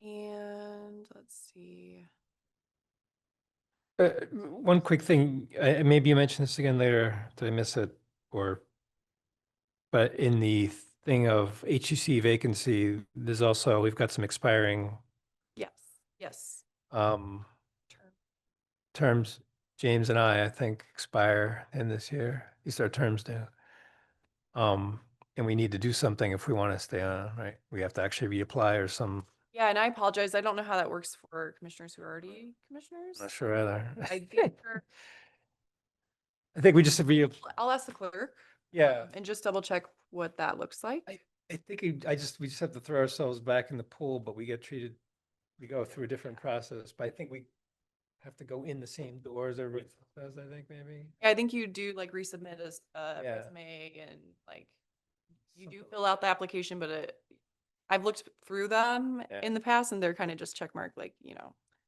C: And let's see.
A: One quick thing, maybe you mentioned this again later. Did I miss it? But in the thing of HUC vacancy, there's also, we've got some expiring
C: Yes.
A: terms.
C: Term.
A: James and I think, expire in this year. These are terms do. And we need to do something if we want to stay on, right? We have to actually reapply or some,
C: Yeah, and I apologize. I don't know how that works for commissioners who are already commissioners.
A: I'm not sure either.
C: I think
A: I think we just
C: I'll ask the clerk.
A: Yeah.
C: And just double check what that looks like.
A: I think we just have to throw ourselves back in the pool, but we go through a different process, but I think we have to go in the same doors everybody does, I think maybe.
C: Yeah, I think you do like resubmit a
A: Yeah.
C: resume and like You do fill out the application, but I've looked through them
L: Yeah.
C: in the past and they're kind of just check marked, like,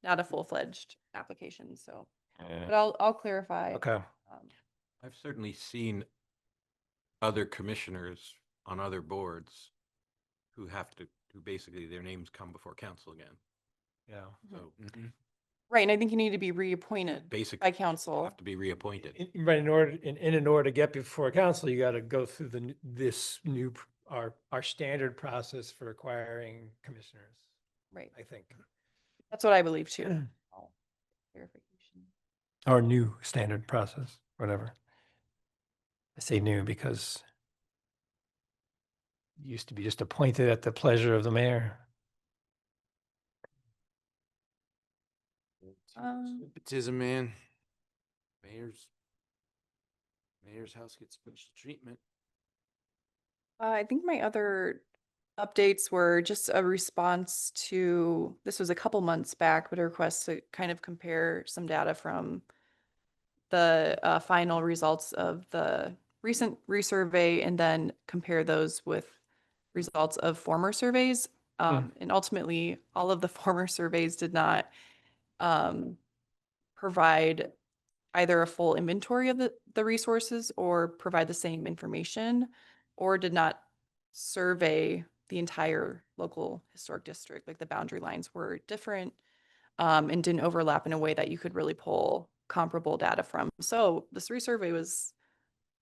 C: not a full-fledged application, so. But I'll clarify.
A: Okay.
C: um,
D: I've certainly seen other commissioners on other boards who basically their names come before council again.
A: Yeah.
D: So
C: Right, and I think you need to be reappointed
D: basically
C: by council.
D: have to be reappointed.
A: Right, in order to get before council, you got to go through this new, our standard process for acquiring commissioners,
C: Right,
A: I think.
C: that's what I believe too. Oh, Verification.
A: Our new standard process, whatever. I say new because it used to be just appointed at the pleasure of the mayor.
B: Nepotism, man. Mayor's house gets special treatment.
C: I think my other updates were just a response to, this was a couple months back, but a request to kind of compare some data from the final results of the recent resurvey and then compare those with results of former surveys. And ultimately, all of the former surveys did not provide either a full inventory of the resources or provide the same information, or did not survey the entire local historic district. Like the boundary lines were different and didn't overlap in a way that you could really pull comparable data from. So this resurvey was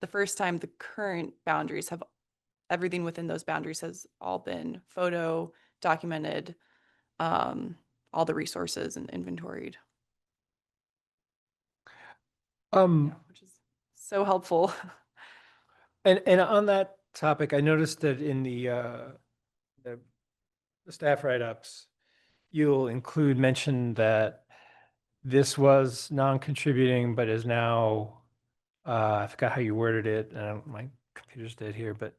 C: the first time the current boundaries have, everything within those boundaries has all been photo documented, all the resources and inventoried. Which is so helpful.
A: And on that topic, I noticed that in the staff write-ups, you'll include mention that this was non-contributing, but is now, I forgot how you worded it, my computer's dead here, but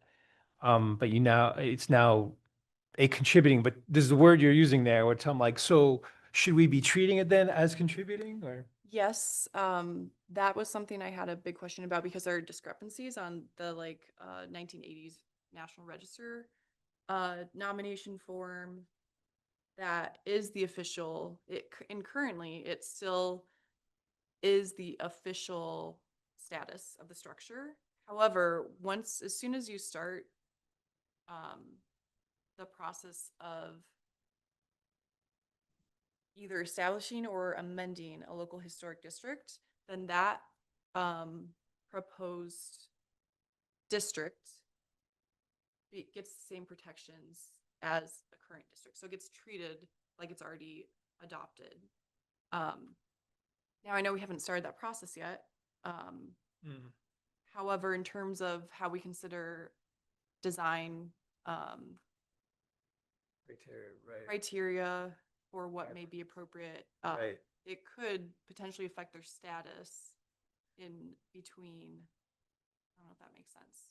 A: it's now a contributing, but this is the word you're using there, which I'm like, so should we be treating it then as contributing or?
C: Yes, that was something I had a big question about because there are discrepancies on the 1980s National Register nomination form that is the official, and currently it still is the official status of the structure. However, as soon as you start the process of either establishing or amending a local historic district, then that proposed district gets the same protections as a current district. So it gets treated like it's already adopted. Now I know we haven't started that process yet. However, in terms of how we consider design criteria for what may be appropriate,
A: Right.
C: it could potentially affect their status in between, I don't know if that makes sense,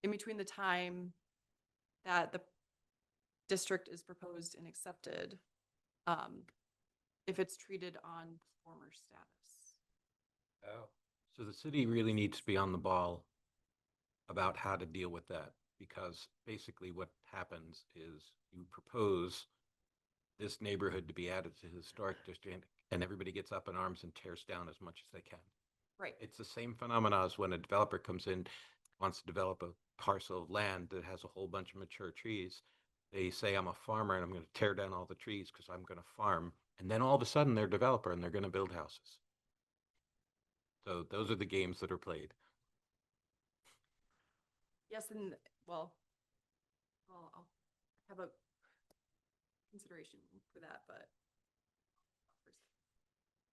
C: in between the time that the district is proposed and accepted, if it's treated on former status.
A: Oh.
D: So the city really needs to be on the ball about how to deal with that, because basically what happens is you propose this neighborhood to be added to the historic district and everybody gets up in arms and tears down as much as they can.
C: Right.
D: It's the same phenomena as when a developer comes in, wants to develop a parcel of land that has a whole bunch of mature trees. They say, I'm a farmer and I'm going to tear down all the trees because I'm going to farm. And then all of a sudden they're a developer and they're going to build houses. So those are the games that are played.
C: Yes, and well, I'll have a consideration for that, but.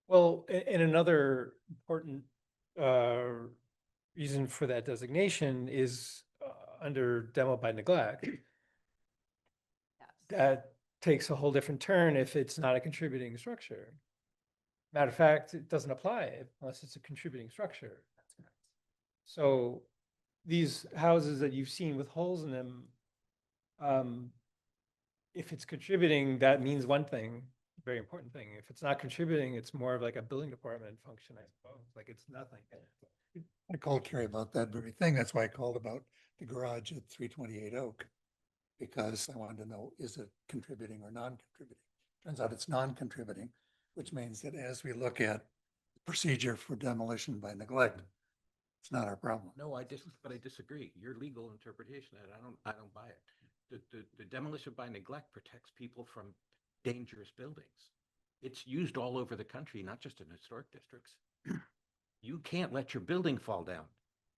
A: Well, and another important reason for that designation is under demo by neglect.
C: Yes.
A: That takes a whole different turn if it's not a contributing structure. Matter of fact, it doesn't apply unless it's a contributing structure. So these houses that you've seen with holes in them, if it's contributing, that means one thing, very important thing. If it's not contributing, it's more of like a building department function, I suppose, like it's nothing.
E: I called Carrie about that very thing. That's why I called about the garage at 328 Oak. Because I wanted to know, is it contributing or non-contributing? Turns out it's non-contributing, which means that as we look at procedure for demolition by neglect, it's not our problem.
D: No, but I disagree. Your legal interpretation, and I don't buy it. The demolition by neglect protects people from dangerous buildings. It's used all over the country, not just in historic districts. You can't let your building fall down.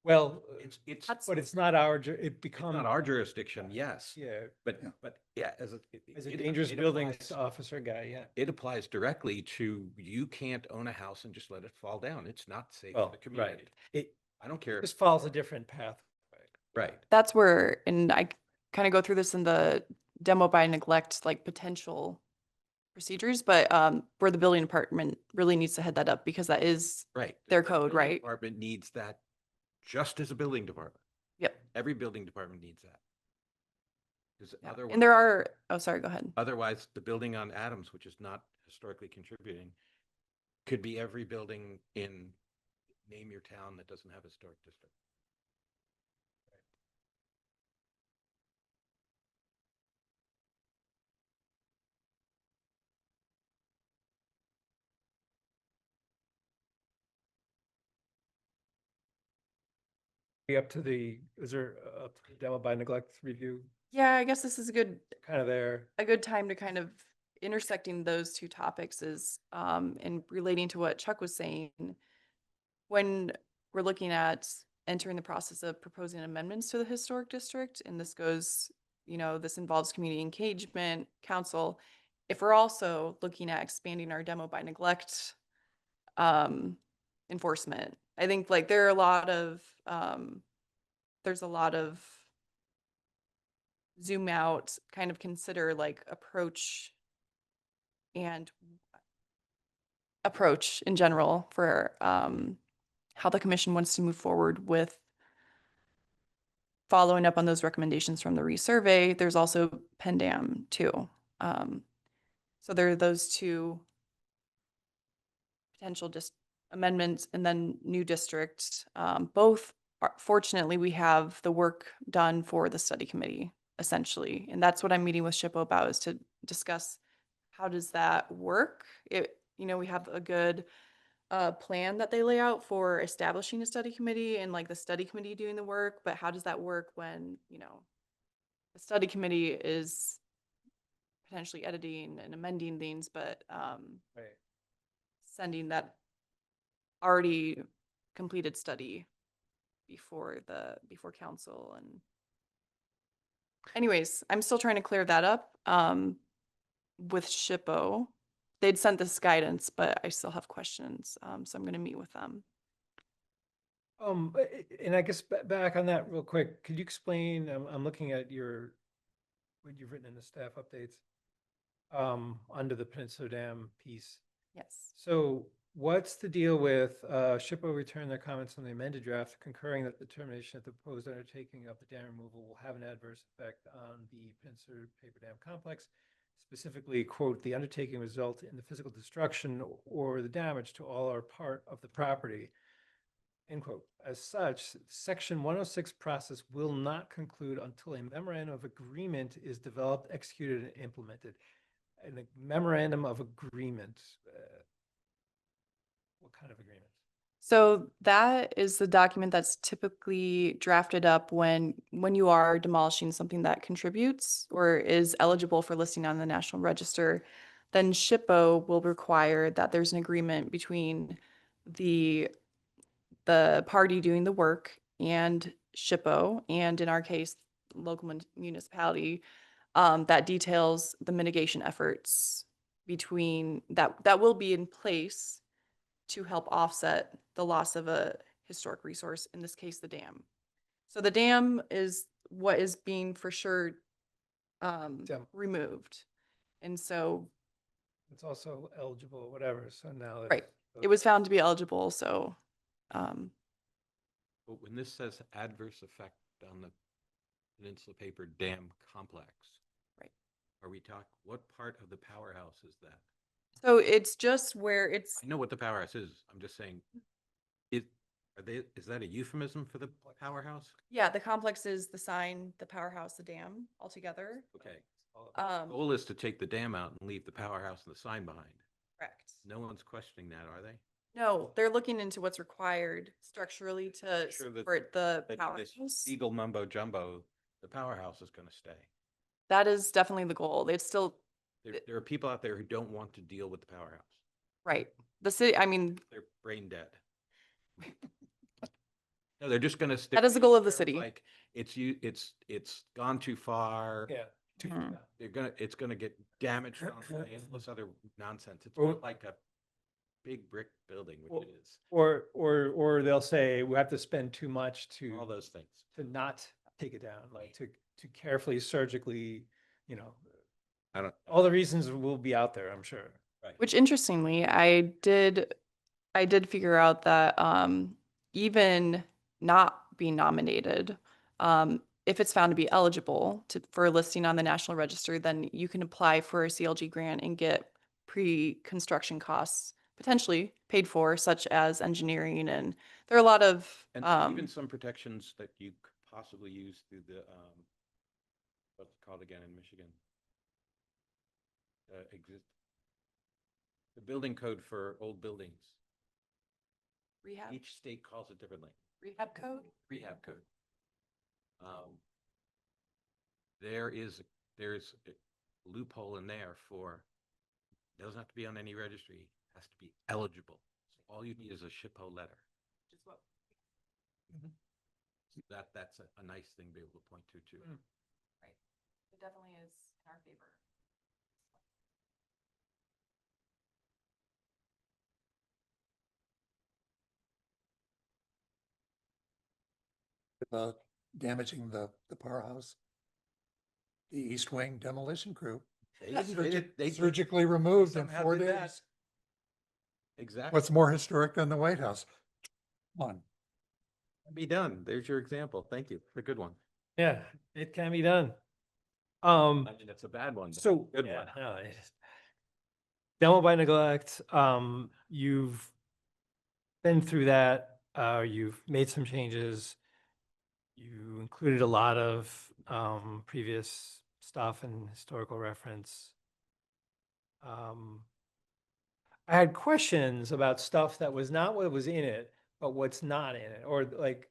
A: Well,
D: It's
A: but it's not our, it
D: it's
A: becomes.
D: not our jurisdiction, yes.
A: Yeah,
D: But,
E: Yeah.
D: but yeah, as a.
A: as a
D: it-
A: dangerous
D: it
A: buildings
D: applies-
A: officer guy, yeah.
D: It applies directly to, you can't own a house and just let it fall down. It's not safe
A: Well,
D: for the community.
A: It
D: I don't care.
A: just follows a different path.
D: Right.
C: That's where, and I kind of go through this in the demo by neglect, like potential procedures, but where the building department really needs to head that up because that is
D: Right.
C: their
D: The
C: code,
D: building
C: right?
D: Department needs that just as a building department.
C: Yep.
D: Every building department needs that. Because
C: Yeah.
D: otherwise.
C: And there are, oh, sorry, go ahead.
D: Otherwise, the building on Adams, which is not historically contributing, could be every building in, name your town that doesn't have a historic district.
A: Be up to the, is there a demo by neglect review
C: Yeah, I guess this is
A: kind of there?
C: a good time to kind of intersecting those two topics is and relating to what Chuck was saying. When we're looking at entering the process of proposing amendments to the historic district, and this goes, this involves community engagement, council. If we're also looking at expanding our demo by neglect enforcement, I think like there are a lot of there's a lot of zoom out, kind of consider like approach in general for how the commission wants to move forward with following up on those recommendations from the resurvey. There's also PennDAM too. So there are those two potential just amendments and then new districts. Both fortunately, we have the work done for the study committee essentially. And that's what I'm meeting with SHPO about, is to discuss how does that work? We have a good plan that they lay out for establishing a study committee and like the study committee doing the work, but how does that work when, the study committee is potentially editing and amending things, but
A: Right.
C: sending that already completed study before council. And anyways, I'm still trying to clear that up with SHPO. They'd sent this guidance, but I still have questions, so I'm going to meet with them.
A: And I guess back on that real quick, could you explain, I'm looking at what you've written in the staff updates under the Peninsula Dam piece.
C: Yes.
A: So what's the deal with SHPO returned their comments on the amended draft, concurring that the determination that the proposed undertaking of the dam removal will have an adverse effect on the Peninsula Paper Dam Complex? Specifically, quote, the undertaking result in the physical destruction or the damage to all or part of the property, end quote. As such, section 106 process will not conclude until a memorandum of agreement is developed, executed, and implemented. And a memorandum of agreement, what kind of agreement?
C: So that is the document that's typically drafted up when you are demolishing something that contributes or is eligible for listing on the National Register. Then SHPO will require that there's an agreement between the party doing the work and SHPO, and in our case, local municipality, that details the mitigation efforts between that will be in place to help offset the loss of a historic resource, in this case, the dam. So the dam is what is being for sure removed. And so,
A: It's also eligible, whatever, so now.
C: right, it was found to be eligible, so.
D: But when this says adverse effect on the Peninsula Paper Dam Complex.
C: Right.
D: Are we talking, what part of the powerhouse is that?
C: So it's just where it's.
D: I know what the powerhouse is. I'm just saying, Is that a euphemism for the powerhouse?
C: Yeah, the complex is the sign, the powerhouse, the dam altogether.
D: Okay.
C: Um,
D: Goal is to take the dam out and leave the powerhouse and the sign behind.
C: correct.
D: No one's questioning that, are they?
C: No, they're looking into what's required structurally to
D: Sure that-
C: support the
D: That this
C: powerhouse.
D: legal mumbo jumbo, the powerhouse is going to stay.
C: That is definitely the goal. It's still,
D: There are people out there who don't want to deal with the powerhouse.
C: right. The city, I mean,
D: They're brain dead. No, they're just gonna stick.
C: that is the goal of the
D: there,
C: city.
D: Like, it's gone too far.
A: Yeah.
C: Mhm.
D: It's gonna get damaged on endless other nonsense. It's
A: Or-
D: not like a big brick building,
A: Or-
D: which it is.
A: Or they'll say, we have to spend too much
D: All
A: to,
D: those things.
A: not take it down, like to carefully, surgically, you know,
D: I don't.
A: all the reasons will be out there, I'm sure.
D: Right.
C: Which interestingly, I did figure out that even not being nominated, if it's found to be eligible for a listing on the National Register, then you can apply for a CLG grant and get pre-construction costs potentially paid for, such as engineering, and there are a lot of
D: And even some protections that you could possibly use through the, what's it called again in Michigan? The building code for old buildings.
C: rehab
D: Each state calls it differently.
C: code.
D: Rehab code. There's a loophole in there for, doesn't have to be on any registry, has to be eligible. So all you need is a SHPO letter.
C: Which is what
D: So that's a nice thing to be able to point to too.
C: it definitely is in our favor.
E: About damaging the powerhouse. The East Wing demolition crew
D: They
E: surgically removed in
D: somehow
E: 4
D: did that.
E: days.
D: Exactly.
E: What's more historic than the White House? One.
D: Be done. There's your example. Thank you. A good one.
A: Yeah, it can be done.
D: I mean, it's a bad one. but
A: So,
D: good
A: yeah,
D: one.
A: no, demo by neglect, you've been through that, you've made some changes. You included a lot of, previous stuff and historical reference. I had questions about stuff that was not what was in it, but what's not in it, or like,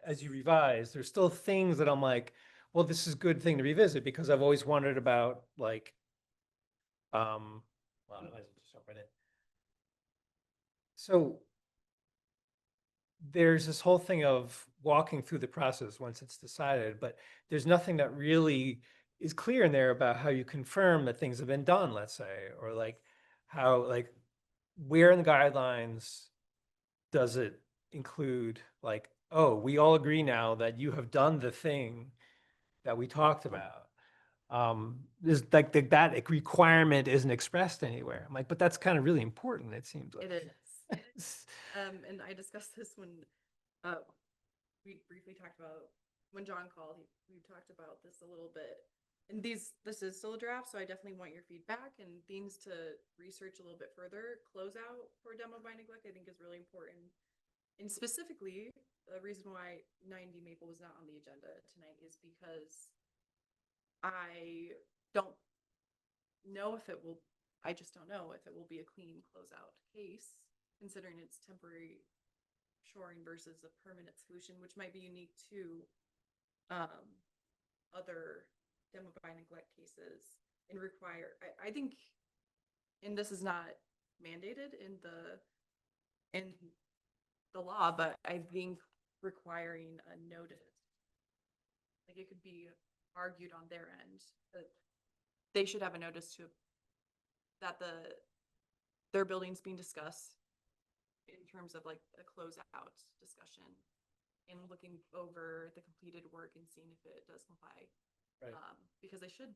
A: as you revise, there's still things that I'm like, well, this is a good thing to revisit, because I've always wondered about, like, well, I might as well just jump right in. So there's this whole thing of walking through the process once it's decided, but there's nothing that really is clear in there about how you confirm that things have been done, let's say, or like how, like, where in the guidelines does it include, like, oh, we all agree now that you have done the thing that we talked about. There's like that requirement isn't expressed anywhere. I'm like, but that's kind of really important, it seems like.
C: It is. And I discussed this when we briefly talked about, when John called, we talked about this a little bit. And this is still a draft, so I definitely want your feedback and things to research a little bit further. Closeout for demo by neglect, I think, is really important. And specifically, the reason why 90 Maple was not on the agenda tonight is because I don't know if it will, I just don't know if it will be a clean closeout case, considering it's temporary shoring versus a permanent solution, which might be unique to other demo by neglect cases and require, I think, and this is not mandated in the law, but I think requiring a notice, like, it could be argued on their end that they should have a notice to that their building's being discussed in terms of like a closeout discussion and looking over the completed work and seeing if it does comply.
A: Right.
C: Because they should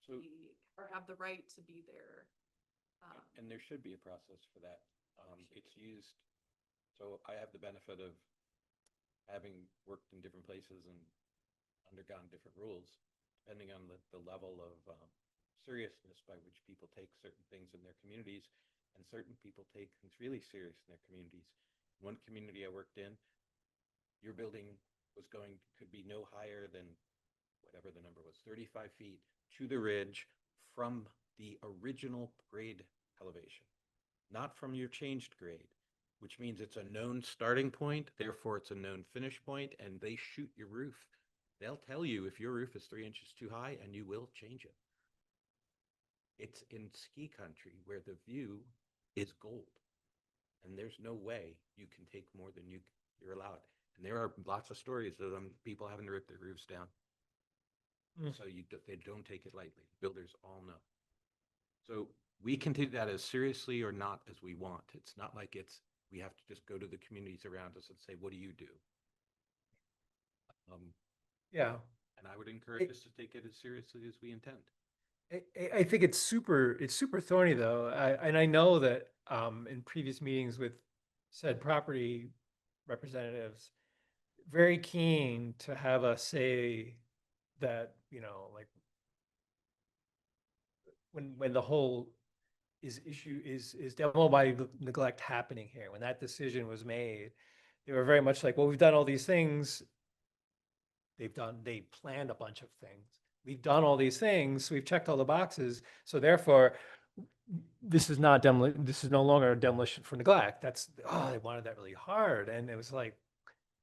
D: So,
C: be, or have the right to be there.
D: and there should be a process for that. It's used, so I have the benefit of having worked in different places and undergone different rules, depending on the level of seriousness by which people take certain things in their communities, and certain people take things really serious in their communities. one community I worked in, your building could be no higher than whatever the number was, 35 feet to the ridge from the original grade elevation, not from your changed grade, which means it's a known starting point, therefore it's a known finish point, and they shoot your roof. They'll tell you if your roof is 3 inches too high, and you will change it. It's in ski country where the view is gold, and there's no way you can take more than you're allowed. And there are lots of stories of people having to rip their roofs down. So they don't take it lightly. Builders all know. So we can take that as seriously or not as we want. It's not like we have to just go to the communities around us and say, what do you do?
A: Yeah.
D: And I would encourage us to take it as seriously as we intend.
A: I think it's super thorny though. And I know that in previous meetings with said property representatives, very keen to have us say that, like when the whole issue is demo by neglect happening here, when that decision was made, they were very much like, well, we've done all these things. They planned a bunch of things. We've done all these things. We've checked all the boxes. So therefore, this is not this is no longer a demolition for neglect. They wanted that really hard. And it was like,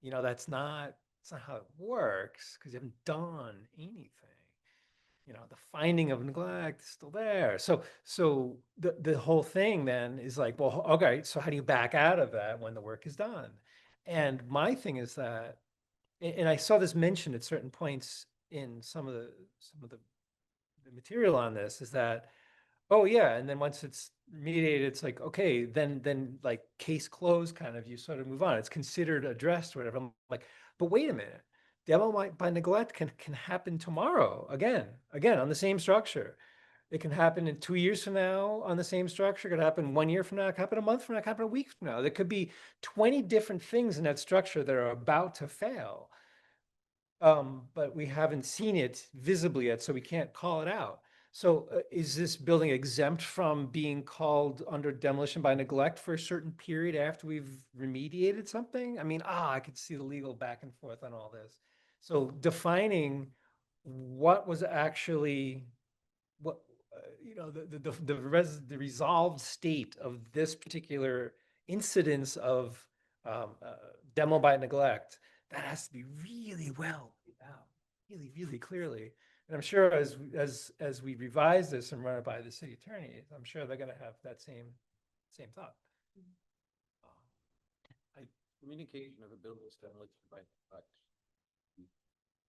A: that's not how it works, because you haven't done anything. The finding of neglect is still there. So the whole thing then is like, well, okay, so how do you back out of that when the work is done? And my thing is that, and I saw this mentioned at certain points in some of the material on this, is that, oh yeah, and then once it's remediated, it's like, okay, then like case closed, kind of, you sort of move on. It's considered addressed or whatever. I'm like, but wait a minute, demo by neglect can happen tomorrow again on the same structure. It can happen in 2 years from now on the same structure. It could happen 1 year from now. It could happen a month from now. It could happen a week from now. There could be 20 different things in that structure that are about to fail. But we haven't seen it visibly yet, so we can't call it out. So is this building exempt from being called under demolition by neglect for a certain period after we've remediated something? I mean, I could see the legal back and forth on all this. So defining what was actually, the resolved state of this particular incidence of demo by neglect, that has to be really well laid out, really, really clearly. And I'm sure as we revise this and run it by the city attorney, I'm sure they're going to have that same thought.
D: Communication of a building's demolition by neglect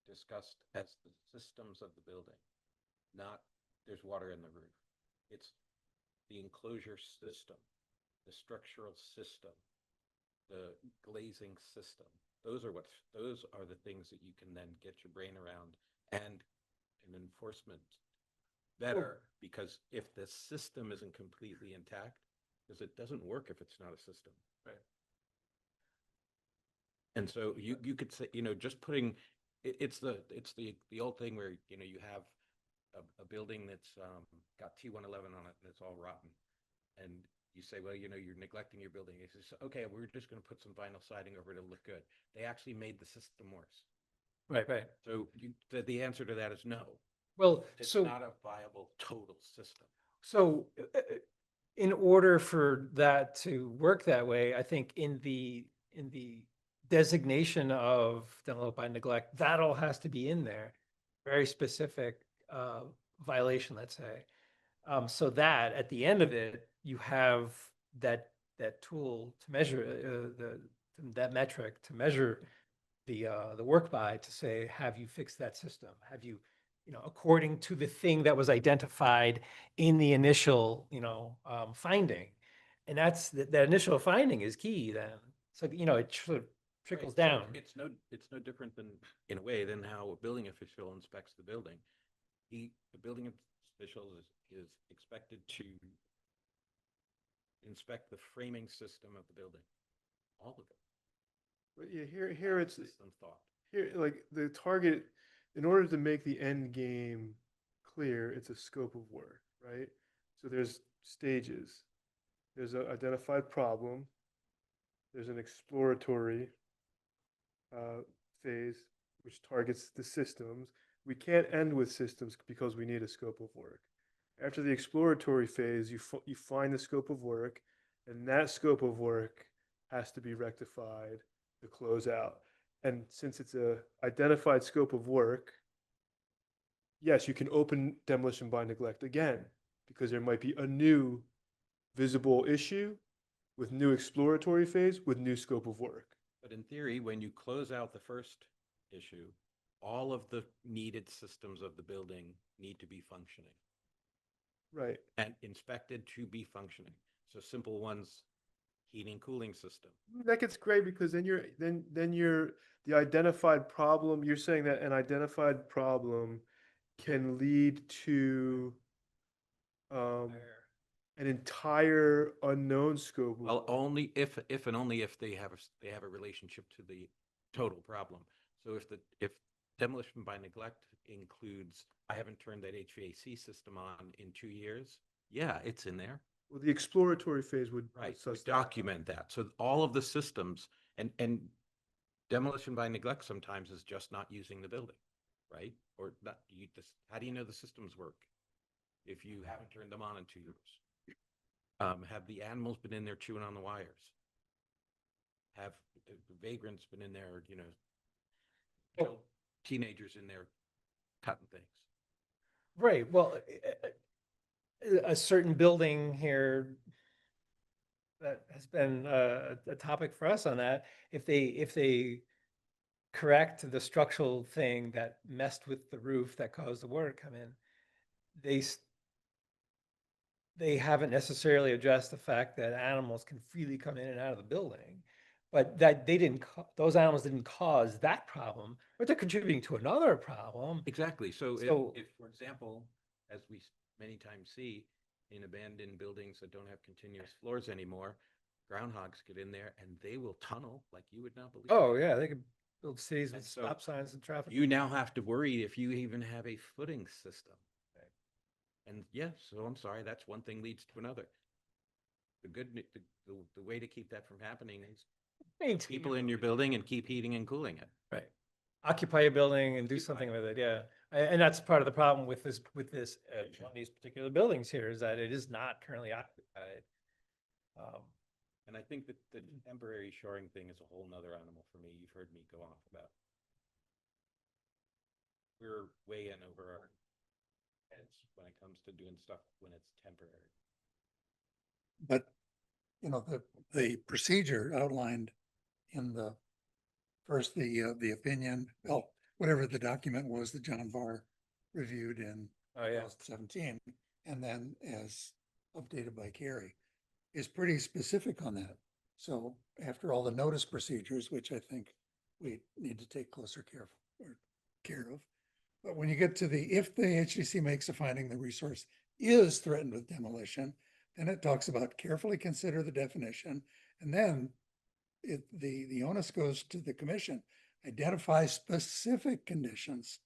D: discussed as the systems of the building, not there's water in the roof. It's the enclosure system, the structural system, the glazing system. Those are the things that you can then get your brain around, and in enforcement better, because if the system isn't completely intact, because it doesn't work if it's not a system.
A: Right.
D: And so you could say, just putting it's the old thing where you have a building that's got T111 on it and it's all rotten, and you say, well, you're neglecting your building. It's just, okay, we're just going to put some vinyl siding over it to look good. They actually made the system worse.
A: Right.
D: So the answer to that is no.
A: Well,
D: It's
A: so
D: not a viable total system.
A: So in order for that to work that way, I think in the designation of demo by neglect, that all has to be in there. Very specific violation, let's say. So that at the end of it, you have that tool to measure that metric to measure the work by, to say, have you fixed that system? Have you, according to the thing that was identified in the initial, finding, and that's that initial finding is key. Then, so it sort of trickles
D: Right, so
A: down.
D: It's no different than, in a way, than how a building official inspects the building. The building official is expected to inspect the framing system of the building, all of it.
G: But yeah, here it's
D: System thought.
G: here, like the target, in order to make the end game clear, it's a scope of work, right? So there's stages. There's an identified problem. there's an exploratory phase, which targets the systems. We can't end with systems because we need a scope of work. After the exploratory phase, you find the scope of work, and that scope of work has to be rectified to close out. And since it's a identified scope of work, yes, you can open demolition by neglect again, because there might be a new visible issue with new exploratory phase with new scope of work.
D: But in theory, when you close out the first issue, all of the needed systems of the building need to be functioning
G: Right.
D: and inspected to be functioning. So simple ones, heating, cooling system.
G: That gets great because then you're the identified problem. You're saying that an identified problem can lead to an entire unknown scope.
D: Well, only if and only if they have a relationship to the total problem. So if demolition by neglect includes, I haven't turned that HVAC system on in 2 years, yeah, it's in there.
G: Well, the exploratory phase would
D: Right,
G: suss
D: we
G: that out.
D: document that. So all of the systems and demolition by neglect sometimes is just not using the building, right? Or not, how do you know the systems work if you haven't turned them on in 2 years? Have the animals been in there chewing on the wires? Have the vagrants been in there, teenagers in there cutting things?
A: Right, well, a certain building here that has been a topic for us on that, if they correct the structural thing that messed with the roof that caused the water to come in, they haven't necessarily addressed the fact that animals can freely come in and out of the building, but that those animals didn't cause that problem, but they're contributing to another problem.
D: Exactly. So
A: So-
D: if, for example, as we many times see in abandoned buildings that don't have continuous floors anymore, groundhogs get in there and they will tunnel like you would not believe.
A: Oh, yeah, they could build cities
D: And
A: with
D: so
A: stop signs and traffic.
D: You now have to worry if you even have a footing system. And yes, so I'm sorry, that's one thing leads to another. The way to keep that from happening is
A: Maintain
D: people in your building and keep heating and cooling it.
A: Right. Occupy a building and do
D: Occupy
A: something
D: it.
A: with it, yeah. And that's part of the problem with this, one of these particular buildings here is that it is not currently occupied.
D: And I think that the temporary shoring thing is a whole nother animal for me. You've heard me go off about. We're way in over our heads when it comes to doing stuff when it's temporary.
E: But, the procedure outlined in the first, the opinion, well, whatever the document was that John Varr reviewed in
A: Oh, yeah.
E: 2017, and then as updated by Carrie, is pretty specific on that. So after all the notice procedures, which I think we need to take closer care of, but when you get to if the HDC makes a finding the resource is threatened with demolition, then it talks about carefully consider the definition, and then the onus goes to the commission, identify specific conditions,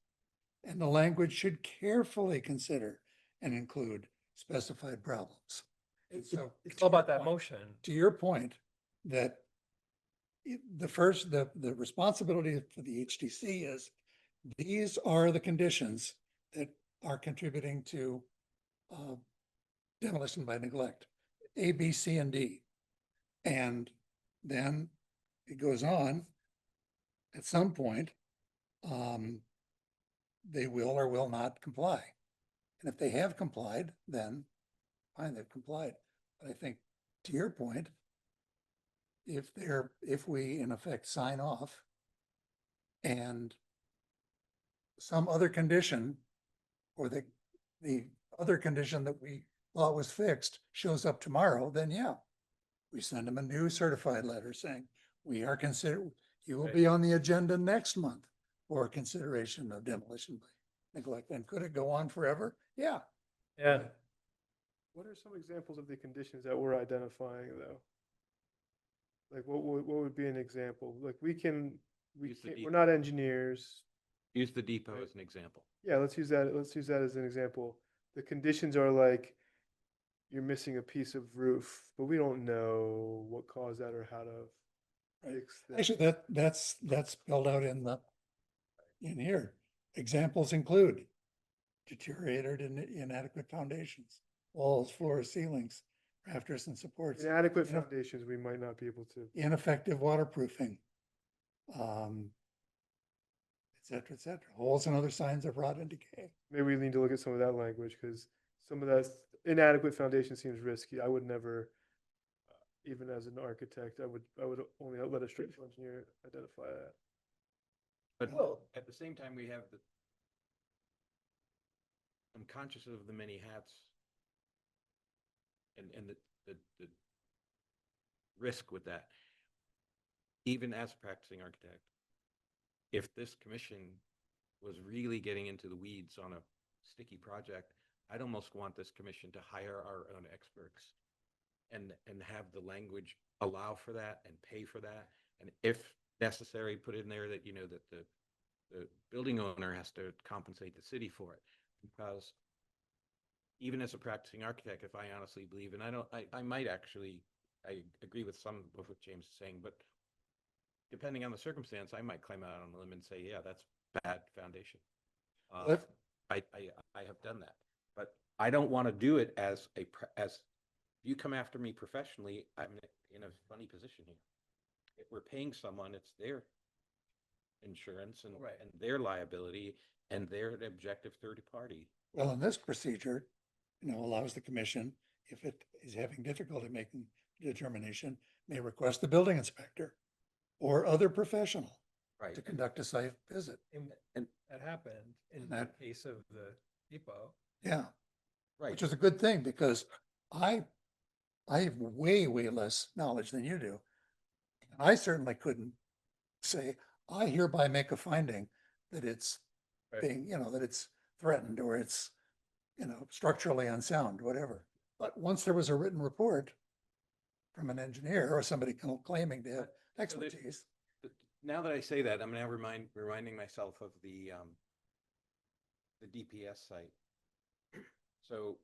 E: and the language should carefully consider and include specified problems. And so
A: It's all about that motion.
E: to your point, that the responsibility for the HDC is, these are the conditions that are contributing to demolition by neglect, A, B, C, and D. And then it goes on, at some point, they will or will not comply. And if they have complied, then fine, they've complied. But I think, to your point, if we in effect sign off and some other condition, or the other condition that we thought was fixed shows up tomorrow, then yeah, we send them a new certified letter saying, you will be on the agenda next month for consideration of demolition by neglect. And could it go on forever? Yeah.
A: Yeah.
G: What are some examples of the conditions that we're identifying though? Like what would be an example? Like we're not engineers.
D: Use the depot as an example.
G: Yeah, let's use that as an example. The conditions are like, you're missing a piece of roof, but we don't know what caused that or how to
E: Actually, that's spelled out in here. Examples include deteriorated and inadequate foundations, walls, floors, ceilings, rafters and supports,
G: Inadequate foundations, we might not be able to.
E: ineffective waterproofing, et cetera, et cetera. Holes and other signs of rot and decay.
G: Maybe we need to look at some of that language, because some of that inadequate foundation seems risky. I would never, even as an architect, I would only let a structural engineer identify that.
D: But at the same time, we have I'm conscious of the many hats and the risk with that. Even as a practicing architect, if this commission was really getting into the weeds on a sticky project, I'd almost want this commission to hire our own experts and have the language allow for that and pay for that. And if necessary, put in there that, that the building owner has to compensate the city for it. Because even as a practicing architect, if I honestly believe, and I might actually, I agree with some of what James is saying, but depending on the circumstance, I might climb out on a limb and say, yeah, that's bad foundation. I have done that, but I don't want to do it as you come after me professionally. I'm in a funny position here. If we're paying someone, it's their insurance and their liability, and they're an objective third party.
E: Well, in this procedure, allows the commission, if it is having difficulty making a determination, may request the building inspector or other professional to conduct a site visit.
A: And that happened in the case of the depot.
E: Yeah.
D: Right.
E: Which is a good thing, because I have way less knowledge than you do. I certainly couldn't say, I hereby make a finding that it's being, that it's threatened or it's, structurally unsound, whatever. But once there was a written report from an engineer or somebody claiming to have expertise.
D: Now that I say that, I'm now reminding myself of the DPS site. So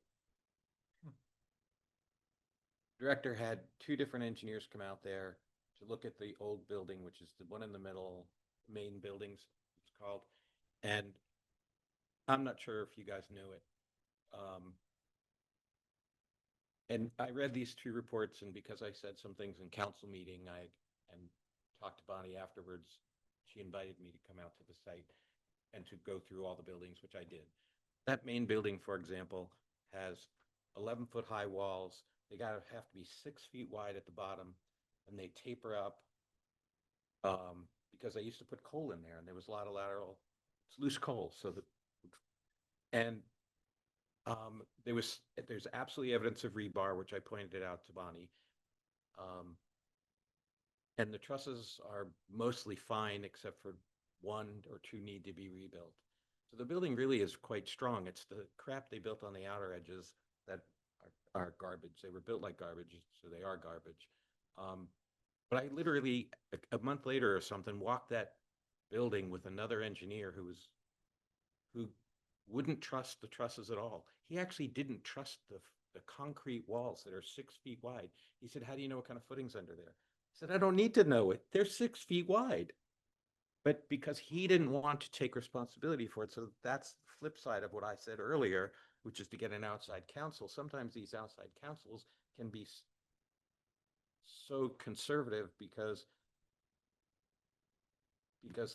D: director had two different engineers come out there to look at the old building, which is the one in the middle, main buildings, it's called. And I'm not sure if you guys know it. And I read these two reports, and because I said some things in council meeting, and talked to Bonnie afterwards, she invited me to come out to the site and to go through all the buildings, which I did. That main building, for example, has 11-foot high walls. They have to be 6 feet wide at the bottom, and they taper up because I used to put coal in there, and there was a lot of it's loose coal. There's absolutely evidence of rebar, which I pointed out to Bonnie. And the trusses are mostly fine, except for 1 or 2 need to be rebuilt. So the building really is quite strong. It's the crap they built on the outer edges that are garbage. They were built like garbage, so they are garbage. But I literally, a month later or something, walked that building with another engineer who wouldn't trust the trusses at all. He actually didn't trust the concrete walls that are 6 feet wide. He said, how do you know what kind of footing's under there? I said, I don't need to know it. They're 6 feet wide. But because he didn't want to take responsibility for it. So that's the flip side of what I said earlier, which is to get an outside counsel. Sometimes these outside counsels can be so conservative because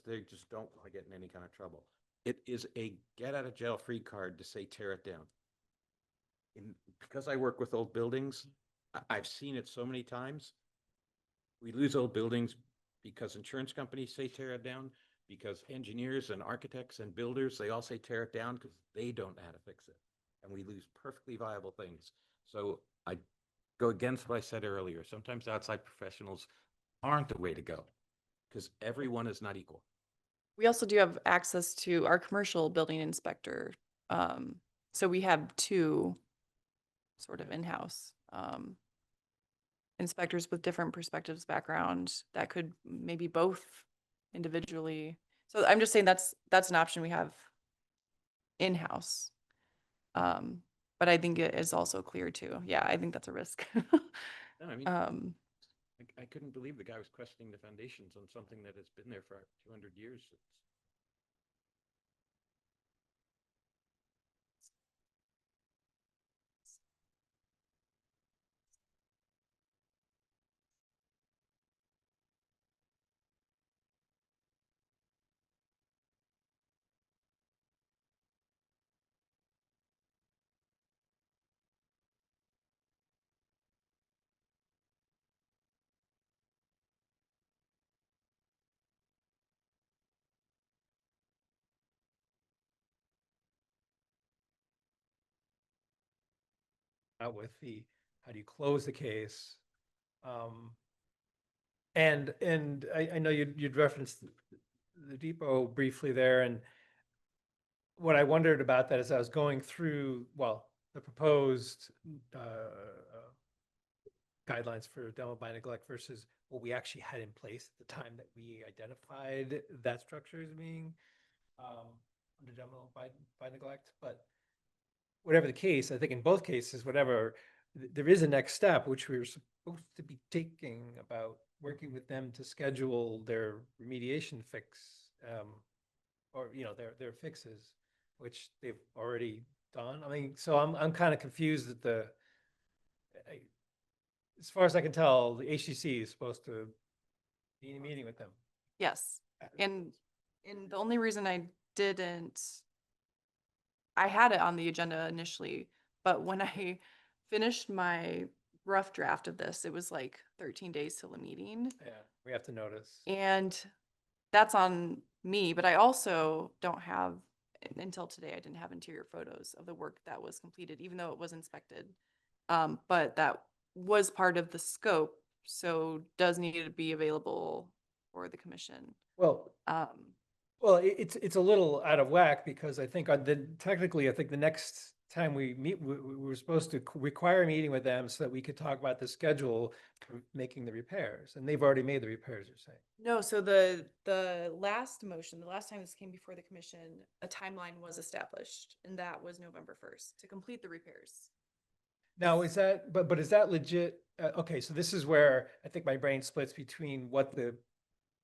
D: they just don't want to get in any kind of trouble. It is a get out of jail free card to say tear it down. Because I work with old buildings, I've seen it so many times. We lose old buildings because insurance companies say tear it down, because engineers and architects and builders, they all say tear it down because they don't know how to fix it. And we lose perfectly viable things. So I go against what I said earlier. Sometimes outside professionals aren't the way to go because everyone is not equal.
C: We also do have access to our commercial building inspector. So we have 2 sort of in-house inspectors with different perspectives, background that could maybe both individually. So I'm just saying that's an option we have in-house. But I think it is also clear too. Yeah, I think that's a risk.
D: No, I mean, I couldn't believe the guy was questioning the foundations on something that has been there for 200 years.
A: Out with the, how do you close the case? And I know you'd referenced the depot briefly there, and what I wondered about that as I was going through, well, the proposed guidelines for demo by neglect versus what we actually had in place at the time that we identified that structure as being under demo by neglect. But whatever the case, I think in both cases, whatever, there is a next step, which we were supposed to be taking about working with them to schedule their remediation fix, or, you know, their fixes, which they've already done. I mean, so I'm kind of confused that as far as I can tell, the HCC is supposed to be in a meeting with them.
C: Yes. And the only reason I didn't, I had it on the agenda initially, but when I finished my rough draft of this, it was like 13 days till the meeting.
A: Yeah, we have to notice.
C: And that's on me, but I also don't have, until today, I didn't have interior photos of the work that was completed, even though it was inspected. But that was part of the scope, so does need to be available for the commission.
A: Well, well, it's a little out of whack because I think technically, I think the next time we meet, we were supposed to require a meeting with them so that we could talk about the schedule for making the repairs, and they've already made the repairs, you're saying?
C: No, so the last motion, the last time this came before the commission, a timeline was established, and that was November 1st to complete the repairs.
A: Now, is that, but is that legit? Okay, so this is where I think my brain splits between what the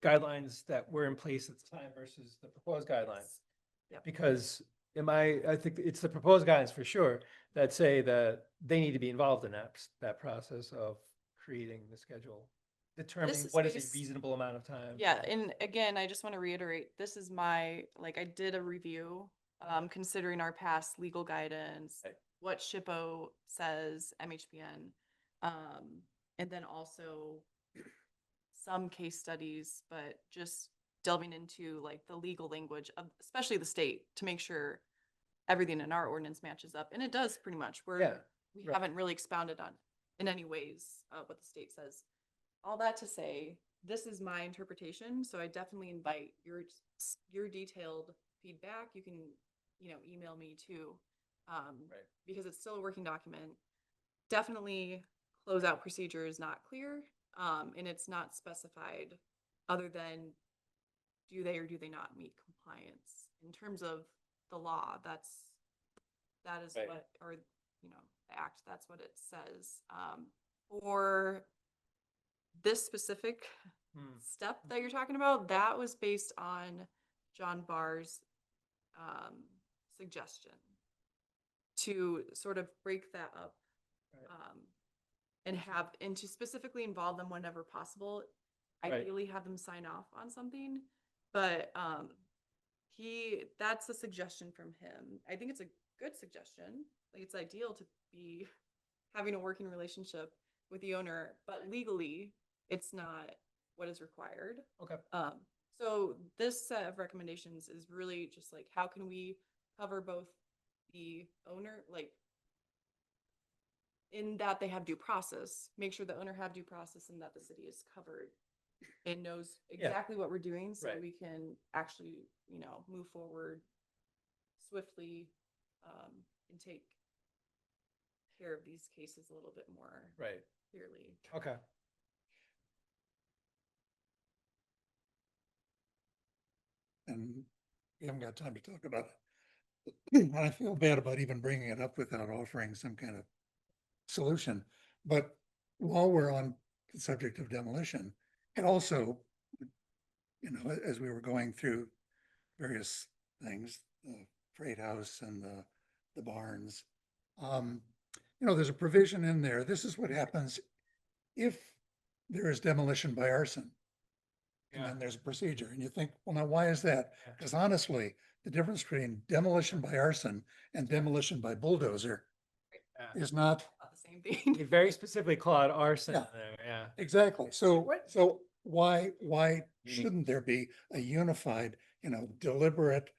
A: guidelines that were in place at the time versus the proposed guidelines.
C: Yep.
A: Because I think it's the proposed guidelines for sure that say that they need to be involved in that process of creating the schedule, determining
C: is
A: what is
C: based-
A: a reasonable amount of time.
C: Yeah, and again, I just want to reiterate, this is my, like, I did a review, considering our past legal guidance,
A: Right.
C: what SHPO says, MHPN, and then also some case studies, but just delving into like the legal language of, especially the state, to make sure everything in our ordinance matches up. And it does pretty much. We
A: right.
C: haven't really expounded on in any ways what the state says. All that to say, this is my interpretation. So I definitely invite your detailed feedback. You can, you know, email me too, because it's still a working document. Definitely closeout procedure is not clear, and it's not specified other than do they or do they not meet compliance in terms of the law. That is
A: Right.
C: what, or, you know, the act, that's what it says. For this specific step that you're talking about, that was based on John Barr's suggestion to sort of break that up, and to specifically involve them whenever possible.
A: Right.
C: Ideally have them sign off on something, but that's a suggestion from him. I think it's a good suggestion. Like, it's ideal to be having a working relationship with the owner, but legally it's not what is required.
A: Okay.
C: So this set of recommendations is really just like, how can we cover both the owner, like, in that they have due process, make sure the owner have due process, and that the city is covered and knows exactly what we're doing, so
A: Right.
C: we can actually, you know, move forward swiftly, and take care of these cases a little bit more
A: Right.
C: clearly.
A: Okay.
E: And we haven't got time to talk about it. And I feel bad about even bringing it up without offering some kind of solution. But while we're on subject of demolition. And also, you know, as we were going through various things, the freight house and the barns, you know, there's a provision in there. This is what happens if there is demolition by arson. And then there's a procedure, and you think, well, now why is that?
A: Yeah.
E: Because honestly, the difference between demolition by arson and demolition by bulldozer
A: Yeah.
E: is not
C: Not the same thing.
A: You very specifically call out arson
E: Yeah.
A: in there, yeah.
E: exactly. So, so why shouldn't there be a unified, you know, deliberate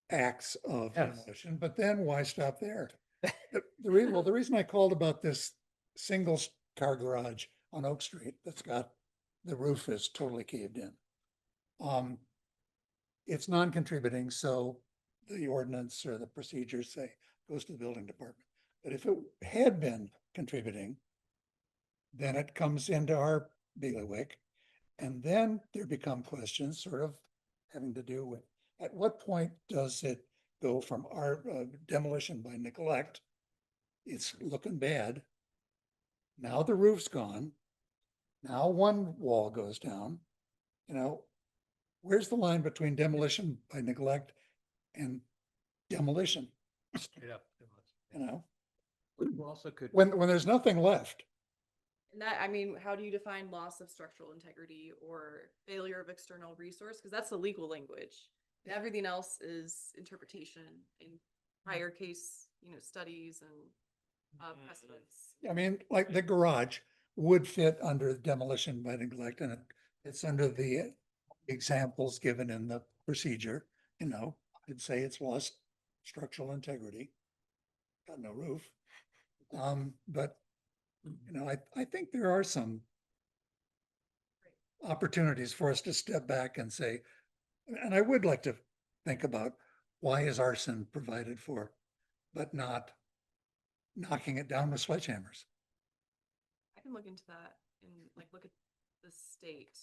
E: acts of
A: Yes.
E: demolition? But then why stop there? Well, the reason I called about this single car garage on Oak Street that's got, the roof is totally caved in. It's non-contributing, so the ordinance or the procedures say goes to the building department. But if it had been contributing, then it comes into our bailiwick. And then there become questions sort of having to do with, at what point does it go from our demolition by neglect? It's looking bad. Now the roof's gone. Now one wall goes down. You know, where's the line between demolition by neglect and demolition?
A: Straight up.
E: You know,
D: We also could.
E: when there's nothing left.
C: And that, I mean, how do you define loss of structural integrity or failure of external resource? Because that's the legal language. And everything else is interpretation in prior case, you know, studies and precedents.
E: I mean, like the garage would fit under demolition by neglect, and it's under the examples given in the procedure. You know, I'd say it's lost structural integrity, got no roof. But you know, I think there are some opportunities for us to step back and say, and I would like to think about why is arson provided for, but not knocking it down with sledgehammers.
C: I can look into that and like look at the state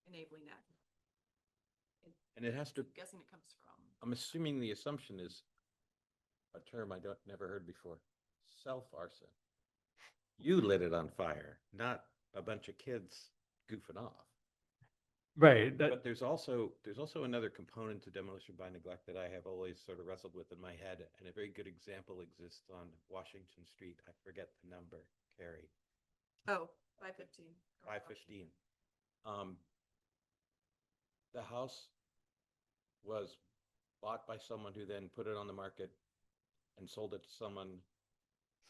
C: enabling act.
D: And it has to,
C: I'm guessing it comes from.
D: I'm assuming the assumption is a term I never heard before, self-arson. You lit it on fire, not a bunch of kids goofing off.
A: Right,
D: But there's also another component to demolition by neglect that I have always sort of wrestled with in my head, and a very good example exists on Washington Street. I forget the number, Carrie.
C: Oh, 515.
D: 515. The house was bought by someone who then put it on the market and sold it to someone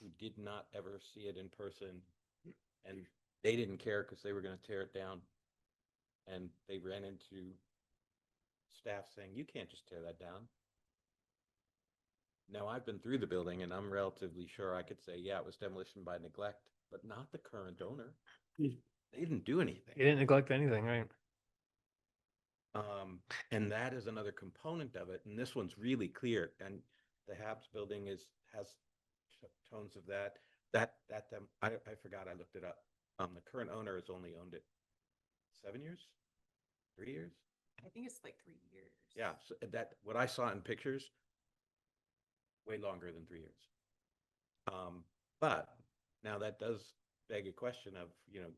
D: who did not ever see it in person, and they didn't care because they were going to tear it down. And they ran into staff saying, you can't just tear that down. Now, I've been through the building and I'm relatively sure I could say, yeah, it was demolition by neglect, but not the current owner. They didn't do anything.
A: You didn't neglect anything, right?
D: And that is another component of it. And this one's really clear. And the Habs building has tones of that. I forgot, I looked it up. The current owner has only owned it 7 years, 3 years.
C: I think it's like 3 years.
D: Yeah, so that what I saw in pictures, way longer than 3 years. But now that does beg a question of, you know,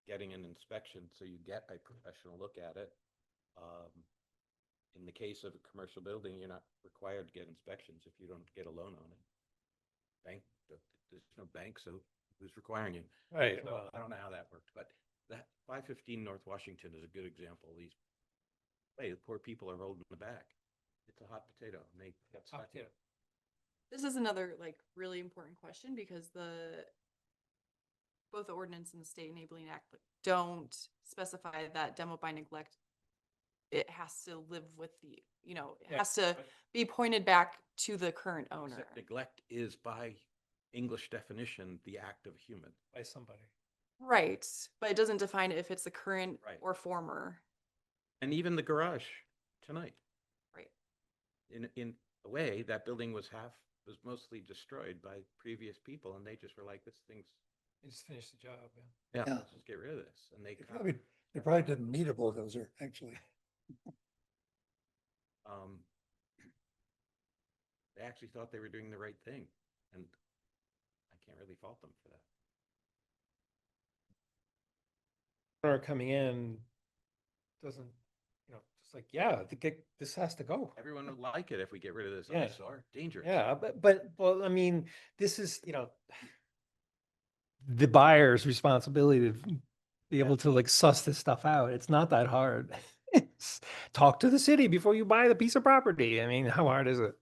D: getting an inspection so you get a professional look at it. In the case of a commercial building, you're not required to get inspections if you don't get a loan on it. There's no bank, so who's requiring you?
A: Right.
D: So
A: Well,
D: I don't know how that worked, but that 515 North Washington is a good example. The poor people are holding the back. It's a hot potato, and they got stuck in it.
C: This is another like really important question because both the ordinance and the state enabling act don't specify that demo by neglect. It has to live with the, you know, it
D: Yeah,
C: has to be pointed back to the current owner.
D: Except neglect is by English definition, the act of a human.
A: by somebody.
C: Right, but it doesn't define if it's the current
D: Right.
C: or former.
D: And even the garage tonight.
C: Right.
D: In a way, that building was mostly destroyed by previous people, and they just were like, this thing's,
A: You just finished the job, yeah.
E: Yeah.
D: let's just get rid of this. And
E: They probably didn't need a bulldozer, actually.
D: They actually thought they were doing the right thing, and I can't really fault them for that.
A: owner coming in doesn't, just like, yeah, this has to go.
D: Everyone would like it if we get rid of this
A: Yeah.
D: eyesore. Dangerous.
A: Yeah, well, I mean, this is, the buyer's responsibility to be able to like suss this stuff out. It's not that hard. Talk to the city before you buy the piece of property. I mean, how hard is it?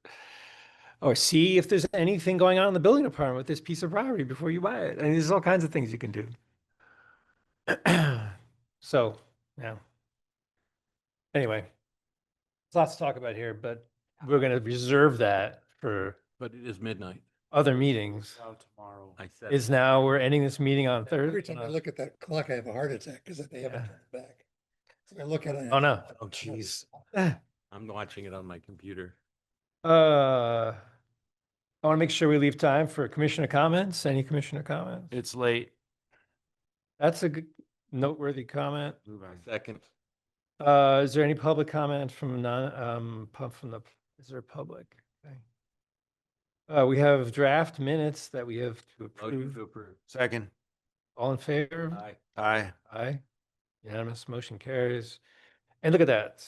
A: Or see if there's anything going on in the building department with this piece of property before you buy it. I mean, there's all kinds of things you can do. So, yeah. Anyway, there's lots to talk about here, but we're going to reserve that for
D: But it is midnight.
A: other meetings.
B: Out tomorrow.
D: I said.
A: Is now, we're ending this meeting on Thursday.
E: Every time I look at that clock, I have a heart attack because they haven't
A: Yeah.
E: turned it back. So I look at it.
A: Oh, no.
D: Oh, jeez. I'm watching it on my computer.
A: I want to make sure we leave time for commissioner comments. Any commissioner comments?
B: It's late.
A: That's a good noteworthy comment.
B: Move on.
D: Second.
A: Is there any public comment from is there public? Okay. We have draft minutes that we have to
D: Motion
A: approve.
D: to approve.
B: Second.
A: All in favor?
D: Aye.
B: Aye.
A: Aye. Unanimous, motion carries. And look at that.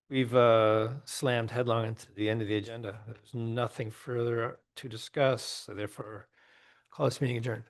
A: We've slammed headlong into the end of the agenda. There's nothing further to discuss, so therefore call this meeting adjourned.